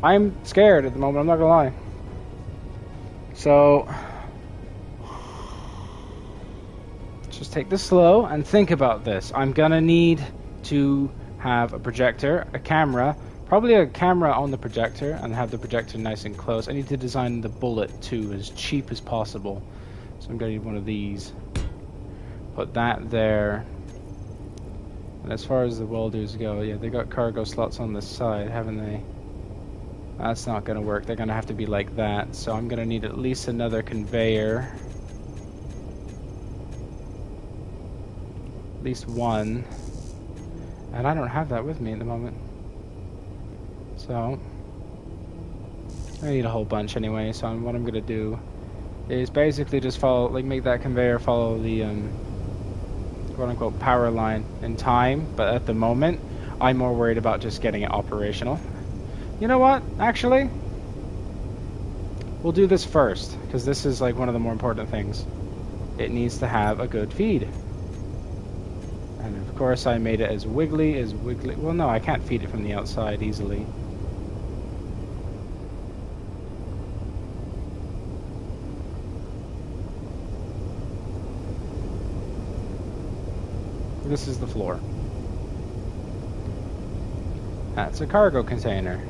I'm scared at the moment, I'm not gonna lie. So, just take this slow and think about this. I'm gonna need to have a projector, a camera, probably a camera on the projector, and have the projector nice and close. I need to design the bullet too, as cheap as possible. So I'm gonna need one of these. Put that there. And as far as the welders go, yeah, they got cargo slots on this side, haven't they? That's not going to work. They're going to have to be like that. So I'm going to need at least another conveyor. At least one. And I don't have that with me at the moment. So I need a whole bunch anyway. So what I'm going to do is basically just follow, like make that conveyor follow the quote-unquote power line in time, but at the moment I'm more worried about just getting it operational. You know what, actually we'll do this first, because this is like one of the more important things. It needs to have a good feed, and of course I made it as wiggly. Well, no, I can't feed it from the outside easily. This is the floor. That's a cargo container.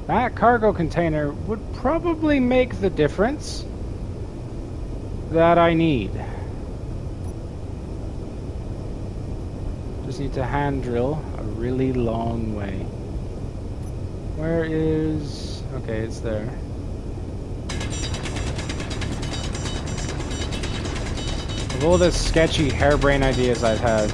That cargo container would probably make the difference that I need. Just need to hand drill a really long way. Where is... Okay, it's there. Of all the sketchy harebrained ideas I've had.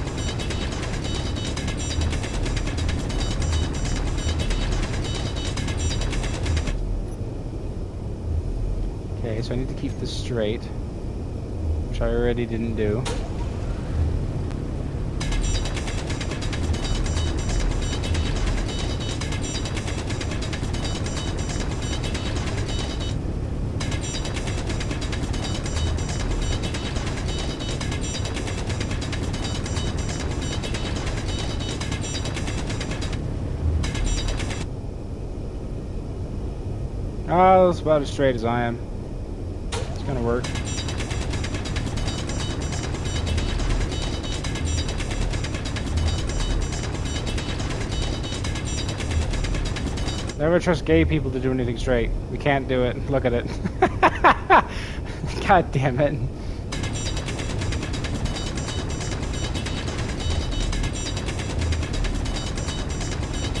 Okay, so I need to keep this straight, which I already didn't do. Oh, that's about as straight as I am. It's gonna work. Never trust gay people to do anything straight. We can't do it. Look at it. God damn it.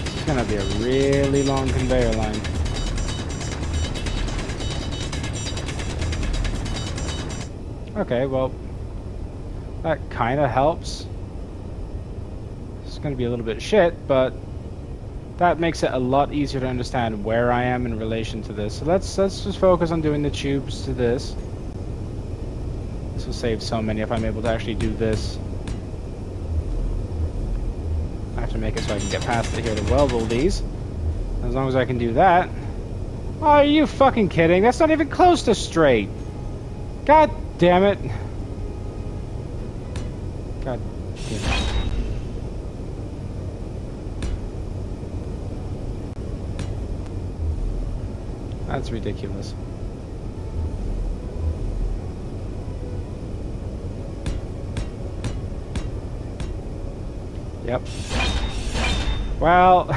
This is gonna be a really long conveyor line. Okay, well, that kind of helps. It's going to be a little bit shit, but that makes it a lot easier to understand where I am in relation to this. So let's just focus on doing the tubes to this. This will save so many if I'm able to actually do this. I have to make it so I can get past it here to weld all these. As long as I can do that. Oh, are you fucking kidding? That's not even close to straight. God damn it. God damn it. That's ridiculous. Yep. Well,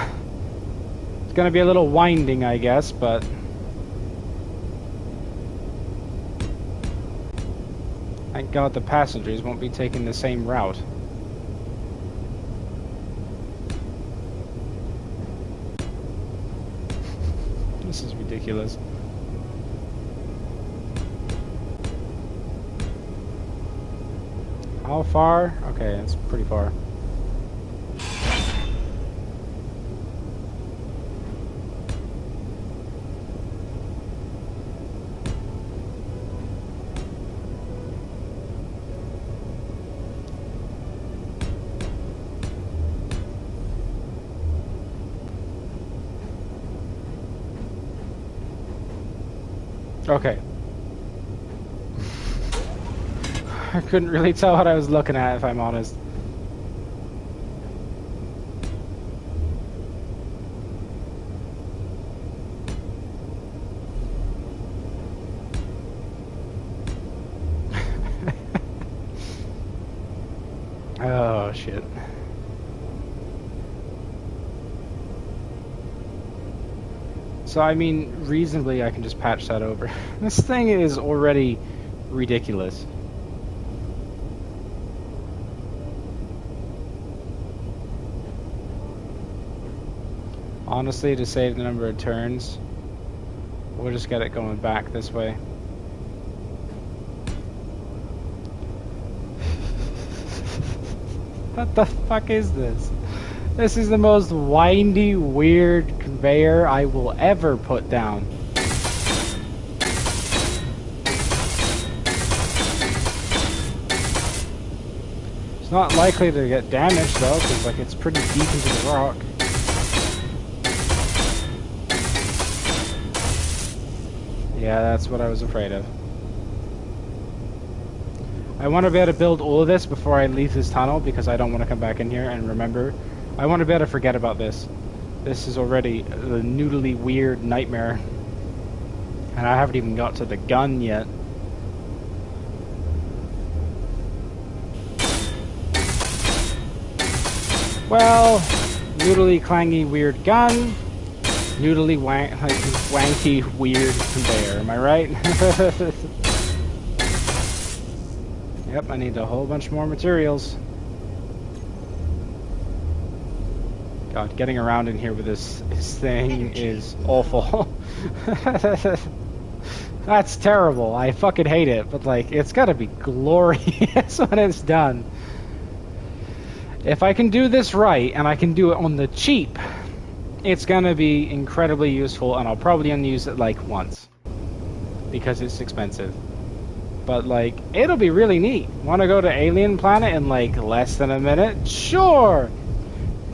it's gonna be a little winding, I guess, but thank God the passengers won't be taking the same route. This is ridiculous. How far? Okay, it's pretty far. Okay. I couldn't really tell what I was looking at, if I'm honest. Oh, shit. So, I mean, reasonably, I can just patch that over. This thing is already ridiculous. Honestly, to save the number of turns, we'll just get it going back this way. What the fuck is this? This is the most windy, weird conveyor I will ever put down. It's not likely to get damaged though, because like it's pretty deep into the rock. Yeah, that's what I was afraid of. I want to be able to build all of this before I leave this tunnel because I don't want to come back in here and remember. I want to be able to forget about this. This is already a noodly weird nightmare. And I haven't even got to the gun yet. Well, noodly clangy weird gun. Noodly wanky weird conveyor, am I right? Yep, I need a whole bunch more materials. God, getting around in here with this thing is awful. That's terrible. I fucking hate it, but like, it's gotta be glorious when it's done. If I can do this right, and I can do it on the cheap, it's gonna be incredibly useful, and I'll probably only use it like once. Because it's expensive. But like, it'll be really neat. Wanna go to Alien Planet in like less than a minute? Sure!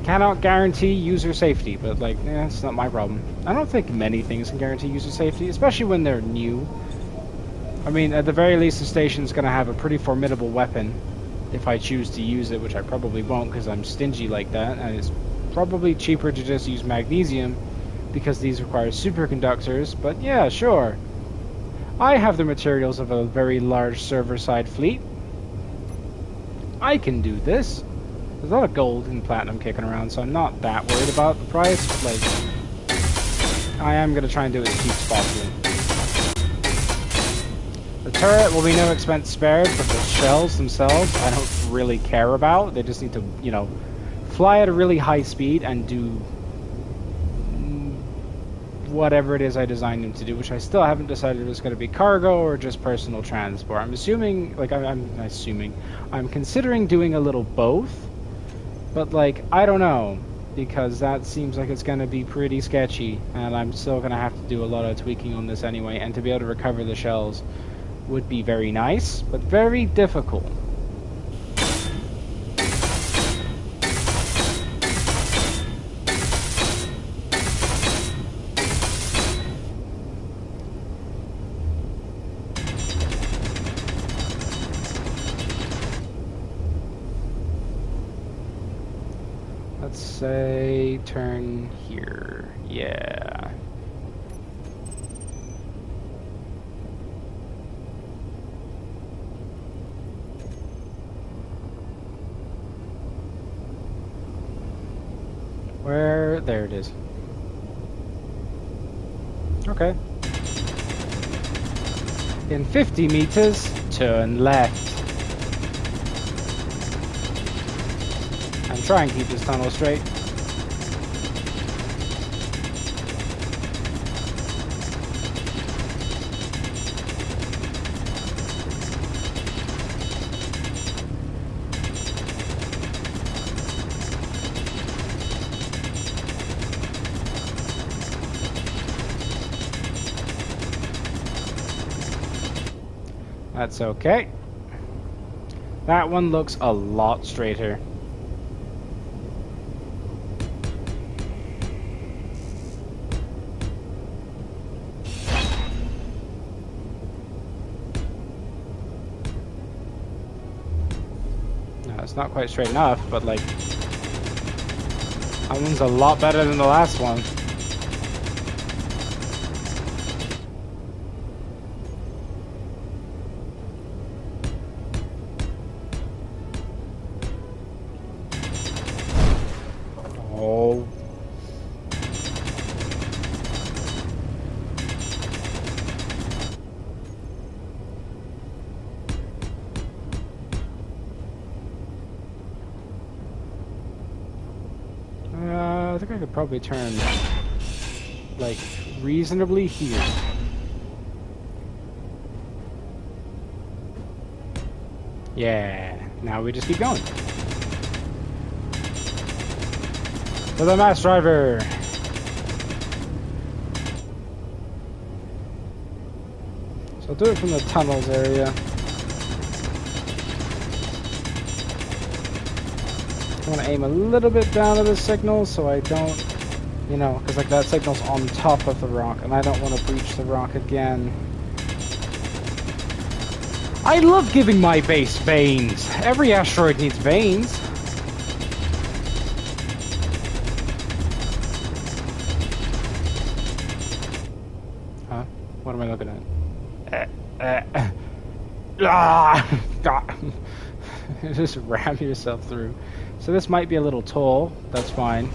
Cannot guarantee user safety, but like, it's not my problem. I don't think many things can guarantee user safety, especially when they're new. I mean, at the very least, the station's gonna have a pretty formidable weapon. If I choose to use it, which I probably won't because I'm stingy like that, and it's probably cheaper to just use magnesium because these require superconductors, but yeah, sure. I have the materials of a very large server-side fleet. I can do this. There's a lot of gold and platinum kicking around, so I'm not that worried about the price, but like, I am going to try and do it as cheap as possible. The turret will be no expense spared, but the shells themselves I don't really care about. They just need to, you know, fly at a really high speed and do whatever it is I designed them to do, which I still haven't decided if it's going to be cargo or just personal transport. I'm assuming, like, I'm considering doing a little both, but like, I don't know, because that seems like it's going to be pretty sketchy, and I'm still going to have to do a lot of tweaking on this anyway, and to be able to recover the shells would be very nice, but very difficult. say turn here. Yeah. Where? There it is. Okay. In 50 meters, turn left. And try and keep this tunnel straight. That's okay. That one looks a lot straighter. No, it's not quite straight enough, but like, that one's a lot better than the last one. Oh. I think I could probably turn, like, reasonably here. Yeah, now we just keep going. To the mass driver! So I'll do it from the tunnels area. I want to aim a little bit down to the signal so I don't, you know, because like that signal's on top of the rock and I don't want to breach the rock again. I love giving my base veins. Every asteroid needs veins. Huh? What am I looking at? Just ram yourself through. So this might be a little tall. That's fine.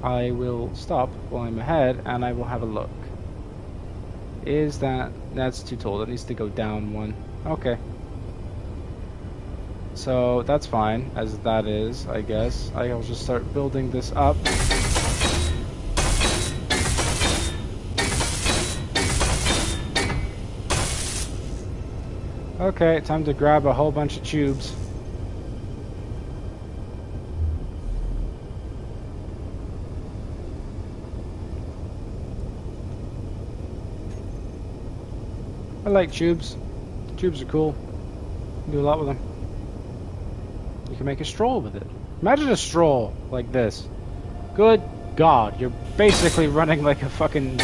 I will stop while I'm ahead and I will have a look. Is that's too tall. That needs to go down one. Okay. So that's fine as that is, I guess. I'll just start building this up. Okay, time to grab a whole bunch of tubes. I like tubes. Tubes are cool. You can do a lot with them. You can make a stroll with it. Imagine a stroll like this. Good God, you're basically running like a fucking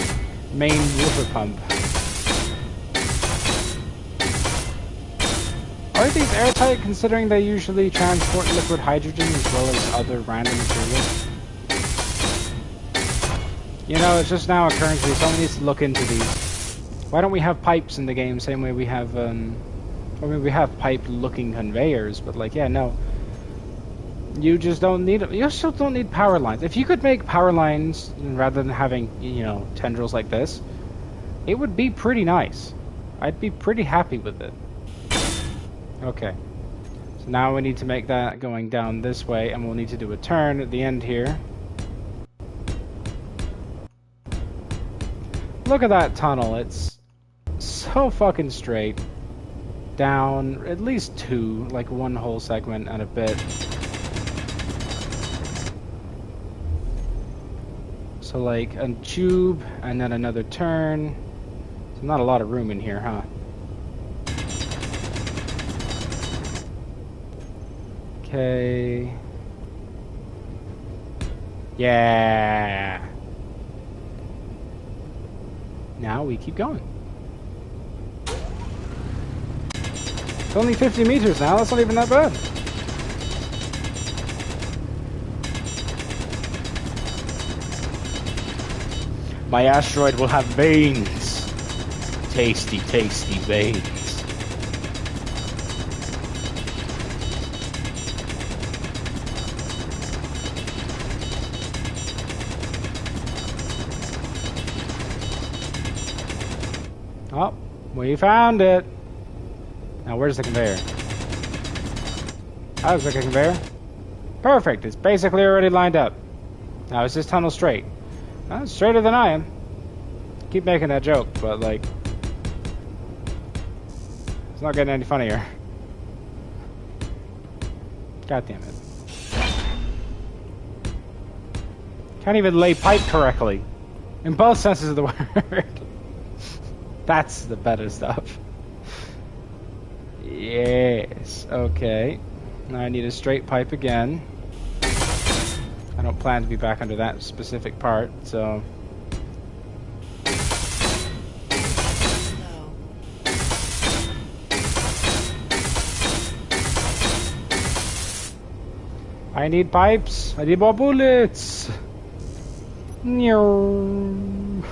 main water pump. Are these airtight considering they usually transport liquid hydrogen as well as other random materials? You know, it's just now occurring to me, someone needs to look into these. Why don't we have pipes in the game, same way we have, I mean, we have pipe-looking conveyors, but like, yeah, no. You just don't need, you still don't need power lines. If you could make power lines rather than having, you know, tendrils like this, it would be pretty nice. I'd be pretty happy with it. Okay, so now we need to make that going down this way, and we'll need to do a turn at the end here. Look at that tunnel, it's so fucking straight. Down at least two, like one whole segment and a bit. So like a tube, and then another turn. So not a lot of room in here, huh? Okay. Yeah. Now we keep going. It's only 50 meters now, that's not even that bad. My asteroid will have veins. Tasty, tasty veins. Oh, we found it. Now, where's the conveyor? How's the conveyor? Perfect. It's basically already lined up. Now, is this tunnel straight? Straighter than I am. Keep making that joke, but like, it's not getting any funnier. God damn it. Can't even lay pipe correctly. In both senses of the word. That's the better stuff. Yes. Okay. Now I need a straight pipe again. I don't plan to be back under that specific part, so... Low. I need pipes. I need more bullets. Meow.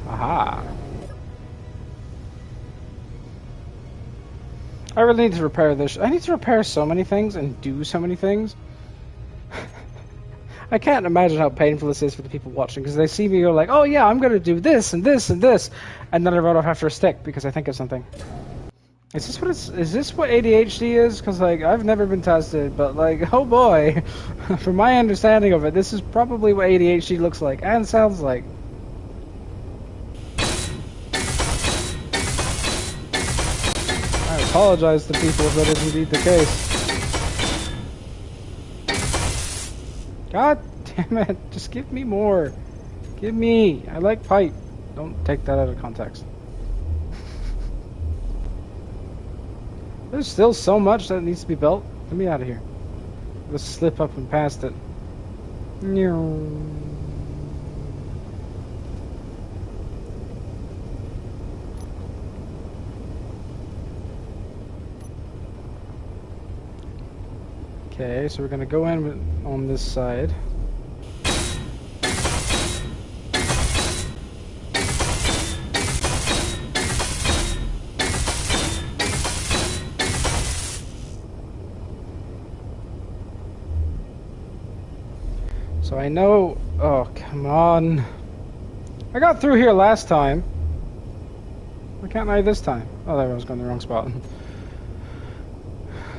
Aha. I really need to repair this. I need to repair so many things and do so many things. I can't imagine how painful this is for the people watching, because they see me go like, oh yeah, I'm going to do this and this and this, and then I run off after a stick because I think of something. Is this what ADHD is? Because like, I've never been tested, but like, oh boy, from my understanding of it, this is probably what ADHD looks like and sounds like. I apologize to people if that is indeed the case. God damn it, just give me more. Give me. I like pipe. Don't take that out of context. There's still so much that needs to be built. Get me out of here. Just slip up and past it. Okay, so we're gonna go in on this side. So I know... Oh, come on. I got through here last time. Why can't I this time? Oh, there I was going the wrong spot.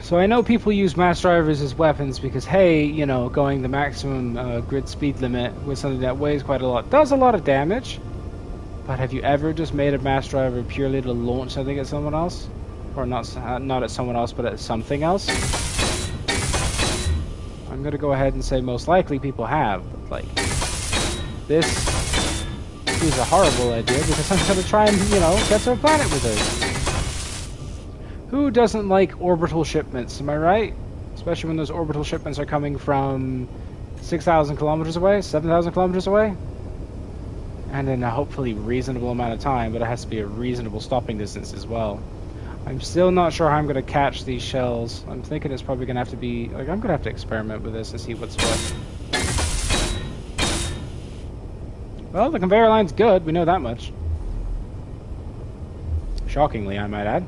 So I know people use mass drivers as weapons because, hey, you know, going the maximum grid speed limit with something that weighs quite a lot does a lot of damage. But have you ever just made a mass driver purely to launch something at someone else? Or not at someone else, but at something else? I'm going to go ahead and say most likely people have. But, like, this is a horrible idea because I'm going to try and, you know, get to a planet with it. Who doesn't like orbital shipments, am I right? Especially when those orbital shipments are coming from 6,000 kilometers away, 7,000 kilometers away? And in a hopefully reasonable amount of time, but it has to be a reasonable stopping distance as well. I'm still not sure how I'm going to catch these shells. I'm thinking it's probably going to have to be... Like, I'm going to have to experiment with this and see what's what. Well, the conveyor line's good, we know that much. Shockingly, I might add.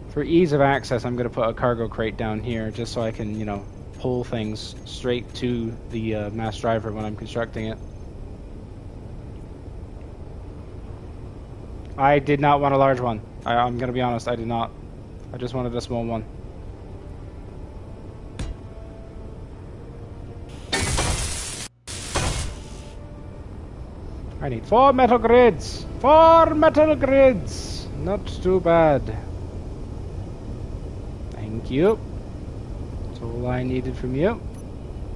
For ease of access, I'm going to put a cargo crate down here just so I can, you know, pull things straight to the mass driver when I'm constructing it. I did not want a large one. I'm going to be honest, I did not. I just wanted a small one. I need 4 metal grids! 4 metal grids! Not too bad. Thank you. That's all I needed from you.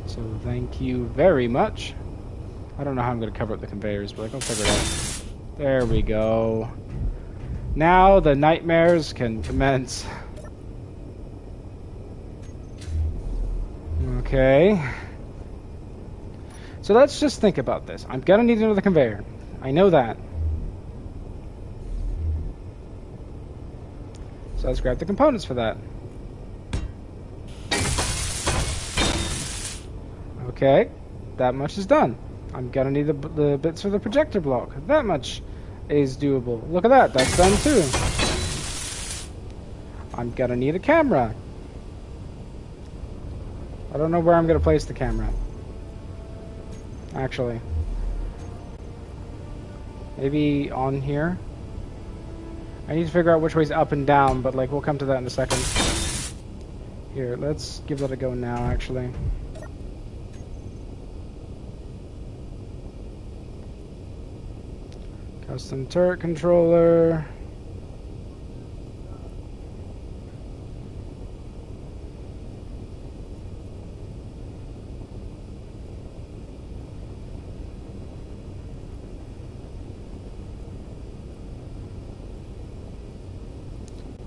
So thank you very much. I don't know how I'm going to cover up the conveyors, but I'll figure it out. There we go. Now the nightmares can commence. Okay. So let's just think about this. I'm going to need another conveyor. I know that. So let's grab the components for that. Okay, that much is done. I'm gonna need the bits for the projector block. That much is doable. Look at that, that's done too. I'm gonna need a camera. I don't know where I'm gonna place the camera. Actually. Maybe on here? I need to figure out which way's up and down, but like we'll come to that in a second. Here, let's give that a go now, actually. Custom turret controller.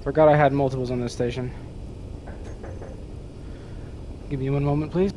Forgot I had multiples on this station. Give me one moment, please.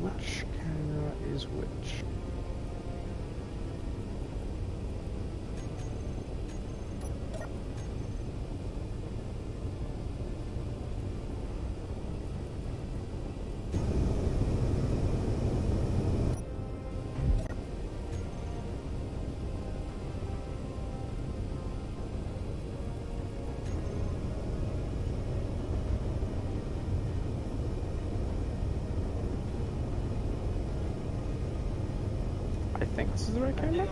Which camera is which? I think this is the right camera.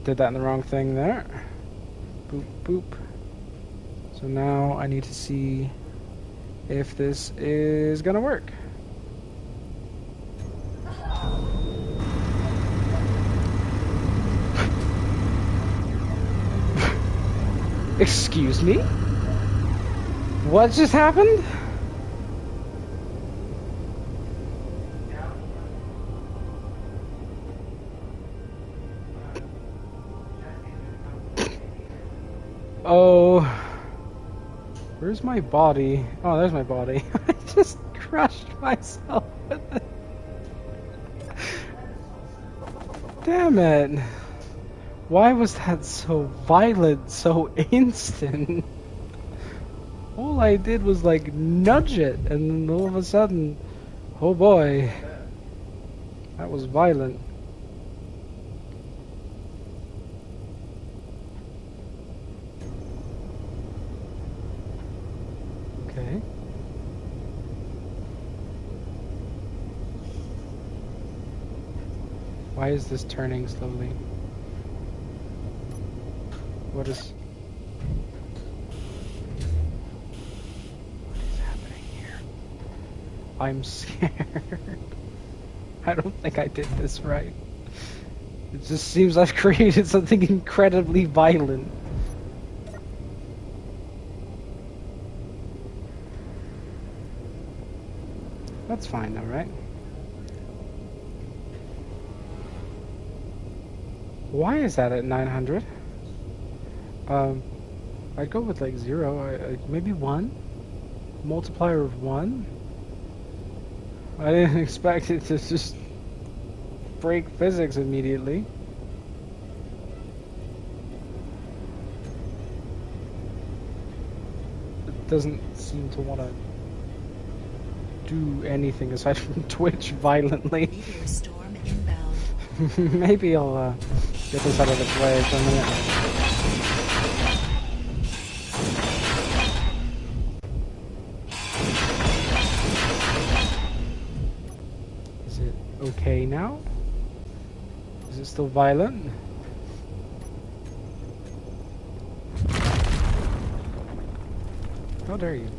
Did that in the wrong thing there. Boop boop. So now I need to see if this is gonna work. Excuse me? What just happened? Oh, where's my body? Oh, there's my body. I just crushed myself with it. Damn it. Why was that so violent, so instant? All I did was like nudge it, and then all of a sudden, oh boy, that was violent. Okay. Why is this turning slowly? What is happening here? I'm scared. I don't think I did this right. It just seems I've created something incredibly violent. That's fine though, right? Why is that at 900? I'd go with like 0, maybe 1? Multiplier of 1? I didn't expect it to just break physics immediately. It doesn't seem to want to do anything aside from twitch violently. Meteor storm inbound. Maybe I'll get this out of its way for a minute. Is it okay now? Is it still violent? How dare you?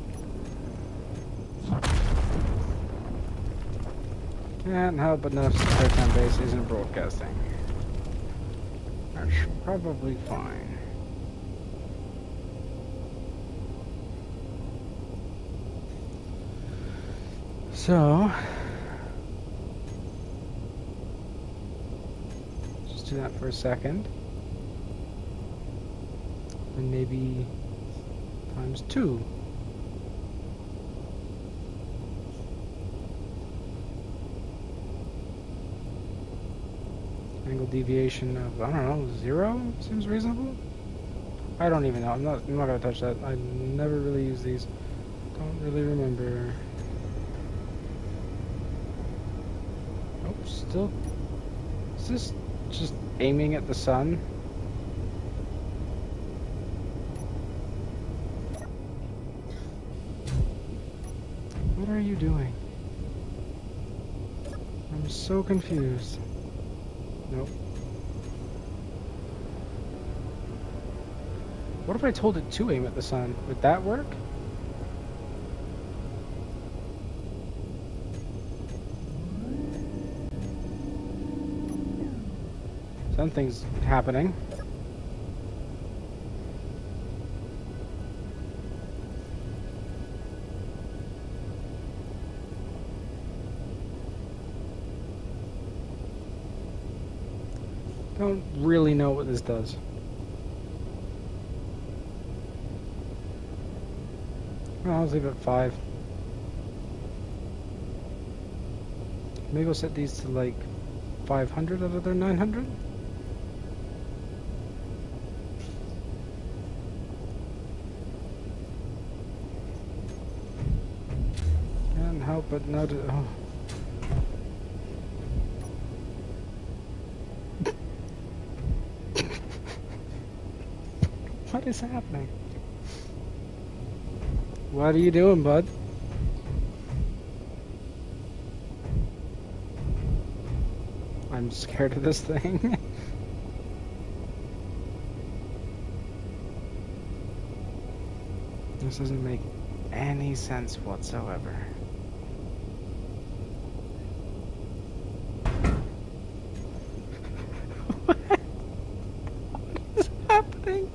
Can't help but notice the Titan base isn't broadcasting. That's probably fine. So, just do that for a second. And maybe times 2. Angle deviation of, I don't know, 0 seems reasonable. I don't even know. I'm not gonna touch that. I never really use these. Don't really remember. Oh, still. Is this just aiming at the sun? What are you doing? I'm so confused. Nope. What if I told it to aim at the sun? Would that work? Something's happening. Don't really know what this does. Well, I'll leave it at 5. Maybe we'll set these to like 500 out of their 900. Can't help but notice. Oh. What is happening? What are you doing, bud? I'm scared of this thing. This doesn't make any sense whatsoever. What is happening?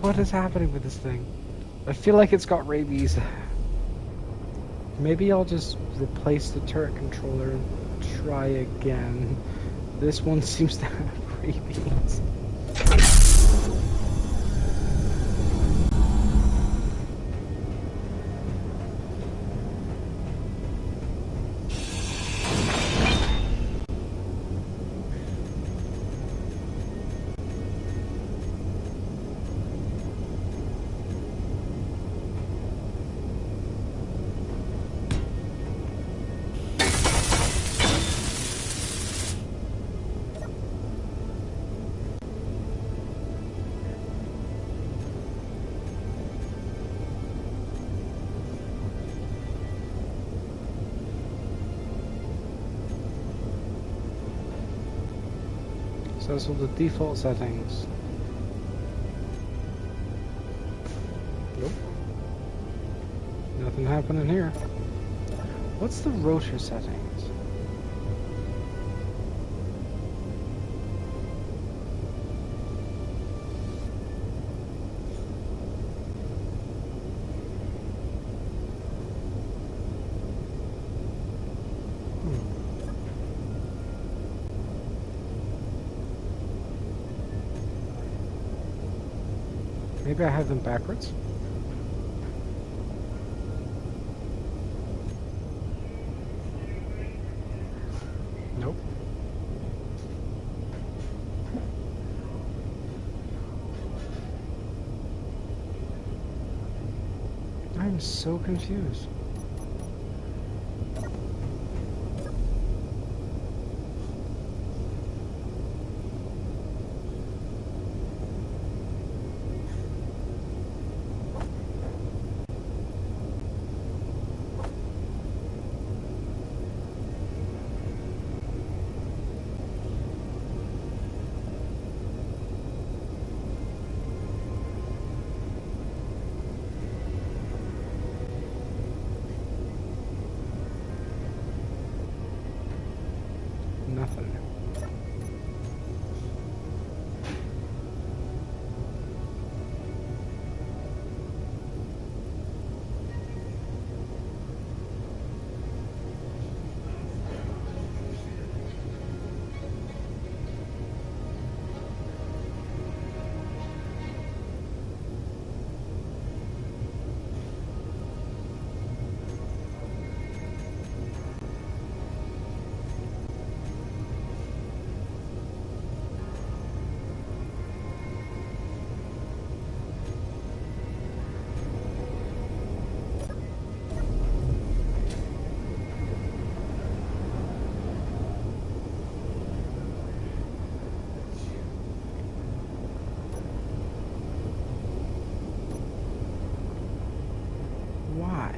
What is happening with this thing? I feel like it's got rabies. Maybe I'll just replace the turret controller and try again. This one seems to have rabies. So those are the default settings. Nope. Nothing happening here. What's the rotor settings? Maybe I have them backwards? Nope. I'm so confused. Nothing. Why?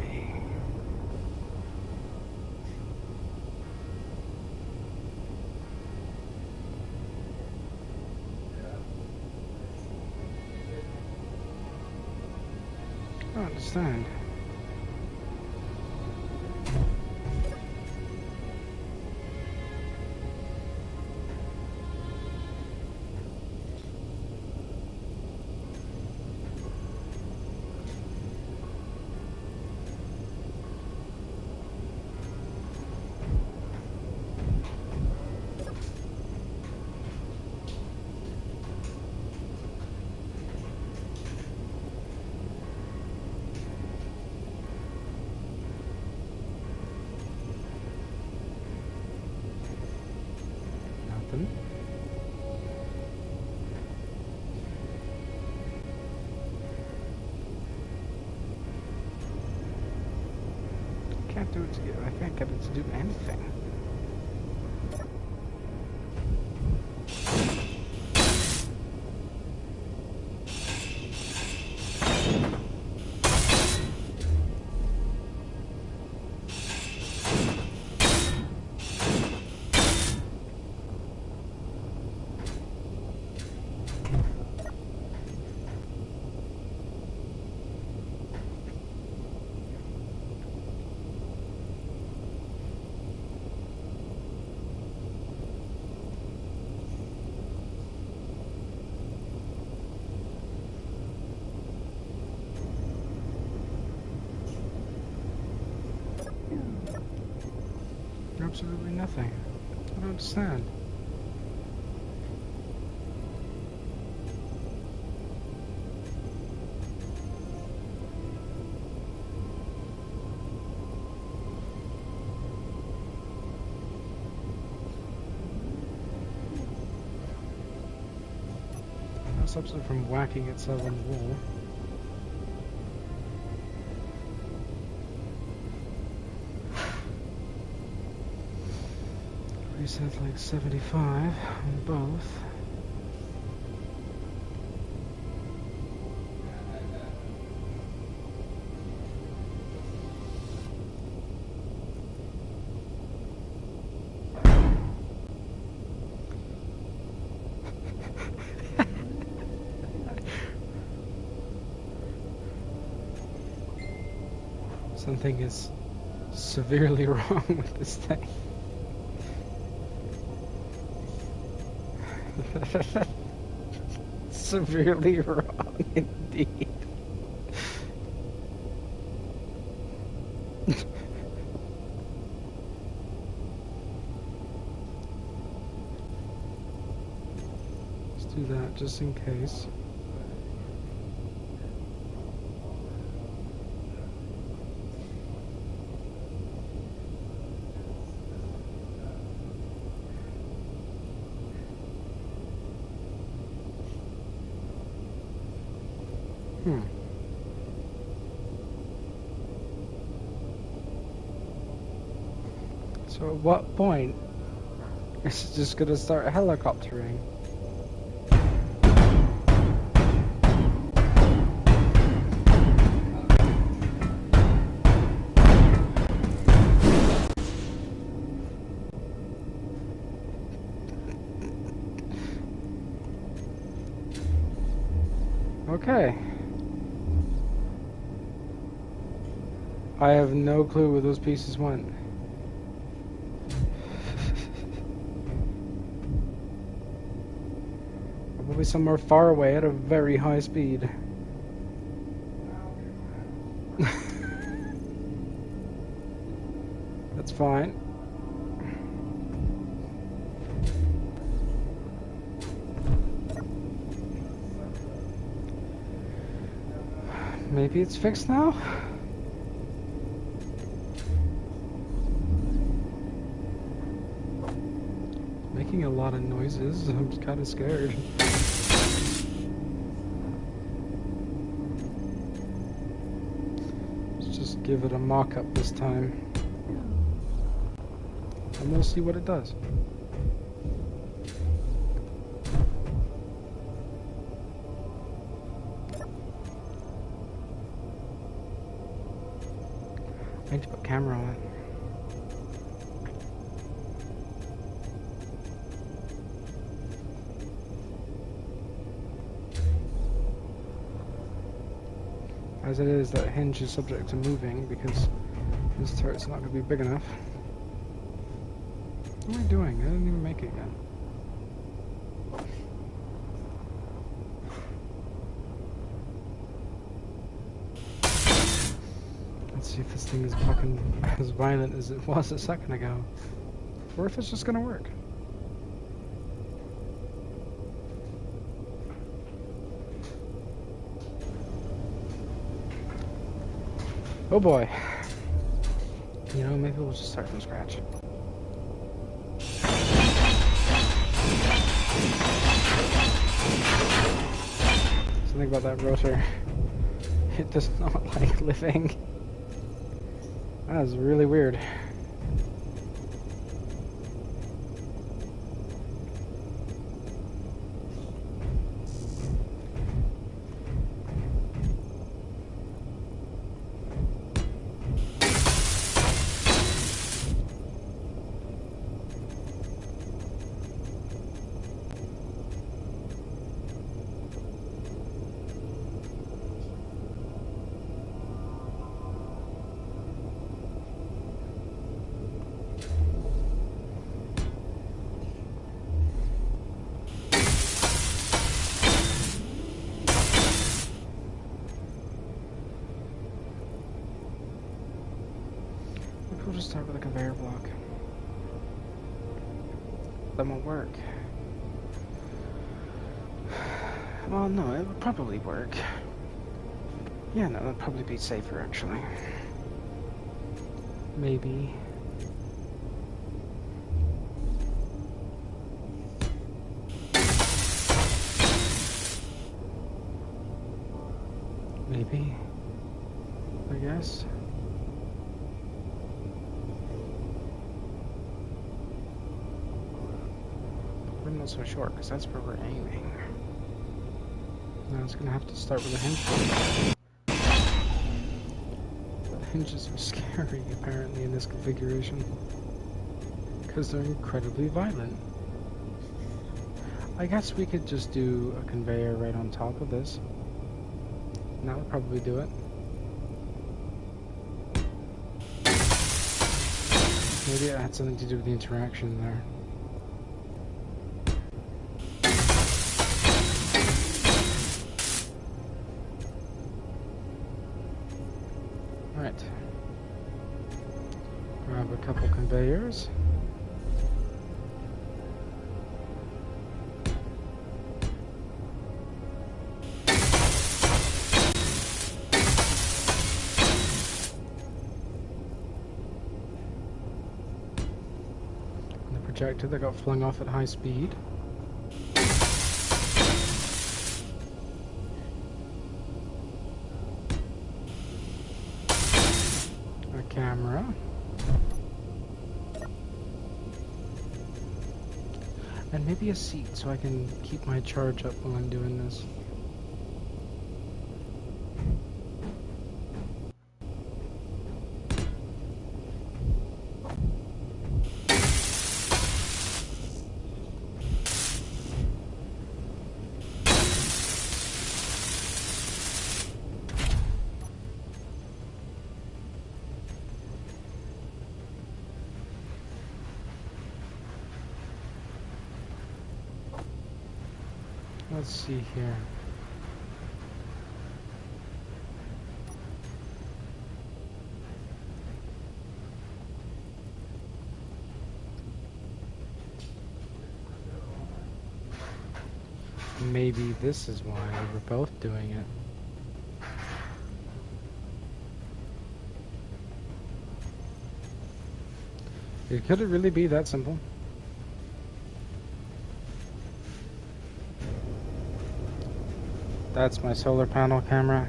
I don't understand. Nothing. Can't do it together. I can't get it to do anything. Absolutely nothing. I don't understand. That stops it from whacking itself on the wall. Reset like 75 on both. Something is severely wrong with this thing. Severely wrong indeed. Let's do that just in case. So at what point is it just gonna start helicoptering? Okay. I have no clue where those pieces went. Probably somewhere far away at a very high speed. That's fine. Maybe it's fixed now? Making a lot of noises. I'm kind of scared. Let's just give it a mock-up this time. And we'll see what it does. I need to put camera on it. As it is, that hinge is subject to moving because this turret's not going to be big enough. What am I doing? I didn't even make it yet. Let's see if this thing is fucking as violent as it was a second ago. Or if it's just going to work. Oh boy. You know, maybe we'll just start from scratch. Something about that rotor. It does not like living. That is really weird. We'll just start with a conveyor block. That won't work. Well, no, it would probably work. Yeah, no, that'd probably be safer, actually. Maybe. Maybe. I guess. We're not so short, because that's where we're aiming. Now it's gonna have to start with a hinge. The hinges are scary, apparently, in this configuration. Because they're incredibly violent. I guess we could just do a conveyor right on top of this. And that would probably do it. Maybe it had something to do with the interaction there. Right. Grab a couple conveyors. Projector that got flung off at high speed. And maybe a seat so I can keep my charge up while I'm doing this. Let's see here. Maybe this is why we're both doing it. Could it really be that simple? That's my solar panel camera.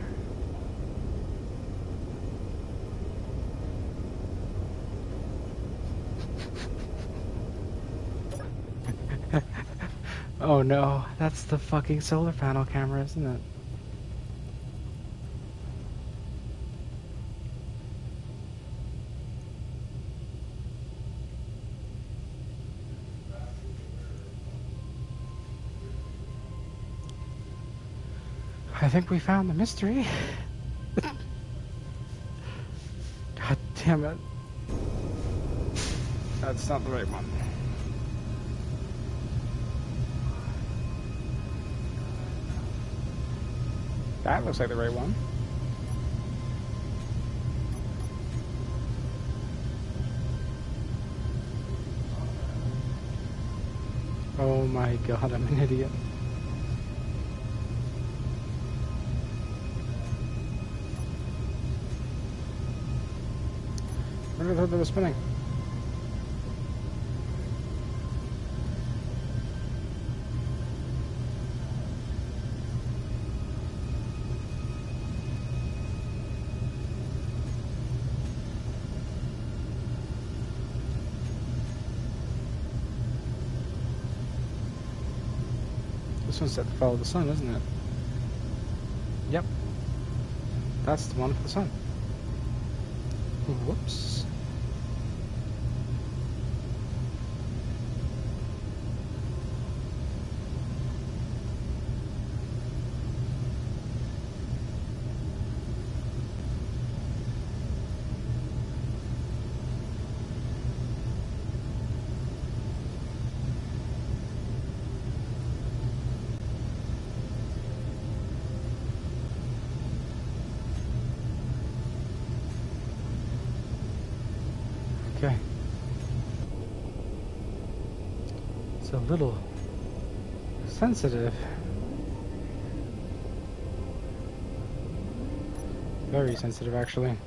Oh no, that's the fucking solar panel camera, isn't it? I think we found the mystery. God damn it. That's not the right one. That looks like the right one. Oh my god, I'm an idiot. Where did I thought that was spinning? This one's set to follow the sun, isn't it? Yep. That's the one for the sun. Whoops. Okay. It's a little sensitive. Very sensitive, actually.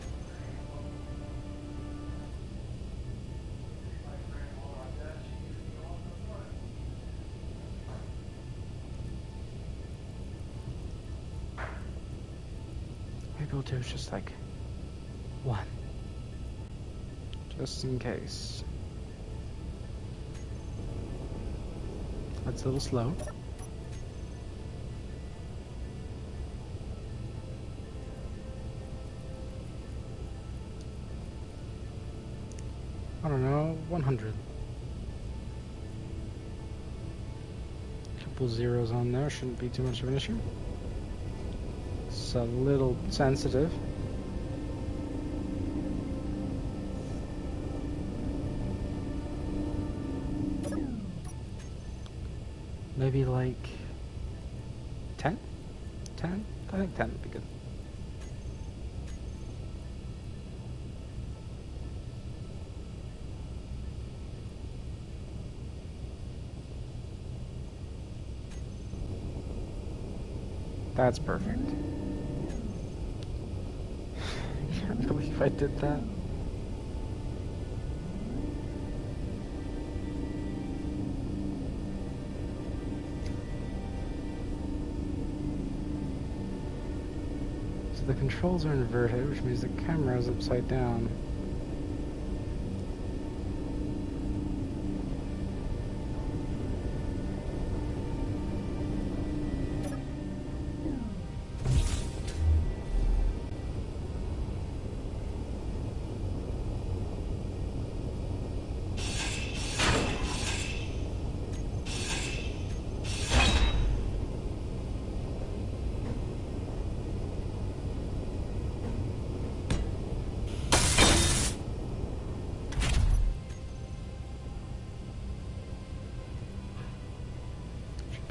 Maybe we'll do just like one. Just in case. That's a little slow. I don't know, 100. Couple zeros on there, shouldn't be too much of an issue. It's a little sensitive. Maybe like 10? 10? I think 10 would be good. That's perfect. I can't believe I did that. So the controls are inverted, which means the camera is upside down.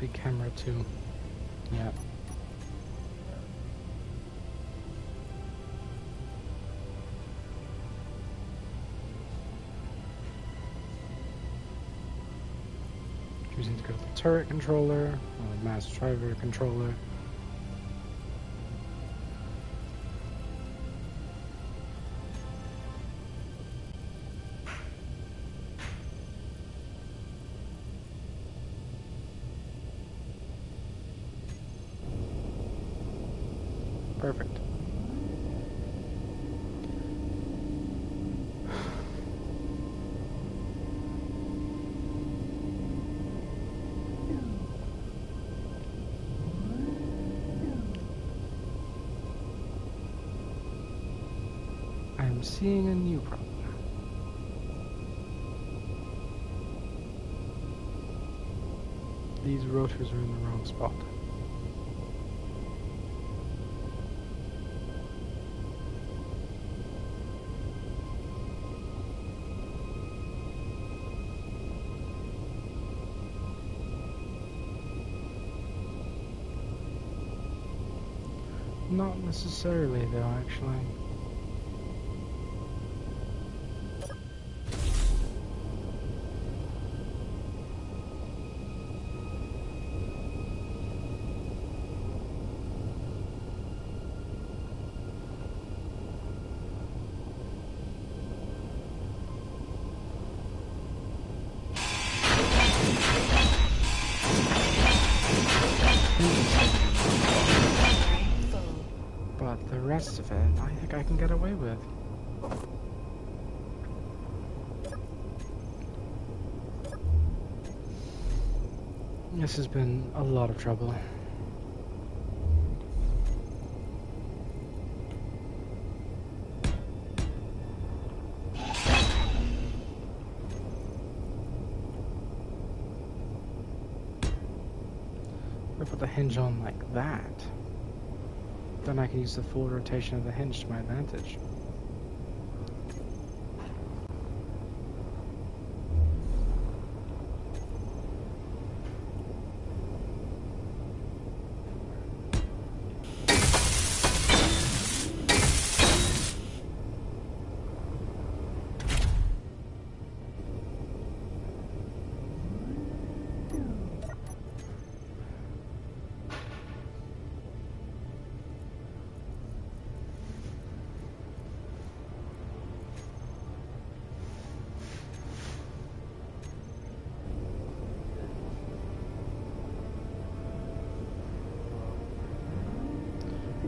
big camera too. Yeah. Choosing to go to the turret controller, or master driver controller. Perfect. I'm seeing a new problem. These rotors are in the wrong spot. Not necessarily though, actually. But the rest of it, I think I can get away with. This has been a lot of trouble. If I put the hinge on like that, then I can use the full rotation of the hinge to my advantage.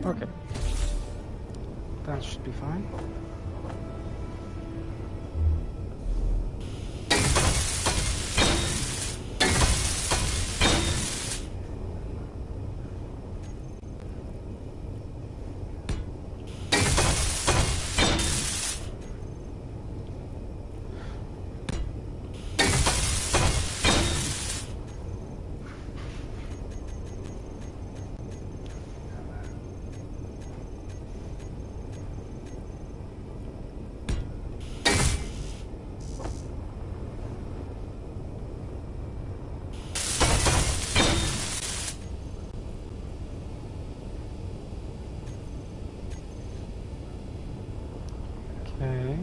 Okay. That should be fine. Okay.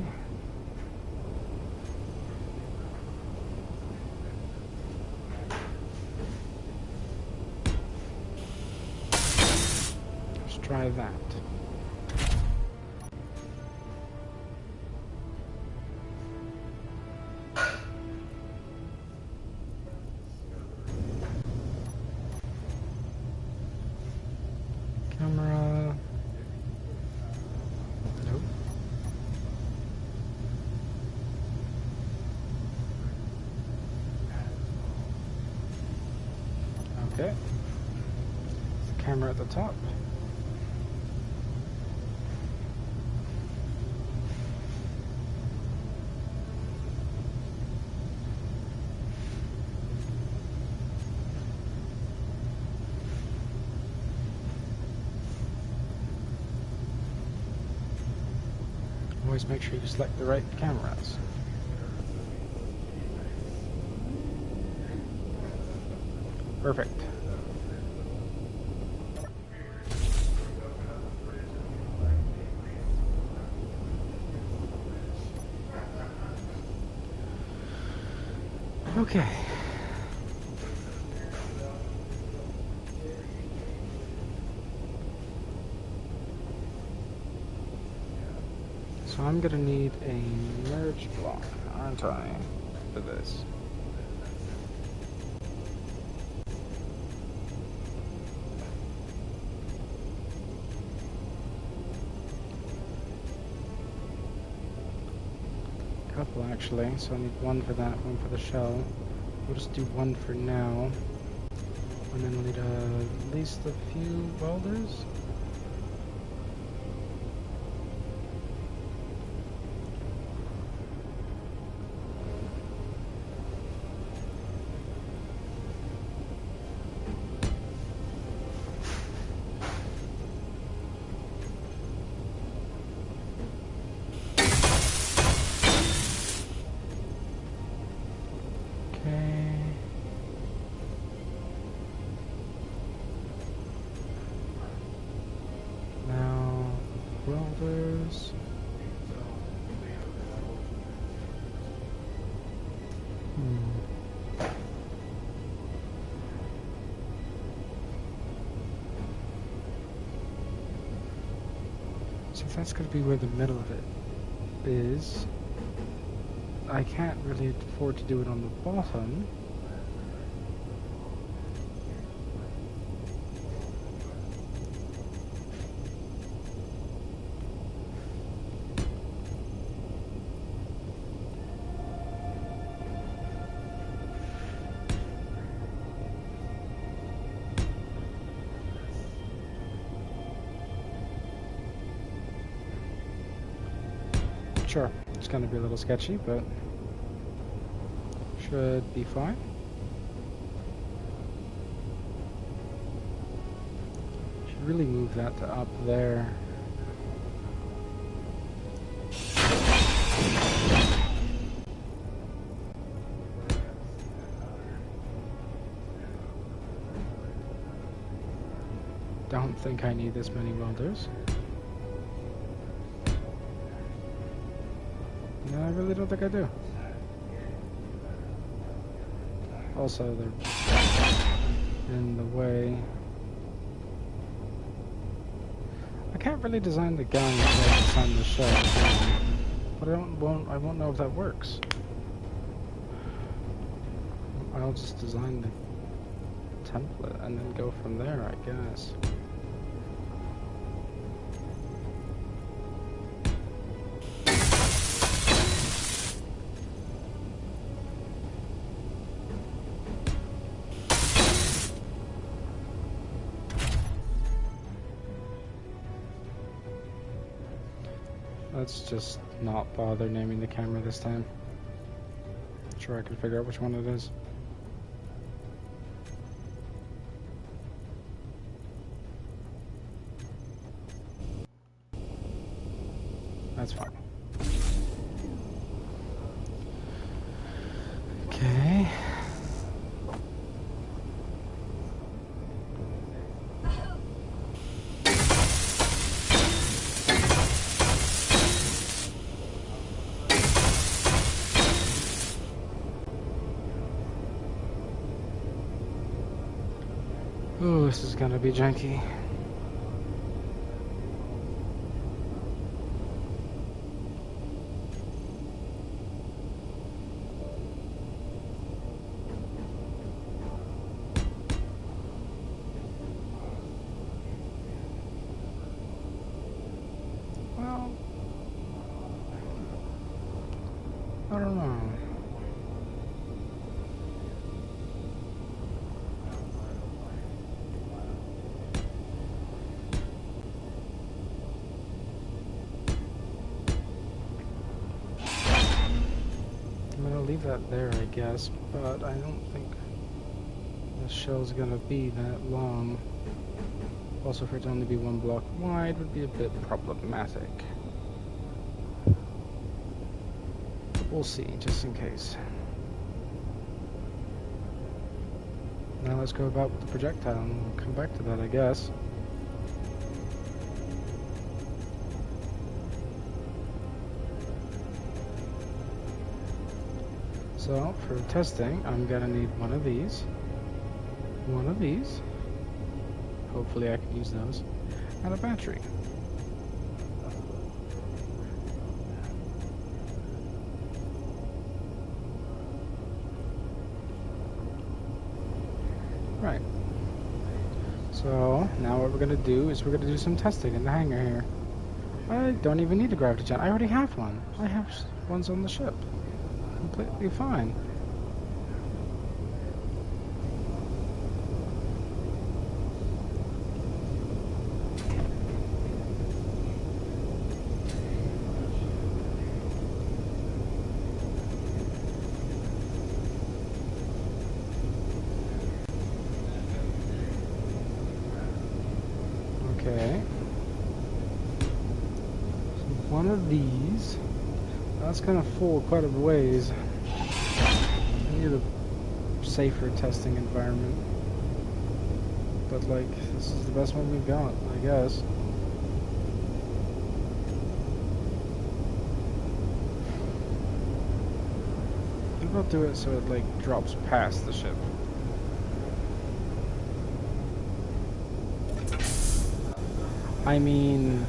Let's try that. Camera. Nope. Okay. The camera at the top. Always make sure you select the right cameras. Perfect. Okay. So I'm gonna need a merge block, aren't I, for this? Couple actually, so I need one for that, one for the shell. We'll just do one for now. And then we'll need at least a few welders. Welders. So if that's going to be where the middle of it is, I can't really afford to do it on the bottom. Sure, it's going to be a little sketchy, but should be fine. Should really move that to up there. Don't think I need this many welders. No, I really don't think I do. Also, they're in the way. I can't really design the gun until I design the shell, but I won't know if that works. I'll just design the template and then go from there, I guess. Let's just not bother naming the camera this time. Sure, I can figure out which one it is. That's fine. Okay. Ooh, this is gonna be janky. Well, I don't know. I'm gonna leave that there, I guess, but I don't think the shell's gonna be that long. Also, for it to only be one block wide would be a bit problematic. But we'll see, just in case. Now let's go about with the projectile and we'll come back to that, I guess. So, for testing, I'm gonna need one of these. One of these. Hopefully I can use those. And a battery. Right. So, now what we're gonna do is we're gonna do some testing in the hangar here. I don't even need a gravity jet. I already have one. I have ones on the ship. Completely fine. Okay. So one of these. That's gonna fall quite a ways. I need a safer testing environment. But like, this is the best one we've got, I guess. Maybe I'll do it so it like drops past the ship. I mean,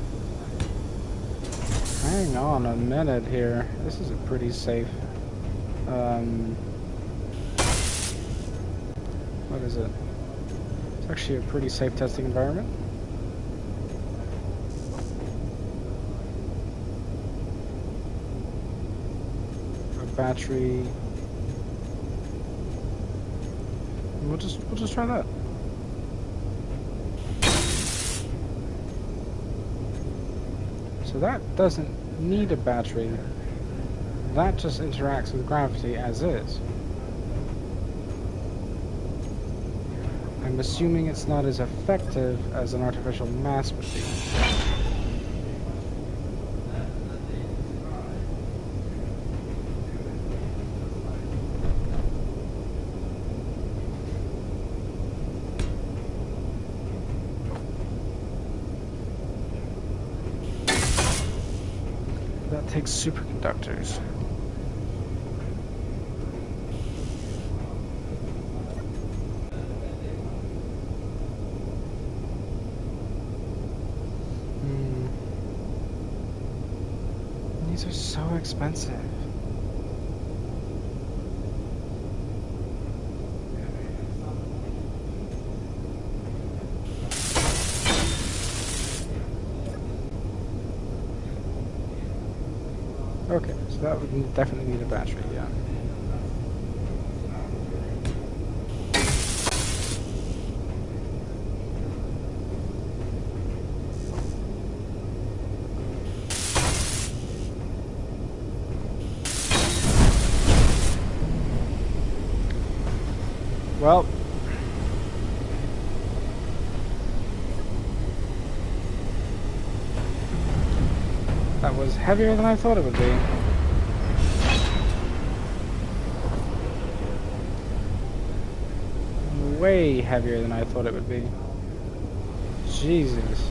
hang on a minute here. This is a pretty safe. What is it? It's actually a pretty safe testing environment. A battery. We'll just try that. So that doesn't need a battery. That just interacts with gravity as is. I'm assuming it's not as effective as an artificial mass would be. That takes superconductors. These are so expensive. Okay, so that would definitely need a battery, yeah. Well, that was heavier than I thought it would be. Way heavier than I thought it would be. Jesus.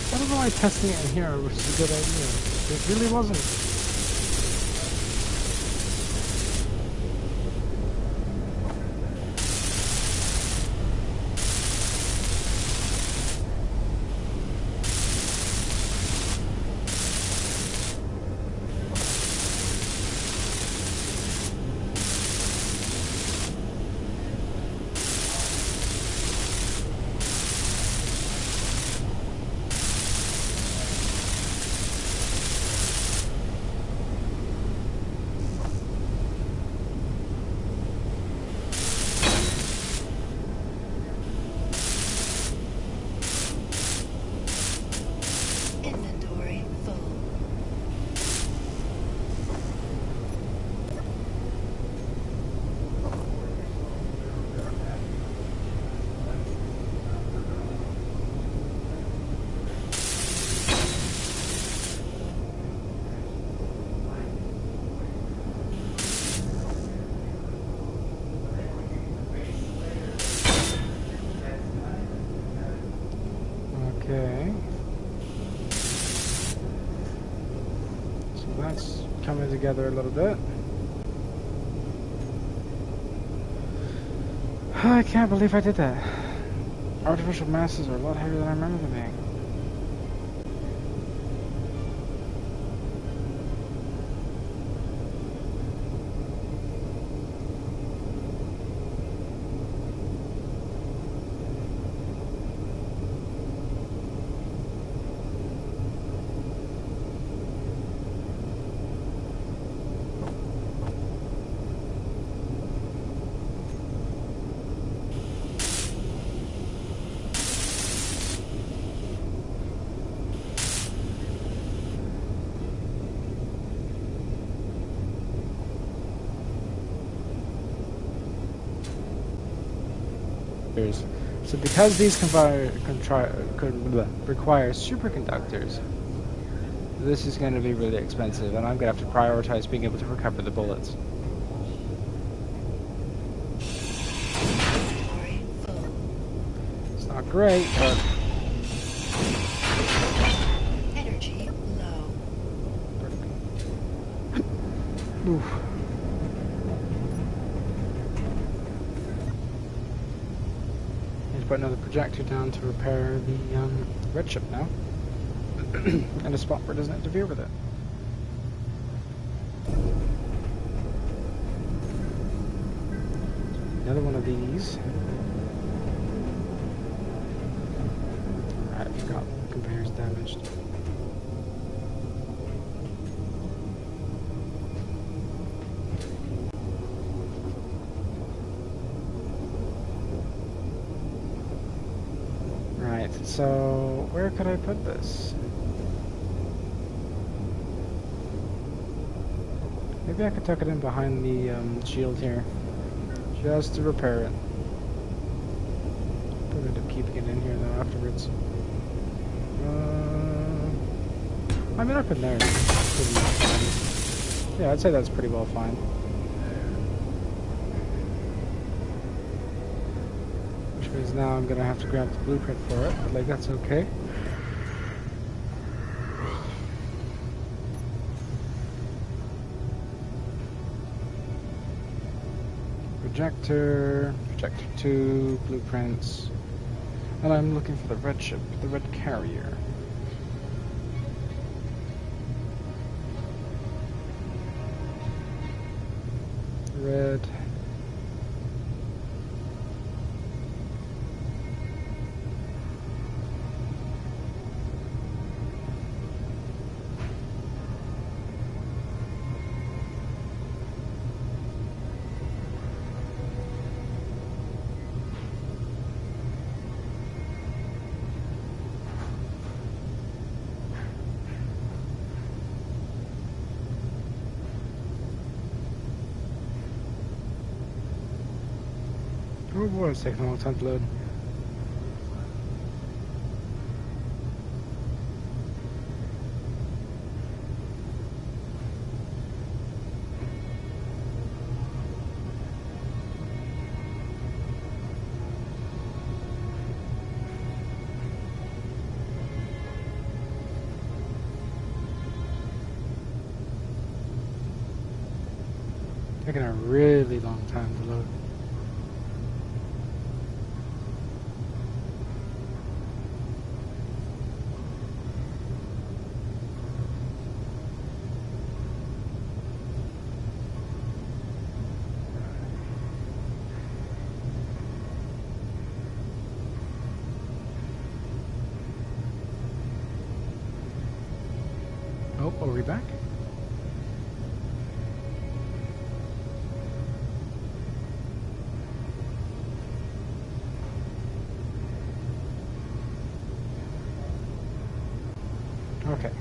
I don't know why testing it in here was a good idea. It really wasn't. coming together a little bit. I can't believe I did that. Artificial masses are a lot heavier than I remember them being. So because these require superconductors, this is going to be really expensive, and I'm going to have to prioritize being able to recover the bullets. It's not great, but... Energy low. Oof. Put another projector down to repair the red ship now, in a spot where it doesn't interfere with it. Another one of these. I forgot conveyor's damaged. So, where could I put this? Maybe I could tuck it in behind the shield here, just to repair it. Probably end up keeping it in here though afterwards. I mean, up in there, pretty fine. Yeah, I'd say that's pretty well fine. Because now I'm gonna have to grab the blueprint for it, but like that's okay. Projector 2, blueprints, and I'm looking for the red ship, the red carrier. Red. Oh boy, it's taking a long time to load. Taking a really long time to load. Oh, are we back? Okay.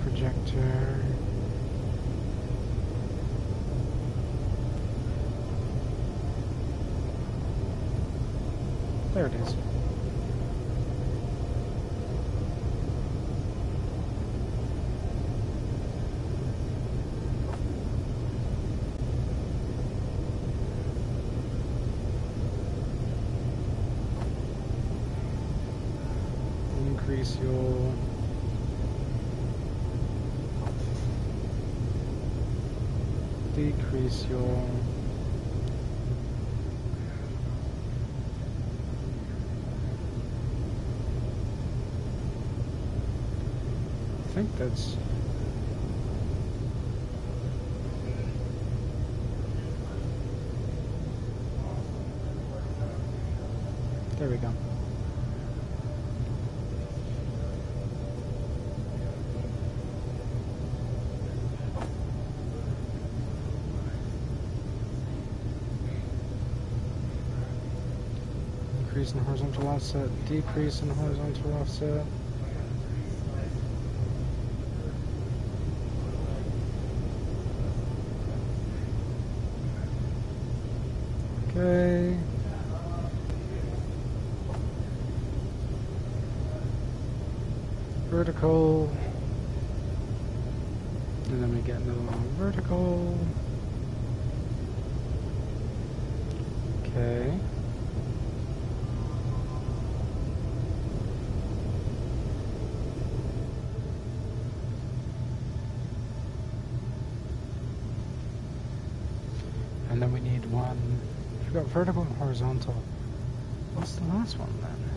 Projector. There it is. decrease your... Decrease your... I think that's... There we go. Increase in horizontal offset, decrease in horizontal offset. Okay. Vertical. And then we get another one vertical. Okay. And then we need one. We've got vertical and horizontal. What's the last one then?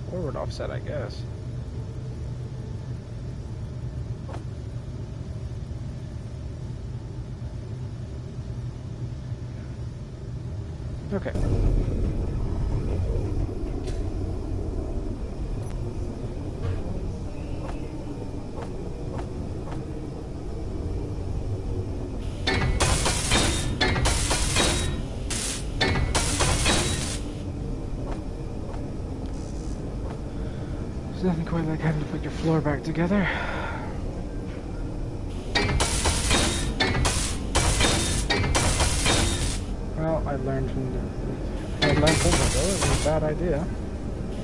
Forward offset, I guess. Okay. There's nothing quite like having to put your floor back together. Well, I learned from the... I learned from it though, it was a bad idea.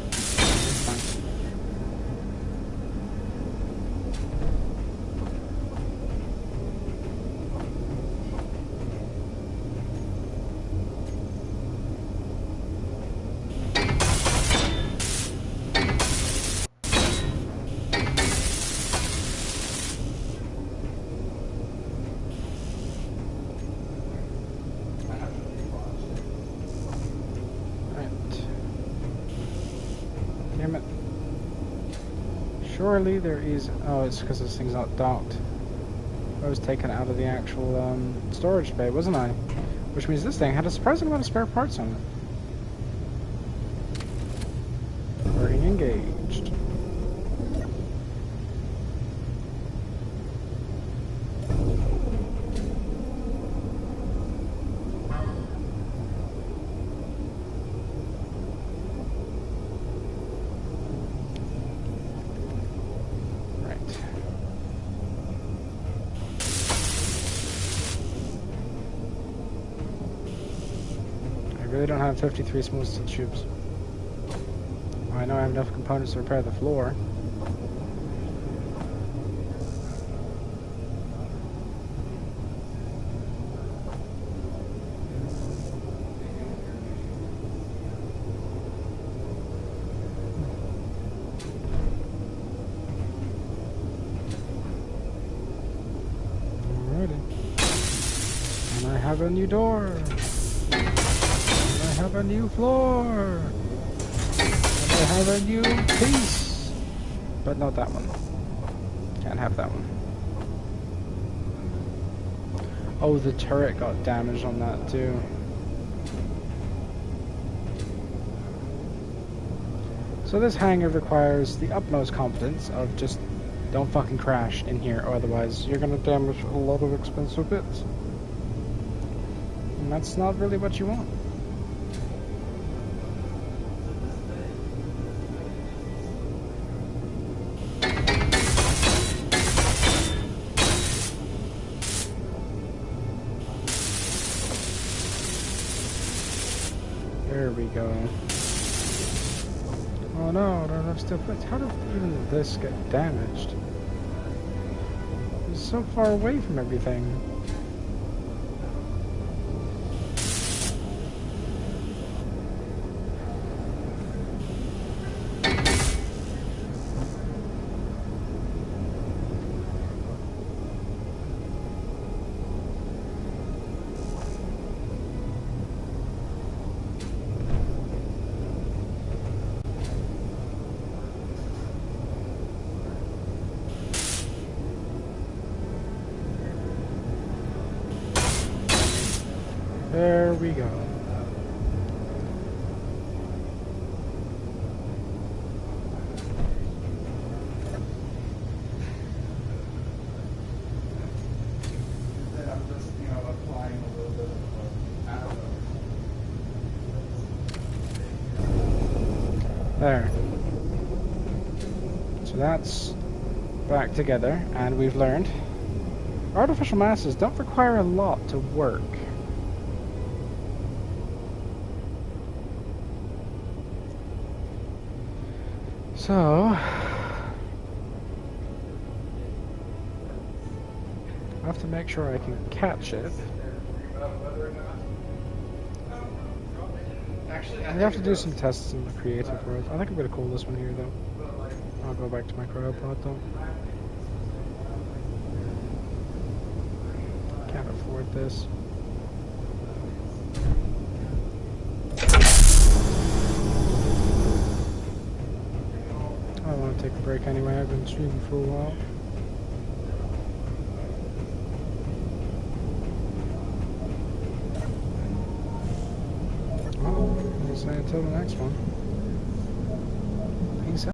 It's fine. Damn it. Surely there is... Oh, it's because this thing's not docked. I was taken out of the actual storage bay, wasn't I? Which means this thing had a surprising amount of spare parts on it. Already engaged. I really don't have 53 small steel tubes. I know I have enough components to repair the floor. Alrighty. And I have a new door. I have a new floor, and I have a new piece, but not that one. Can't have that one. Oh, the turret got damaged on that too. So this hangar requires the utmost competence of just don't fucking crash in here, or otherwise you're gonna damage a lot of expensive bits. And that's not really what you want. There we go. Oh no, I don't have steel plates. How did even this get damaged? It's so far away from everything. here we go. There. So that's back together, and we've learned artificial masses don't require a lot to work. So I have to make sure I can catch it. We have to do some tests in the creative world. I think I'm gonna call this one here though. I'll go back to my cryopod though. Can't afford this. I want to take a break anyway. I've been streaming for a while. Well, I'll say until the next one.